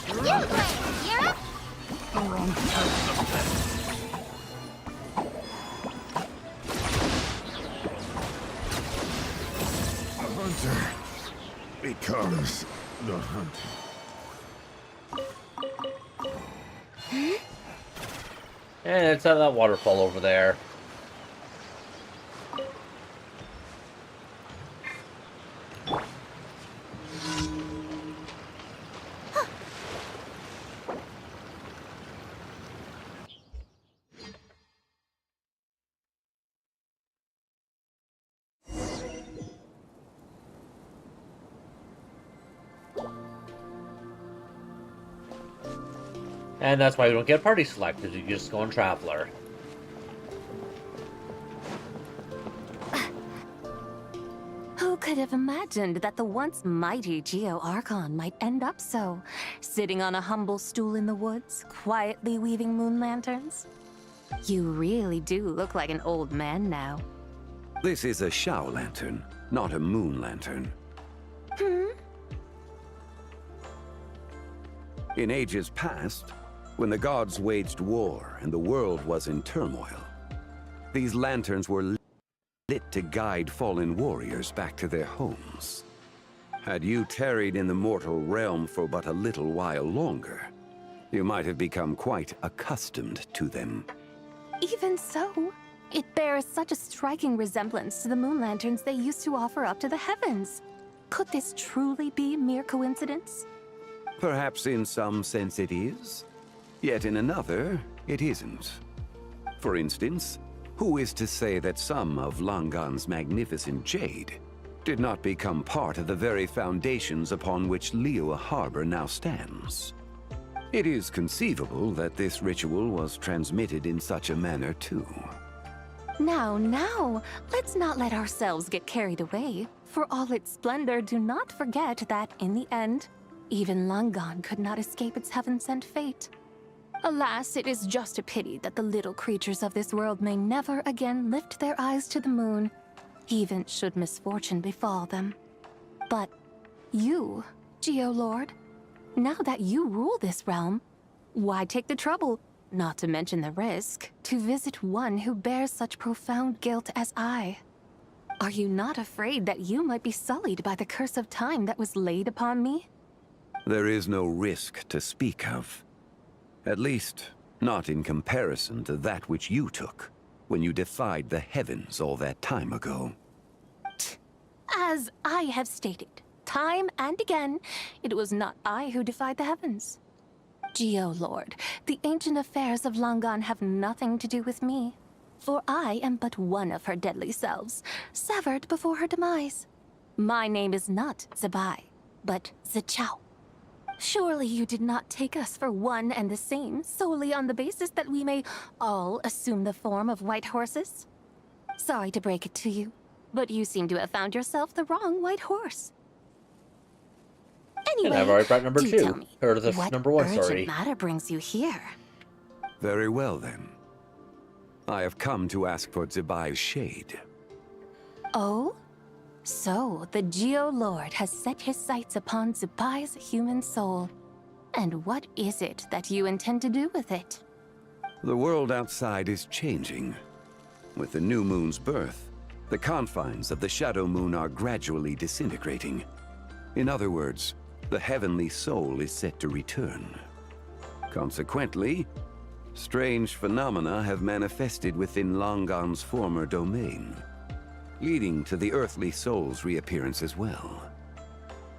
Speaker 2: You play, Europe?
Speaker 17: The hunter becomes the hunt.
Speaker 1: And it's that waterfall over there. And that's why we don't get party select, because you just go on Traveler.
Speaker 4: Who could have imagined that the once mighty Geo Archon might end up so, sitting on a humble stool in the woods, quietly weaving moon lanterns? You really do look like an old man now.
Speaker 12: This is a Shao lantern, not a moon lantern. In ages past, when the gods waged war and the world was in turmoil, these lanterns were lit to guide fallen warriors back to their homes. Had you tarried in the mortal realm for but a little while longer, you might have become quite accustomed to them.
Speaker 4: Even so, it bears such a striking resemblance to the moon lanterns they used to offer up to the heavens. Could this truly be mere coincidence?
Speaker 12: Perhaps in some sense it is, yet in another, it isn't. For instance, who is to say that some of Langan's magnificent jade did not become part of the very foundations upon which Liyue Harbor now stands? It is conceivable that this ritual was transmitted in such a manner too.
Speaker 4: Now, let's not let ourselves get carried away. For all its splendor, do not forget that, in the end, even Langan could not escape its heaven-sent fate. Alas, it is just a pity that the little creatures of this world may never again lift their eyes to the moon, even should misfortune befall them. But you, Geolord, now that you rule this realm, why take the trouble, not to mention the risk, to visit one who bears such profound guilt as I? Are you not afraid that you might be sullied by the curse of time that was laid upon me?
Speaker 12: There is no risk to speak of. At least, not in comparison to that which you took when you defied the heavens all that time ago.
Speaker 4: As I have stated, time and again, it was not I who defied the heavens. Geolord, the ancient affairs of Langan have nothing to do with me, for I am but one of her deadly selves, severed before her demise. My name is not Zebai, but Zichao. Surely you did not take us for one and the same solely on the basis that we may all assume the form of white horses? Sorry to break it to you, but you seem to have found yourself the wrong white horse. Anyway,
Speaker 1: and I've already brought number
Speaker 4: do
Speaker 1: 2.
Speaker 4: tell me,
Speaker 1: Or the
Speaker 4: what
Speaker 1: number 1,
Speaker 4: urgent
Speaker 1: sorry.
Speaker 4: matter brings you here?
Speaker 12: Very well then. I have come to ask for Zebai's shade.
Speaker 4: Oh? So, the Geolord has set his sights upon Zebai's human soul. And what is it that you intend to do with it?
Speaker 12: The world outside is changing. With the new moon's birth, the confines of the Shadow Moon are gradually disintegrating. In other words, the heavenly soul is set to return. Consequently, strange phenomena have manifested within Langan's former domain, leading to the earthly soul's reappearance as well.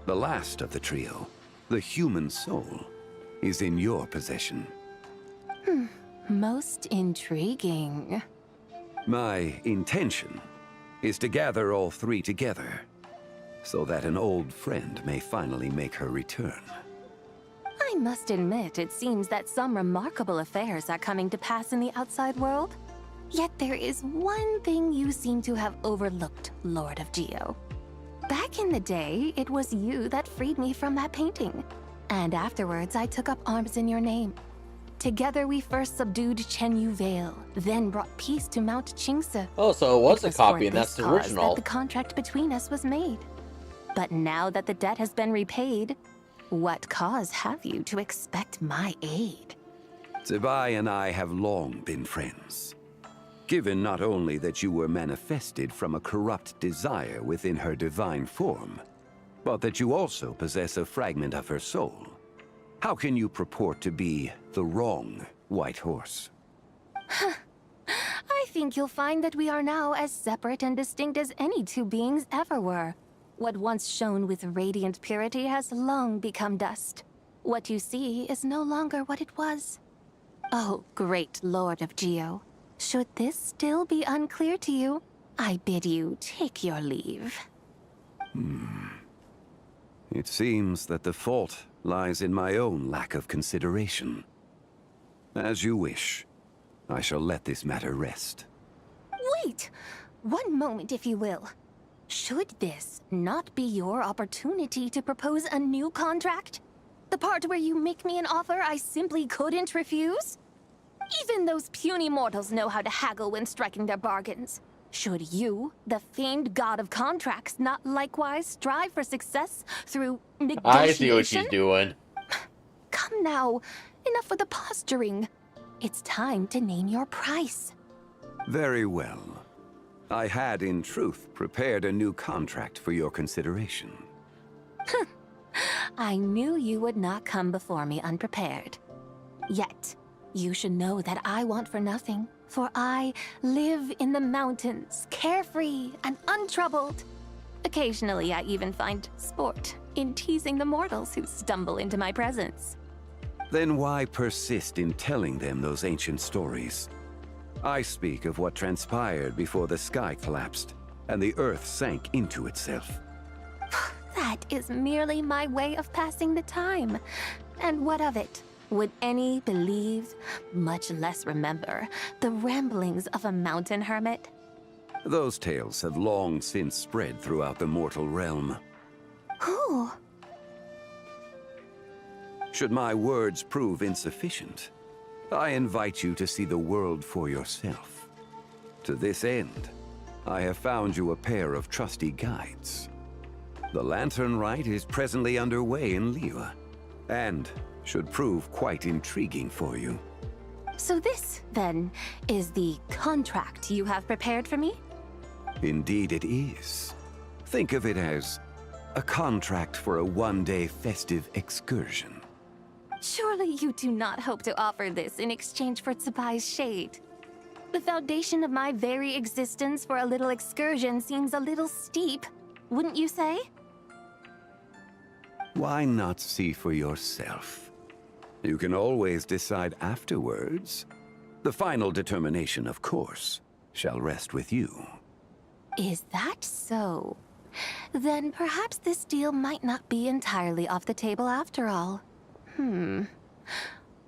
Speaker 12: The last of the trio, the human soul, is in your possession.
Speaker 4: Most intriguing.
Speaker 12: My intention is to gather all three together, so that an old friend may finally make her return.
Speaker 4: I must admit, it seems that some remarkable affairs are coming to pass in the outside world. Yet there is one thing you seem to have overlooked, Lord of Geo. Back in the day, it was you that freed me from that painting. And afterwards, I took up arms in your name. Together, we first subdued Chenyu Vale, then brought peace to Mount Qingse.
Speaker 1: Oh, so it was a copy,
Speaker 4: for
Speaker 1: and that's
Speaker 4: this
Speaker 1: the
Speaker 4: cause
Speaker 1: original.
Speaker 4: that the contract between us was made. But now that the debt has been repaid, what cause have you to expect my aid?
Speaker 12: Zebai and I have long been friends. Given not only that you were manifested from a corrupt desire within her divine form, but that you also possess a fragment of her soul, how can you purport to be the wrong white horse?
Speaker 4: I think you'll find that we are now as separate and distinct as any two beings ever were. What once shone with radiant purity has long become dust. What you see is no longer what it was. Oh, great Lord of Geo. Should this still be unclear to you, I bid you take your leave.
Speaker 12: It seems that the fault lies in my own lack of consideration. As you wish. I shall let this matter rest.
Speaker 4: Wait! One moment, if you will. Should this not be your opportunity to propose a new contract? The part where you make me an offer I simply couldn't refuse? Even those puny mortals know how to haggle when striking their bargains. Should you, the famed god of contracts, not likewise strive for success through negotiation?
Speaker 1: I see what she's doing.
Speaker 4: Come now, enough with the posturing. It's time to name your price.
Speaker 12: Very well. I had, in truth, prepared a new contract for your consideration.
Speaker 4: I knew you would not come before me unprepared. Yet, you should know that I want for nothing, for I live in the mountains, carefree and untroubled. Occasionally, I even find sport in teasing the mortals who stumble into my presence.
Speaker 12: Then why persist in telling them those ancient stories? I speak of what transpired before the sky collapsed and the earth sank into itself.
Speaker 4: That is merely my way of passing the time. And what of it? Would any believe, much less remember, the ramblings of a mountain hermit?
Speaker 12: Those tales have long since spread throughout the mortal realm.
Speaker 4: Who?
Speaker 12: Should my words prove insufficient, I invite you to see the world for yourself. To this end, I have found you a pair of trusty guides. The Lantern Rite is presently underway in Liyue, and should prove quite intriguing for you.
Speaker 4: So this, then, is the contract you have prepared for me?
Speaker 12: Indeed it is. Think of it as a contract for a one-day festive excursion.
Speaker 4: Surely you do not hope to offer this in exchange for Tsubai's shade. The foundation of my very existence for a little excursion seems a little steep, wouldn't you say?
Speaker 12: Why not see for yourself? You can always decide afterwards. The final determination, of course, shall rest with you.
Speaker 4: Is that so? Then perhaps this deal might not be entirely off the table after all.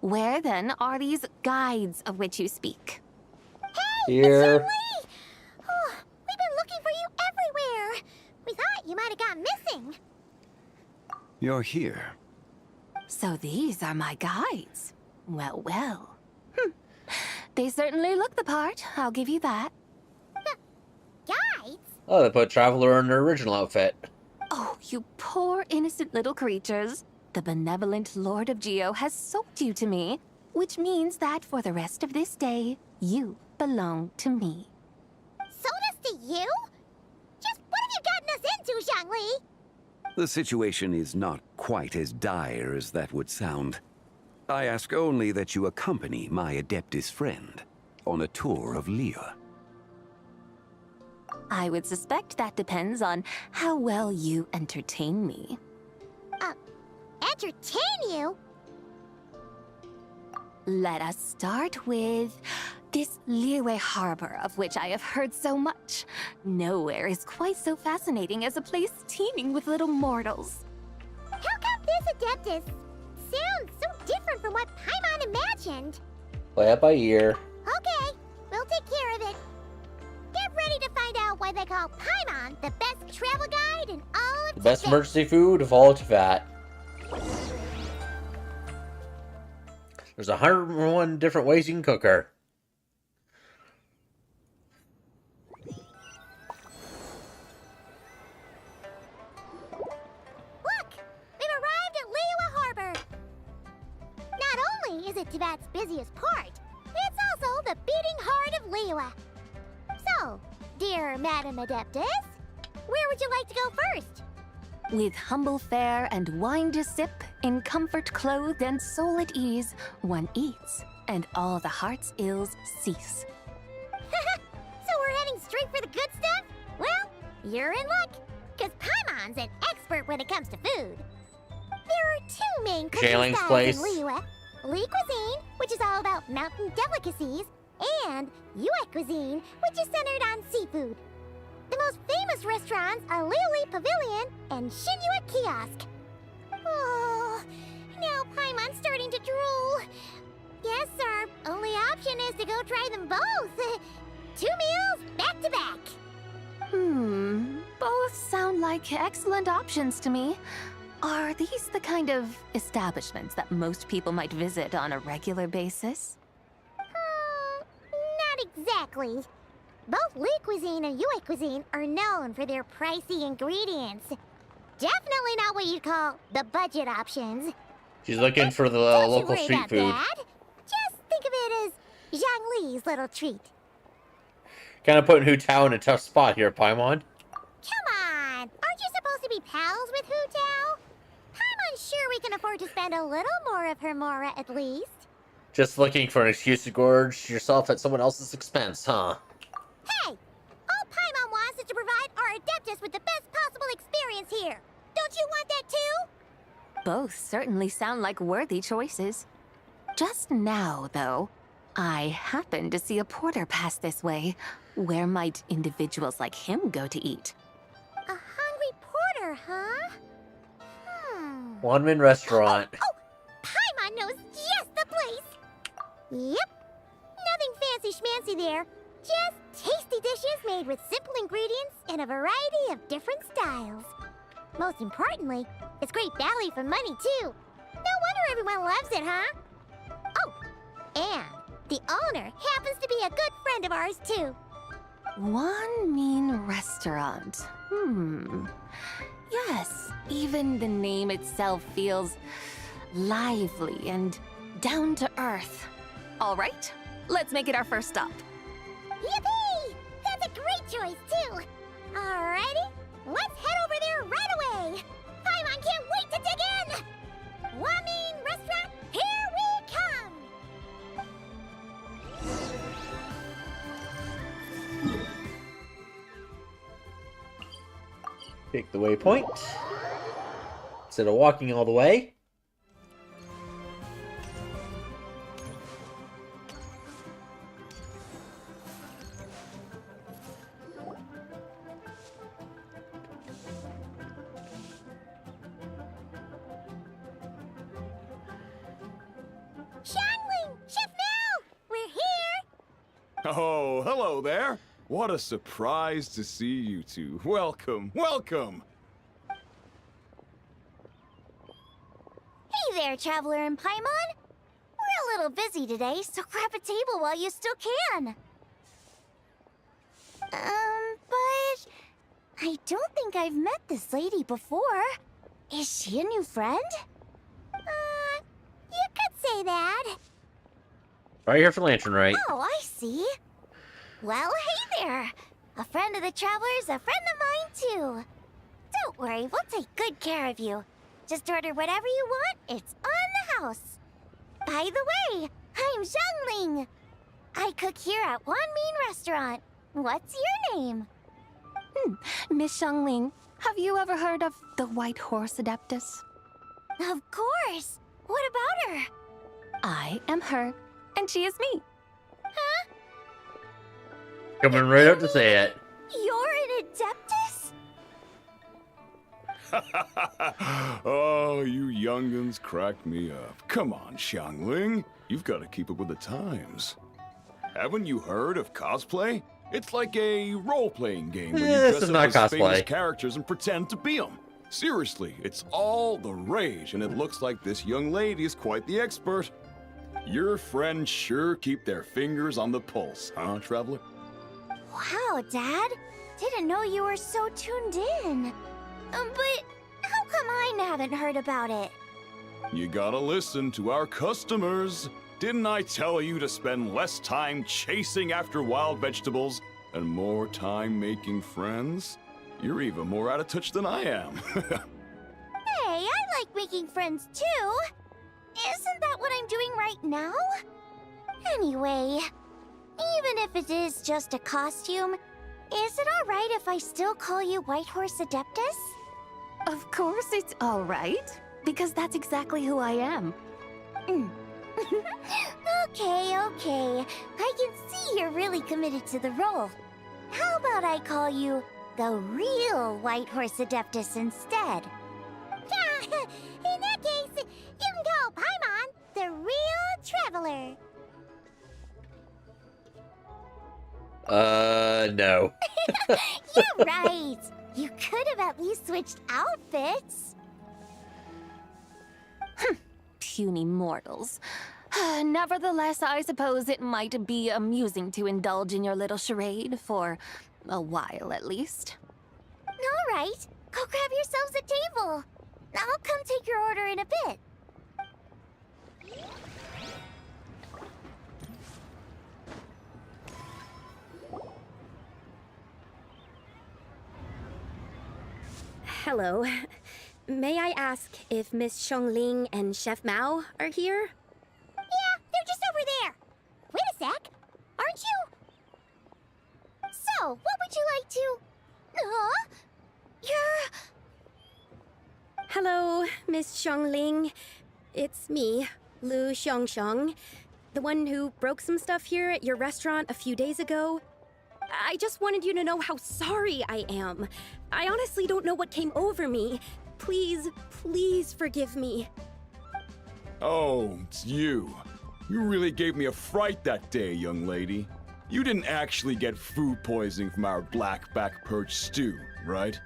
Speaker 4: Where then are these guides of which you speak?
Speaker 2: Hey,
Speaker 1: Here.
Speaker 2: It's Lee! Oh, we've been looking for you everywhere. We thought you might have gone missing.
Speaker 12: You're here.
Speaker 4: So these are my guides. Well, well. They certainly look the part, I'll give you that.
Speaker 2: Guides?
Speaker 1: Oh, they put Traveler in her original outfit.
Speaker 4: Oh, you poor innocent little creatures. The benevolent Lord of Geo has sold you to me, which means that for the rest of this day, you belong to me.
Speaker 2: Sold us to you? Just what have you gotten us into, Zhongli?
Speaker 12: The situation is not quite as dire as that would sound. I ask only that you accompany my Adeptus friend on a tour of Liyue.
Speaker 4: I would suspect that depends on how well you entertain me.
Speaker 2: Entertain you?
Speaker 4: Let us start with this Liyue Harbor, of which I have heard so much. Nowhere is quite so fascinating as a place teeming with little mortals.
Speaker 2: How come this Adeptus sounds so different from what Paimon imagined?
Speaker 1: Play it by ear.
Speaker 2: Okay, we'll take care of it. Get ready to find out why they call Paimon the best travel guide in all of
Speaker 1: The best
Speaker 2: Tibet.
Speaker 1: emergency food of all Tibet. There's 101 different ways you can cook her.
Speaker 2: Look! We've arrived at Liyue Harbor! Not only is it Tibet's busiest port, it's also the beating heart of Liyue. So, dear Madam Adeptus, where would you like to go first?
Speaker 4: With humble fare and wine to sip, in comfort clothed and soul at ease, one eats, and all the heart's ills cease.
Speaker 2: So we're heading straight for the good stuff? Well, you're in luck, because Paimon's an expert when it comes to food. There are two main cooking
Speaker 1: Shailing's
Speaker 2: styles
Speaker 1: place.
Speaker 2: in Liyue. Lee cuisine, which is all about mountain delicacies, and Yue cuisine, which is centered on seafood. The most famous restaurants are Liyue Pavilion and Shinyue Kiosk. Oh, now Paimon's starting to drool. Yes, sir. Only option is to go try them both. 2 meals, back to back.
Speaker 4: Both sound like excellent options to me. Are these the kind of establishments that most people might visit on a regular basis?
Speaker 2: Not exactly. Both Lee cuisine and Yue cuisine are known for their pricey ingredients. Definitely not what you'd call the budget options.
Speaker 1: She's looking for the
Speaker 2: Don't you
Speaker 1: local
Speaker 2: worry
Speaker 1: street
Speaker 2: about
Speaker 1: food.
Speaker 2: that. Just think of it as Zhang Li's little treat.
Speaker 1: Kind of putting Hu Tao in a tough spot here, Paimon.
Speaker 2: Come on! Aren't you supposed to be pals with Hu Tao? I'm unsure we can afford to spend a little more of her mora at least.
Speaker 1: Just looking for an excuse to gorge yourself at someone else's expense, huh?
Speaker 2: Hey! All Paimon wants is to provide our Adeptus with the best possible experience here. Don't you want that too?
Speaker 4: Both certainly sound like worthy choices. Just now, though, I happened to see a porter pass this way. Where might individuals like him go to eat?
Speaker 2: A hungry porter, huh?
Speaker 1: Wanmin Restaurant.
Speaker 2: Paimon knows just the place! Yep. Nothing fancy schmancy there. Just tasty dishes made with simple ingredients in a variety of different styles. Most importantly, it's great value for money, too. No wonder everyone loves it, huh? Oh, and the owner happens to be a good friend of ours, too.
Speaker 4: One mean restaurant. Yes, even the name itself feels lively and down to earth. All right, let's make it our first stop.
Speaker 2: Yippee! That's a great choice, too. Alrighty, let's head over there right away. Paimon can't wait to dig in. Wamin Restaurant, here we come.
Speaker 1: Pick the waypoint. Instead of walking all the way.
Speaker 2: Xiangling! Chef Mel! We're here!
Speaker 6: Oh, hello there. What a surprise to see you two. Welcome, welcome.
Speaker 2: Hey there, Traveler and Paimon. We're a little busy today, so grab a table while you still can. But I don't think I've met this lady before. Is she a new friend? You could say that.
Speaker 1: Right here for Lanternrite.
Speaker 2: Oh, I see. Well, hey there. A friend of the Traveler's a friend of mine, too. Don't worry, we'll take good care of you. Just order whatever you want, it's on the house. By the way, I'm Zhangling. I cook here at Wanmin Restaurant. What's your name?
Speaker 4: Miss Xiangling, have you ever heard of the White Horse Adeptus?
Speaker 2: Of course. What about her?
Speaker 4: I am her, and she is me.
Speaker 2: Huh?
Speaker 1: Coming right up to say it.
Speaker 2: You're an Adeptus?
Speaker 6: Oh, you young'uns crack me up. Come on, Xiangling. You've got to keep up with the times. Haven't you heard of cosplay? It's like a role-playing game where you
Speaker 1: This
Speaker 6: dress
Speaker 1: is
Speaker 6: up
Speaker 1: not
Speaker 6: as famous
Speaker 1: cosplay.
Speaker 6: characters and pretend to be them. Seriously, it's all the rage, and it looks like this young lady is quite the expert. Your friends sure keep their fingers on the pulse, huh, Traveler?
Speaker 2: Wow, Dad. Didn't know you were so tuned in. But how come I haven't heard about it?
Speaker 6: You gotta listen to our customers. Didn't I tell you to spend less time chasing after wild vegetables and more time making friends? You're even more out of touch than I am.
Speaker 2: Hey, I like making friends too. Isn't that what I'm doing right now? Anyway, even if it is just a costume, is it alright if I still call you White Horse Adeptus?
Speaker 4: Of course it's all right, because that's exactly who I am.
Speaker 2: Okay. I can see you're really committed to the role. How about I call you the real White Horse Adeptus instead? In that case, you can call Paimon the real traveler.
Speaker 1: No.
Speaker 2: Yeah, right. You could have at least switched outfits.
Speaker 4: Puny mortals. Nevertheless, I suppose it might be amusing to indulge in your little charade for a while at least.
Speaker 2: All right, go grab yourselves a table. I'll come take your order in a bit.
Speaker 8: Hello. May I ask if Miss Xiongling and Chef Mao are here?
Speaker 2: Yeah, they're just over there. Wait a sec. Aren't you? So, what would you like to... You're...
Speaker 8: Hello, Miss Xiongling. It's me, Lu Xiongxiong, the one who broke some stuff here at your restaurant a few days ago. I just wanted you to know how sorry I am. I honestly don't know what came over me. Please, please forgive me.
Speaker 6: Oh, it's you. You really gave me a fright that day, young lady. You didn't actually get food poisoning from our blackback perch stew, right?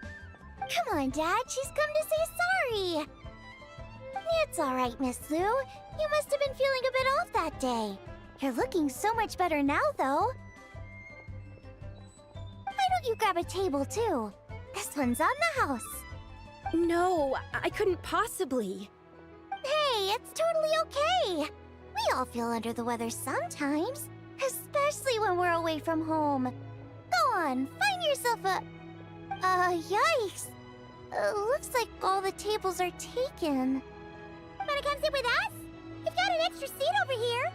Speaker 2: Come on, Dad. She's come to say sorry. It's all right, Miss Lu. You must have been feeling a bit off that day. You're looking so much better now, though. Why don't you grab a table, too? This one's on the house.
Speaker 8: No, I couldn't possibly.
Speaker 2: Hey, it's totally okay. We all feel under the weather sometimes, especially when we're away from home. Go on, find yourself a... yikes. Looks like all the tables are taken. Wanna come sit with us? We've got an extra seat over here.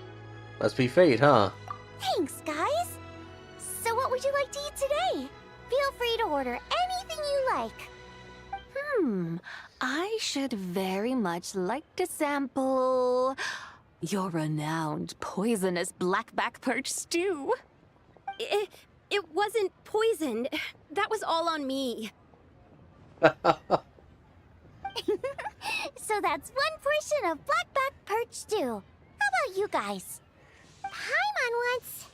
Speaker 1: Must be fate, huh?
Speaker 2: Thanks, guys. So what would you like to eat today? Feel free to order anything you like.
Speaker 4: I should very much like to sample your renowned poisonous blackback perch stew.
Speaker 8: It wasn't poisoned. That was all on me.
Speaker 2: So that's one portion of blackback perch stew. How about you guys? Paimon wants...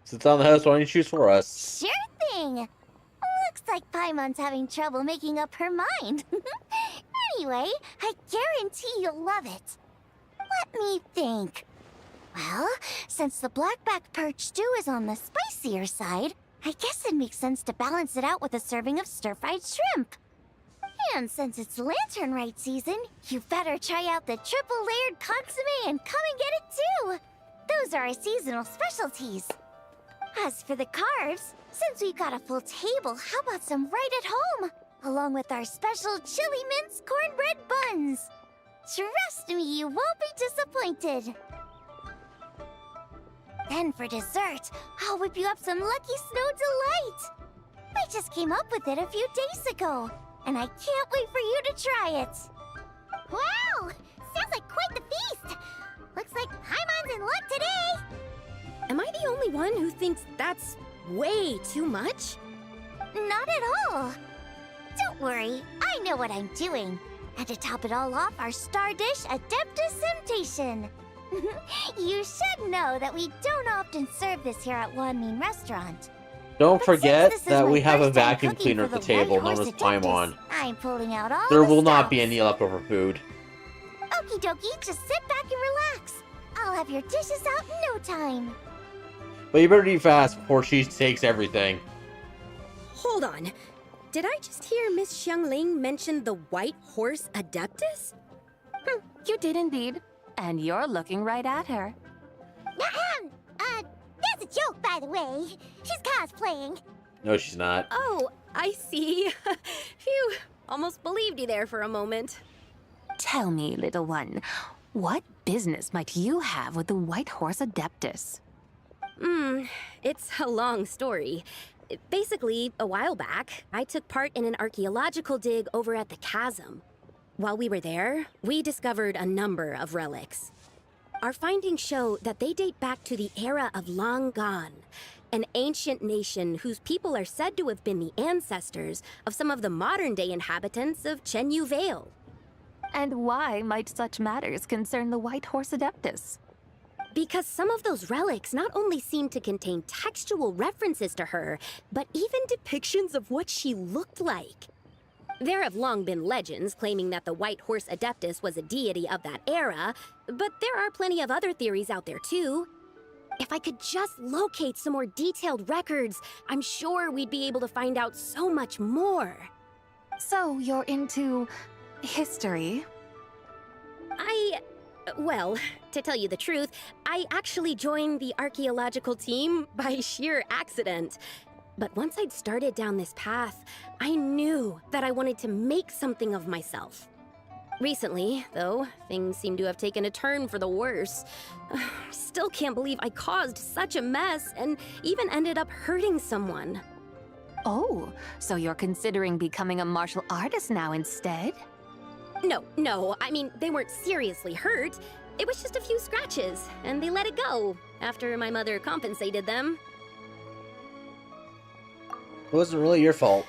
Speaker 1: Since it's on the house, why don't you choose for us?
Speaker 2: Sure thing. Looks like Paimon's having trouble making up her mind. Anyway, I guarantee you'll love it. Let me think. Well, since the blackback perch stew is on the spicier side, I guess it makes sense to balance it out with a serving of stir-fried shrimp. And since it's Lanternrite season, you better try out the triple-layered consommé and come and get it too. Those are our seasonal specialties. As for the carbs, since we've got a full table, how about some right at home? Along with our special chili mince cornbread buns. Trust me, you won't be disappointed. Then for dessert, I'll whip you up some Lucky Snow Delight. I just came up with it a few days ago, and I can't wait for you to try it. Wow! Sounds like quite the feast! Looks like Paimon's in luck today!
Speaker 8: Am I the only one who thinks that's way too much?
Speaker 2: Not at all. Don't worry, I know what I'm doing. And to top it all off, our star dish, Adeptus Temptation. You should know that we don't often serve this here at Wanmin Restaurant.
Speaker 1: Don't
Speaker 2: But
Speaker 1: forget
Speaker 2: since this is
Speaker 1: that
Speaker 2: my
Speaker 1: we have a
Speaker 2: first time
Speaker 1: vacuum
Speaker 2: cooking
Speaker 1: cleaner
Speaker 2: for
Speaker 1: at the
Speaker 2: the White
Speaker 1: table known
Speaker 2: Horse
Speaker 1: as Paimon.
Speaker 2: I'm pulling out all
Speaker 1: There
Speaker 2: the
Speaker 1: will not
Speaker 2: stops.
Speaker 1: be any leftover food.
Speaker 2: Okie dokie, just sit back and relax. I'll have your dishes out in no time.
Speaker 1: But you better eat fast before she takes everything.
Speaker 8: Hold on. Did I just hear Miss Xiangling mention the White Horse Adeptus?
Speaker 4: You did indeed. And you're looking right at her.
Speaker 2: That's a joke, by the way. She's cosplaying.
Speaker 1: No, she's not.
Speaker 8: Oh, I see. Phew, almost believed you there for a moment.
Speaker 4: Tell me, little one, what business might you have with the White Horse Adeptus?
Speaker 8: It's a long story. Basically, a while back, I took part in an archaeological dig over at the chasm. While we were there, we discovered a number of relics. Our findings show that they date back to the era of Long Gone, an ancient nation whose people are said to have been the ancestors of some of the modern-day inhabitants of Chenyu Vale.
Speaker 15: And why might such matters concern the White Horse Adeptus?
Speaker 8: Because some of those relics not only seem to contain textual references to her, but even depictions of what she looked like. There have long been legends claiming that the White Horse Adeptus was a deity of that era, but there are plenty of other theories out there too. If I could just locate some more detailed records, I'm sure we'd be able to find out so much more.
Speaker 15: So you're into history?
Speaker 8: Well, to tell you the truth, I actually joined the archaeological team by sheer accident. But once I'd started down this path, I knew that I wanted to make something of myself. Recently, though, things seem to have taken a turn for the worse. Still can't believe I caused such a mess and even ended up hurting someone.
Speaker 15: Oh, so you're considering becoming a martial artist now instead?
Speaker 8: No, I mean, they weren't seriously hurt. It was just a few scratches, and they let it go after my mother compensated them.
Speaker 1: It wasn't really your fault.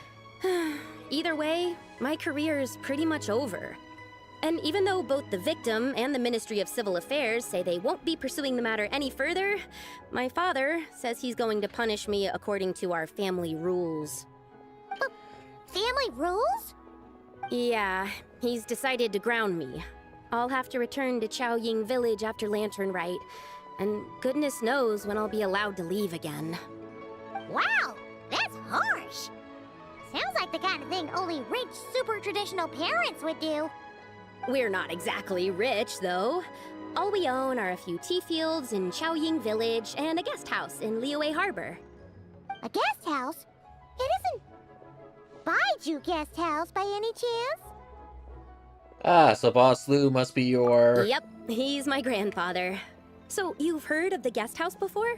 Speaker 8: Either way, my career's pretty much over. And even though both the victim and the Ministry of Civil Affairs say they won't be pursuing the matter any further, my father says he's going to punish me according to our family rules.
Speaker 2: Family rules?
Speaker 8: Yeah, he's decided to ground me. I'll have to return to Chaoying Village after Lanternrite, and goodness knows when I'll be allowed to leave again.
Speaker 2: Wow, that's harsh. Sounds like the kind of thing only rich, super traditional parents would do.
Speaker 8: We're not exactly rich, though. All we own are a few tea fields in Chaoying Village and a guest house in Liyue Harbor.
Speaker 2: A guest house? It isn't Baiju Guest House by any chance?
Speaker 1: Ah, so Boss Lou must be your...
Speaker 8: Yep, he's my grandfather. So, you've heard of the guest house before?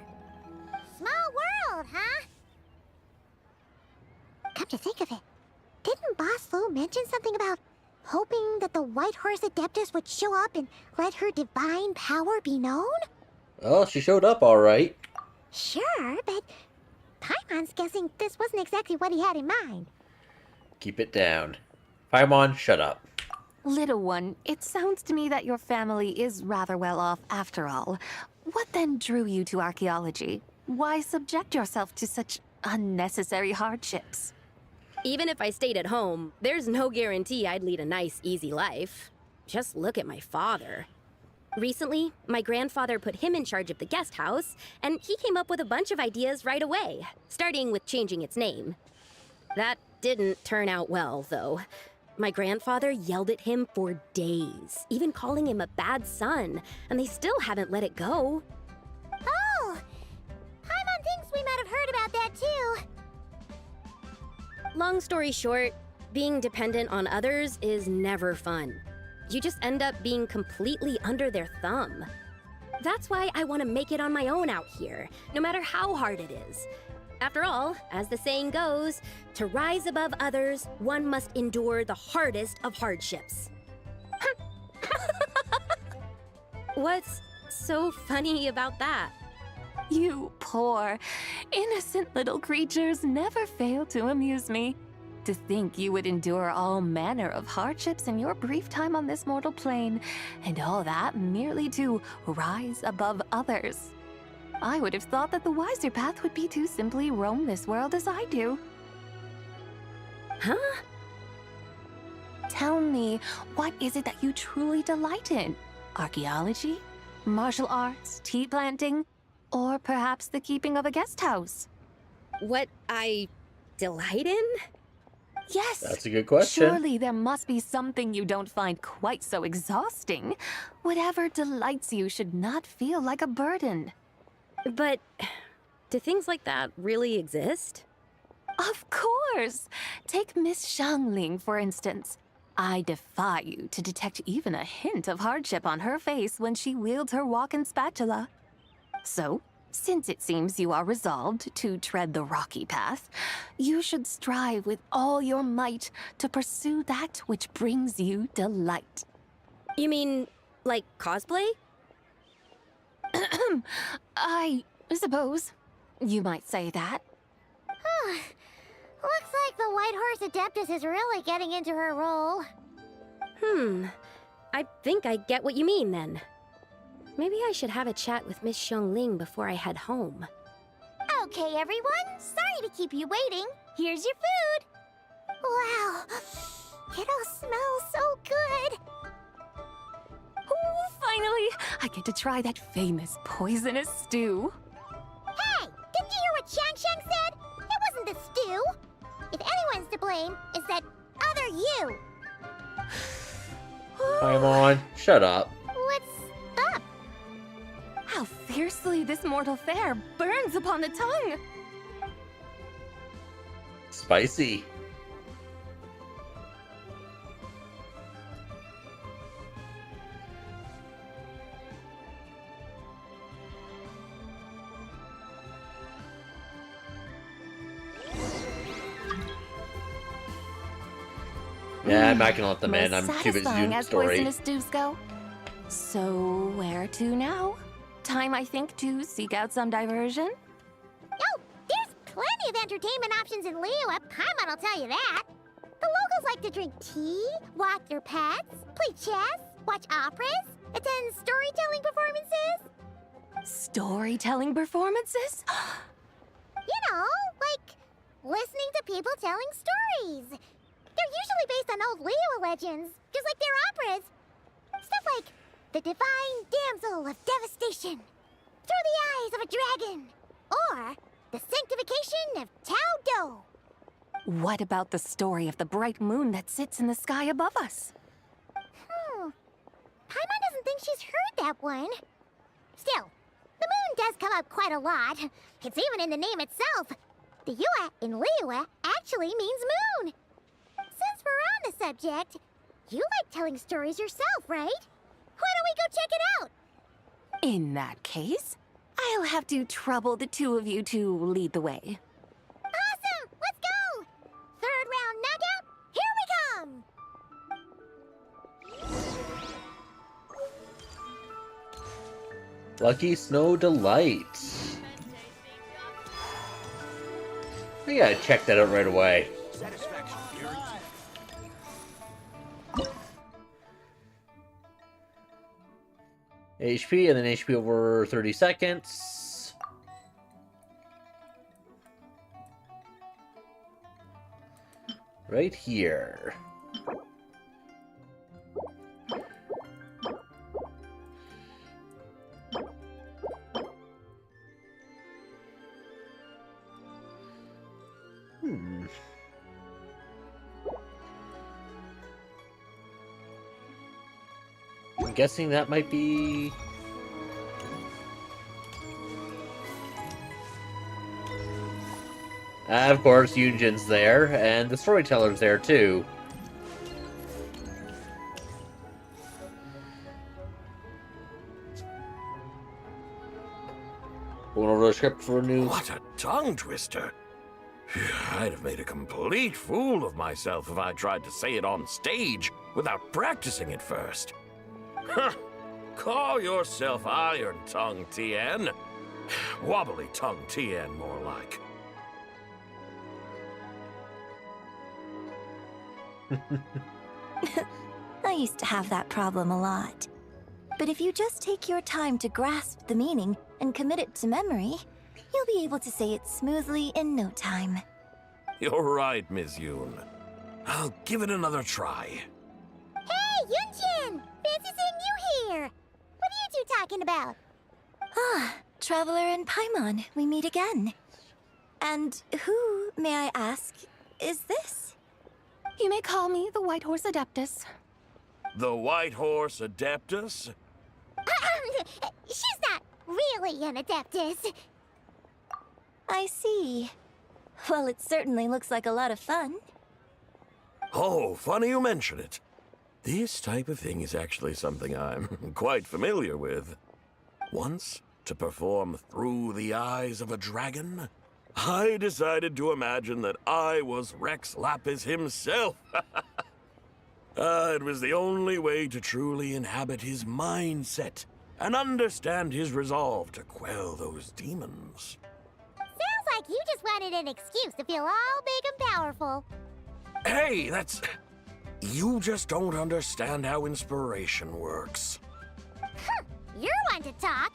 Speaker 2: Small world, huh? Come to think of it, didn't Boss Lou mention something about hoping that the White Horse Adeptus would show up and let her divine power be known?
Speaker 1: Oh, she showed up all right.
Speaker 2: Sure, but Paimon's guessing this wasn't exactly what he had in mind.
Speaker 1: Keep it down. Paimon, shut up.
Speaker 15: Little one, it sounds to me that your family is rather well off after all. What then drew you to archaeology? Why subject yourself to such unnecessary hardships?
Speaker 8: Even if I stayed at home, there's no guarantee I'd lead a nice, easy life. Just look at my father. Recently, my grandfather put him in charge of the guest house, and he came up with a bunch of ideas right away, starting with changing its name. That didn't turn out well, though. My grandfather yelled at him for days, even calling him a bad son, and they still haven't let it go.
Speaker 2: Oh! Paimon thinks we might have heard about that too.
Speaker 8: Long story short, being dependent on others is never fun. You just end up being completely under their thumb. That's why I want to make it on my own out here, no matter how hard it is. After all, as the saying goes, to rise above others, one must endure the hardest of hardships. What's so funny about that?
Speaker 15: You poor, innocent little creatures never fail to amuse me. To think you would endure all manner of hardships in your brief time on this mortal plane, and all that merely to rise above others. I would have thought that the wiser path would be to simply roam this world as I do.
Speaker 8: Huh?
Speaker 15: Tell me, what is it that you truly delight in? Archaeology? Martial arts? Tea planting? Or perhaps the keeping of a guest house?
Speaker 8: What I delight in?
Speaker 15: Yes.
Speaker 1: That's a good question.
Speaker 15: Surely there must be something you don't find quite so exhausting. Whatever delights you should not feel like a burden.
Speaker 8: But do things like that really exist?
Speaker 15: Of course! Take Miss Xiangling, for instance. I defy you to detect even a hint of hardship on her face when she wields her walking spatula. So, since it seems you are resolved to tread the rocky path, you should strive with all your might to pursue that which brings you delight.
Speaker 8: You mean, like cosplay?
Speaker 15: I suppose you might say that.
Speaker 2: Looks like the White Horse Adeptus is really getting into her role.
Speaker 8: I think I get what you mean then. Maybe I should have a chat with Miss Xiongling before I head home.
Speaker 2: Okay, everyone. Sorry to keep you waiting. Here's your food. Wow. It all smells so good.
Speaker 15: Oh, finally! I get to try that famous poisonous stew.
Speaker 2: Hey, didn't you hear what Shang Shang said? It wasn't the stew. If anyone's to blame, it's that other you.
Speaker 1: Paimon, shut up.
Speaker 2: What's up?
Speaker 15: How fiercely this mortal fare burns upon the tongue!
Speaker 1: Spicy. Yeah, I'm not gonna let them in. I'm too busy doing the story.
Speaker 15: Poisonous stews go. So, where to now? Time, I think, to seek out some diversion?
Speaker 2: Oh, there's plenty of entertainment options in Liyue. Paimon will tell you that. The locals like to drink tea, walk their pets, play chess, watch operas, attend storytelling performances.
Speaker 15: Storytelling performances?
Speaker 2: You know, like listening to people telling stories. They're usually based on old Liyue legends, just like their operas. Stuff like the Divine Damsel of Devastation, Through the Eyes of a Dragon, or the Sanctification of Tao Do.
Speaker 15: What about the story of the bright moon that sits in the sky above us?
Speaker 2: Paimon doesn't think she's heard that one. Still, the moon does come up quite a lot. It's even in the name itself. The Yue in Liyue actually means moon. Since we're on the subject, you like telling stories yourself, right? Why don't we go check it out?
Speaker 15: In that case, I'll have to trouble the two of you to lead the way.
Speaker 2: Awesome! Let's go! Third round knockout, here we come!
Speaker 1: Lucky Snow Delight. I gotta check that out right away. HP and then HP over 30 seconds. Right here. I'm guessing that might be... Of course, Yunjin's there, and the storyteller's there too. Going over the script for a new...
Speaker 11: What a tongue twister! I'd have made a complete fool of myself if I tried to say it on stage without practicing it first. Huh. Call yourself Iron Tongue Tien. Wobbly Tongue Tien, more like.
Speaker 7: I used to have that problem a lot. But if you just take your time to grasp the meaning and commit it to memory, you'll be able to say it smoothly in no time.
Speaker 11: You're right, Miss Yoon. I'll give it another try.
Speaker 2: Hey, Yunjin! Fancy seeing you here! What are you two talking about?
Speaker 7: Ah, Traveler and Paimon, we meet again. And who, may I ask, is this?
Speaker 15: You may call me the White Horse Adeptus.
Speaker 11: The White Horse Adeptus?
Speaker 2: She's not really an Adeptus.
Speaker 7: I see. Well, it certainly looks like a lot of fun.
Speaker 11: Oh, funny you mention it. This type of thing is actually something I'm quite familiar with. Once, to perform Through the Eyes of a Dragon, I decided to imagine that I was Rex Lapis himself. It was the only way to truly inhabit his mindset and understand his resolve to quell those demons.
Speaker 2: Sounds like you just wanted an excuse to feel all big and powerful.
Speaker 11: Hey, that's You just don't understand how inspiration works.
Speaker 2: You're one to talk.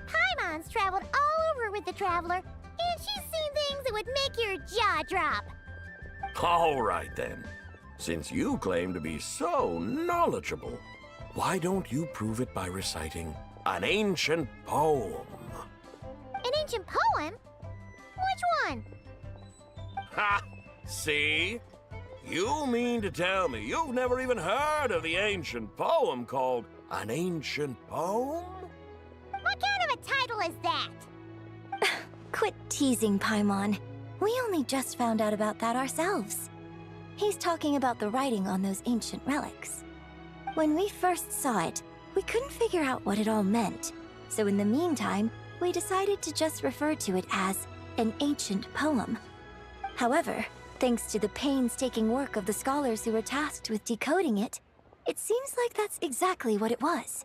Speaker 2: Paimon's traveled all over with the Traveler, and she's seen things that would make your jaw drop.
Speaker 11: All right, then. Since you claim to be so knowledgeable, why don't you prove it by reciting an ancient poem?
Speaker 2: An ancient poem? Which one?
Speaker 11: Ha! See? You mean to tell me you've never even heard of the ancient poem called An Ancient Poem?
Speaker 2: What kind of a title is that?
Speaker 4: Quit teasing, Paimon. We only just found out about that ourselves. He's talking about the writing on those ancient relics. When we first saw it, we couldn't figure out what it all meant. So in the meantime, we decided to just refer to it as an ancient poem. However, thanks to the painstaking work of the scholars who were tasked with decoding it, it seems like that's exactly what it was.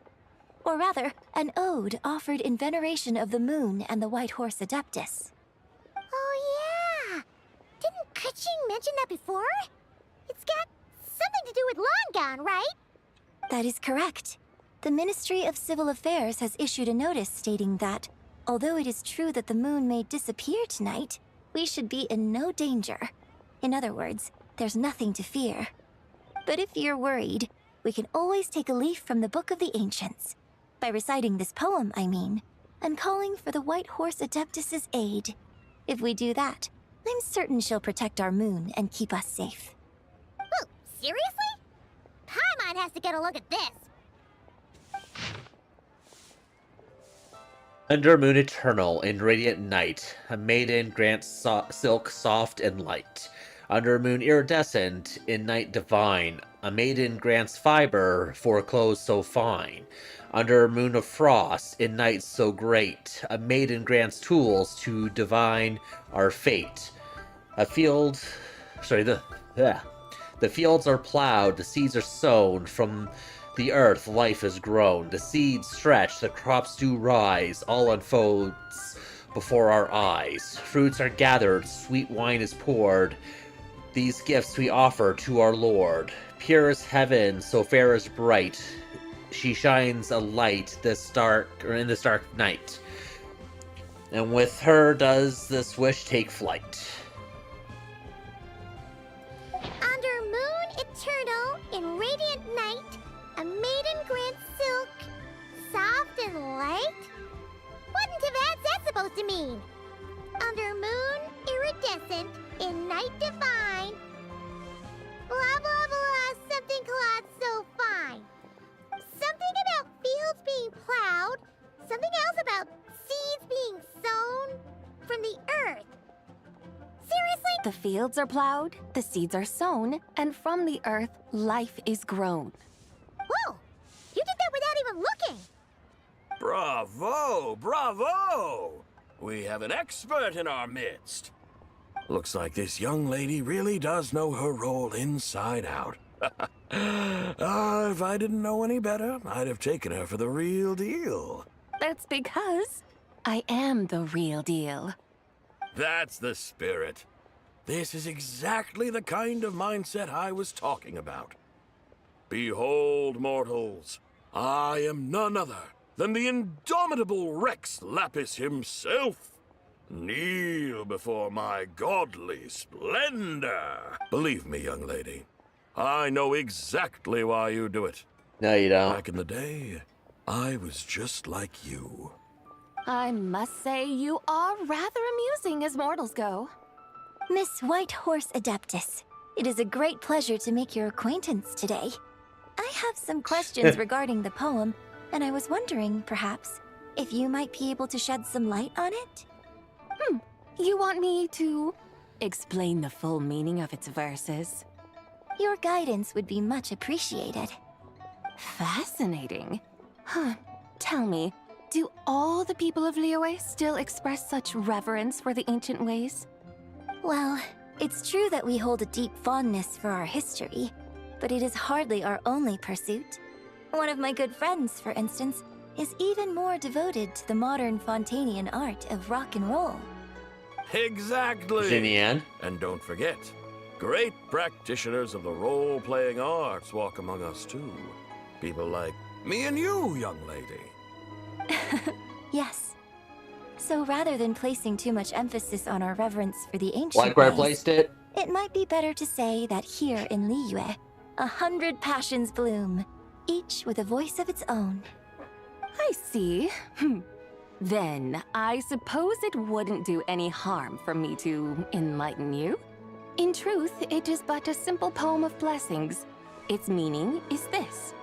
Speaker 4: Or rather, an ode offered in veneration of the moon and the White Horse Adeptus.
Speaker 2: Oh yeah! Didn't Kuching mention that before? It's got something to do with Longon, right?
Speaker 4: That is correct. The Ministry of Civil Affairs has issued a notice stating that, although it is true that the moon may disappear tonight, we should be in no danger. In other words, there's nothing to fear. But if you're worried, we can always take a leaf from the Book of the Ancients. By reciting this poem, I mean, and calling for the White Horse Adeptus's aid. If we do that, I'm certain she'll protect our moon and keep us safe.
Speaker 2: Whoa, seriously? Paimon has to get a look at this.
Speaker 1: Under Moon Eternal in Radiant Night, a maiden grants silk soft and light. Under Moon Iridescent in Night Divine, a maiden grants fiber for clothes so fine. Under Moon of Frost in Night so great, a maiden grants tools to divine our fate. The fields are plowed, the seeds are sown, from the earth life is grown, the seeds stretch, the crops do rise, all unfolds before our eyes. Fruits are gathered, sweet wine is poured, these gifts we offer to our Lord. Pure as heaven, so fair as bright, she shines a light in this dark night. And with her does this wish take flight.
Speaker 2: Under Moon Eternal in Radiant Night, a maiden grants silk, soft and light? What in Tibet's that supposed to mean? Under Moon Iridescent in Night Divine, blah blah blah, something clad so fine. Something about fields being plowed, something else about seeds being sown from the earth. Seriously?
Speaker 4: The fields are plowed, the seeds are sown, and from the earth, life is grown.
Speaker 2: Whoa! You did that without even looking!
Speaker 11: Bravo! Bravo! We have an expert in our midst. Looks like this young lady really does know her role inside out. If I didn't know any better, I'd have taken her for the real deal.
Speaker 4: That's because I am the real deal.
Speaker 11: That's the spirit. This is exactly the kind of mindset I was talking about. Behold, mortals, I am none other than the indomitable Rex Lapis himself. Kneel before my godly splendor. Believe me, young lady, I know exactly why you do it.
Speaker 1: No, you don't.
Speaker 11: Back in the day, I was just like you.
Speaker 4: I must say you are rather amusing as mortals go. Miss White Horse Adeptus, it is a great pleasure to make your acquaintance today. I have some questions regarding the poem, and I was wondering, perhaps, if you might be able to shed some light on it? You want me to explain the full meaning of its verses? Your guidance would be much appreciated. Fascinating. Tell me, do all the people of Liyue still express such reverence for the ancient ways? Well, it's true that we hold a deep fondness for our history, but it is hardly our only pursuit. One of my good friends, for instance, is even more devoted to the modern Fontanian art of rock and roll.
Speaker 11: Exactly.
Speaker 1: Xinyan.
Speaker 11: And don't forget, Great practitioners of the role-playing arts walk among us, too. People like me and you, young lady.
Speaker 7: Yes. So rather than placing too much emphasis on our reverence for the ancient
Speaker 1: Like where I
Speaker 7: ways,
Speaker 1: placed it?
Speaker 7: it might be better to say that here in Liyue, 100 passions bloom, each with a voice of its own.
Speaker 4: I see. Then, I suppose it wouldn't do any harm for me to enlighten you. In truth, it is but a simple poem of blessings. Its meaning is this.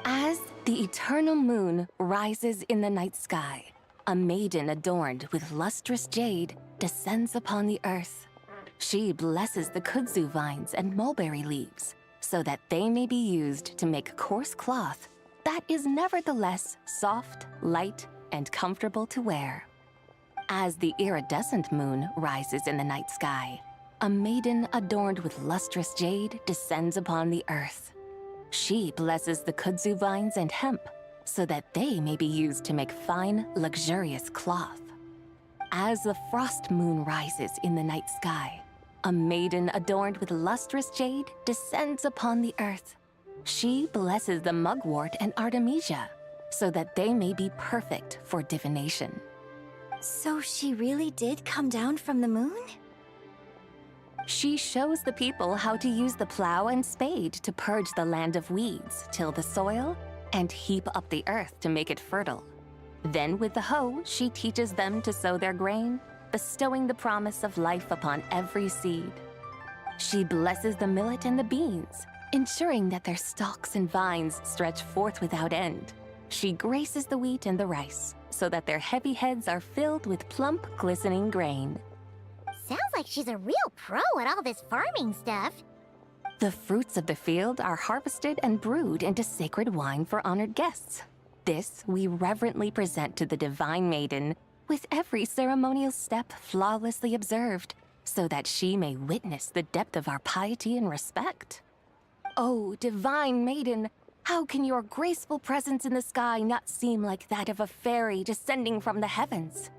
Speaker 4: As the eternal moon rises in the night sky, a maiden adorned with lustrous jade descends upon the earth. She blesses the kudzu vines and mulberry leaves, so that they may be used to make coarse cloth that is nevertheless soft, light, and comfortable to wear. As the iridescent moon rises in the night sky, a maiden adorned with lustrous jade descends upon the earth. She blesses the kudzu vines and hemp, so that they may be used to make fine, luxurious cloth. As the frost moon rises in the night sky, a maiden adorned with lustrous jade descends upon the earth. She blesses the mugwort and artemisia, so that they may be perfect for divination.
Speaker 7: So she really did come down from the moon?
Speaker 4: She shows the people how to use the plow and spade to purge the land of weeds, till the soil, and heap up the earth to make it fertile. Then with the hoe, she teaches them to sow their grain, bestowing the promise of life upon every seed. She blesses the millet and the beans, ensuring that their stalks and vines stretch forth without end. She graces the wheat and the rice, so that their heavy heads are filled with plump, glistening grain.
Speaker 2: Sounds like she's a real pro at all this farming stuff.
Speaker 4: The fruits of the field are harvested and brewed into sacred wine for honored guests. This we reverently present to the divine maiden, with every ceremonial step flawlessly observed, so that she may witness the depth of our piety and respect. Oh, divine maiden, how can your graceful presence in the sky not seem like that of a fairy descending from the heavens?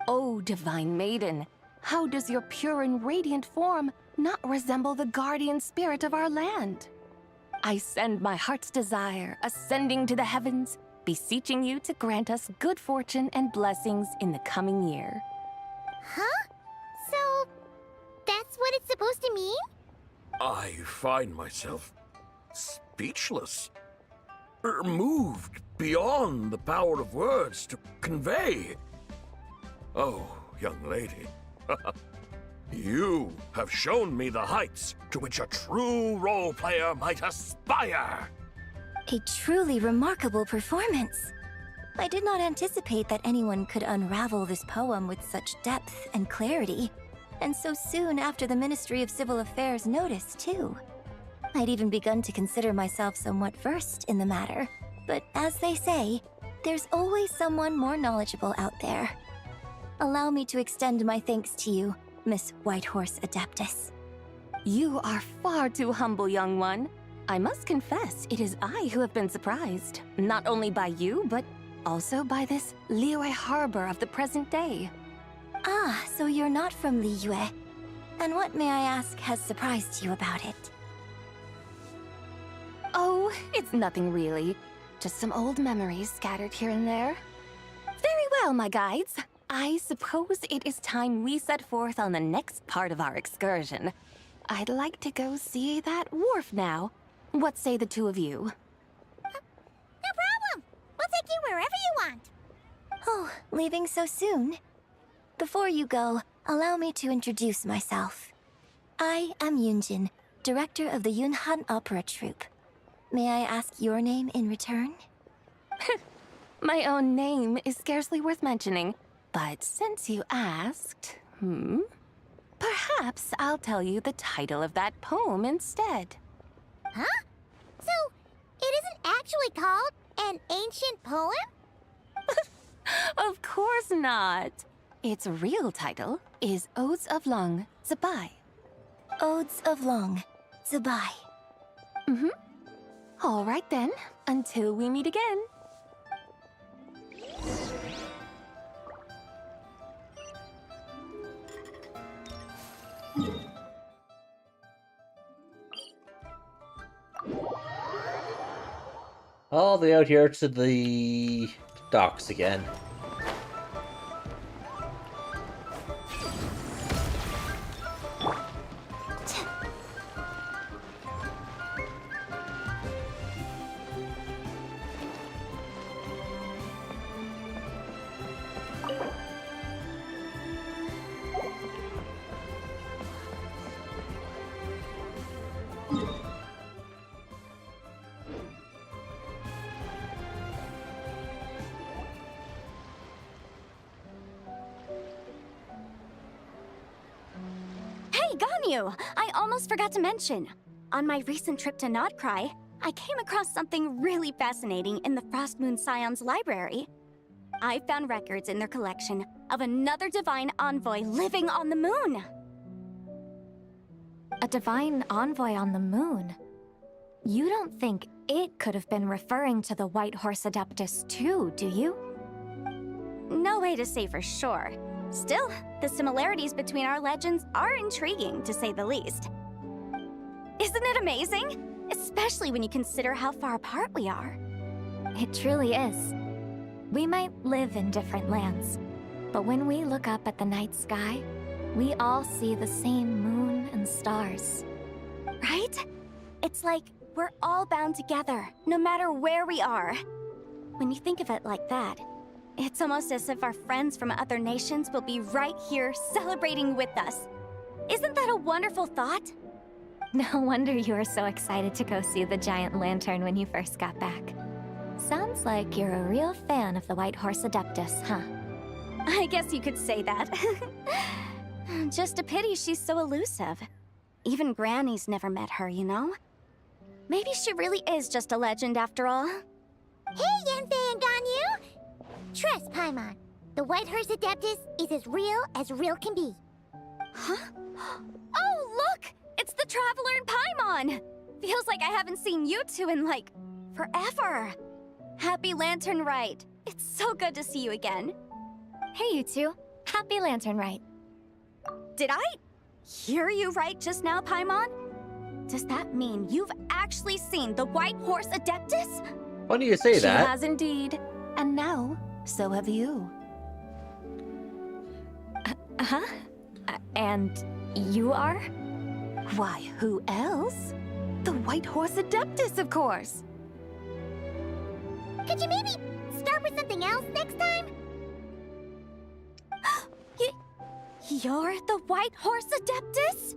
Speaker 4: Oh, divine maiden, how does your pure and radiant form not resemble the guardian spirit of our land? I send my heart's desire, ascending to the heavens, beseeching you to grant us good fortune and blessings in the coming year.
Speaker 2: Huh? So, that's what it's supposed to mean?
Speaker 11: I find myself speechless, moved beyond the power of words to convey. Oh, young lady, you have shown me the heights to which a true role player might aspire.
Speaker 7: A truly remarkable performance. I did not anticipate that anyone could unravel this poem with such depth and clarity, and so soon after the Ministry of Civil Affairs noticed, too. I'd even begun to consider myself somewhat versed in the matter, but as they say, there's always someone more knowledgeable out there. Allow me to extend my thanks to you, Miss Whitehorse Adeptus.
Speaker 4: You are far too humble, young one. I must confess, it is I who have been surprised, not only by you, but also by this Liyue harbor of the present day.
Speaker 7: Ah, so you're not from Liyue. And what, may I ask, has surprised you about it?
Speaker 4: Oh, it's nothing really. Just some old memories scattered here and there. Very well, my guides. I suppose it is time we set forth on the next part of our excursion. I'd like to go see that wharf now. What say the two of you?
Speaker 2: No problem! We'll take you wherever you want.
Speaker 7: Oh, leaving so soon? Before you go, allow me to introduce myself. I am Yunjin, director of the Yunhan Opera Troupe. May I ask your name in return?
Speaker 4: My own name is scarcely worth mentioning, but since you asked, perhaps I'll tell you the title of that poem instead.
Speaker 2: Huh? So, it isn't actually called an ancient poem?
Speaker 4: Of course not. Its real title is Odes of Long Zabai.
Speaker 7: Odes of Long Zabai.
Speaker 4: All right then, until we meet again.
Speaker 1: All the way out here to the docks again.
Speaker 7: Hey, Ganyu! I almost forgot to mention. On my recent trip to Notcry, I came across something really fascinating in the Frost Moon Scion's library. I found records in their collection of another divine envoy living on the moon.
Speaker 5: A divine envoy on the moon? You don't think it could have been referring to the White Horse Adeptus too, do you?
Speaker 7: No way to say for sure. Still, the similarities between our legends are intriguing, to say the least. Isn't it amazing? Especially when you consider how far apart we are.
Speaker 5: It truly is. We might live in different lands, but when we look up at the night sky, we all see the same moon and stars.
Speaker 7: Right? It's like we're all bound together, no matter where we are. When you think of it like that, it's almost as if our friends from other nations will be right here celebrating with us. Isn't that a wonderful thought?
Speaker 5: No wonder you were so excited to go see the giant lantern when you first got back. Sounds like you're a real fan of the White Horse Adeptus, huh?
Speaker 7: I guess you could say that. Just a pity she's so elusive. Even Granny's never met her, you know? Maybe she really is just a legend after all.
Speaker 2: Hey, Yanfei and Ganyu! Trust, Paimon. The White Horse Adeptus is as real can be.
Speaker 7: Huh? Oh, look! It's the Traveler and Paimon! Feels like I haven't seen you two in, like, forever. Happy Lanternrite. It's so good to see you again.
Speaker 5: Hey, you two. Happy Lanternrite.
Speaker 7: Did I hear you right just now, Paimon? Does that mean you've actually seen the White Horse Adeptus?
Speaker 1: Why do you say that?
Speaker 5: She has indeed. And now, so have you. And you are?
Speaker 15: Why, who else? The White Horse Adeptus, of course.
Speaker 2: Could you maybe start with something else next time?
Speaker 7: You're the White Horse Adeptus?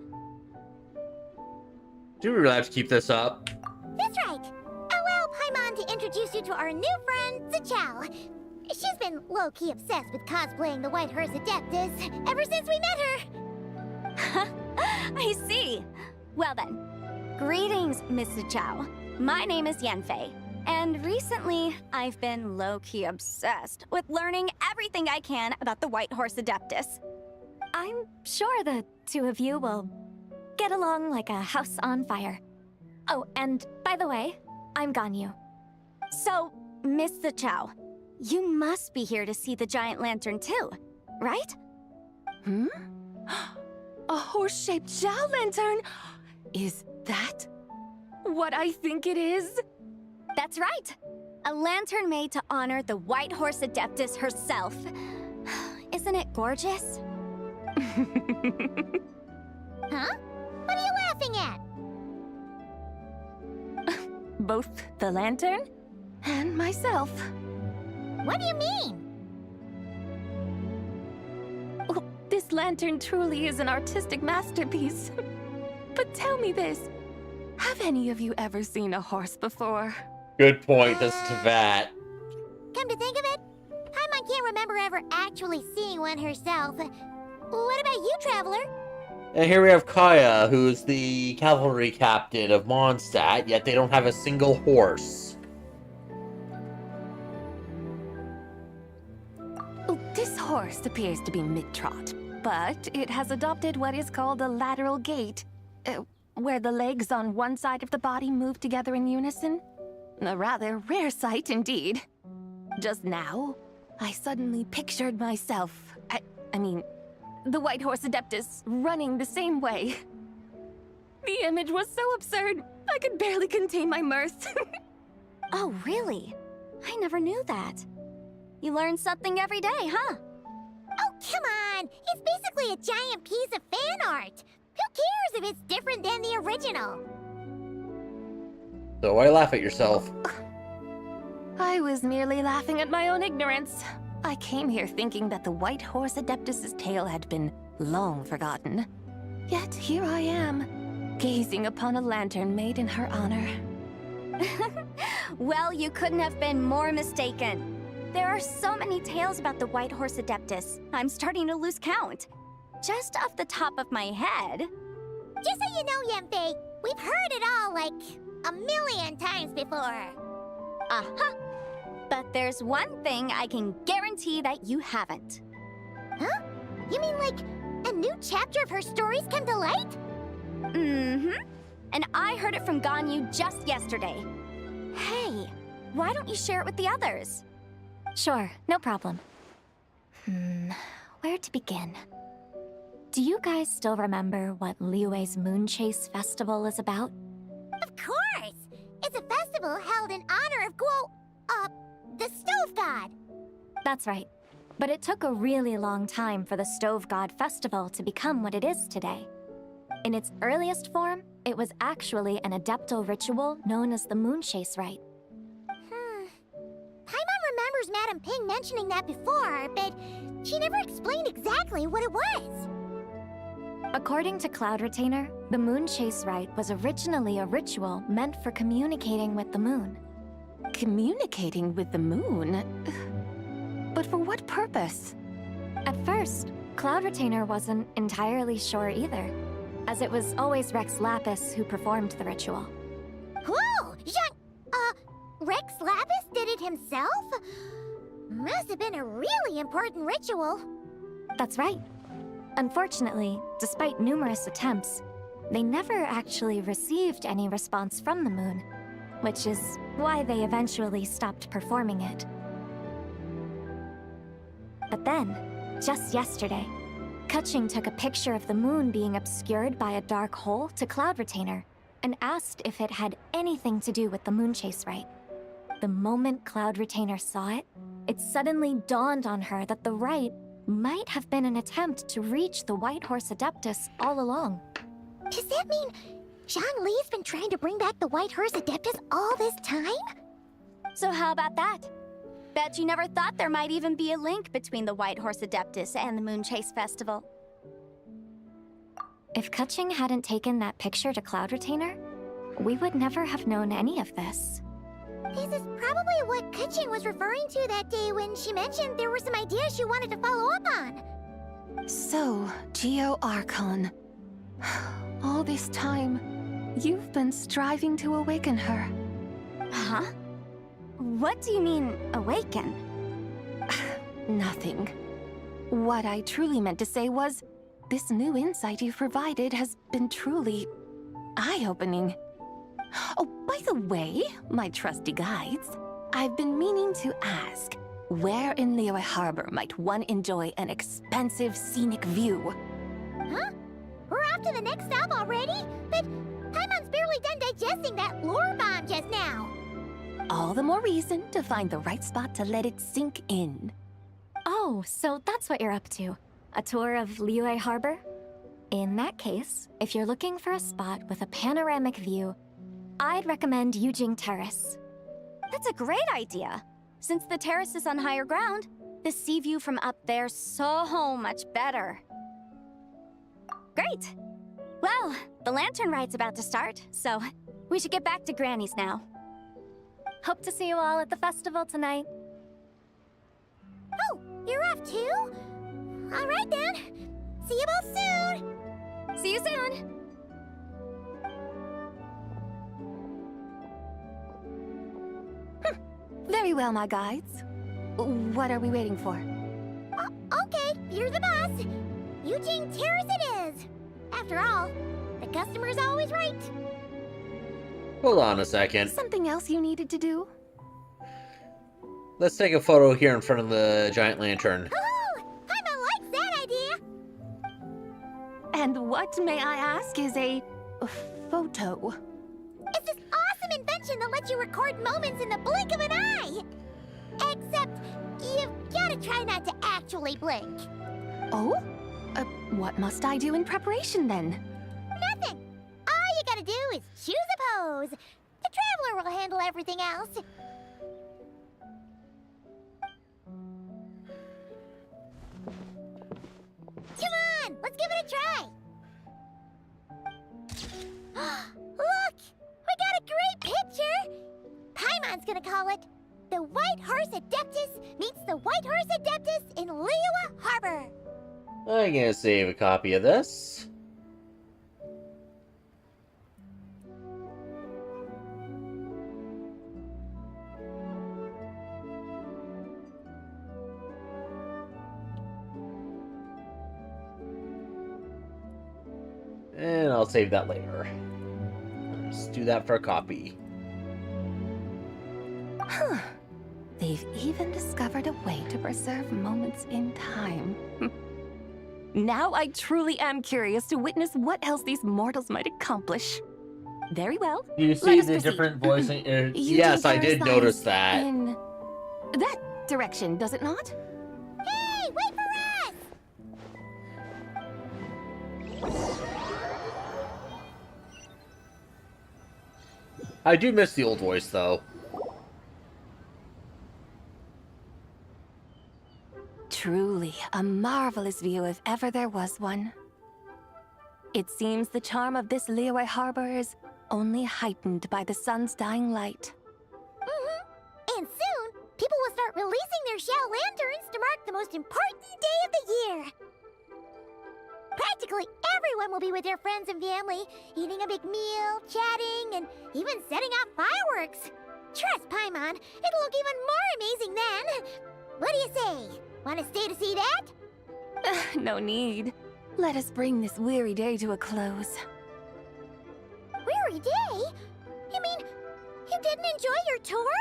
Speaker 1: Do we really have to keep this up?
Speaker 2: That's right. Allow Paimon to introduce you to our new friend, Zichao. She's been low-key obsessed with cosplaying the White Horse Adeptus ever since we met her.
Speaker 7: I see. Well then, greetings, Miss Zichao. My name is Yanfei, and recently I've been low-key obsessed with learning everything I can about the White Horse Adeptus.
Speaker 5: I'm sure the two of you will get along like a house on fire. Oh, and by the way, I'm Ganyu.
Speaker 7: So, Miss Zichao, you must be here to see the giant lantern too, right?
Speaker 16: A horse-shaped Zhao lantern? Is that what I think it is?
Speaker 7: That's right. A lantern made to honor the White Horse Adeptus herself. Isn't it gorgeous?
Speaker 2: Huh? What are you laughing at?
Speaker 15: Both the lantern and myself.
Speaker 2: What do you mean?
Speaker 15: Oh, this lantern truly is an artistic masterpiece. But tell me this, have any of you ever seen a horse before?
Speaker 1: Good point, this is Teyvat.
Speaker 2: Come to think of it, Paimon can't remember ever actually seeing one herself. What about you, Traveler?
Speaker 1: And here we have Kaya, who's the cavalry captain of Mondstadt, yet they don't have a single horse.
Speaker 15: Oh, this horse appears to be mid-trot, but it has adopted what is called a lateral gait, where the legs on one side of the body move together in unison. A rather rare sight indeed. Just now, I suddenly pictured myself, I mean, the White Horse Adeptus running the same way. The image was so absurd, I could barely contain my mirth.
Speaker 7: Oh, really? I never knew that. You learn something every day, huh?
Speaker 2: Oh, come on! It's basically a giant piece of fan art! Who cares if it's different than the original?
Speaker 1: So why laugh at yourself?
Speaker 4: I was merely laughing at my own ignorance. I came here thinking that the White Horse Adeptus's tale had been long forgotten. Yet here I am, gazing upon a lantern made in her honor.
Speaker 7: Well, you couldn't have been more mistaken. There are so many tales about the White Horse Adeptus, I'm starting to lose count. Just off the top of my head.
Speaker 2: Just so you know, Yemfei, we've heard it all like a million times before.
Speaker 7: Uh-huh. But there's one thing I can guarantee that you haven't.
Speaker 2: Huh? You mean like a new chapter of her stories come to light?
Speaker 7: Mm-hmm. And I heard it from Ganyu just yesterday. Hey, why don't you share it with the others?
Speaker 5: Sure, no problem. Where to begin? Do you guys still remember what Liyue's Moon Chase Festival is about?
Speaker 2: Of course! It's a festival held in honor of the Stove God.
Speaker 5: That's right. But it took a really long time for the Stove God Festival to become what it is today. In its earliest form, it was actually an Adepto ritual known as the Moon Chase Rite.
Speaker 2: Paimon remembers Madame Ping mentioning that before, but she never explained exactly what it was.
Speaker 5: According to Cloud Retainer, the Moon Chase Rite was originally a ritual meant for communicating with the moon.
Speaker 4: Communicating with the moon? But for what purpose?
Speaker 5: At first, Cloud Retainer wasn't entirely sure either, as it was always Rex Lapis who performed the ritual.
Speaker 2: Whoa! Rex Lapis did it himself? Must have been a really important ritual.
Speaker 5: That's right. Unfortunately, despite numerous attempts, they never actually received any response from the moon, which is why they eventually stopped performing it. But then, just yesterday, Keqing took a picture of the moon being obscured by a dark hole to Cloud Retainer and asked if it had anything to do with the Moon Chase Rite. The moment Cloud Retainer saw it, it suddenly dawned on her that the rite might have been an attempt to reach the White Horse Adeptus all along.
Speaker 2: Does that mean Zhang Li's been trying to bring back the White Horse Adeptus all this time?
Speaker 7: So how about that? Bet you never thought there might even be a link between the White Horse Adeptus and the Moon Chase Festival.
Speaker 5: If Keqing hadn't taken that picture to Cloud Retainer, we would never have known any of this.
Speaker 2: This is probably what Keqing was referring to that day when she mentioned there were some ideas she wanted to follow up on.
Speaker 4: So, Geo Archon. All this time, you've been striving to awaken her.
Speaker 7: Huh? What do you mean, awaken?
Speaker 4: Nothing. What I truly meant to say was, this new insight you've provided has been truly eye-opening. Oh, by the way, my trusty guides, I've been meaning to ask, where in Liyue Harbor might one enjoy an expensive scenic view?
Speaker 2: Huh? We're off to the next stop already? But Paimon's barely done digesting that lore bomb just now.
Speaker 4: All the more reason to find the right spot to let it sink in.
Speaker 5: Oh, so that's what you're up to. A tour of Liyue Harbor? In that case, if you're looking for a spot with a panoramic view, I'd recommend Yujing Terrace.
Speaker 7: That's a great idea. Since the terrace is on higher ground, the sea view from up there's so much better. Great. Well, the Lanternrite's about to start, so we should get back to Granny's now.
Speaker 5: Hope to see you all at the festival tonight.
Speaker 2: Oh, you're off too? All right then. See you both soon.
Speaker 7: See you soon.
Speaker 4: Very well, my guides. What are we waiting for?
Speaker 2: Okay, you're the boss. Yujing Terrace it is. After all, the customer's always right.
Speaker 1: Hold on a second.
Speaker 4: Something else you needed to do?
Speaker 1: Let's take a photo here in front of the giant lantern.
Speaker 2: Oh, Paimon likes that idea.
Speaker 4: And what, may I ask, is a photo?
Speaker 2: It's this awesome awesome invention that lets you record moments in the blink of an eye! Except, you've gotta try not to actually blink.
Speaker 4: Oh? What must I do in preparation then?
Speaker 2: Nothing! All you gotta do is choose a pose. The Traveler will handle everything else. Come on, let's give it a try. Look! We got a great picture! Paimon's gonna call it The White Horse Adeptus Meets the White Horse Adeptus in Liyue Harbor.
Speaker 1: I'm gonna save a copy of this. And I'll save that later. Just do that for a copy.
Speaker 4: Huh. They've even discovered a way to preserve moments in time. Now I truly am curious to witness what else these mortals might accomplish. Very well.
Speaker 1: Do you see the different voicing? Yes, I did notice that.
Speaker 4: In that direction, does it not?
Speaker 2: Hey, wait for us!
Speaker 1: I do miss the old voice, though.
Speaker 4: Truly a marvelous view if ever there was one. It seems the charm of this Liyue Harbor is only heightened by the sun's dying light.
Speaker 2: And soon, people will start releasing their shell lanterns to mark the most important day of the year. Practically everyone will be with their friends and family, eating a big meal, chatting, and even setting off fireworks. Trust Paimon, it'll look even more amazing then. What do you say? Want to stay to see that?
Speaker 4: No need. Let us bring this weary day to a close.
Speaker 2: Weary day? You mean, you didn't enjoy your tour?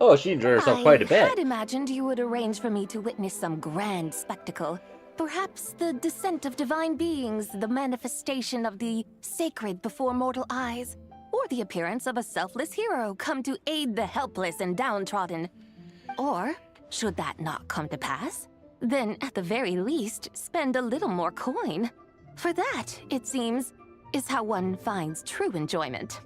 Speaker 1: Oh, she enjoyed herself quite a bit.
Speaker 4: I had imagined you would arrange for me to witness some grand spectacle. Perhaps the descent of divine beings, the manifestation of the sacred before mortal eyes, or the appearance of a selfless hero come to aid the helpless and downtrodden. Or, should that not come to pass, then at the very least, spend a little more coin. For that, it seems, is how one finds true enjoyment.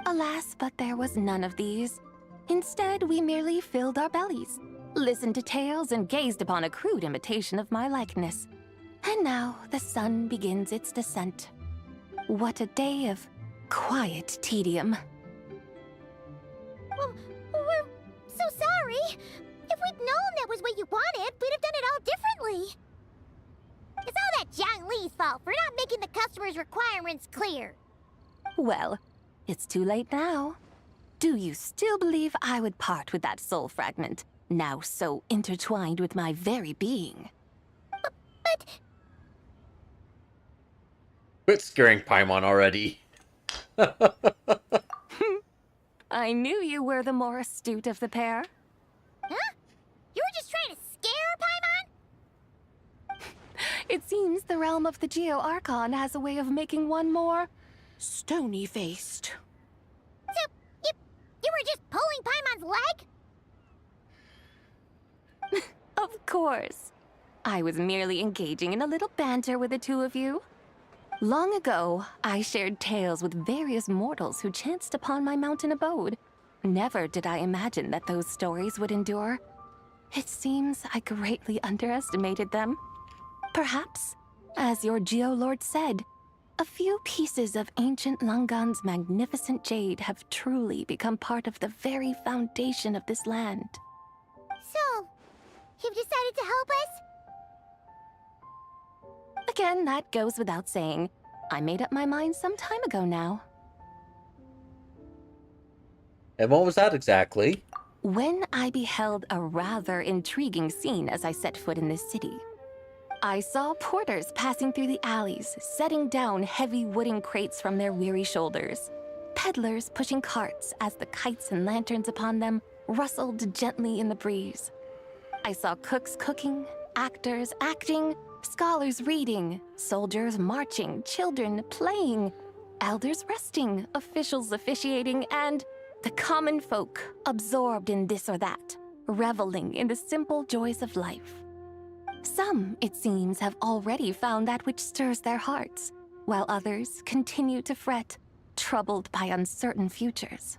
Speaker 4: Alas, but there was none of these. Instead, we merely filled our bellies, listened to tales, and gazed upon a crude imitation of my likeness. And now the sun begins its descent. What a day of quiet tedium.
Speaker 2: Well, we're so sorry. If we'd known that was what you wanted, we'd have done it all differently. It's all that Zhang Li's fault for not making the customer's requirements clear.
Speaker 4: Well, it's too late now. Do you still believe I would part with that soul fragment, now so intertwined with my very being?
Speaker 2: But...
Speaker 1: Quit scaring Paimon already.
Speaker 4: I knew you were the more astute of the pair.
Speaker 2: Huh? You were just trying to scare Paimon?
Speaker 4: It seems the realm of the Geo-Archon has a way of making one more stony-faced.
Speaker 2: So, you were just pulling Paimon's leg?
Speaker 4: Of course. I was merely engaging in a little banter with the two of you. Long ago, I shared tales with various mortals who chanced upon my mountain abode. Never did I imagine that those stories would endure. It seems I greatly underestimated them. Perhaps, as your Geolord said, a few pieces of ancient Langan's magnificent jade have truly become part of the very foundation of this land.
Speaker 2: So, you've decided to help us?
Speaker 4: Again, that goes without saying. I made up my mind some time ago now.
Speaker 1: And what was that exactly?
Speaker 4: When I beheld a rather intriguing scene as I set foot in this city. I saw porters passing through the alleys, setting down heavy wooden crates from their weary shoulders. Peddlers pushing carts as the kites and lanterns upon them rustled gently in the breeze. I saw cooks cooking, actors acting, scholars reading, soldiers marching, children playing,
Speaker 5: Elders resting, officials officiating, and the common folk absorbed in this or that, reveling in the simple joys of life. Some, it seems, have already found that which stirs their hearts, while others continue to fret, troubled by uncertain futures.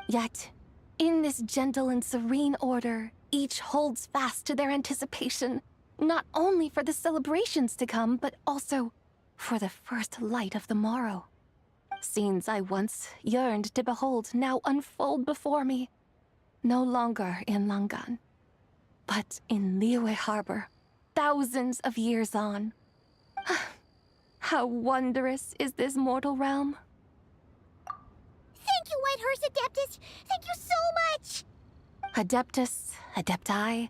Speaker 5: Yet, in this gentle and serene order, each holds fast to their anticipation, not only for the celebrations to come, but also for the first light of the morrow. Scenes I once yearned to behold now unfold before me, no longer in Langan, but in Liyue Harbor, thousands of years on. How wondrous is this mortal realm!
Speaker 2: Thank you, Whitehorse Adeptus! Thank you so much!
Speaker 5: Adeptus, Adepti,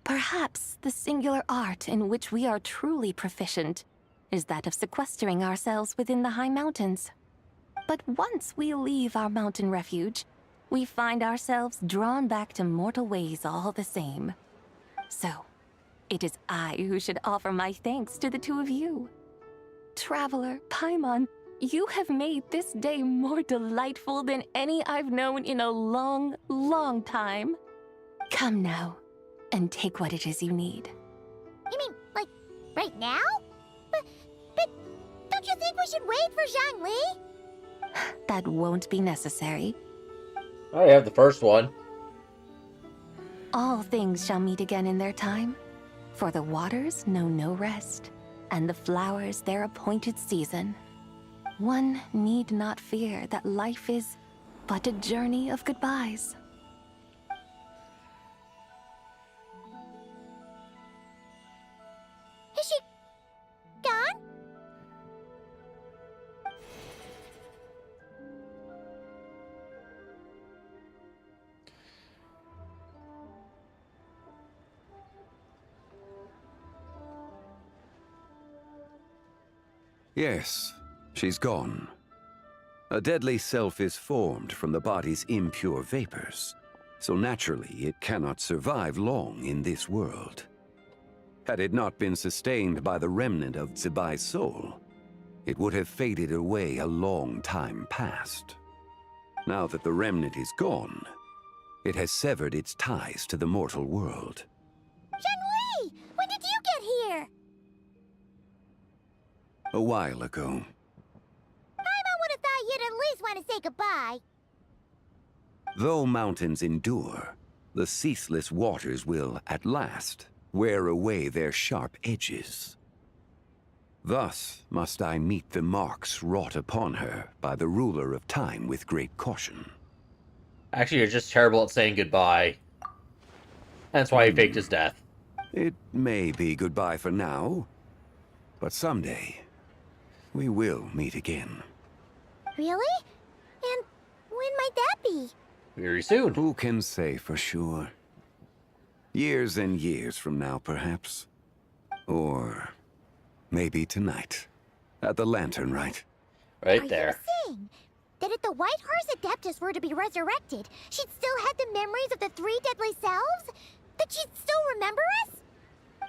Speaker 5: perhaps the singular art in which we are truly proficient is that of sequestering ourselves within the high mountains. But once we leave our mountain refuge, we find ourselves drawn back to mortal ways all the same. So, it is I who should offer my thanks to the two of you. Traveler, Paimon, you have made this day more delightful than any I've known in a long, long time. Come now, and take what it is you need.
Speaker 2: You mean, like, right now? But don't you think we should wait for Zhangli?
Speaker 5: That won't be necessary.
Speaker 1: I have the first one.
Speaker 5: All things shall meet again in their time, for the waters know no rest, and the flowers their appointed season. One need not fear that life is but a journey of goodbyes.
Speaker 2: Is she gone?
Speaker 12: Yes, she's gone. A deadly self is formed from the body's impure vapors, so naturally it cannot survive long in this world. Had it not been sustained by the remnant of Zibai's soul, it would have faded away a long time past. Now that the remnant is gone, it has severed its ties to the mortal world.
Speaker 2: Zhangli! When did you get here?
Speaker 12: A while ago.
Speaker 2: Paimon would have thought you'd at least want to say goodbye.
Speaker 12: Though mountains endure, the ceaseless waters will, at last, wear away their sharp edges. Thus must I meet the marks wrought upon her by the ruler of time with great caution.
Speaker 1: Actually, you're just terrible at saying goodbye. That's why he faked his death.
Speaker 12: It may be goodbye for now, but someday we will meet again.
Speaker 2: Really? And when might that be?
Speaker 1: Very soon.
Speaker 12: Who can say for sure? Years and years from now, perhaps. Or maybe tonight, at the Lanternrite.
Speaker 1: Right there.
Speaker 2: Are you saying that if the Whitehorse Adeptus were to be resurrected, she'd still have the memories of the three deadly selves? That she'd still remember us?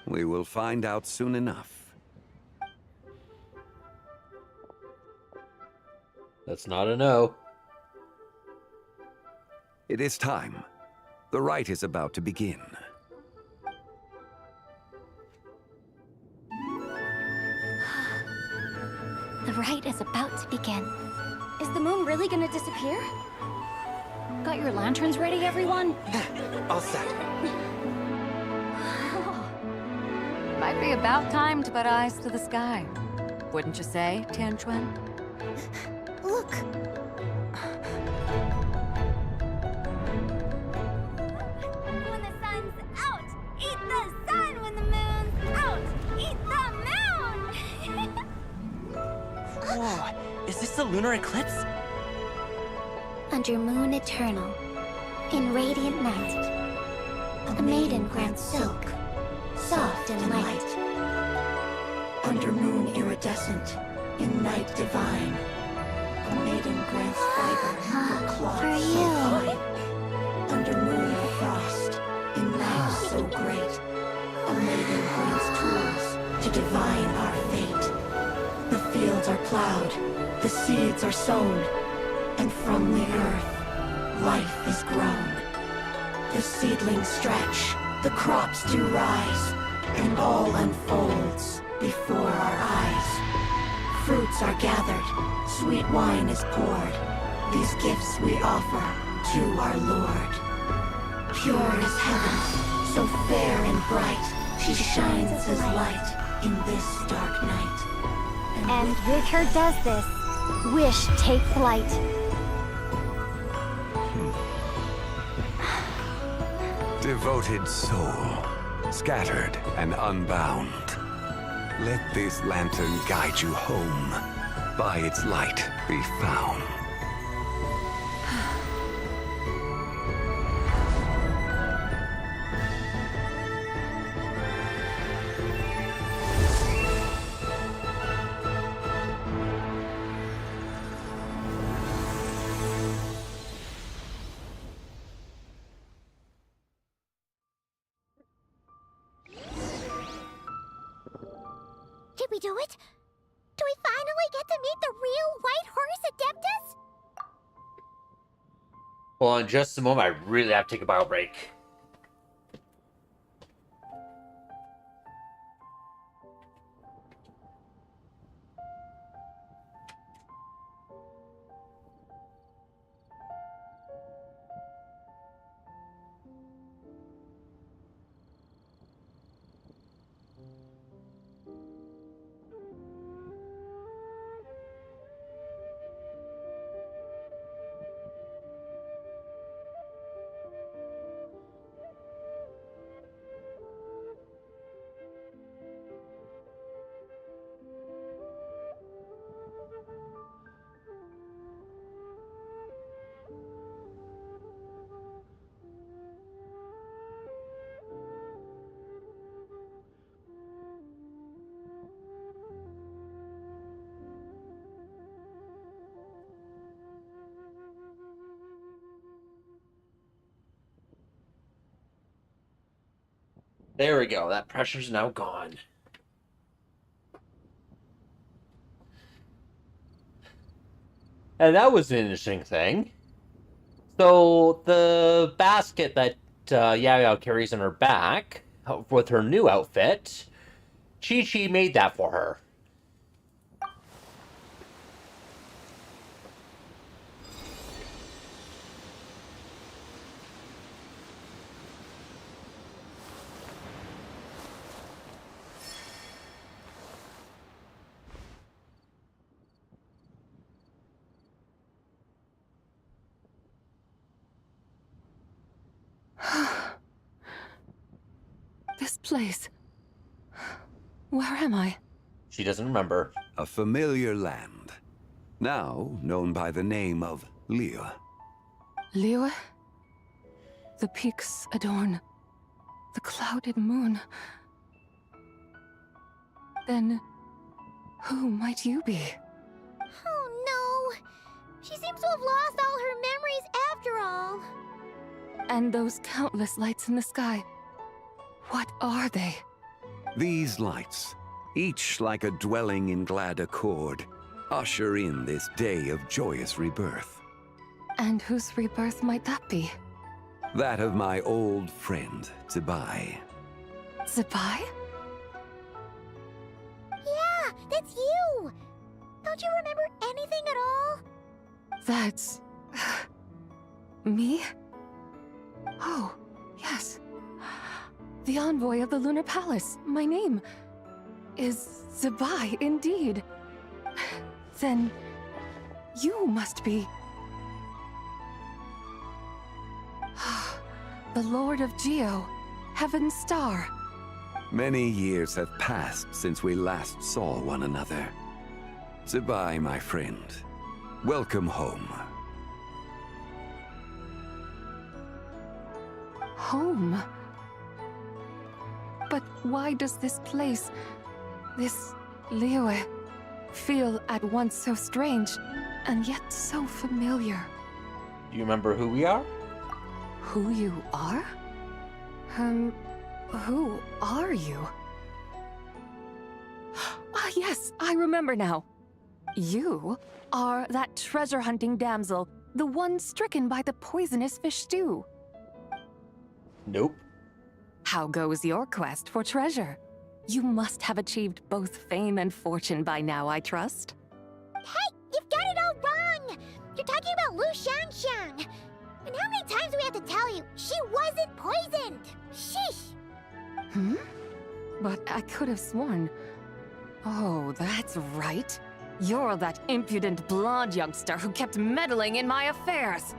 Speaker 12: We will find out soon enough.
Speaker 1: That's not a no.
Speaker 12: It is time. The rite is about to begin.
Speaker 5: The rite is about to begin.
Speaker 7: Is the moon really gonna disappear?
Speaker 4: Got your lanterns ready, everyone?
Speaker 20: All set.
Speaker 15: Might be about time to put eyes to the sky. Wouldn't you say, Tianquan?
Speaker 2: Look.
Speaker 7: When the sun's out, eat the sun. When the moon's out, eat the moon.
Speaker 20: Whoa, is this the lunar eclipse?
Speaker 2: Under moon eternal, in radiant night, a maiden grants silk, soft and light.
Speaker 10: Under moon iridescent, in night divine, a maiden grants fiber, her cloth
Speaker 2: For
Speaker 10: so
Speaker 2: you.
Speaker 10: fine. Under moon of frost, in night so great, a maiden grants tools to divine our fate. The field fields are plowed, the seeds are sown, and from the earth, life is grown. The seedlings stretch, the crops do rise, and all unfolds before our eyes. Fruits are gathered, sweet wine is poured. These gifts we offer to our Lord. Pure is heaven, so fair and bright, she shines as light in this dark night.
Speaker 2: And with her does this, wish take flight.
Speaker 12: Devoted soul, scattered and unbound. Let this lantern guide you home, by its light be found.
Speaker 2: Did we do it? Do we finally get to meet the real White Horse Adeptus?
Speaker 1: Well, in just a moment, I really have to take a bio break. There we go. That pressure's now gone. And that was an interesting thing. So the basket that Yao carries on her back with her new outfit, Chi-Chi made that for her.
Speaker 16: This place. Where am I?
Speaker 1: She doesn't remember.
Speaker 12: A familiar land, now known by the name of Liyue.
Speaker 16: Liyue? The peaks adorn the clouded moon. Then, who might you be?
Speaker 2: Oh no! She seems to have lost all her memories after all.
Speaker 16: And those countless lights in the sky. What are they?
Speaker 12: These lights, each like a dwelling in glad accord, usher in this day of joyous rebirth.
Speaker 16: And whose rebirth might that be?
Speaker 12: That of my old friend, Zibai.
Speaker 16: Zibai?
Speaker 2: Yeah, that's you! Don't you remember anything at all?
Speaker 16: That's... me? Oh, yes. The envoy of the Lunar Palace. My name is Zibai, indeed. Then you must be... the Lord of Geo, Heaven's Star.
Speaker 12: Many years have passed since we last saw one another. Zibai, my friend, welcome home.
Speaker 16: Home? But why does this place, this Liyue, feel at once so strange and yet so familiar?
Speaker 1: Do you remember who we are?
Speaker 16: Who you are? Who are you? Ah, yes, I remember now.
Speaker 15: You are that treasure-hunting damsel, the one stricken by the poisonous fish stew.
Speaker 1: Nope.
Speaker 15: How goes your quest for treasure? You must have achieved both fame and fortune by now, I trust.
Speaker 2: Hey, you've got it all wrong! You're talking about Lu Xiangxiang. And how many times do we have to tell you? She wasn't poisoned! Sheesh!
Speaker 15: Hmm? But I could have sworn... Oh, that's right. You're that impudent blonde youngster who kept meddling in my affairs.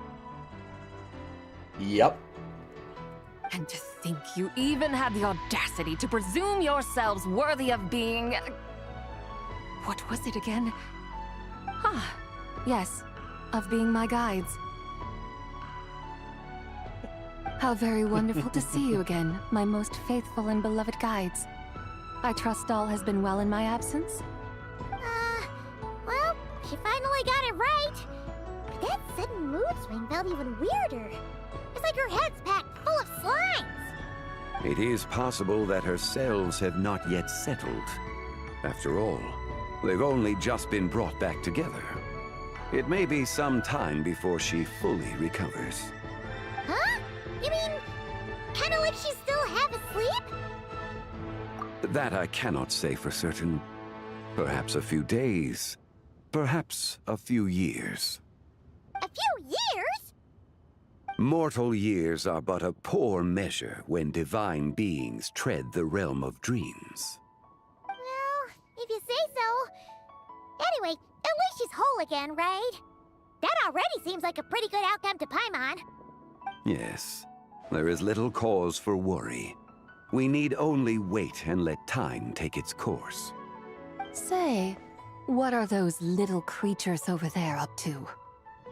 Speaker 1: Yep.
Speaker 15: And to think you even had the audacity to presume yourselves worthy of being... What was it again? Ah, yes, of being my guides. How very wonderful to see you again, my most faithful and beloved guides. I trust all has been well in my absence?
Speaker 2: Well, she finally got it right. But that sudden mood swing felt even weirder. It's like her head's packed full of slimes.
Speaker 12: It is possible that her cells have not yet settled. After all, they've only just been brought back together. It may be some time before she fully recovers.
Speaker 2: Huh? You mean, kinda like she's still half asleep?
Speaker 12: That I cannot say for certain. Perhaps a few days. Perhaps a few years.
Speaker 2: A few years?
Speaker 12: Mortal years are but a poor measure when divine beings tread the realm of dreams.
Speaker 2: Well, if you say so. Anyway, at least she's whole again, right? That already seems like a pretty good outcome to Paimon.
Speaker 12: Yes, there is little cause for worry. We need only wait and let time take its course.
Speaker 15: Say, what are those little creatures over there up to?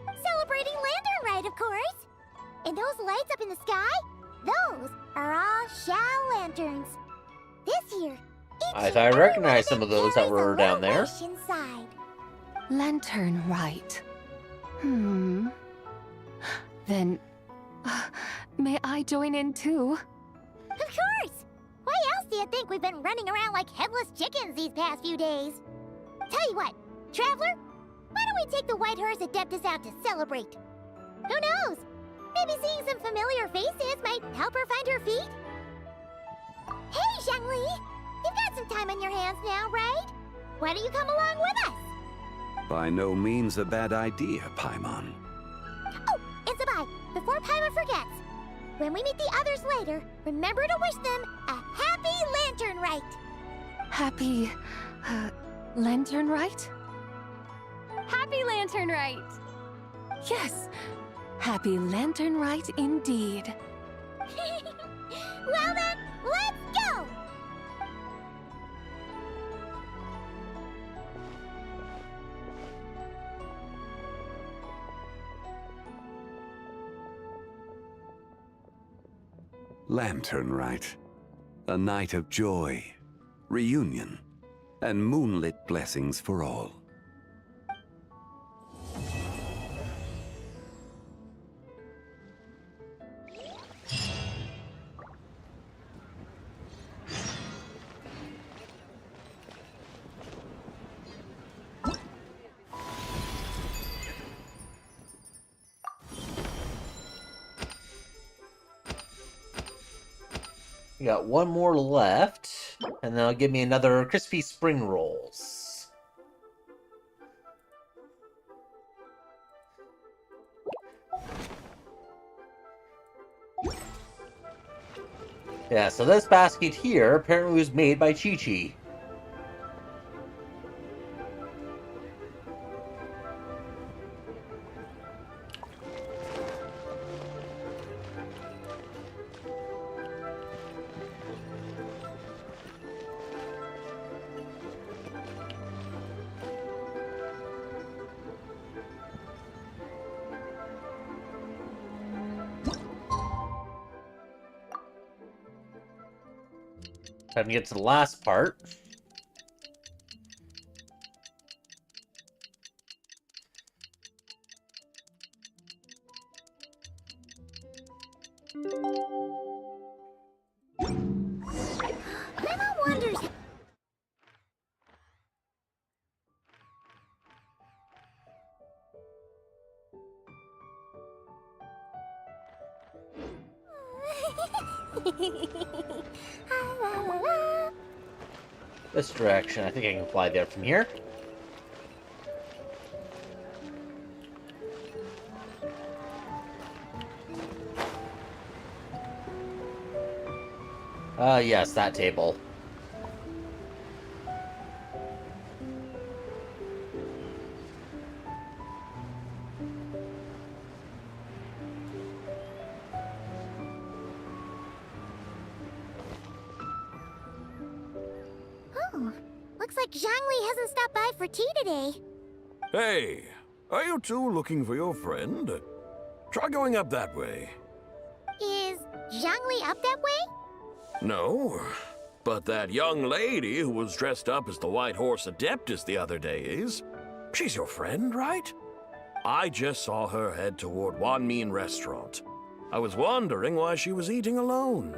Speaker 2: Celebrating Lanternrite, of course. And those lights up in the sky? Those are all Shao lanterns. This year,
Speaker 1: I thought I recognized some of those that were down there.
Speaker 2: inside.
Speaker 15: Lanternrite. Hmm. Then, may I join in too?
Speaker 2: Of course! Why else do you think we've been running around like headless chickens these past few days? Tell you what, Traveler, why don't we take the White Horse Adeptus out to celebrate? Who knows? Maybe seeing some familiar faces might help her find her feet? Hey, Zhangli! You've got some time on your hands now, right? Why don't you come along with us?
Speaker 12: By no means a bad idea, Paimon.
Speaker 2: Oh, and Sabai, before Paimon forgets, when we meet the others later, remember to wish them a happy Lanternrite!
Speaker 15: Happy... Lanternrite?
Speaker 4: Happy Lanternrite!
Speaker 15: Yes! Happy Lanternrite indeed.
Speaker 2: Well then, let's go!
Speaker 12: Lanternrite. A night of joy, reunion, and moonlit blessings for all.
Speaker 1: We got one more left, and that'll give me another crispy spring rolls. Yeah, so this basket here apparently was made by Chi-Chi. Time to get to the last part.
Speaker 2: My mom wonders...
Speaker 1: This direction. I think I can fly there from here. Yes, that table.
Speaker 2: Oh, looks like Zhangli hasn't stopped by for tea today.
Speaker 11: Hey, are you two looking for your friend? Try going up that way.
Speaker 2: Is Zhangli up that way?
Speaker 11: No, but that young lady who was dressed up as the White Horse Adeptus the other day is. She's your friend, right? I just saw her head toward Wanmin Restaurant. I was wondering why she was eating alone.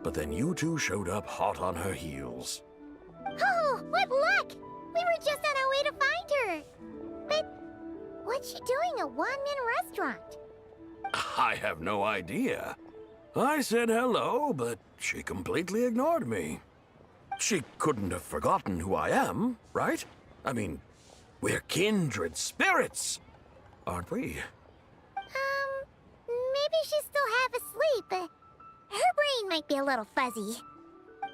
Speaker 11: But then you two showed up hot on her heels.
Speaker 2: Oh, what luck! We were just on our way to find her. But what's she doing at Wanmin Restaurant?
Speaker 11: I have no idea. I said hello, but she completely ignored me. She couldn't have forgotten who I am, right? I mean, we're kindred spirits, aren't we?
Speaker 2: Maybe she's still half asleep, but her brain might be a little fuzzy.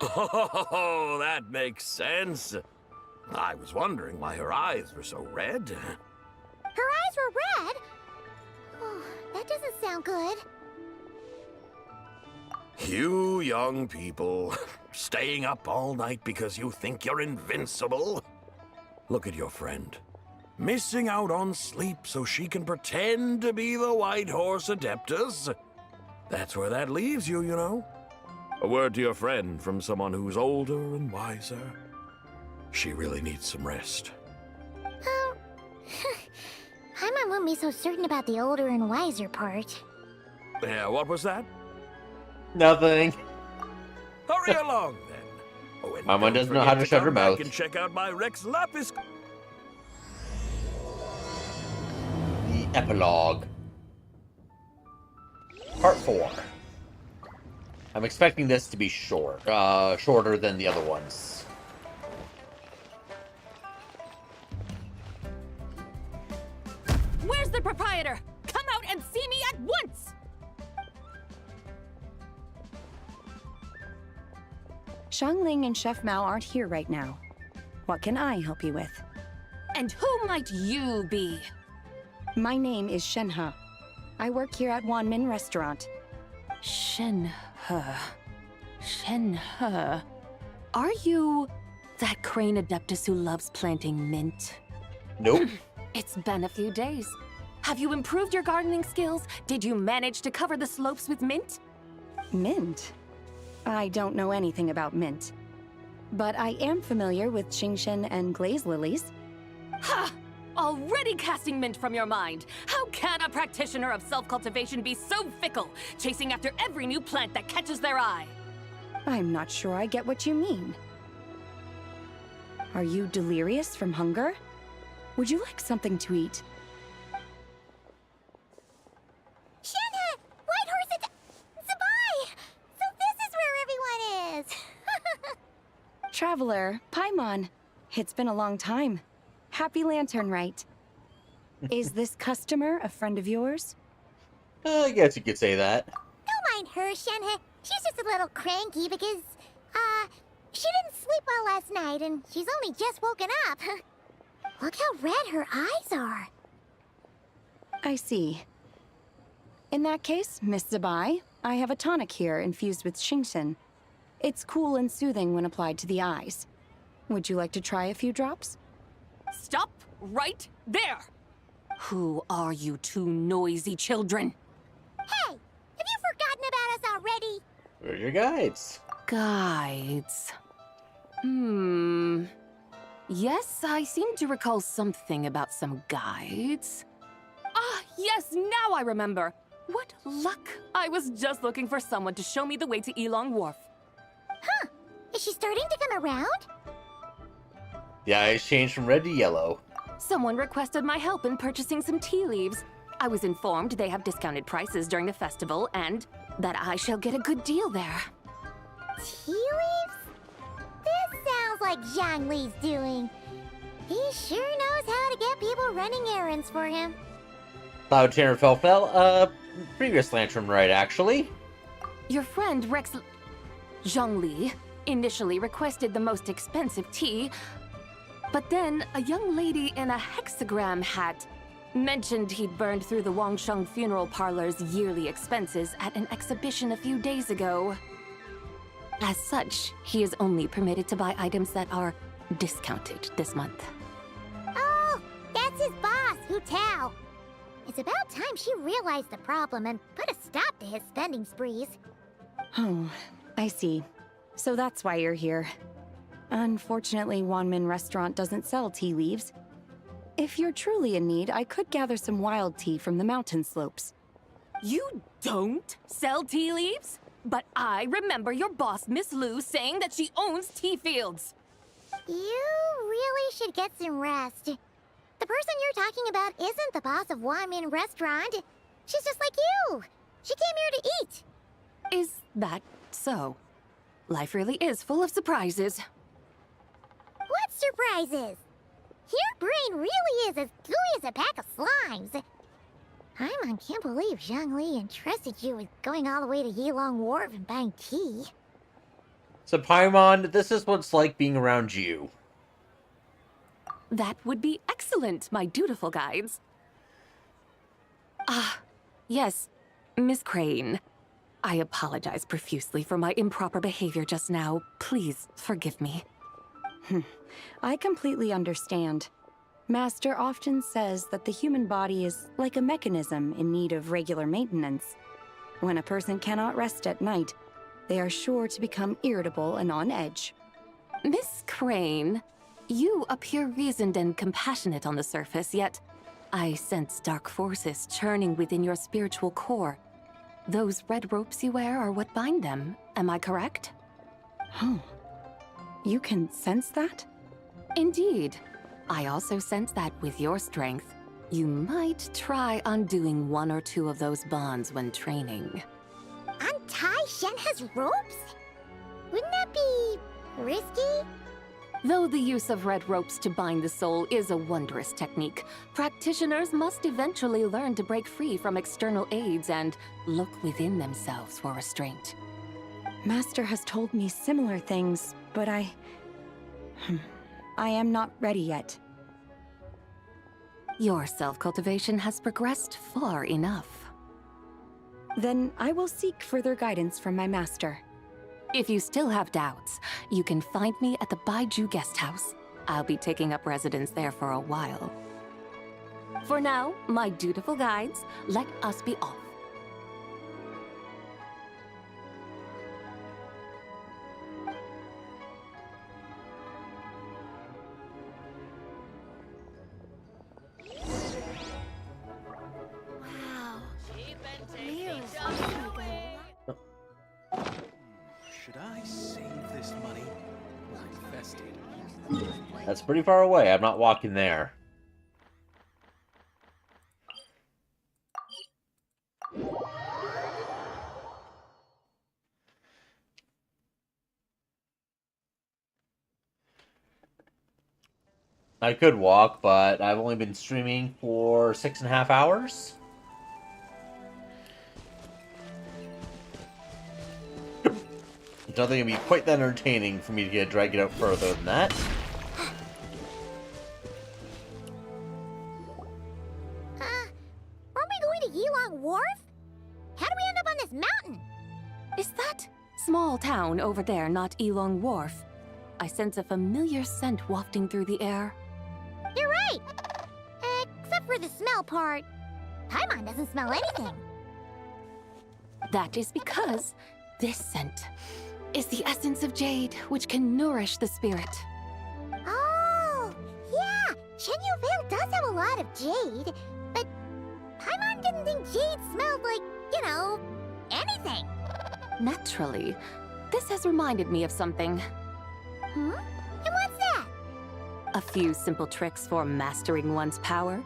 Speaker 11: Oh, that makes sense. I was wondering why her eyes were so red.
Speaker 2: Her eyes were red? Oh, that doesn't sound good.
Speaker 11: You young people, staying up all night because you think you're invincible? Look at your friend. Missing out on sleep so she can pretend to be the White Horse Adeptus. That's where that leaves you, you know. A word to your friend from someone who's older and wiser. She really needs some rest.
Speaker 2: Paimon won't be so certain about the older and wiser part.
Speaker 11: Yeah, what was that?
Speaker 1: Nothing.
Speaker 11: Hurry along, then. Oh, and
Speaker 1: Paimon
Speaker 11: don't
Speaker 1: doesn't know how to
Speaker 11: forget
Speaker 1: shut her
Speaker 11: come back
Speaker 1: mouth.
Speaker 11: and check out my Rex Lapis.
Speaker 1: The epilogue. Part 4. I'm expecting this to be shorter than the other ones.
Speaker 4: Where's the proprietor? Come out and see me at once!
Speaker 7: Xiangling and Chef Mao aren't here right now. What can I help you with?
Speaker 4: And who might you be?
Speaker 7: My name is Shenhe. I work here at Wanmin Restaurant.
Speaker 4: Shenhe. Shenhe. Are you that crane adeptus who loves planting mint?
Speaker 1: Nope.
Speaker 4: It's been a few days. Have you improved your gardening skills? Did you manage to cover the slopes with mint?
Speaker 7: Mint? I don't know anything about mint. But I am familiar with Qingshen and glaze lilies.
Speaker 4: Ha! Already casting mint from your mind. How can a practitioner of self-cultivation be so fickle, chasing after every new plant that catches their eye?
Speaker 7: I'm not sure I get what you mean. Are you delirious from hunger? Would you like something to eat?
Speaker 2: Shenhe! White Horse Zabai! So this is where everyone is!
Speaker 7: Traveler, Paimon. It's been a long time. Happy Lantern Rite. Is this customer a friend of yours?
Speaker 1: I guess you could say that.
Speaker 2: Don't mind her, Shenhe. She's just a little cranky because, she didn't sleep well last night and she's only just woken up. Look how red her eyes are.
Speaker 7: I see. In that case, Miss Zabai, I have a tonic here infused with Qingshen. It's cool and soothing when applied to the eyes. Would you like to try a few drops?
Speaker 4: Stop right there! Who are you two noisy children?
Speaker 2: Hey! Have you forgotten about us already?
Speaker 1: Where are your guides?
Speaker 4: Guides. Yes, I seem to recall something about some guides. Ah, yes, now I remember. What luck! I was just looking for someone to show me the way to Elong Wharf.
Speaker 2: Huh. Is she starting to come around?
Speaker 1: The eyes changed from red to yellow.
Speaker 4: Someone requested my help in purchasing some tea leaves. I was informed they have discounted prices during the festival, and that I shall get a good deal there.
Speaker 2: Tea leaves? This sounds like Zhongli's doing. He sure knows how to get people running errands for him.
Speaker 1: Cloud Tanner previous Lanternrite, actually.
Speaker 4: Your friend Rex Zhongli initially requested the most expensive tea, but then a young lady in a hexagram hat mentioned he'd burned through the Wangsheng funeral parlor's yearly expenses at an exhibition a few days ago. As such, he is only permitted to buy items that are discounted this month.
Speaker 2: Oh, that's his boss, Hu Tao. It's about time she realized the problem and put a stop to his spending sprees.
Speaker 7: Oh, I see. So that's why you're here. Unfortunately, Wanmin Restaurant doesn't sell tea leaves. If you're truly in need, I could gather some wild tea from the mountain slopes.
Speaker 4: You don't sell tea leaves? But I remember your boss, Miss Lu, saying that she owns tea fields.
Speaker 2: You really should get some rest. The person you're talking about isn't the boss of Wanmin Restaurant. She's just like you. She came here to eat.
Speaker 4: Is that so? Life really is full of surprises.
Speaker 2: What surprises? Your brain really is as gooey as a pack of slimes. Paimon can't believe Zhongli entrusted you with going all the way to Yilong Wharf and buying tea.
Speaker 1: So Paimon, this is what it's like being around you.
Speaker 4: That would be excellent, my dutiful guides. Ah, yes, Miss Crane. I apologize profusely for my improper behavior just now. Please forgive me.
Speaker 7: I completely understand. Master often says that the human body is like a mechanism in need of regular maintenance. When a person cannot rest at night, they are sure to become irritable and on edge.
Speaker 4: Miss Crane, you appear reasoned and compassionate on the surface, yet I sense dark forces churning within your spiritual core. Those red ropes you wear are what bind them, am I correct?
Speaker 7: Oh, you can sense that?
Speaker 4: Indeed. I also sense that with your strength, you might try undoing one or two of those bonds when training.
Speaker 2: Untie Shenhe's ropes? Wouldn't that be risky?
Speaker 4: Though the use of red ropes to bind the soul is a wondrous technique, practitioners must eventually learn to break free from external aids and look within themselves for restraint.
Speaker 7: Master has told me similar things, but I am not ready yet.
Speaker 4: Your self-cultivation has progressed far enough.
Speaker 7: Then I will seek further guidance from my master.
Speaker 4: If you still have doubts, you can find me at the Baiju Guest House. I'll be taking up residence there for a while. For now, my dutiful guides, let us be off.
Speaker 9: Should I save this money or invest it?
Speaker 1: That's pretty far away. I'm not walking there. I could walk, but I've only been streaming for 6.5 hours. It's not going to be quite that entertaining for me to drag it out further than that.
Speaker 2: Aren't we going to Yilong Wharf? How do we end up on this mountain?
Speaker 4: Is that small town over there not Yilong Wharf? I sense a familiar scent wafting through the air.
Speaker 2: You're right! Except for the smell part. Paimon doesn't smell anything.
Speaker 4: That is because this scent is the essence of jade, which can nourish the spirit.
Speaker 2: Oh, yeah! Shenyu Vale does have a lot of jade, but Paimon didn't think jade smelled like, anything.
Speaker 4: Naturally, this has reminded me of something.
Speaker 2: Hmm? And what's that?
Speaker 4: A few simple tricks for mastering one's power.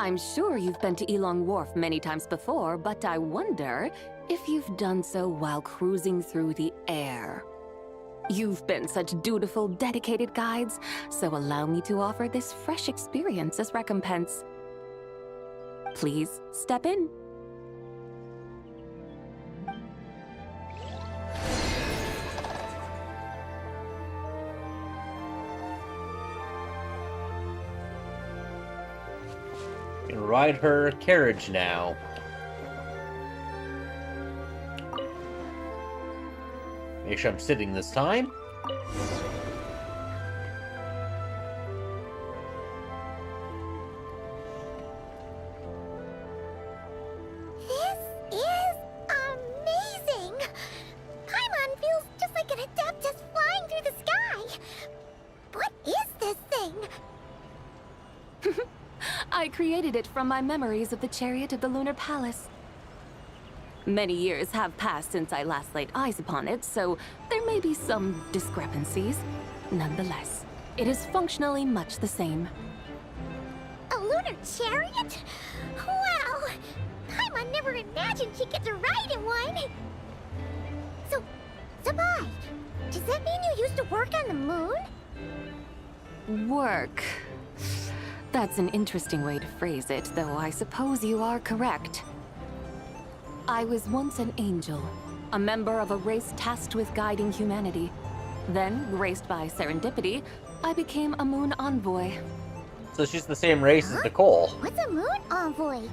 Speaker 3: I'm sure you've been to Elong Wharf many times before, but I wonder if you've done so while cruising through the air. You've been such dutiful, dedicated guides, so allow me to offer this fresh experience as recompense. Please step in.
Speaker 1: You can ride her carriage now. Make sure I'm sitting this time.
Speaker 2: This is amazing! Paimon feels just like an Adeptus flying through the sky! What is this thing?
Speaker 3: I created it from my memories of the chariot of the Lunar Palace. Many years have passed since I last laid eyes upon it, so there may be some discrepancies. Nonetheless, it is functionally much the same.
Speaker 2: A lunar chariot? Wow! Paimon never imagined she'd get to ride in one! So, Sabai, does that mean you used to work on the moon?
Speaker 3: Work. That's an interesting way to phrase it, though I suppose you are correct. I was once an angel, a member of a race tasked with guiding humanity. Then, graced by serendipity, I became a moon envoy.
Speaker 1: So she's the same race as Nicole.
Speaker 2: What's a moon envoy?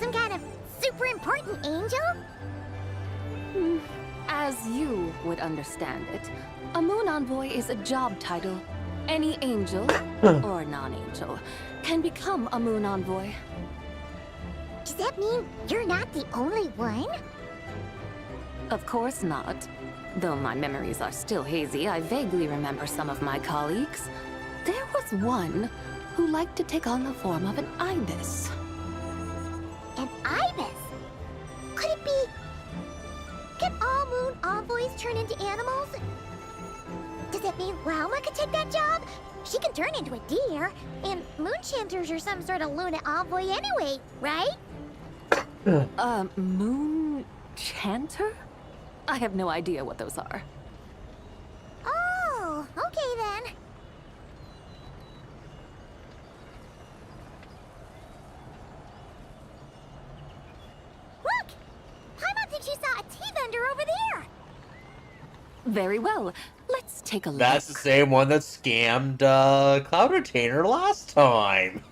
Speaker 2: Some kind of super important angel?
Speaker 3: As you would understand it, a moon envoy is a job title. Any angel, or non-angel, can become a moon envoy.
Speaker 2: Does that mean you're not the only one?
Speaker 3: Of course not. Though my memories are still hazy, I vaguely remember some of my colleagues. There was one who liked to take on the form of an ibis.
Speaker 2: An ibis? Could it be... Can all moon envoys turn into animals? Does that mean Lauma could take that job? She can turn into a deer, and moon chanters are some sort of Luna envoy anyway, right?
Speaker 3: Moon chanter? I have no idea what those are.
Speaker 2: Oh, okay then. Look! Paimon thinks she saw a tea vendor over there!
Speaker 3: Very well. Let's take a look.
Speaker 1: That's the same one that scammed Cloud Retainer last time.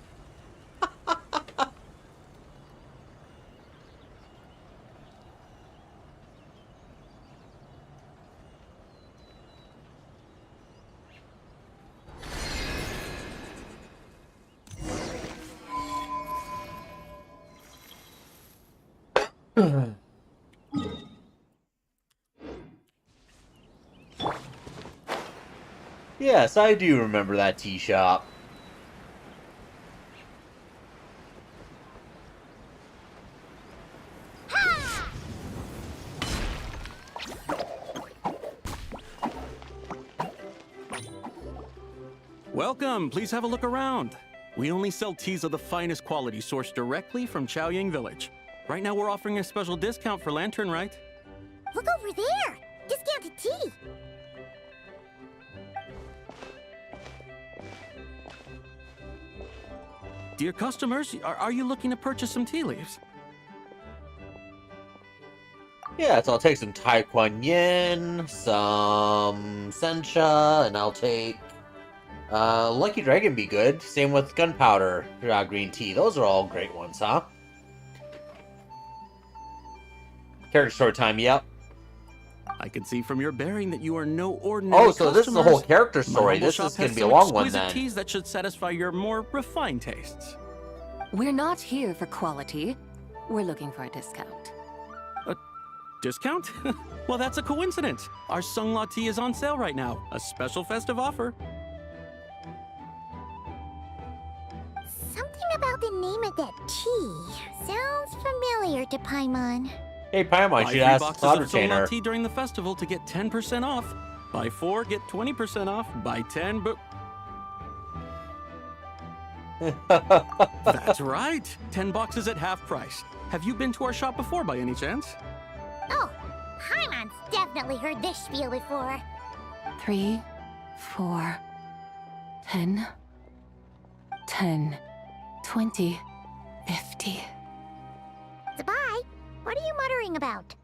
Speaker 1: Yes, I do remember that tea shop.
Speaker 9: Welcome, please have a look around. We only sell teas of the finest quality sourced directly from Chaoying Village. Right now we're offering a special discount for Lanternrite.
Speaker 2: Look over there! Discounted tea!
Speaker 9: Dear customers, are you looking to purchase some tea leaves?
Speaker 1: Yeah, so I'll take some Tai Kuan Yin, some Sencha, and I'll take Lucky Dragon be good. Same with Gunpowder green tea. Those are all great ones, huh? Character story time, yep.
Speaker 9: I can see from your bearing that you are no ordinary
Speaker 1: Oh, so this is the whole character story. This is going to be a long one, then.
Speaker 9: Teas that should satisfy your more refined tastes.
Speaker 3: We're not here for quality. We're looking for a discount.
Speaker 9: A discount? Well, that's a coincidence. Our Sungla tea is on sale right now. A special festive offer.
Speaker 2: Something about the name of that tea sounds familiar to Paimon.
Speaker 1: Hey, Paimon, you should ask Cloud Retainer.
Speaker 9: Tea during the festival to get 10% off. Buy 4, get 20% off. Buy 10, but... That's right. 10 boxes at half price. Have you been to our shop before by any chance?
Speaker 2: Oh, Paimon's definitely heard this spiel before.
Speaker 3: 3, 4, 10, 10, 20, 50.
Speaker 2: Zabai, what are you muttering about?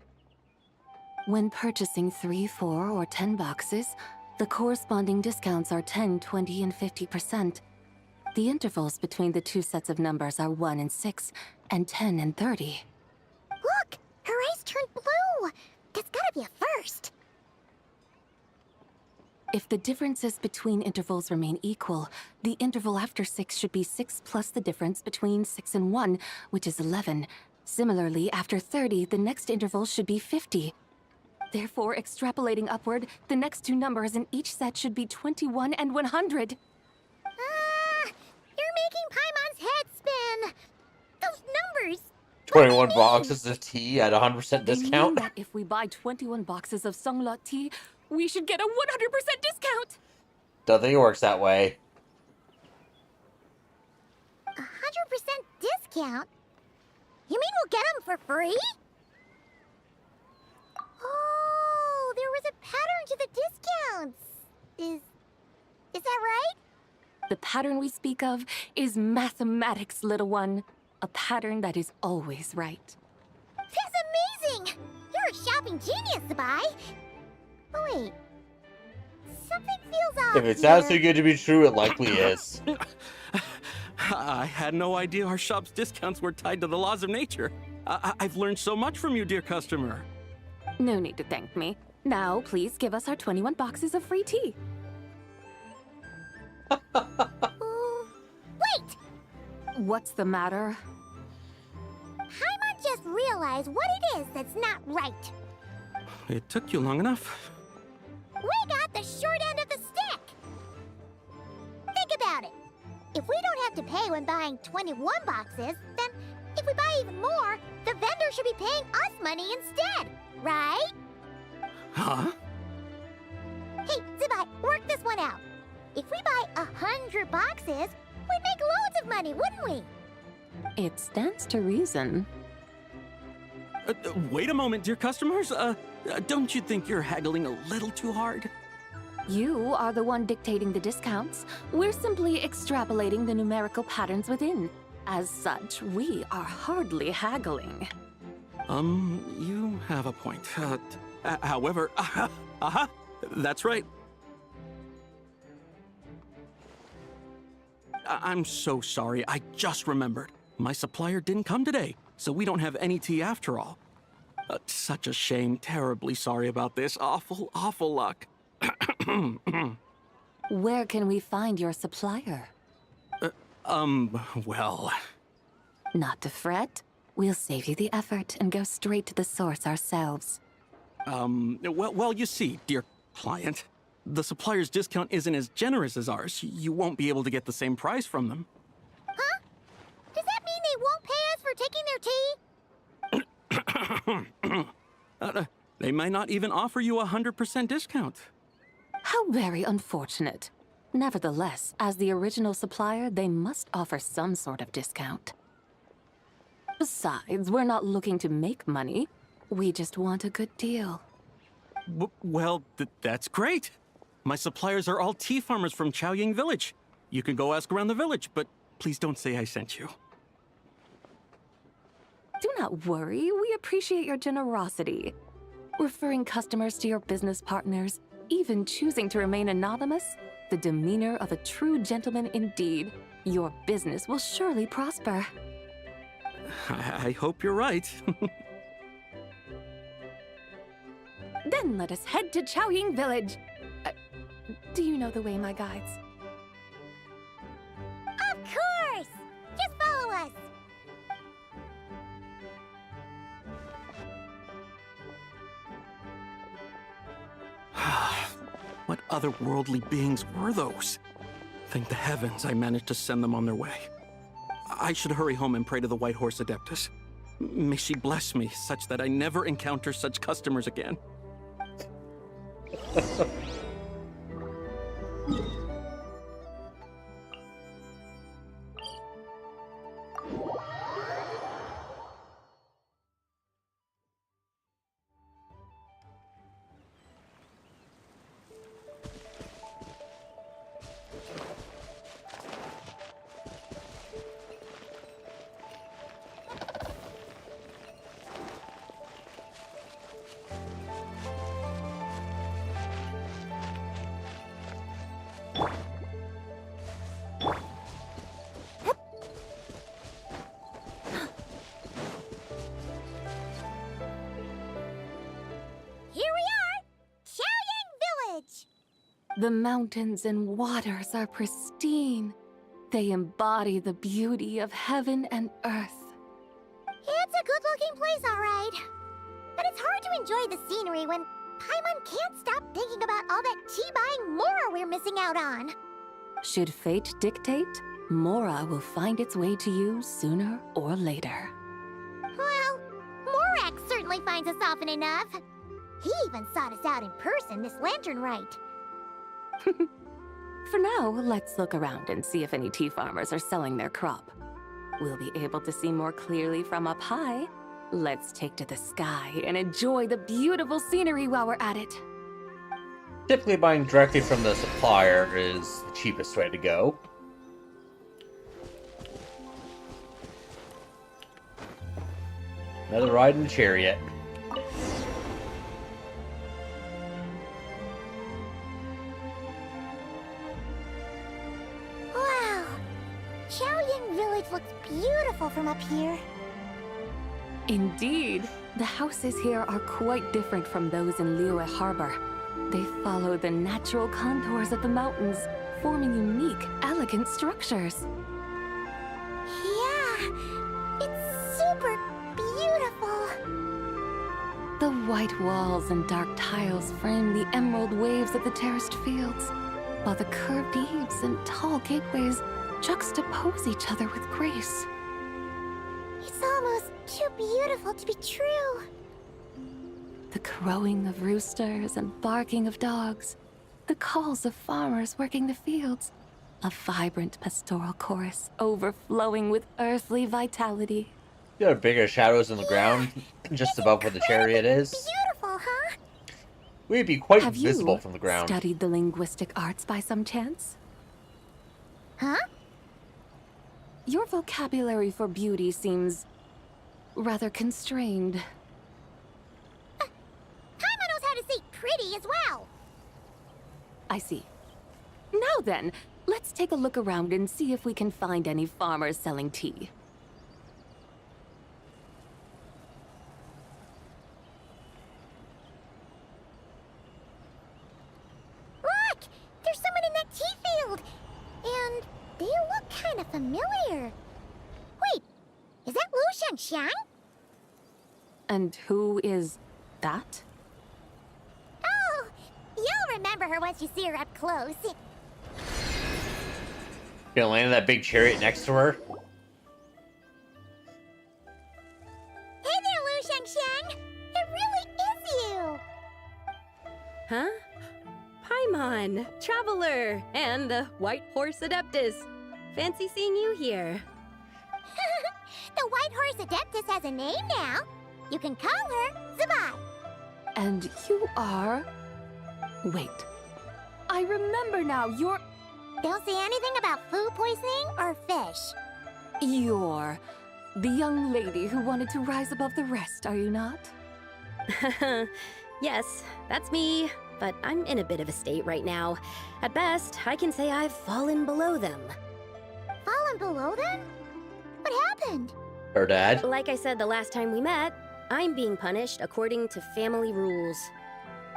Speaker 3: When purchasing 3, 4, or 10 boxes, the corresponding discounts are 10, 20, and 50%. The intervals between the two sets of numbers are 1 and 6, and 10 and 30.
Speaker 2: Look! Her eyes turned blue! That's gotta be a first!
Speaker 3: If the differences between intervals remain equal, the interval after 6 should be 6 plus the difference between 6 and 1, which is 11. Similarly, after 30, the next interval should be 50. Therefore, extrapolating upward, the next two numbers in each set should be 21 and 100.
Speaker 2: You're making Paimon's head spin! Those numbers!
Speaker 1: 21 boxes of tea at 100%
Speaker 3: They mean
Speaker 1: discount?
Speaker 3: that if we buy 21 boxes of Songlot tea, we should get a 100% discount!
Speaker 1: Don't think it works that way.
Speaker 2: 100% discount? You mean we'll get them for free? Oh, there was a pattern to the discounts. Is that right?
Speaker 3: The pattern we speak of is mathematics, little one. A pattern that is always right.
Speaker 2: That's amazing! You're a shopping genius, Zabai. Oh wait, something feels off
Speaker 1: If it sounds
Speaker 2: here.
Speaker 1: too good to be true, it likely is.
Speaker 9: I had no idea our shop's discounts were tied to the laws of nature. I've learned so much from you, dear customer.
Speaker 3: No need to thank me. Now, please give us our 21 boxes of free tea.
Speaker 2: Wait!
Speaker 3: What's the matter?
Speaker 2: Paimon just realized what it is that's not right.
Speaker 9: It took you long enough.
Speaker 2: We got the short end of the stick! Think about it. If we don't have to pay when buying 21 boxes, then if we buy even more, the vendor should be paying us money instead, right?
Speaker 9: Huh?
Speaker 2: Hey, Zabai, work this one out. If we buy 100 boxes, we'd make loads of money, wouldn't we?
Speaker 3: It stands to reason.
Speaker 9: Wait a moment, dear customers. Don't you think you're haggling a little too hard?
Speaker 3: You are the one dictating the discounts. We're simply extrapolating the numerical patterns within. As such, we are hardly haggling.
Speaker 9: You have a point. However, that's right. I'm so sorry. I just remembered. My supplier didn't come today, so we don't have any tea after all. Such a shame. Terribly sorry about this. Awful, awful luck.
Speaker 3: Where can we find your supplier?
Speaker 9: Well...
Speaker 3: Not to fret. We'll save you the effort and go straight to the source ourselves.
Speaker 9: Well, you see, dear client, the supplier's discount isn't as generous as ours. You won't be able to get the same price from them.
Speaker 2: Huh? Does that mean they won't pay us for taking their tea?
Speaker 9: They might not even offer you a 100% discount.
Speaker 3: How very unfortunate. Nevertheless, as the original supplier, they must offer some sort of discount. Besides, we're not looking to make money. We just want a good deal.
Speaker 9: Well, that's great. My suppliers are all tea farmers from Chaoying Village. You can go ask around the village, but please don't say I sent you.
Speaker 3: Do not worry, we appreciate your generosity. Referring customers to your business partners, even choosing to remain anonymous, the demeanor of a true gentleman indeed. Your business will surely prosper.
Speaker 9: I hope you're right.
Speaker 3: Then let us head to Chaoying Village. Do you know the way, my guides?
Speaker 2: Of course! Just follow us!
Speaker 9: What otherworldly beings were those? Thank the heavens I managed to send them on their way. I should hurry home and pray to the White Horse Adeptus. May she bless me such that I never encounter such customers again.
Speaker 3: The mountains and waters are pristine. They embody the beauty of heaven and earth.
Speaker 2: It's a good-looking place, all right. But it's hard to enjoy the scenery when Paimon can't stop thinking about all that tea-buying Mora we're missing out on.
Speaker 3: Should fate dictate, Mora will find its way to you sooner or later.
Speaker 2: Well, Morak certainly finds us often enough. He even sought us out in person this Lanternrite.
Speaker 3: For now, let's look around and see if any tea farmers are selling their crop. We'll be able to see more clearly from up high. Let's take to the sky and enjoy the beautiful scenery while we're at it.
Speaker 1: Typically buying directly from the supplier is the cheapest way to go. Another ride in the chariot.
Speaker 2: Wow! Chaoying Village looks beautiful from up here.
Speaker 3: Indeed, the houses here are quite different from those in Liyue Harbor. They follow the natural contours of the mountains, forming unique, elegant structures.
Speaker 2: Yeah, it's super beautiful.
Speaker 3: The white walls and dark tiles frame the emerald waves of the terraced fields, while the curved eaves and tall gateways juxtapose each other with grace.
Speaker 2: It's almost too beautiful to be true.
Speaker 3: The crowing of roosters and barking of dogs, the calls of farmers working the fields, a vibrant pastoral chorus overflowing with earthly vitality.
Speaker 1: There are bigger shadows on the ground, just above where the chariot is.
Speaker 2: Beautiful, huh?
Speaker 1: We'd be quite
Speaker 3: Have
Speaker 1: visible
Speaker 3: you
Speaker 1: from the ground.
Speaker 3: studied the linguistic arts by some chance?
Speaker 2: Huh?
Speaker 3: Your vocabulary for beauty seems rather constrained.
Speaker 2: Paimon knows how to say pretty as well.
Speaker 3: I see. Now then, let's take a look around and see if we can find any farmers selling tea.
Speaker 2: Look! There's someone in that tea field! And they look kind of familiar. Wait, is that Lu Xiangxiang?
Speaker 3: And who is that?
Speaker 2: Oh, you'll remember her once you see her up close.
Speaker 1: Gonna land in that big chariot next to her.
Speaker 2: Hey there, Lu Xiangxiang! It really is you!
Speaker 8: Huh? Paimon, Traveler, and the White Horse Adeptus. Fancy seeing you here.
Speaker 2: The White Horse Adeptus has a name now. You can call her Zabai.
Speaker 3: And you are... Wait. I remember now, you're...
Speaker 2: Don't say anything about food poisoning or fish.
Speaker 3: You're the young lady who wanted to rise above the rest, are you not?
Speaker 8: Yes, that's me, but I'm in a bit of a state right now. At best, I can say I've fallen below them.
Speaker 2: Fallen below them? What happened?
Speaker 1: Her dad.
Speaker 8: Like I said the last time we met, I'm being punished according to family rules.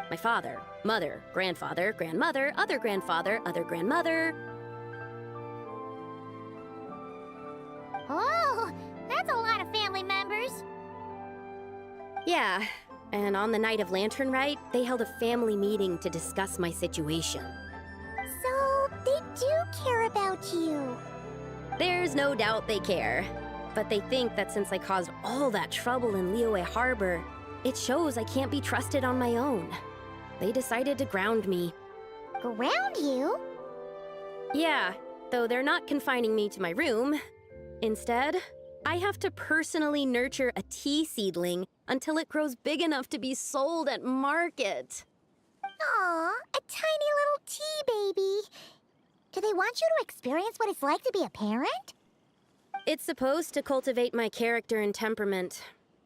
Speaker 8: My father, mother, grandfather, grandmother, other grandfather, other grandmother.
Speaker 2: Oh, that's a lot of family members.
Speaker 8: Yeah, and on the night of Lanternrite, they held a family meeting to discuss my situation.
Speaker 2: So, they do care about you.
Speaker 8: There's no doubt they care. But they think that since I caused all that trouble in Liyue Harbor, it shows I can't be trusted on my own. They decided to ground me.
Speaker 2: Ground you?
Speaker 8: Yeah, though they're not confining me to my room. Instead, I have to personally nurture a tea seedling until it grows big enough to be sold at market.
Speaker 2: Aw, a tiny little tea baby. Do they want you to experience what it's like to be a parent?
Speaker 8: It's supposed to cultivate my character and temperament.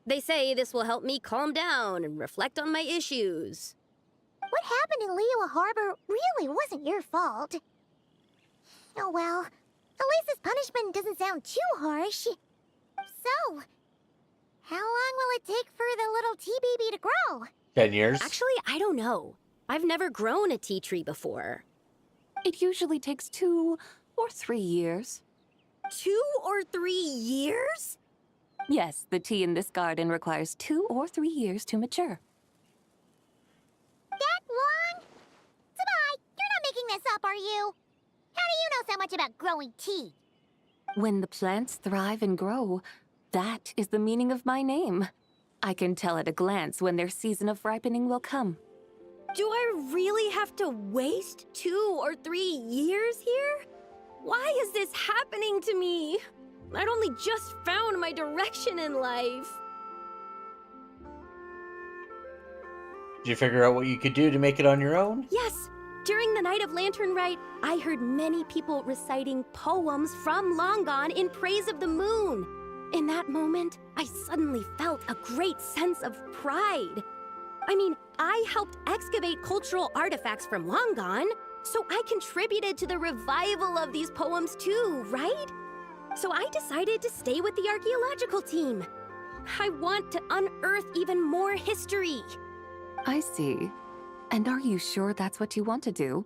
Speaker 8: They say this will help me calm down and reflect on my issues.
Speaker 2: What happened in Liyue Harbor really wasn't your fault. Oh well, at least this punishment doesn't sound too harsh. So, how long will it take for the little tea baby to grow?
Speaker 1: 10 years.
Speaker 8: Actually, I don't know. I've never grown a tea tree before.
Speaker 3: It usually takes 2 or 3 years.
Speaker 8: 2 or 3 years?
Speaker 3: Yes, the tea in this garden requires 2 or 3 years to mature.
Speaker 2: That long? Sabai, you're not making this up, are you? How do you know so much about growing tea?
Speaker 3: When the plants thrive and grow, that is the meaning of my name. I can tell at a glance when their season of ripening will come.
Speaker 8: Do I really have to waste 2 or 3 years here? Why is this happening to me? I'd only just found my direction in life.
Speaker 1: Did you figure out what you could do to make it on your own?
Speaker 8: Yes, during the night of Lanternrite, I heard many people reciting poems from Long Gone in praise of the moon. In that moment, I suddenly felt a great sense of pride. I mean, I helped excavate cultural artifacts from Long Gone, so I contributed to the revival of these poems too, right? So I decided to stay with the archaeological team. I want to unearth even more history.
Speaker 3: I see. And are you sure that's what you want to do?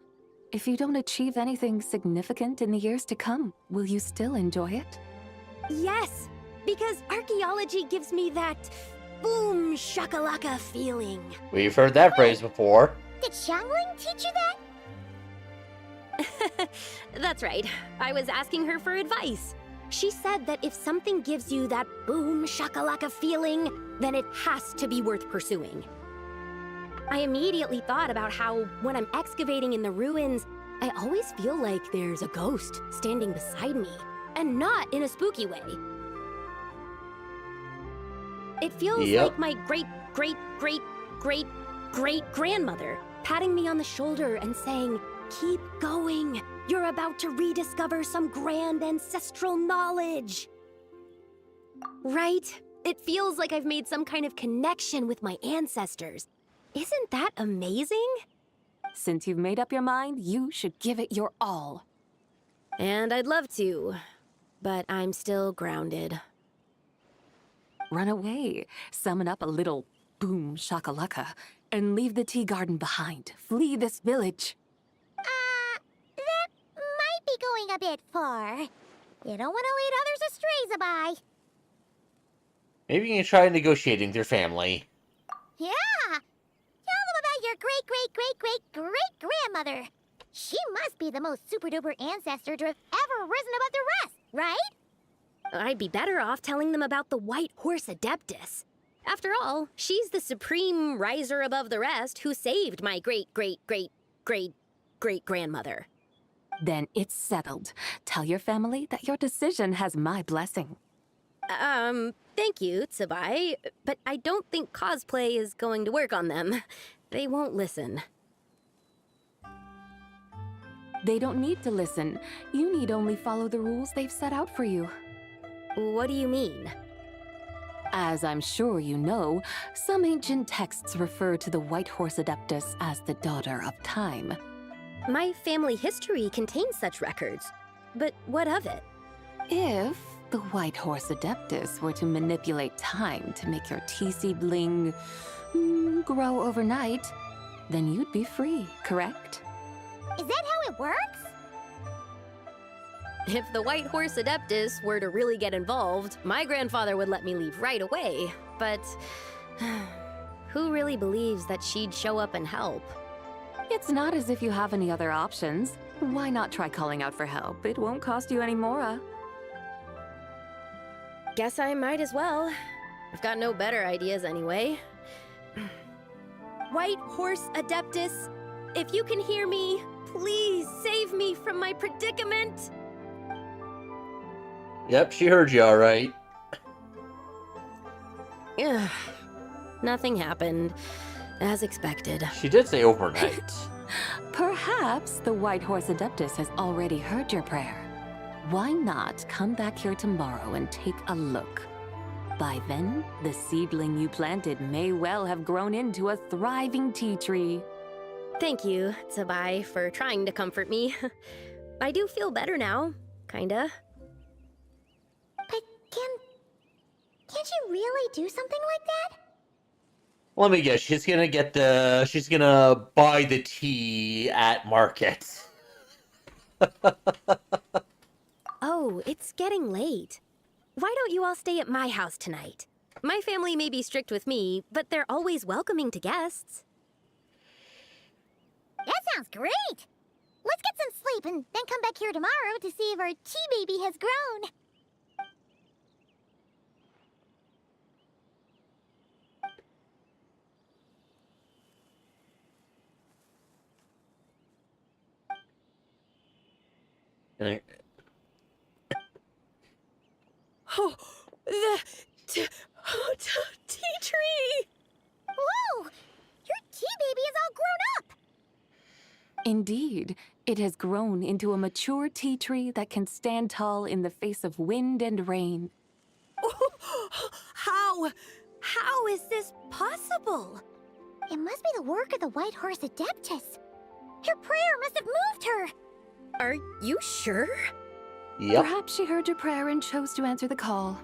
Speaker 3: If you don't achieve anything significant in the years to come, will you still enjoy it?
Speaker 8: Yes, because archaeology gives me that boom shakalaka feeling.
Speaker 1: We've heard that phrase before.
Speaker 2: Did Xiangling teach you that?
Speaker 8: That's right. I was asking her for advice. She said that if something gives you that boom shakalaka feeling, then it has to be worth pursuing. I immediately thought about how, when I'm excavating in the ruins, I always feel like there's a ghost standing beside me, and not in a spooky way. It feels like my great-great-great-great-great-grandmother patting me on the shoulder and saying, "Keep going. You're about to rediscover some grand ancestral knowledge." Right? It feels like I've made some kind of connection with my ancestors. Isn't that amazing?
Speaker 3: Since you've made up your mind, you should give it your all.
Speaker 8: And I'd love to, but I'm still grounded.
Speaker 3: Run away, summon up a little boom shakalaka, and leave the tea garden behind. Flee this village.
Speaker 2: That might be going a bit far. You don't want to lead others astray, Sabai.
Speaker 1: Maybe you can try negotiating with your family.
Speaker 2: Yeah! Tell them about your great-great-great-great-great-grandmother. She must be the most super-duper ancestor to have ever risen above the rest, right?
Speaker 8: I'd be better off telling them about the White Horse Adeptus. After all, she's the supreme riser above the rest who saved my great-great-great-great-great-grandmother.
Speaker 3: Then it's settled. Tell your family that your decision has my blessing.
Speaker 8: Thank you, Tsubai, but I don't think cosplay is going to work on them. They won't listen.
Speaker 3: They don't need to listen. You need only follow the rules they've set out for you.
Speaker 8: What do you mean?
Speaker 3: As I'm sure you know, some ancient texts refer to the White Horse Adeptus as the Daughter of Time.
Speaker 8: My family history contains such records, but what of it?
Speaker 3: If the White Horse Adeptus were to manipulate time to make your tea seedling grow overnight, then you'd be free, correct?
Speaker 2: Is that how it works?
Speaker 8: If the White Horse Adeptus were to really get involved, my grandfather would let me leave right away. But who really believes that she'd show up and help?
Speaker 3: It's not as if you have any other options. Why not try calling out for help? It won't cost you any more.
Speaker 8: Guess I might as well. I've got no better ideas anyway. White Horse Adeptus, if you can hear me, please save me from my predicament.
Speaker 1: Yep, she heard you all right.
Speaker 8: Ugh. Nothing happened, as expected.
Speaker 1: She did say overnight.
Speaker 3: Perhaps the White Horse Adeptus has already heard your prayer. Why not come back here tomorrow and take a look? By then, the seedling you planted may well have grown into a thriving tea tree.
Speaker 8: Thank you, Tsubai, for trying to comfort me. I do feel better now, kinda.
Speaker 2: But can't you really do something like that?
Speaker 1: Let me guess. She's gonna buy the tea at market.
Speaker 8: Oh, it's getting late. Why don't you all stay at my house tonight? My family may be strict with me, but they're always welcoming to guests.
Speaker 2: That sounds great! Let's get some sleep and then come back here tomorrow to see if our tea baby has grown.
Speaker 4: Oh, the tea tree!
Speaker 2: Whoa! Your tea baby is all grown up!
Speaker 3: Indeed, it has grown into a mature tea tree that can stand tall in the face of wind and rain.
Speaker 8: How is this possible?
Speaker 2: It must be the work of the White Horse Adeptus. Her prayer must have moved her.
Speaker 8: Are you sure?
Speaker 1: Yep.
Speaker 3: Perhaps she heard your prayer and chose to answer the call.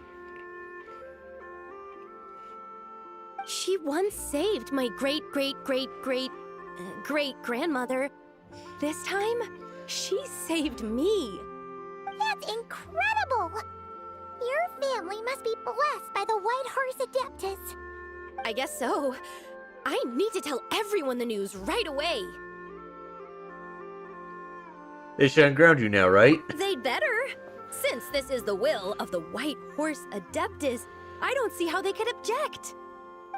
Speaker 8: She once saved my great-great-great-great-great-grandmother. This time, she saved me.
Speaker 2: That's incredible! Your family must be blessed by the White Horse Adeptus.
Speaker 8: I guess so. I need to tell everyone the news right away.
Speaker 1: They should unground you now, right?
Speaker 8: They'd better. Since this is the will of the White Horse Adeptus, I don't see how they could object.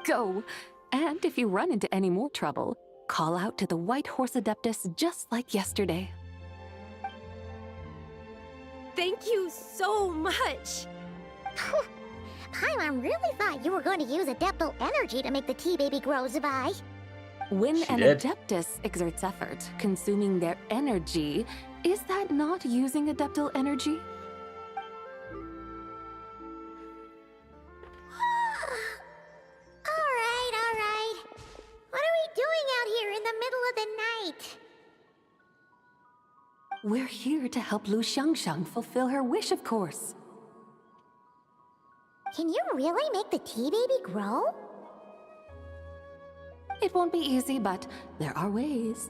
Speaker 3: Go. And if you run into any more trouble, call out to the White Horse Adeptus just like yesterday.
Speaker 8: Thank you so much.
Speaker 2: Paimon really thought you were going to use Adeptal energy to make the tea baby grow, Zwei.
Speaker 3: When an
Speaker 1: did.
Speaker 3: Adeptus exerts effort, consuming their energy, is that not using Adeptal energy?
Speaker 2: All right. What are we doing out here in the middle of the night?
Speaker 3: We're here to help Lu Xiangxiang fulfill her wish, of course.
Speaker 2: Can you really make the tea baby grow?
Speaker 3: It won't be easy, but there are ways.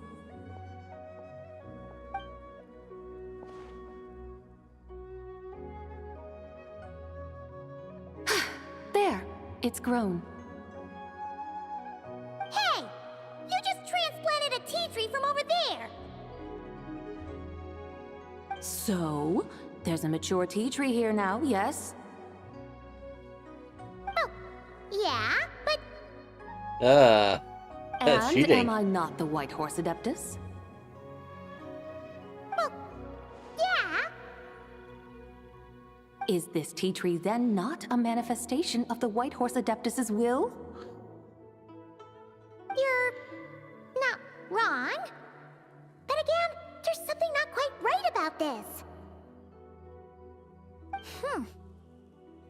Speaker 3: There, it's grown.
Speaker 2: Hey! You just transplanted a tea tree from over there!
Speaker 3: So, there's a mature tea tree here now, yes?
Speaker 2: Yeah, but
Speaker 1: That's
Speaker 3: And
Speaker 1: cheating.
Speaker 3: am I not the White Horse Adeptus?
Speaker 2: yeah!
Speaker 3: Is this tea tree then not a manifestation of the White Horse Adeptus's will?
Speaker 2: You're not wrong. But again, there's something not quite right about this.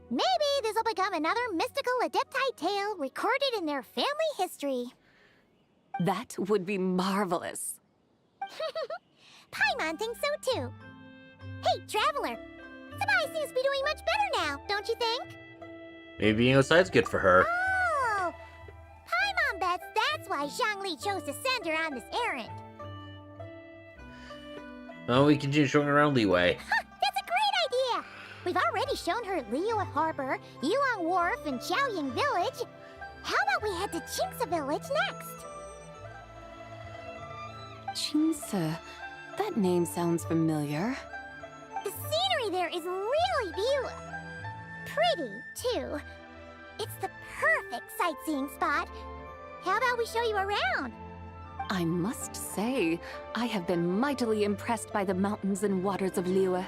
Speaker 2: Maybe this will become another mystical Adepti tale recorded in their family history.
Speaker 3: That would be marvelous.
Speaker 2: Paimon thinks so too. Hey, Traveler! Sabai seems to be doing much better now, don't you think?
Speaker 1: Maybe being outside's good for her.
Speaker 2: Oh! Paimon bets that's why Zhongli chose to send her on this errand.
Speaker 1: Oh, we continue showing around Leeway.
Speaker 2: That's a great idea! We've already shown her Liyue Harbor, Yulong Wharf, and Xiaoying Village. How about we head to Qingce Village next?
Speaker 3: Qingce. That name sounds familiar.
Speaker 2: The scenery there is really pretty, too. It's the perfect sightseeing spot. How about we show you around?
Speaker 3: I must say, I have been mightily impressed by the mountains and waters of Liyue.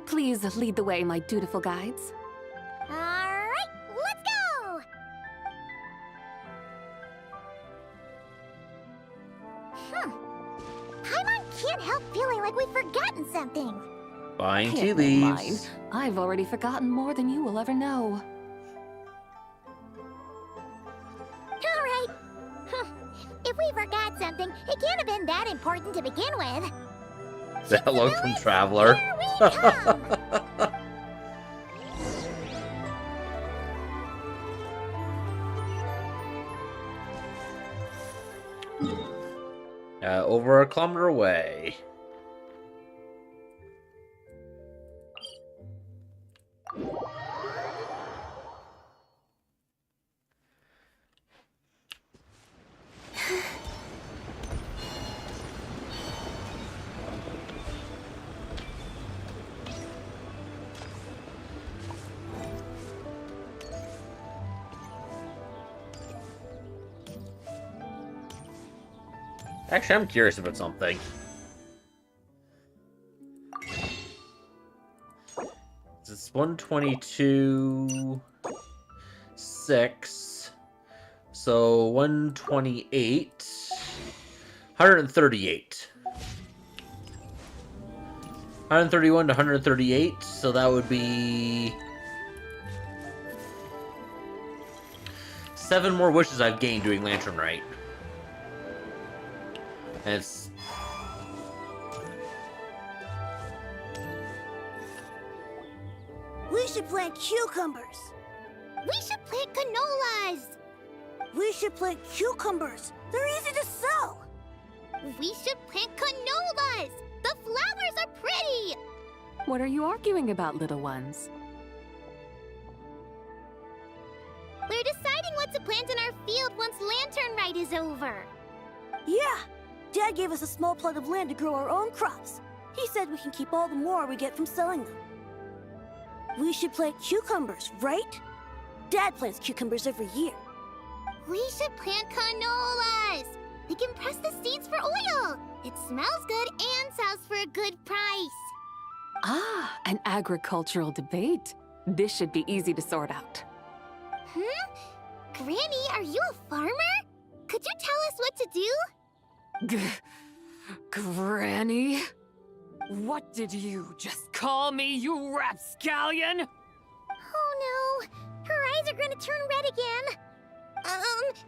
Speaker 3: Please lead the way, my dutiful guides.
Speaker 2: Alright, let's go! Paimon can't help feeling like we've forgotten something.
Speaker 1: Buying tea
Speaker 3: Never mind.
Speaker 1: leaves.
Speaker 3: I've already forgotten more than you will ever know.
Speaker 2: Alright. If we forgot something, it can't have been that important to begin with.
Speaker 1: That look from Traveler. over 1 kilometer away. Actually, I'm curious about something. It's 122, 6, so 128, 138. 131 to 138, so that would be 7 more wishes I've gained doing Lanternrite. And it's...
Speaker 14: We should plant cucumbers.
Speaker 2: We should plant canolas.
Speaker 14: We should plant cucumbers. They're easy to sell.
Speaker 2: We should plant canolas. The flowers are pretty.
Speaker 3: What are you arguing about, little ones?
Speaker 2: We're deciding what to plant in our field once Lanternrite is over.
Speaker 14: Yeah. Dad gave us a small plot of land to grow our own crops. He said we can keep all the more we get from selling them. We should plant cucumbers, right? Dad plants cucumbers every year.
Speaker 2: We should plant canolas. We can press the seeds for oil. It smells good and sells for a good price.
Speaker 3: Ah, an agricultural debate. This should be easy to sort out.
Speaker 2: Granny, are you a farmer? Could you tell us what to do?
Speaker 16: Granny? What did you just call me, you rapscallion?
Speaker 2: Oh no, her eyes are gonna turn red again.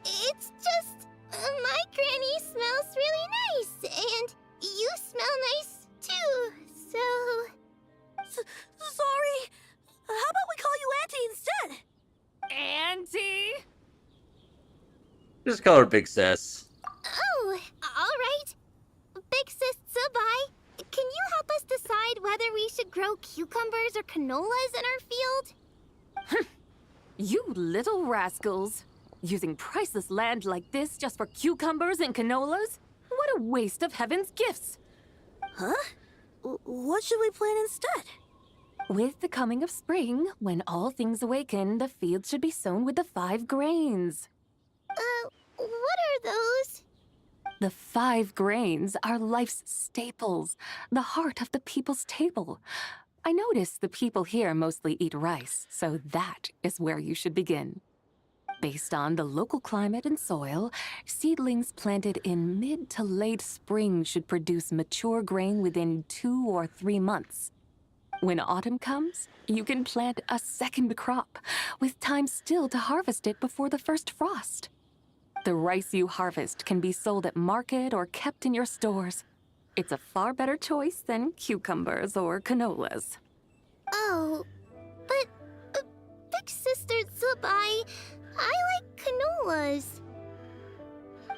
Speaker 2: It's just, my granny smells really nice, and you smell nice too, so...
Speaker 14: Sorry. How about we call you Auntie instead?
Speaker 16: Auntie?
Speaker 1: Just call her Big Sis.
Speaker 2: Oh, alright. Big Sis Subai, can you help us decide whether we should grow cucumbers or canolas in our field?
Speaker 3: You little rascals. Using priceless land like this just for cucumbers and canolas? What a waste of heaven's gifts!
Speaker 14: Huh? What should we plant instead?
Speaker 3: With the coming of spring, when all things awaken, the field should be sown with the 5 grains.
Speaker 2: What are those?
Speaker 3: The 5 grains are life's staples, the heart of the people's table. I notice the people here mostly eat rice, so that is where you should begin. Based on the local climate and soil, seedlings planted in mid to late spring should produce mature grain within 2 or 3 months. When autumn comes, you can plant a second crop, with time still to harvest it before the first frost. The rice you harvest can be sold at market or kept in your stores. It's a far better choice than cucumbers or canolas.
Speaker 2: Oh, but Big Sister Subai, I like canolas.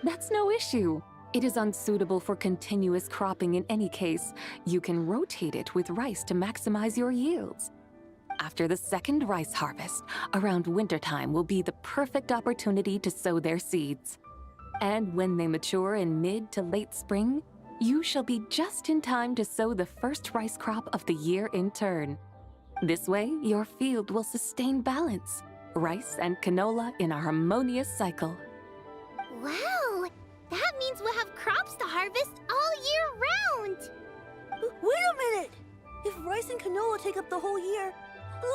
Speaker 3: That's no issue. It is unsuitable for continuous cropping in any case. You can rotate it with rice to maximize your yields. After the second rice harvest, around wintertime will be the perfect opportunity to sow their seeds. And when they mature in mid to late spring, you shall be just in time to sow the first rice crop of the year in turn. This way, your field will sustain balance. Rice and canola in a harmonious cycle.
Speaker 2: Wow! That means we'll have crops to harvest all year round!
Speaker 14: Wait a minute! If rice and canola take up the whole year,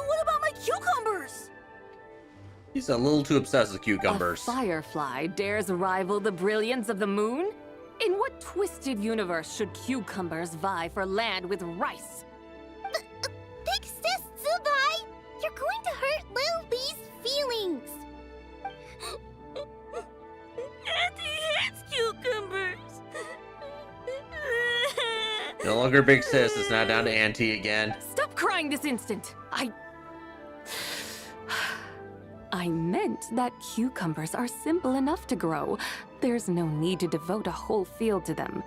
Speaker 14: what about my cucumbers?
Speaker 1: He's a little too obsessed with cucumbers.
Speaker 3: A firefly dares rival the brilliance of the moon? In what twisted universe should cucumbers vie for land with rice?
Speaker 2: Big Sis Subai, you're going to hurt Lil Bee's feelings.
Speaker 14: Auntie hates cucumbers.
Speaker 1: No longer Big Sis, it's now down to Auntie again.
Speaker 3: Stop crying this instant! I meant that cucumbers are simple enough to grow. There's no need to devote a whole field to them.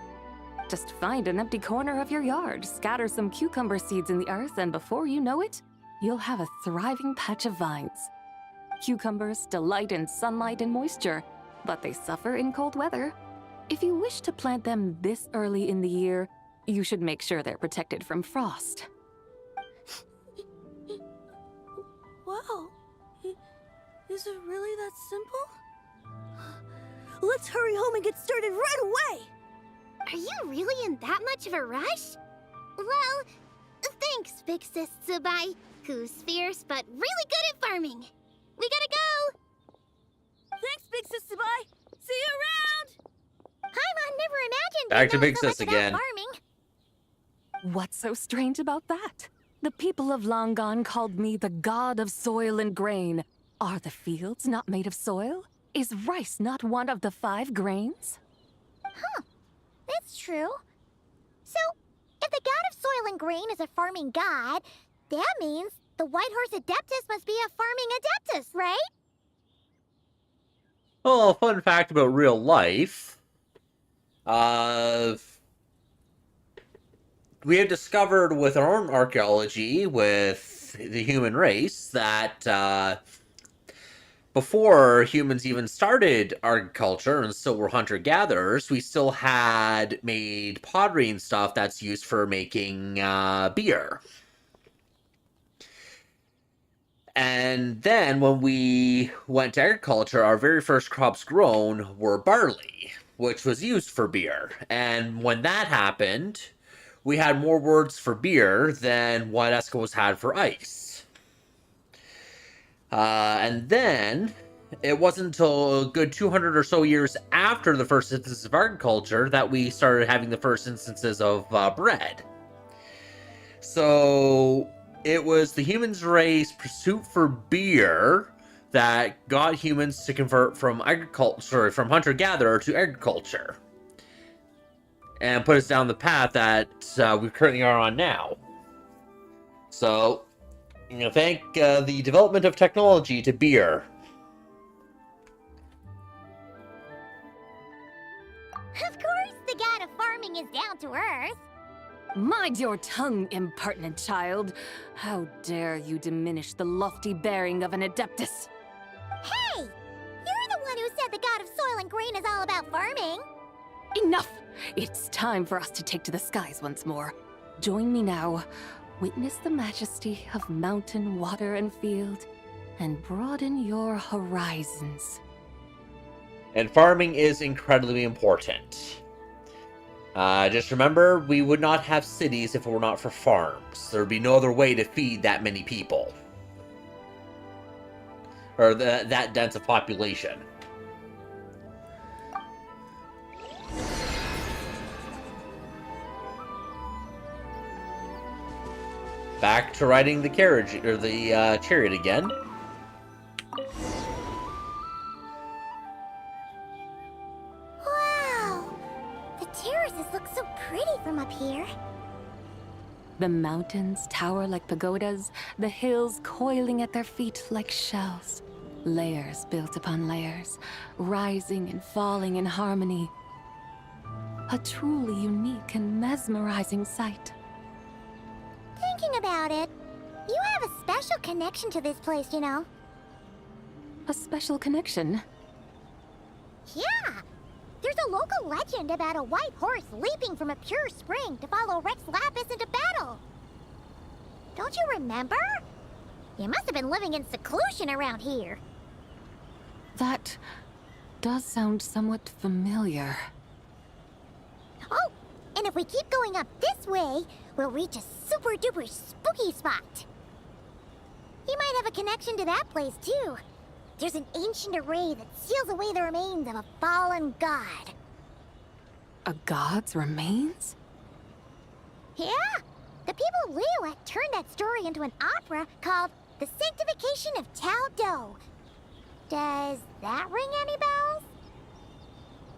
Speaker 3: Just find an empty corner of your yard, scatter some cucumber seeds in the earth, and before you know it, you'll have a thriving patch of vines. Cucumbers delight in sunlight and moisture, but they suffer in cold weather. If you wish to plant them this early in the year, you should make sure they're protected from frost.
Speaker 14: Wow. Is it really that simple? Let's hurry home and get started right away!
Speaker 2: Are you really in that much of a rush? Well, thanks, Big Sis Tsubai, who's fierce but really good at farming. We gotta go!
Speaker 14: Thanks, Big Sis Tsubai! See you around!
Speaker 2: Paimon never imagined
Speaker 1: Back to
Speaker 2: we'd know
Speaker 1: Big
Speaker 2: so
Speaker 1: Sis
Speaker 2: much about
Speaker 1: again.
Speaker 2: farming.
Speaker 3: What's so strange about that? The people of Long Gone called me the god of soil and grain. Are the fields not made of soil? Is rice not one of the 5 grains?
Speaker 2: Huh. That's true. So, if the god of soil and grain is a farming god, that means the White Horse Adeptus must be a farming adeptus, right?
Speaker 1: Well, a fun fact about real life. We have discovered with our own archaeology, with the human race, that before humans even started agriculture and still were hunter-gatherers, we still had made pottery and stuff that's used for making beer. And then when we went to agriculture, our very first crops grown were barley, which was used for beer. And when that happened, we had more words for beer than what Eskimos had for ice. And then it wasn't until a good 200 or so years after the first instances of agriculture that we started having the first instances of bread. So it was the humans' race pursuit for beer that got humans to convert from from hunter-gatherer to agriculture, and put us down the path that we currently are on now. So, thank the development of technology to beer.
Speaker 2: Of course, the god of farming is down to earth.
Speaker 3: Mind your tongue, impertinent child. How dare you diminish the lofty bearing of an adeptus?
Speaker 2: Hey! You're the one who said the god of soil and grain is all about farming.
Speaker 3: Enough! It's time for us to take to the skies once more. Join me now. Witness the majesty of mountain, water, and field, and broaden your horizons.
Speaker 1: And farming is incredibly important. Just remember, we would not have cities if it were not for farms. There would be no other way to feed that many people. Or that dense of population. Back to riding the carriage, or the chariot again.
Speaker 2: Wow! The terraces look so pretty from up here.
Speaker 3: The mountains tower like pagodas, the hills coiling at their feet like shells. Layers built upon layers, rising and falling in harmony. A truly unique and mesmerizing sight.
Speaker 2: Thinking about it, you have a special connection to this place, you know.
Speaker 3: A special connection?
Speaker 2: Yeah! There's a local legend about a white horse leaping from a pure spring to follow Rex Lapis into battle. Don't you remember? You must have been living in seclusion around here.
Speaker 3: That does sound somewhat familiar.
Speaker 2: Oh, and if we keep going up this way, we'll reach a super-duper spooky spot. You might have a connection to that place, too. There's an ancient array that seals away the remains of a fallen god.
Speaker 3: A god's remains?
Speaker 2: Yeah! The people Liyue turned that story into an opera called The Sanctification of Tao Do. Does that ring any bells?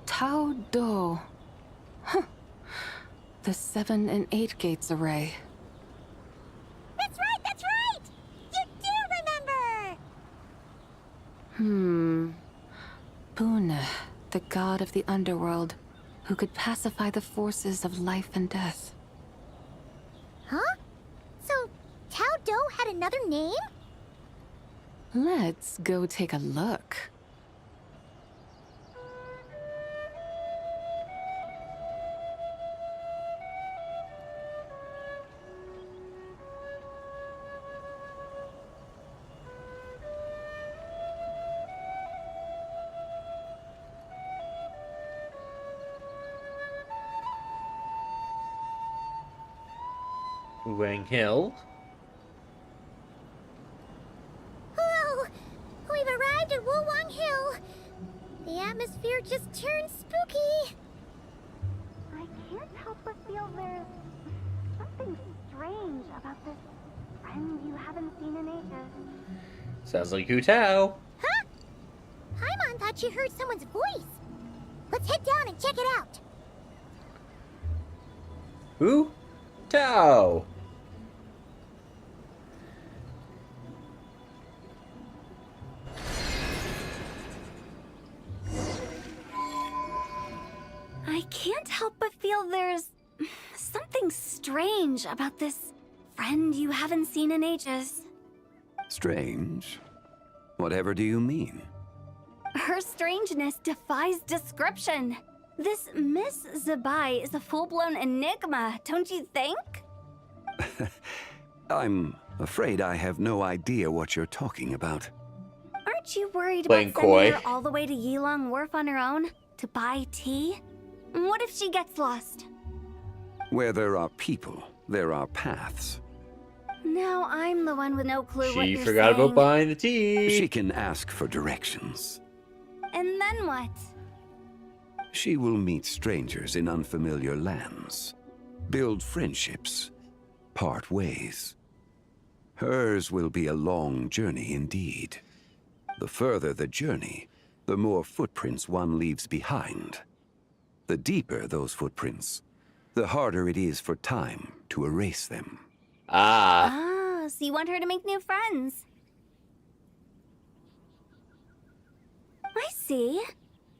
Speaker 3: Tao Do. Huh. The 7 and 8 gates array.
Speaker 2: That's right! That's right! You do remember!
Speaker 3: Boone, the god of the underworld, who could pacify the forces of life and death.
Speaker 2: Huh? So, Tao Do had another name?
Speaker 3: Let's go take a look.
Speaker 1: Wang Hill.
Speaker 2: Hello! We've arrived at Wulwang Hill. The atmosphere just turned spooky.
Speaker 7: I can't help but feel there's something strange about this friend you haven't seen in ages.
Speaker 1: Sounds like Hu Tao.
Speaker 2: Huh? Paimon thought she heard someone's voice. Let's head down and check it out.
Speaker 1: Hu Tao.
Speaker 7: I can't help but feel there's something strange about this friend you haven't seen in ages.
Speaker 12: Strange? Whatever do you mean?
Speaker 7: Her strangeness defies description. This Miss Zabai is a full-blown enigma, don't you think?
Speaker 12: I'm afraid I have no idea what you're talking about.
Speaker 7: Aren't you worried
Speaker 1: Playing
Speaker 7: about sending
Speaker 1: coy.
Speaker 7: her all the way to Yilong Wharf on her own to buy tea? What if she gets lost?
Speaker 12: Where there are people, there are paths.
Speaker 7: Now I'm the one with no clue what
Speaker 1: She
Speaker 7: you're
Speaker 1: forgot
Speaker 7: saying.
Speaker 1: about buying the tea.
Speaker 12: She can ask for directions.
Speaker 7: And then what?
Speaker 12: She will meet strangers in unfamiliar lands, build friendships, part ways. Hers will be a long journey indeed. The further the journey, the more footprints one leaves behind. The deeper those footprints, the harder it is for time to erase them.
Speaker 7: Ah, so you want her to make new friends. I see.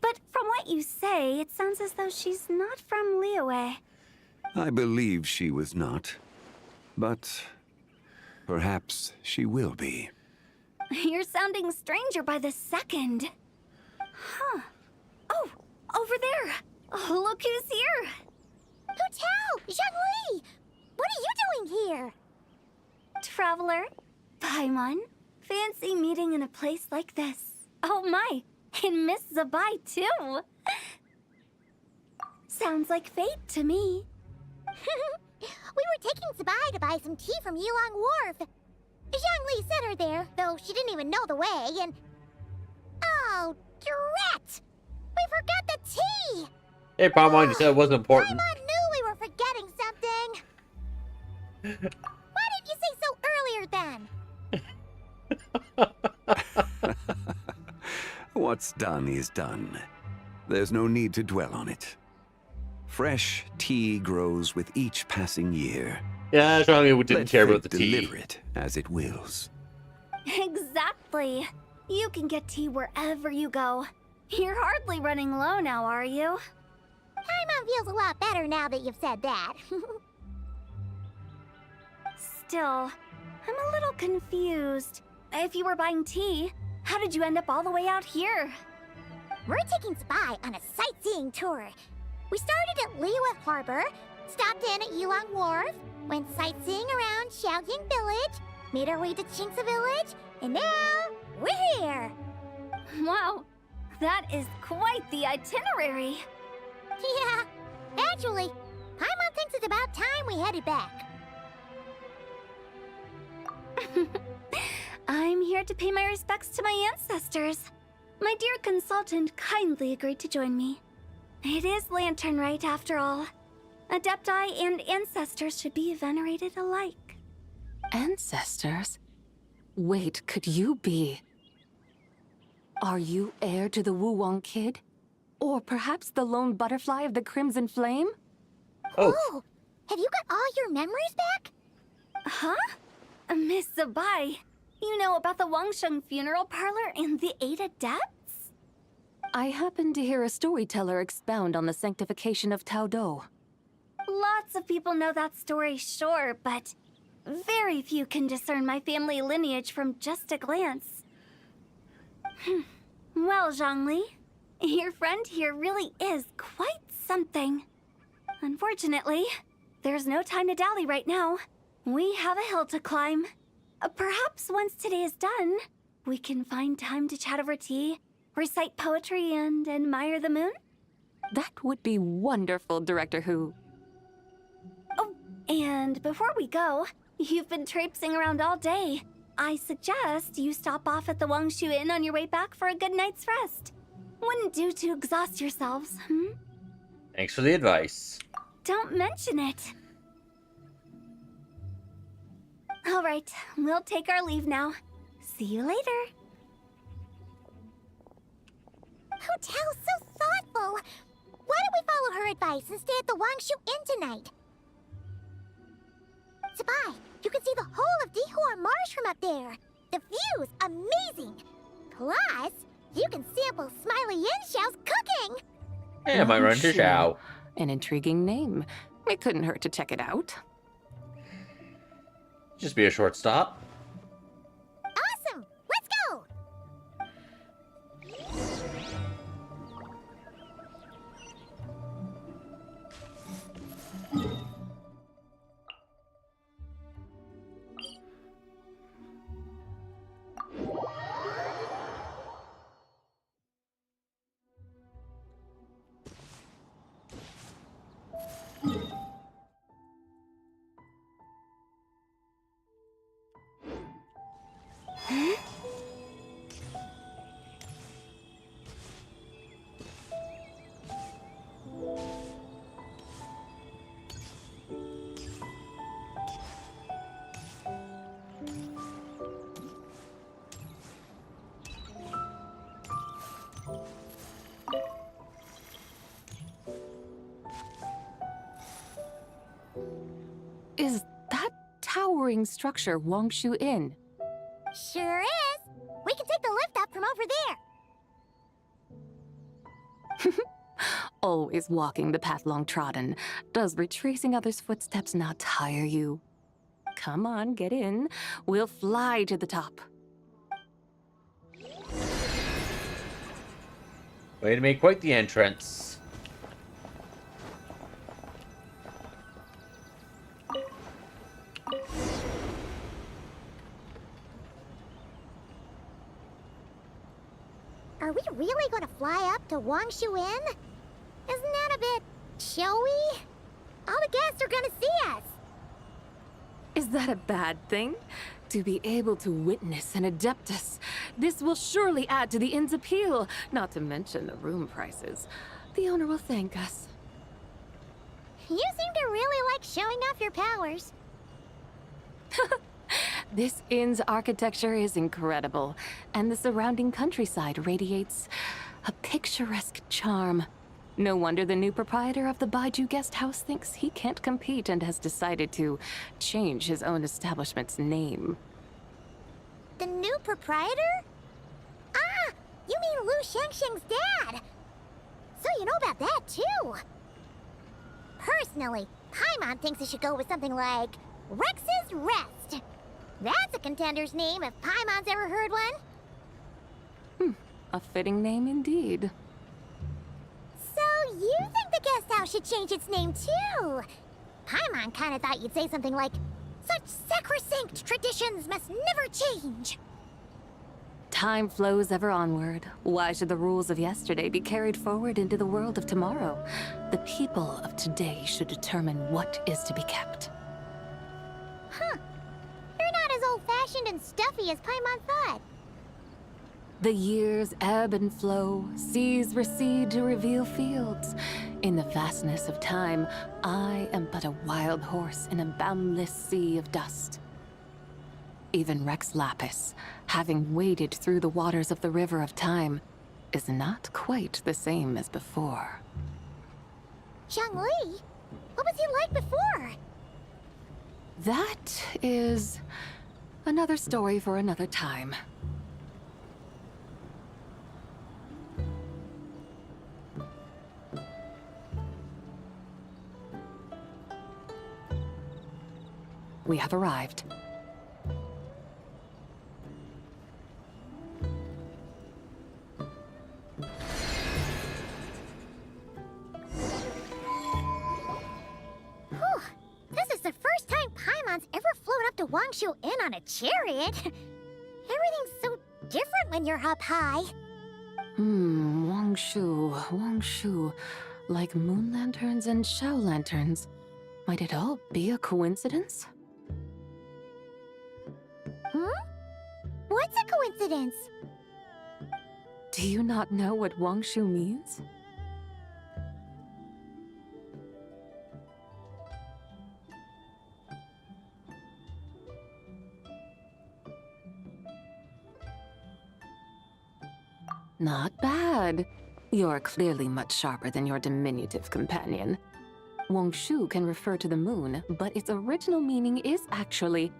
Speaker 7: But from what you say, it sounds as though she's not from Liyue.
Speaker 12: I believe she was not, but perhaps she will be.
Speaker 7: You're sounding stranger by the second. Huh. Oh, over there. Oh, look who's here.
Speaker 2: Hu Tao! Zhongli! What are you doing here?
Speaker 7: Traveler, Paimon, fancy meeting in a place like this. Oh my, and Miss Zabai too. Sounds like fate to me.
Speaker 2: We were taking Zabai to buy some tea from Yilong Wharf. Zhongli sent her there, though she didn't even know the way, and... Oh, drat! We forgot the tea!
Speaker 1: Hey, Paimon, you said it wasn't important.
Speaker 2: Paimon knew we were forgetting something! Why didn't you say so earlier then?
Speaker 12: What's done is done. There's no need to dwell on it. Fresh tea grows with each passing year.
Speaker 1: Yeah, Zhongli didn't
Speaker 12: Let
Speaker 1: care about
Speaker 12: fate
Speaker 1: the tea.
Speaker 12: deliver it as it wills.
Speaker 7: Exactly. You can get tea wherever you go. You're hardly running low now, are you?
Speaker 2: Paimon feels a lot better now that you've said that.
Speaker 7: Still, I'm a little confused. If you were buying tea, how did you end up all the way out here?
Speaker 2: We're taking Zabai on a sightseeing tour. We started at Liyue Harbor, stopped in at Yilong Wharf, went sightseeing around Xiaoying Village, made our way to Qingce Village, and now we're here.
Speaker 7: Wow, that is quite the itinerary.
Speaker 2: Yeah, actually, Paimon thinks it's about time we headed back.
Speaker 7: I'm here to pay my respects to my ancestors. My dear consultant kindly agreed to join me. It is Lanternrite, after all. Adepti and ancestors should be venerated alike.
Speaker 3: Ancestors? Wait, could you be? Are you heir to the Wulwang Kid? Or perhaps the lone butterfly of the Crimson Flame?
Speaker 2: Oh, have you got all your memories back?
Speaker 7: Huh? Miss Zabai, You know about the Wangsheng funeral parlor and the 8 adepts?
Speaker 3: I happened to hear a storyteller expound on the sanctification of Tao Do.
Speaker 7: Lots of people know that story, sure, but very few can discern my family lineage from just a glance. Well, Zhongli, your friend here really is quite something. Unfortunately, there's no time to dally right now. We have a hill to climb. Perhaps once today is done, we can find time to chat over tea, recite poetry, and admire the moon?
Speaker 3: That would be wonderful, Director Who.
Speaker 7: Oh, and before we go, you've been traipsing around all day. I suggest you stop off at the Wangshu Inn on your way back for a good night's rest. Wouldn't do to exhaust yourselves,
Speaker 1: Thanks for the advice.
Speaker 7: Don't mention it. All right, we'll take our leave now. See you later.
Speaker 2: Hotel's so thoughtful. Why don't we follow her advice and stay at the Wangshu Inn tonight? Sabai, you can see the whole of Dihua Marsh from up there. The view's amazing. Plus, you can sample Smiley Yin Xiao's cooking.
Speaker 1: Yeah, I might run to Xiao.
Speaker 3: An intriguing name. It couldn't hurt to check it out.
Speaker 1: Just be a short stop.
Speaker 2: Awesome! Let's go!
Speaker 3: Is that towering structure Wangshu Inn?
Speaker 2: Sure is. We can take the lift up from over there.
Speaker 3: Always walking the path long trodden. Does retracing others' footsteps not tire you? Come on, get in. We'll fly to the top.
Speaker 1: Way to make quite the entrance.
Speaker 2: Are we really going to fly up to Wangshu Inn? Isn't that a bit showy? All the guests are going to see us.
Speaker 3: Is that a bad thing? To be able to witness an Adeptus. This will surely add to the inn's appeal, not to mention the room prices. The owner will thank us.
Speaker 2: You seem to really like showing off your powers.
Speaker 3: This inn's architecture is incredible, and the surrounding countryside radiates a picturesque charm. No wonder the new proprietor of the Baiju guest house thinks he can't compete and has decided to change his own establishment's name.
Speaker 2: The new proprietor? Ah, you mean Lu Shengsheng's dad. So you know about that, too. Personally, Paimon thinks it should go with something like Rex's Rest. That's a contender's name if Paimon's ever heard one.
Speaker 3: A fitting name indeed.
Speaker 2: So you think the guest house should change its name, too? Paimon kinda thought you'd say something like, such sacrosanct traditions must never change.
Speaker 3: Time flows ever onward. Why should the rules of yesterday be carried forward into the world of tomorrow? The people of today should determine what is to be kept.
Speaker 2: Huh. You're not as old-fashioned and stuffy as Paimon thought.
Speaker 3: The years ebb and flow, seas recede to reveal fields. In the vastness of time, I am but a wild horse in a boundless sea of dust. Even Rex Lapis, having waded through the waters of the river of time, is not quite the same as before.
Speaker 2: Zhongli? What was he like before?
Speaker 3: That is Another story for another time. We have arrived.
Speaker 2: Whew. This is the first time Paimon's ever flown up to Wangshu Inn on a chariot. Everything's so different when you're up high.
Speaker 3: Wangshu. Like moon lanterns and Shao lanterns. Might it all be a coincidence?
Speaker 2: What's a coincidence?
Speaker 3: Do you not know what Wangshu means? Not bad. You're clearly much sharper than your diminutive companion. Wangshu can refer to the moon, but its original meaning is actually...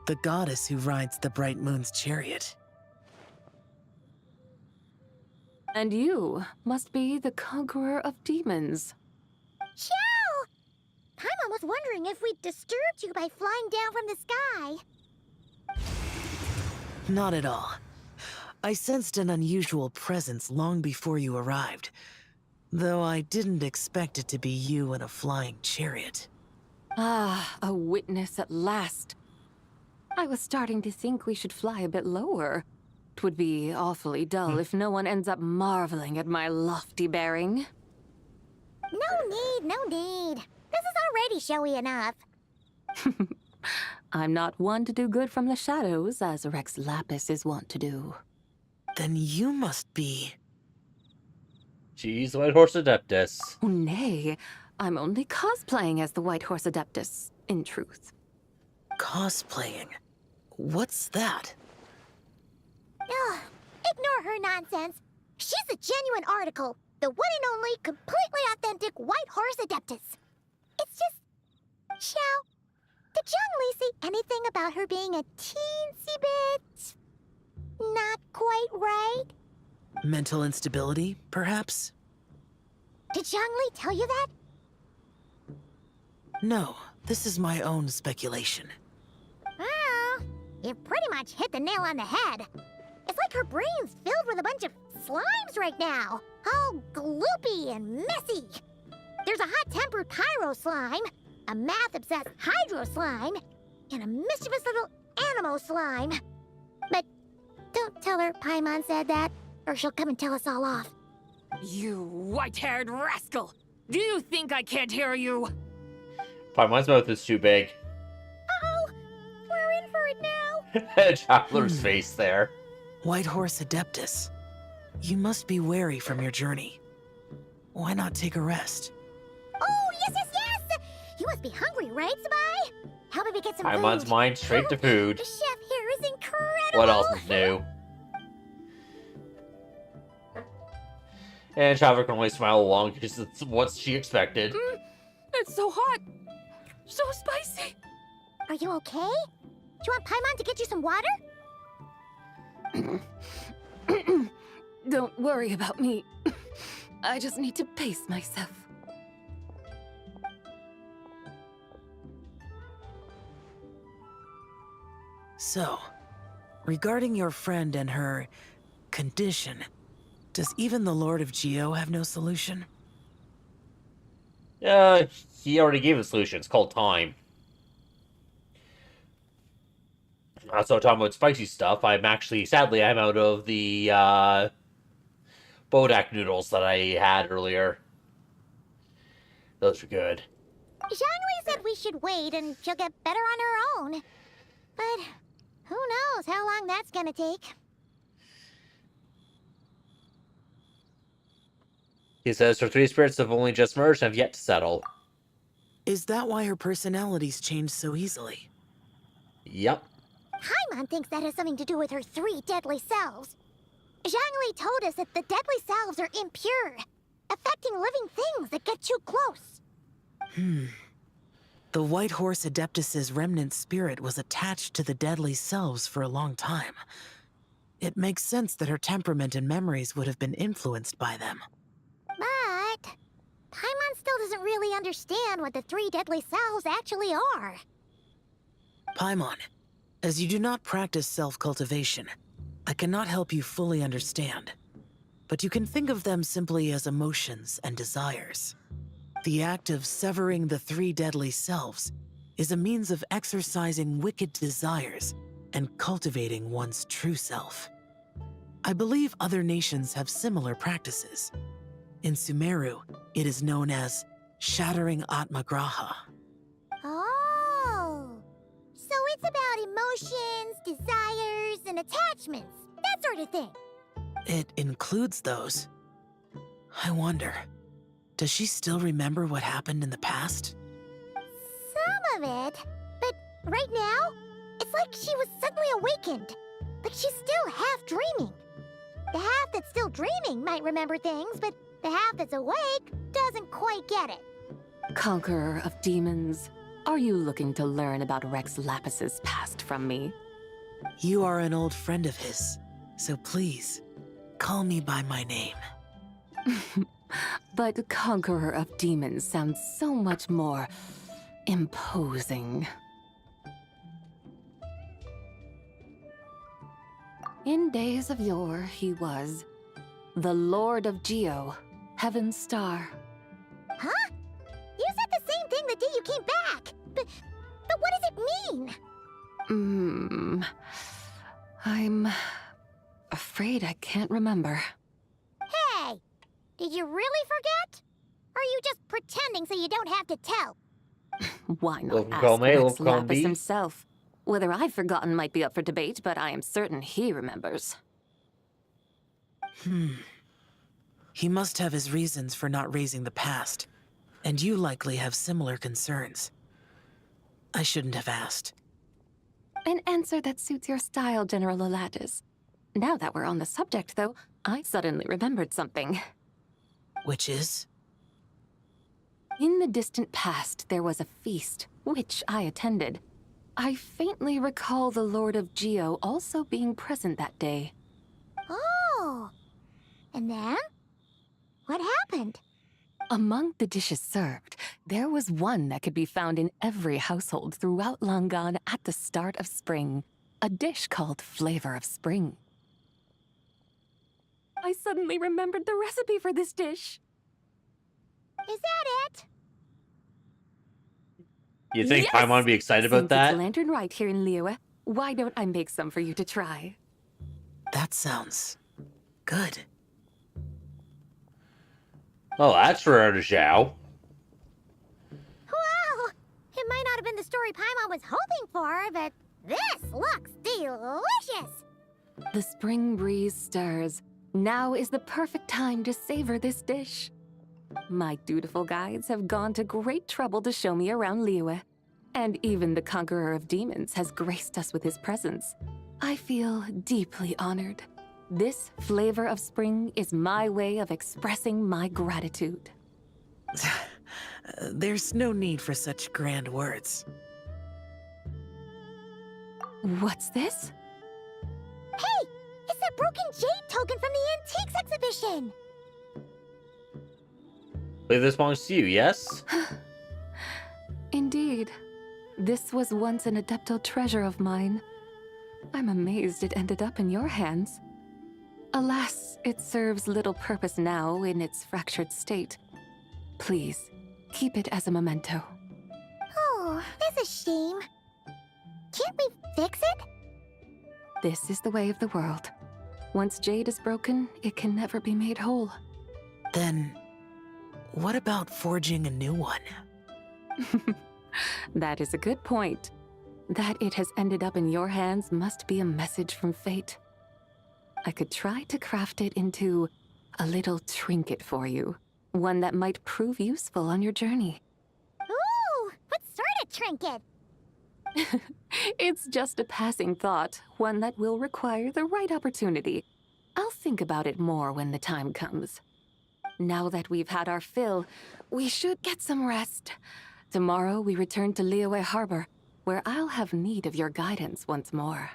Speaker 13: the goddess who rides the bright moon's chariot.
Speaker 3: And you must be the conqueror of demons.
Speaker 2: Chow! Paimon was wondering if we'd disturbed you by flying down from the sky.
Speaker 13: Not at all. I sensed an unusual presence long before you arrived, though I didn't expect it to be you in a flying chariot.
Speaker 3: Ah, a witness at last. I was starting to think we should fly a bit lower. It would be awfully dull if no one ends up marveling at my lofty bearing.
Speaker 2: No need. This is already showy enough.
Speaker 3: I'm not one to do good from the shadows, as Rex Lapis is wont to do.
Speaker 13: Then you must be...
Speaker 1: She's White Horse Adeptus.
Speaker 3: Oh, nay. I'm only cosplaying as the White Horse Adeptus, in truth.
Speaker 13: Cosplaying? What's that?
Speaker 2: Ugh, ignore her nonsense. She's a genuine article. The one and only, completely authentic White Horse Adeptus. It's just... Xiao, did Zhang Li say anything about her being a teensy bit... not quite right?
Speaker 13: Mental instability, perhaps?
Speaker 2: Did Zhang Li tell you that?
Speaker 13: No, this is my own speculation.
Speaker 2: Well, you pretty much hit the nail on the head. It's like her brain's filled with a bunch of slimes right now. All gloopy and messy. There's a hot-tempered pyro slime, a math-obsessed hydro slime, and a mischievous little animo slime. But don't tell her Paimon said that, or she'll come and tell us all off.
Speaker 16: You white-haired rascal! Do you think I can't hear you?
Speaker 1: Paimon's mouth is too big.
Speaker 2: Uh-oh! We're in for it now!
Speaker 1: Traveler's face there.
Speaker 13: White Horse Adeptus, you must be weary from your journey. Why not take a rest?
Speaker 2: Oh, yes! You must be hungry, right, Sabai? How about we get some
Speaker 1: Paimon's
Speaker 2: food?
Speaker 1: mind straight to food.
Speaker 2: The chef here is incredible!
Speaker 1: What else is new? And Traveler can only smile along because it's what she expected.
Speaker 16: It's so hot! So spicy!
Speaker 2: Are you okay? Do you want Paimon to get you some water?
Speaker 3: Don't worry about me. I just need to pace myself.
Speaker 13: So, regarding your friend and her condition, does even the Lord of Geo have no solution?
Speaker 1: He already gave a solution. It's called time. So talking about spicy stuff, sadly, I'm out of the, Bodak noodles that I had earlier. Those were good.
Speaker 2: Zhangli said we should wait and she'll get better on her own. But who knows how long that's gonna take.
Speaker 1: He says her three spirits have only just merged and have yet to settle.
Speaker 13: Is that why her personalities change so easily?
Speaker 1: Yep.
Speaker 2: Paimon thinks that has something to do with her 3 deadly selves. Zhangli told us that the deadly selves are impure, affecting living things that get too close.
Speaker 13: The White Horse Adeptus's remnant spirit was attached to the deadly selves for a long time. It makes sense that her temperament and memories would have been influenced by them.
Speaker 2: But Paimon still doesn't really understand what the three deadly selves actually are.
Speaker 13: Paimon, as you do not practice self-cultivation, I cannot help you fully understand. But you can think of them simply as emotions and desires. The act of severing the three deadly selves is a means of exercising wicked desires and cultivating one's true self. I believe other nations have similar practices. In Sumeru, it is known as shattering Atmagraha.
Speaker 2: Oh, so it's about emotions, desires, and attachments, that sort of thing.
Speaker 13: It includes those. I wonder, does she still remember what happened in the past?
Speaker 2: Some of it, but right now, it's like she was suddenly awakened. Like she's still half dreaming. The half that's still dreaming might remember things, but the half that's awake doesn't quite get it.
Speaker 3: Conqueror of demons, are you looking to learn about Rex Lapis's past from me?
Speaker 13: You are an old friend of his, so please, call me by my name.
Speaker 3: But Conqueror of Demons sounds so much more imposing. In days of yore, he was the Lord of Geo, Heaven's Star.
Speaker 2: Huh? You said the same thing the day you came back, but what does it mean?
Speaker 3: I'm afraid I can't remember.
Speaker 2: Hey, did you really forget? Or are you just pretending so you don't have to tell?
Speaker 3: Why not
Speaker 1: Welcome,
Speaker 3: ask
Speaker 1: Comey.
Speaker 3: Rex
Speaker 1: Welcome,
Speaker 3: Lapis
Speaker 1: Comey.
Speaker 3: himself? Whether I've forgotten might be up for debate, but I am certain he remembers.
Speaker 13: He must have his reasons for not raising the past, and you likely have similar concerns. I shouldn't have asked.
Speaker 3: An answer that suits your style, General Elatis. Now that we're on the subject, though, I suddenly remembered something.
Speaker 13: Which is?
Speaker 3: In the distant past, there was a feast, which I attended. I faintly recall the Lord of Geo also being present that day.
Speaker 2: Oh, and then? What happened?
Speaker 3: Among the dishes served, there was one that could be found in every household throughout Langan at the start of spring. A dish called Flavor of Spring. I suddenly remembered the recipe for this dish.
Speaker 2: Is that it?
Speaker 1: You think
Speaker 3: Yes!
Speaker 1: Paimon would be excited about
Speaker 3: Since
Speaker 1: that?
Speaker 3: it's Lanternrite here in Liyue, why don't I make some for you to try?
Speaker 13: That sounds good.
Speaker 1: Oh, that's rare to Zhao.
Speaker 2: Well, it might not have been the story Paimon was hoping for, but this looks delicious.
Speaker 3: The spring breeze stirs. Now is the perfect time to savor this dish. My dutiful guides have gone to great trouble to show me around Liyue, and even the Conqueror of Demons has graced us with his presence. I feel deeply honored. This Flavor of Spring is my way of expressing my gratitude.
Speaker 13: There's no need for such grand words.
Speaker 3: What's this?
Speaker 2: Hey, it's that broken jade token from the antiques exhibition.
Speaker 1: Believe this belongs to you, yes?
Speaker 3: Indeed. This was once an Adeptal treasure of mine. I'm amazed it ended up in your hands. Alas, it serves little purpose now in its fractured state. Please, keep it as a memento.
Speaker 2: Oh, that's a shame. Can't we fix it?
Speaker 3: This is the way of the world. Once jade is broken, it can never be made whole.
Speaker 13: Then, what about forging a new one?
Speaker 3: That is a good point. That it has ended up in your hands must be a message from fate. I could try to craft it into a little trinket for you. One that might prove useful on your journey.
Speaker 2: Ooh, what sort of trinket?
Speaker 3: It's just a passing thought, one that will require the right opportunity. I'll think about it more when the time comes. Now that we've had our fill, we should get some rest. Tomorrow we return to Liyue Harbor, where I'll have need of your guidance once more.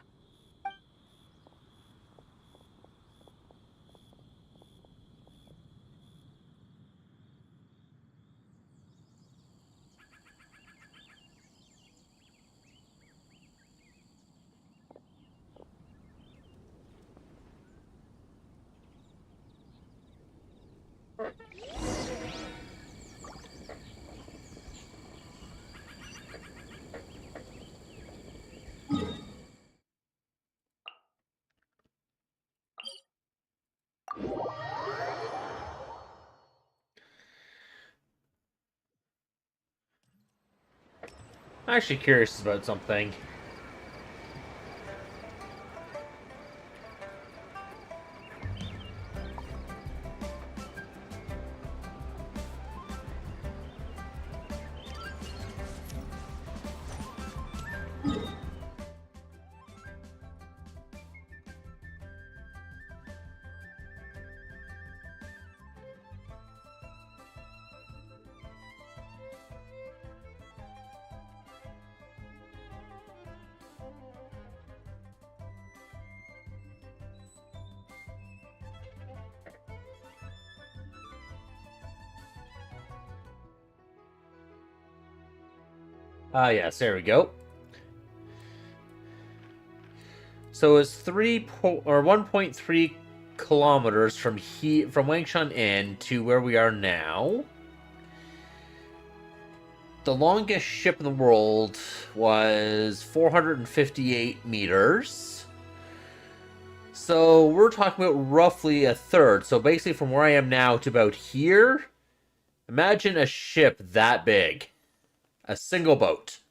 Speaker 1: I'm actually curious about something. Ah, yes, there we go. So it's 1.3 kilometers from Wangshan Inn to where we are now. The longest ship in the world was 458 meters. So we're talking about roughly a third. So basically from where I am now to about here, imagine a ship that big. A single boat.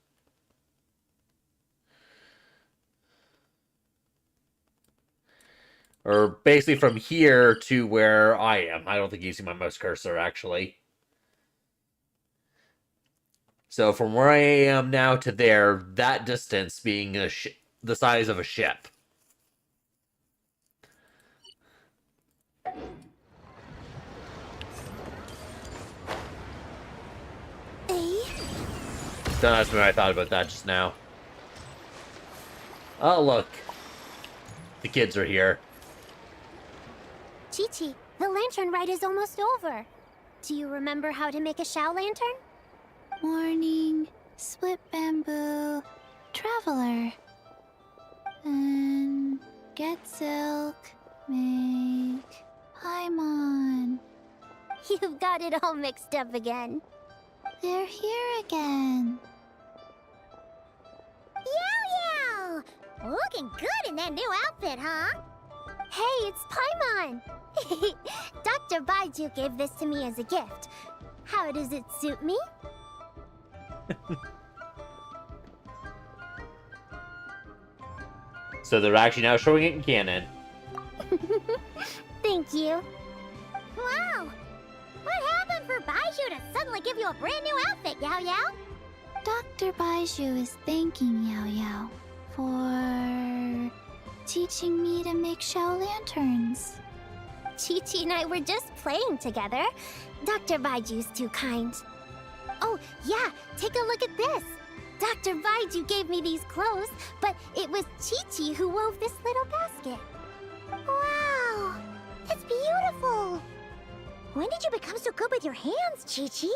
Speaker 1: Or basically from here to where I am. I don't think you see my mouse cursor, actually. So from where I am now to there, that distance being the size of a ship. Don't ask me what I thought about that just now. Oh, look. The kids are here.
Speaker 2: Chi-Chi, the lantern rite is almost over. Do you remember how to make a Shao lantern?
Speaker 7: Morning, split bamboo, traveler. And get silk, make Paimon.
Speaker 2: You've got it all mixed up again.
Speaker 7: They're here again.
Speaker 2: Yow! Looking good in that new outfit, huh? Hey, it's Paimon! Dr. Baiju gave this to me as a gift. How does it suit me?
Speaker 1: So they're actually now showing it in canon.
Speaker 2: Thank you. Wow! What happened for Baiju to suddenly give you a brand new outfit, Yao Yao?
Speaker 7: Dr. Baiju is thanking Yao Yao for teaching me to make Shao lanterns.
Speaker 2: Chi-Chi and I were just playing together. Dr. Baiju's too kind. Oh, yeah, take a look at this. Dr. Baiju gave me these clothes, but it was Chi-Chi who wove this little basket. Wow, it's beautiful. When did you become so good with your hands, Chi-Chi?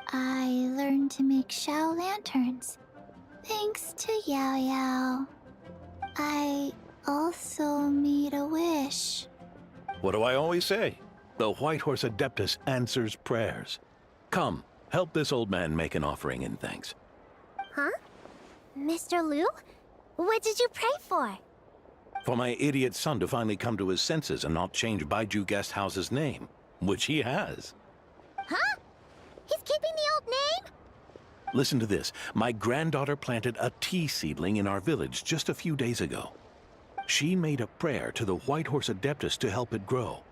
Speaker 7: I learned to make Shao lanterns, thanks to Yao Yao. I also made a wish.
Speaker 21: What do I always say? The White Horse Adeptus answers prayers. Come, help this old man make an offering in thanks.
Speaker 2: Huh? Mr. Liu? What did you pray for?
Speaker 21: For my idiot son to finally come to his senses and not change Baiju Guest House's name, which he has.
Speaker 2: Huh? He's keeping the old name?
Speaker 21: Listen to this. My granddaughter planted a tea seedling in our village just a few days ago. She made a prayer to the White Horse Adeptus to help it grow.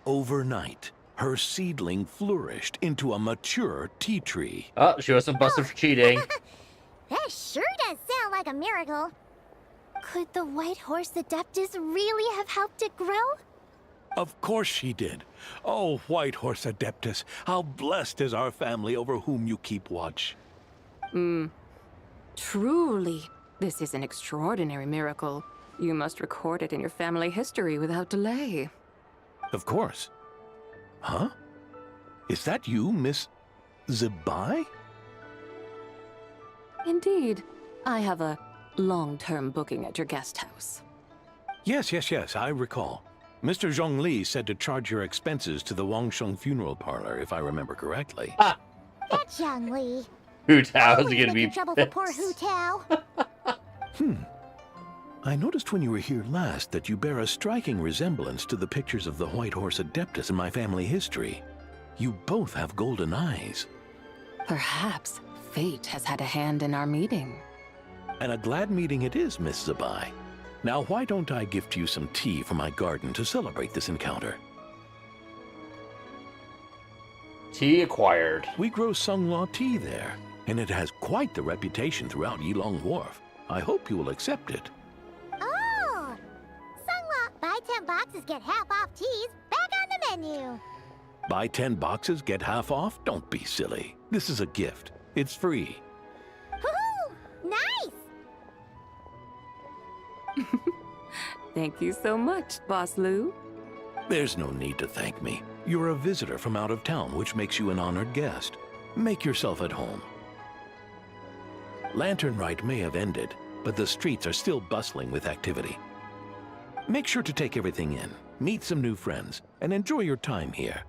Speaker 21: Overnight, her seedling flourished into a mature tea tree.
Speaker 1: Oh, she wasn't busted for cheating.
Speaker 2: That sure does sound like a miracle. Could the White Horse Adeptus really have helped it grow?
Speaker 21: Of course she did. Oh, White Horse Adeptus, how blessed is our family over whom you keep watch.
Speaker 3: Truly, this is an extraordinary miracle. You must record it in your family history without delay.
Speaker 21: Of course. Huh? Is that you, Miss Zebai?
Speaker 3: Indeed. I have a long-term booking at your guest house.
Speaker 21: Yes, I recall. Mr. Zhongli said to charge your expenses to the Wangsheng funeral parlor, if I remember correctly.
Speaker 2: That Zhongli.
Speaker 1: Hu Tao's
Speaker 2: Always
Speaker 1: gonna be
Speaker 2: making trouble for poor Hu Tao.
Speaker 21: I noticed when you were here last that you bear a striking resemblance to the pictures of the White Horse Adeptus in my family history. You both have golden eyes.
Speaker 3: Perhaps fate has had a hand in our meeting.
Speaker 21: And a glad meeting it is, Miss Zebai. Now, why don't I gift you some tea from my garden to celebrate this encounter?
Speaker 1: Tea acquired.
Speaker 21: We grow Sunglaw tea there, and it has quite the reputation throughout Yilong Wharf. I hope you will accept it.
Speaker 2: Oh! Sunglaw, buy 10 boxes, get half off teas. Back on the menu.
Speaker 21: Buy 10 boxes, get half off? Don't be silly. This is a gift. It's free.
Speaker 2: Woohoo! Nice!
Speaker 3: Thank you so much, Boss Lou.
Speaker 21: There's no need to thank me. You're a visitor from out of town, which makes you an honored guest. Make yourself at home. Lanternrite may have ended, but the streets are still bustling with activity. Make sure to take everything in, meet some new friends, and enjoy your time here.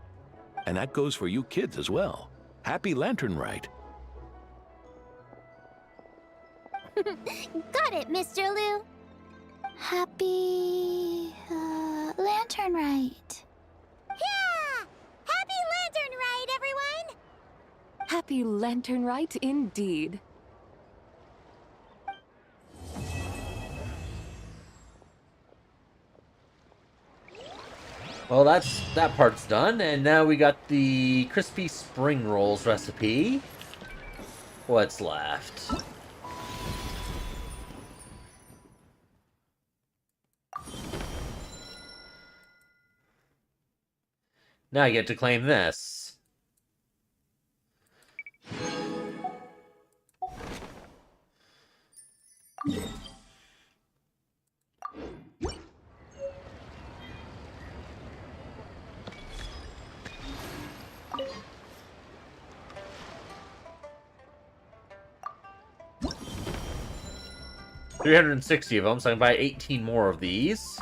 Speaker 21: And that goes for you kids as well. Happy Lanternrite.
Speaker 2: Got it, Mr. Liu.
Speaker 7: Happy... Lanternrite.
Speaker 2: Yeah! Happy Lanternrite, everyone!
Speaker 3: Happy Lanternrite indeed.
Speaker 1: Well, that part's done, and now we got the crispy spring rolls recipe. What's left? Now I get to claim this. $360 of them, so I can buy 18 more of these.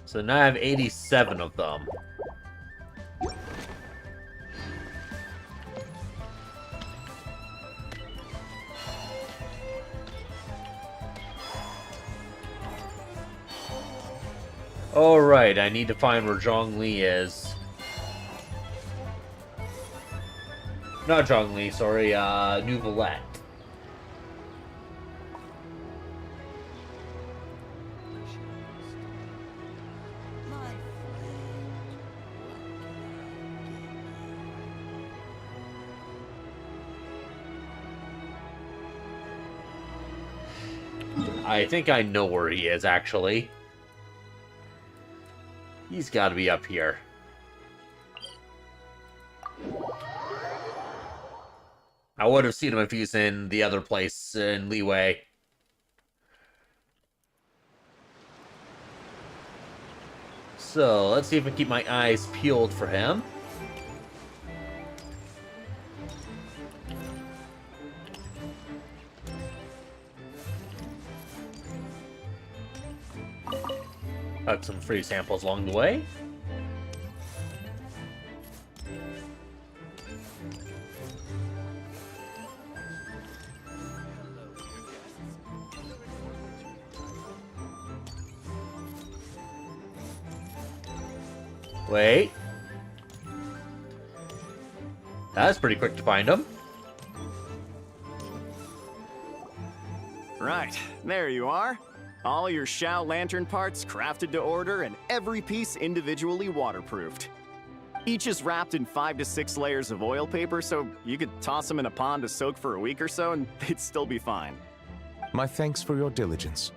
Speaker 1: So now I have 87 of them. Alright, I need to find where Zhongli is. Not Zhongli, sorry, New Valette. I think I know where he is, actually. He's got to be up here. I would have seen him if he's in the other place in Leeway. So, let's see if I can keep my eyes peeled for him. Got some free samples along the way. Wait. That's pretty quick to find them.
Speaker 19: Right, there you are. All your Shao Lantern parts crafted to order and every piece individually waterproofed. Each is wrapped in 5 to 6 layers of oil paper, so you could toss them in a pond to soak for a week or so and they'd still be fine.
Speaker 18: My thanks for your diligence.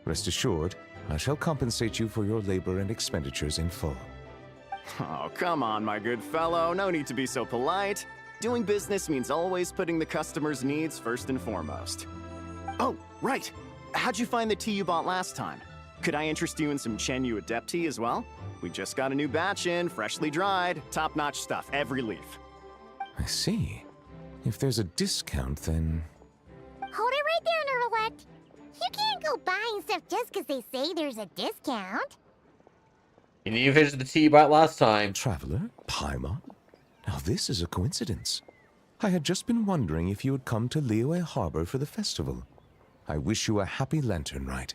Speaker 18: Rest assured, I shall compensate you for your labor and expenditures in full.
Speaker 19: Oh, come on, my good fellow. No need to be so polite. Doing business means always putting the customer's needs first and foremost. Oh, right. How'd you find the tea you bought last time? Could I interest you in some Chenyu Adept tea as well? We just got a new batch in, freshly dried, top-notch stuff, every leaf.
Speaker 18: I see. If there's a discount, then...
Speaker 2: Hold it right there, Nervalette. You can't go buying stuff just because they say there's a discount.
Speaker 1: You need to finish the tea you bought last time.
Speaker 18: Traveler? Paimon? Now this is a coincidence. I had just been wondering if you had come to Liyue Harbor for the festival. I wish you a happy Lantern Rite.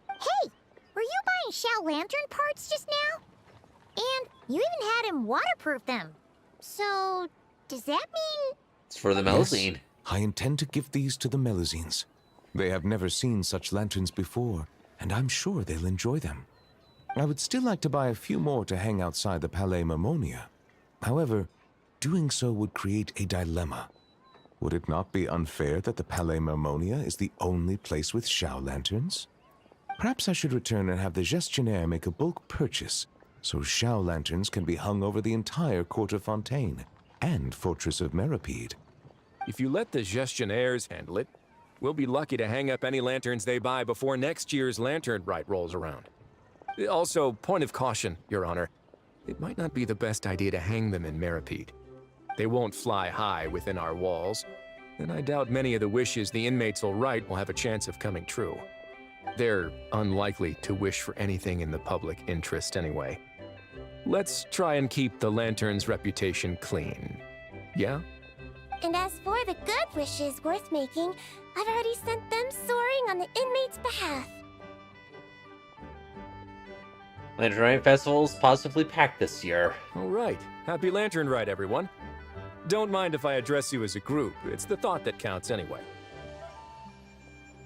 Speaker 2: Hey, were you buying Shao Lantern parts just now? And you even had him waterproof them. So, does that mean...
Speaker 1: It's for the Melusine.
Speaker 18: Yes, I intend to give these to the Melusines. They have never seen such lanterns before, and I'm sure they'll enjoy them. I would still like to buy a few more to hang outside the Palais Mermonia. However, doing so would create a dilemma. Would it not be unfair that the Palais Mermonia is the only place with Shao lanterns? Perhaps I should return and have the Gestionnaire make a bulk purchase, so Shao lanterns can be hung over the entire Court of Fontaine and Fortress of Meripede.
Speaker 22: If you let the Gestionnaires handle it, we'll be lucky to hang up any lanterns they buy before next year's Lantern Rite rolls around. Also, point of caution, Your Honor. It might not be the best idea to hang them in Meripede. They won't fly high within our walls, and I doubt many of the wishes the inmates will write will have a chance of coming true. They're unlikely to wish for anything in the public interest anyway. Let's try and keep the Lantern's reputation clean. Yeah?
Speaker 2: And as for the good wishes worth making, I've already sent them soaring on the inmates' behalf.
Speaker 1: Lanternrite Festival's positively packed this year.
Speaker 22: All right. Happy Lantern Rite, everyone. Don't mind if I address you as a group. It's the thought that counts anyway.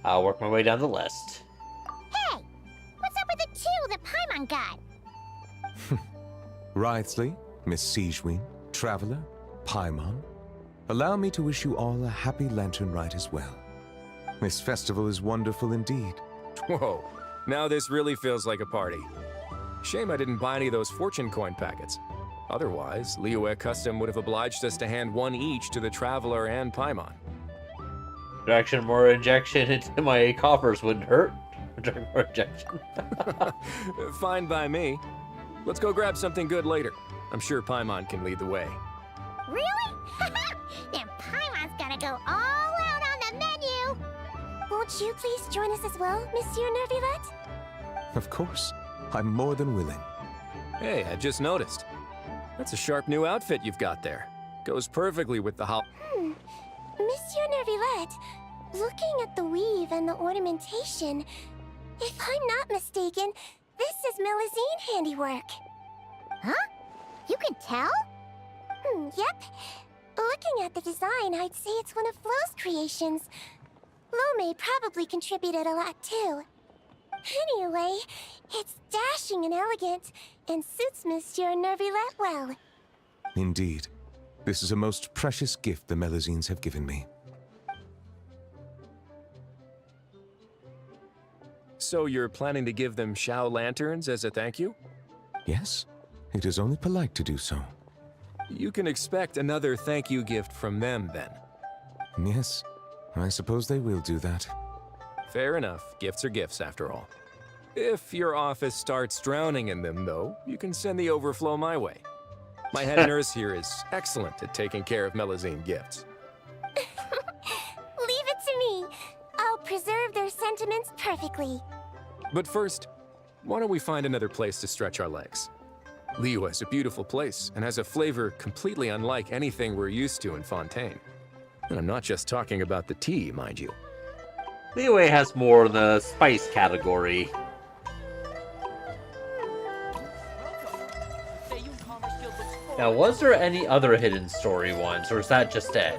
Speaker 1: I'll work my way down the list.
Speaker 2: Hey! What's up with the two that Paimon got?
Speaker 18: Writhely, Miss Sigewinne, Traveler, Paimon, allow me to wish you all a happy Lantern Rite as well. This festival is wonderful indeed.
Speaker 22: Whoa, now this really feels like a party. Shame I didn't buy any of those fortune coin packets. Otherwise, Liyue Custom would have obliged us to hand one each to the Traveler and Paimon.
Speaker 1: More injection into my coffers wouldn't hurt. More injection.
Speaker 22: Fine by me. Let's go grab something good later. I'm sure Paimon can lead the way.
Speaker 2: Really? Then Paimon's gonna go all out on the menu! Won't you please join us as well, Monsieur Nervilette?
Speaker 18: Of course. I'm more than willing.
Speaker 22: Hey, I just noticed. That's a sharp new outfit you've got there. Goes perfectly with the
Speaker 2: Monsieur Nervilette, looking at the weave and the ornamentation, if I'm not mistaken, this is Melusine handiwork. Huh? You can tell? Yep. Looking at the design, I'd say it's one of Flo's creations. Lome probably contributed a lot too. Anyway, it's dashing and elegant, and suits Monsieur Nervilette well.
Speaker 18: Indeed. This is a most precious gift the Melusines have given me.
Speaker 22: So you're planning to give them Shao lanterns as a thank you?
Speaker 18: Yes. It is only polite to do so.
Speaker 22: You can expect another thank you gift from them, then.
Speaker 18: Yes. I suppose they will do that.
Speaker 22: Fair enough. Gifts are gifts, after all. If your office starts drowning in them, though, you can send the overflow my way. My head nurse here is excellent at taking care of Melusine gifts.
Speaker 2: Leave it to me. I'll preserve their sentiments perfectly.
Speaker 22: But first, why don't we find another place to stretch our legs? Liyue is a beautiful place and has a flavor completely unlike anything we're used to in Fontaine. And I'm not just talking about the tea, mind you.
Speaker 1: Liyue has more in the spice category. Now, was there any other hidden story ones, or is that just it?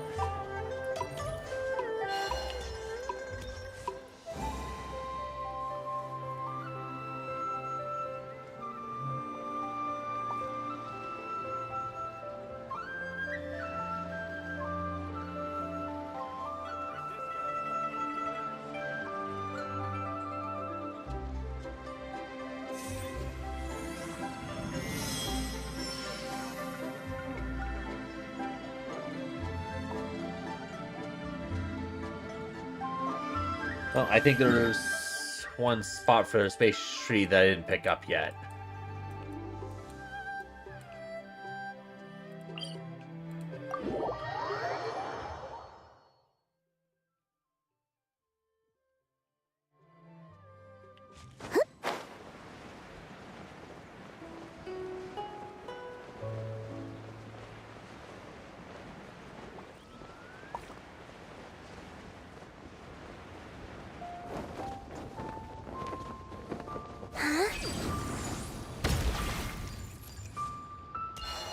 Speaker 1: Well, I think there's one spot for the space tree that I didn't pick up yet.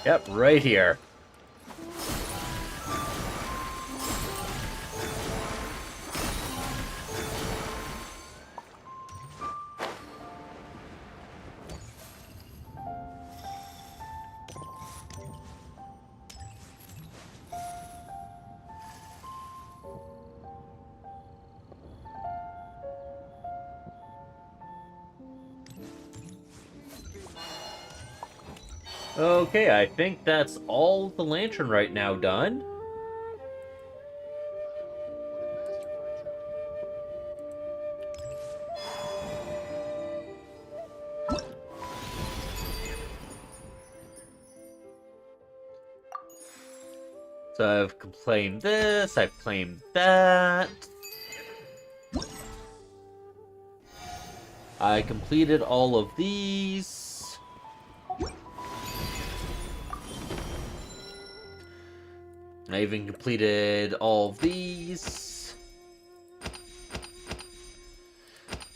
Speaker 1: Yep, right here. Okay, I think that's all the Lanternrite now done. So I've claimed this, I've claimed that. I completed all of these. I even completed all of these.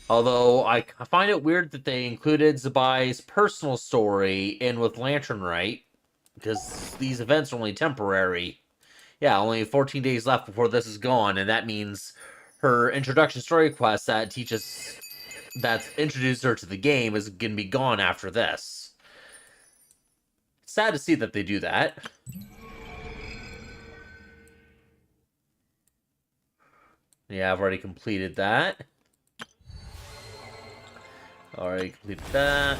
Speaker 1: Although, I find it weird that they included Zabai's personal story in with Lanternrite, because these events are only temporary. Yeah, only 14 days left before this is gone, and that means her introduction story quest that introduced her to the game is going to be gone after this. Sad to see that they do that. Yeah, I've already completed that. Already completed that.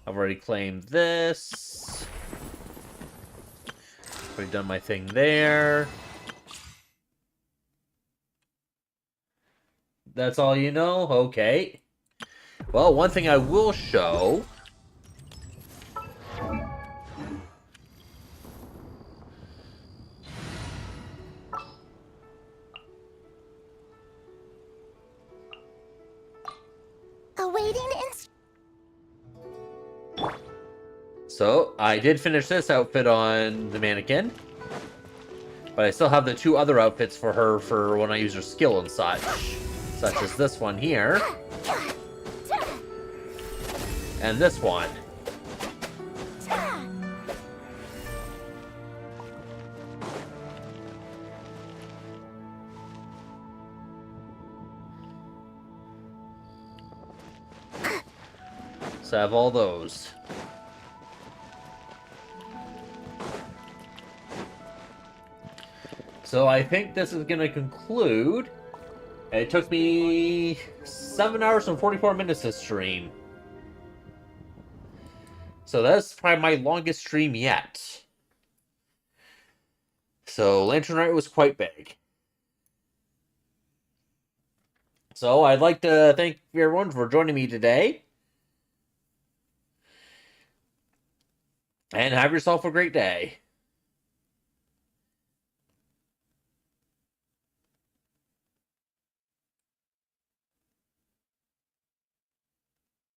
Speaker 1: I've already claimed this. Already done my thing there. That's all you know? Okay. Well, one thing I will show...
Speaker 2: Awaiting
Speaker 1: So, I did finish this outfit on the mannequin. But I still have the two other outfits for her for when I use her skill and such. Such as this one here. And this one. So I have all those. So I think this is going to conclude. It took me 7 hours and 44 minutes to stream. So that's probably my longest stream yet. So Lanternrite was quite big. So I'd like to thank everyone for joining me today. And have yourself a great day.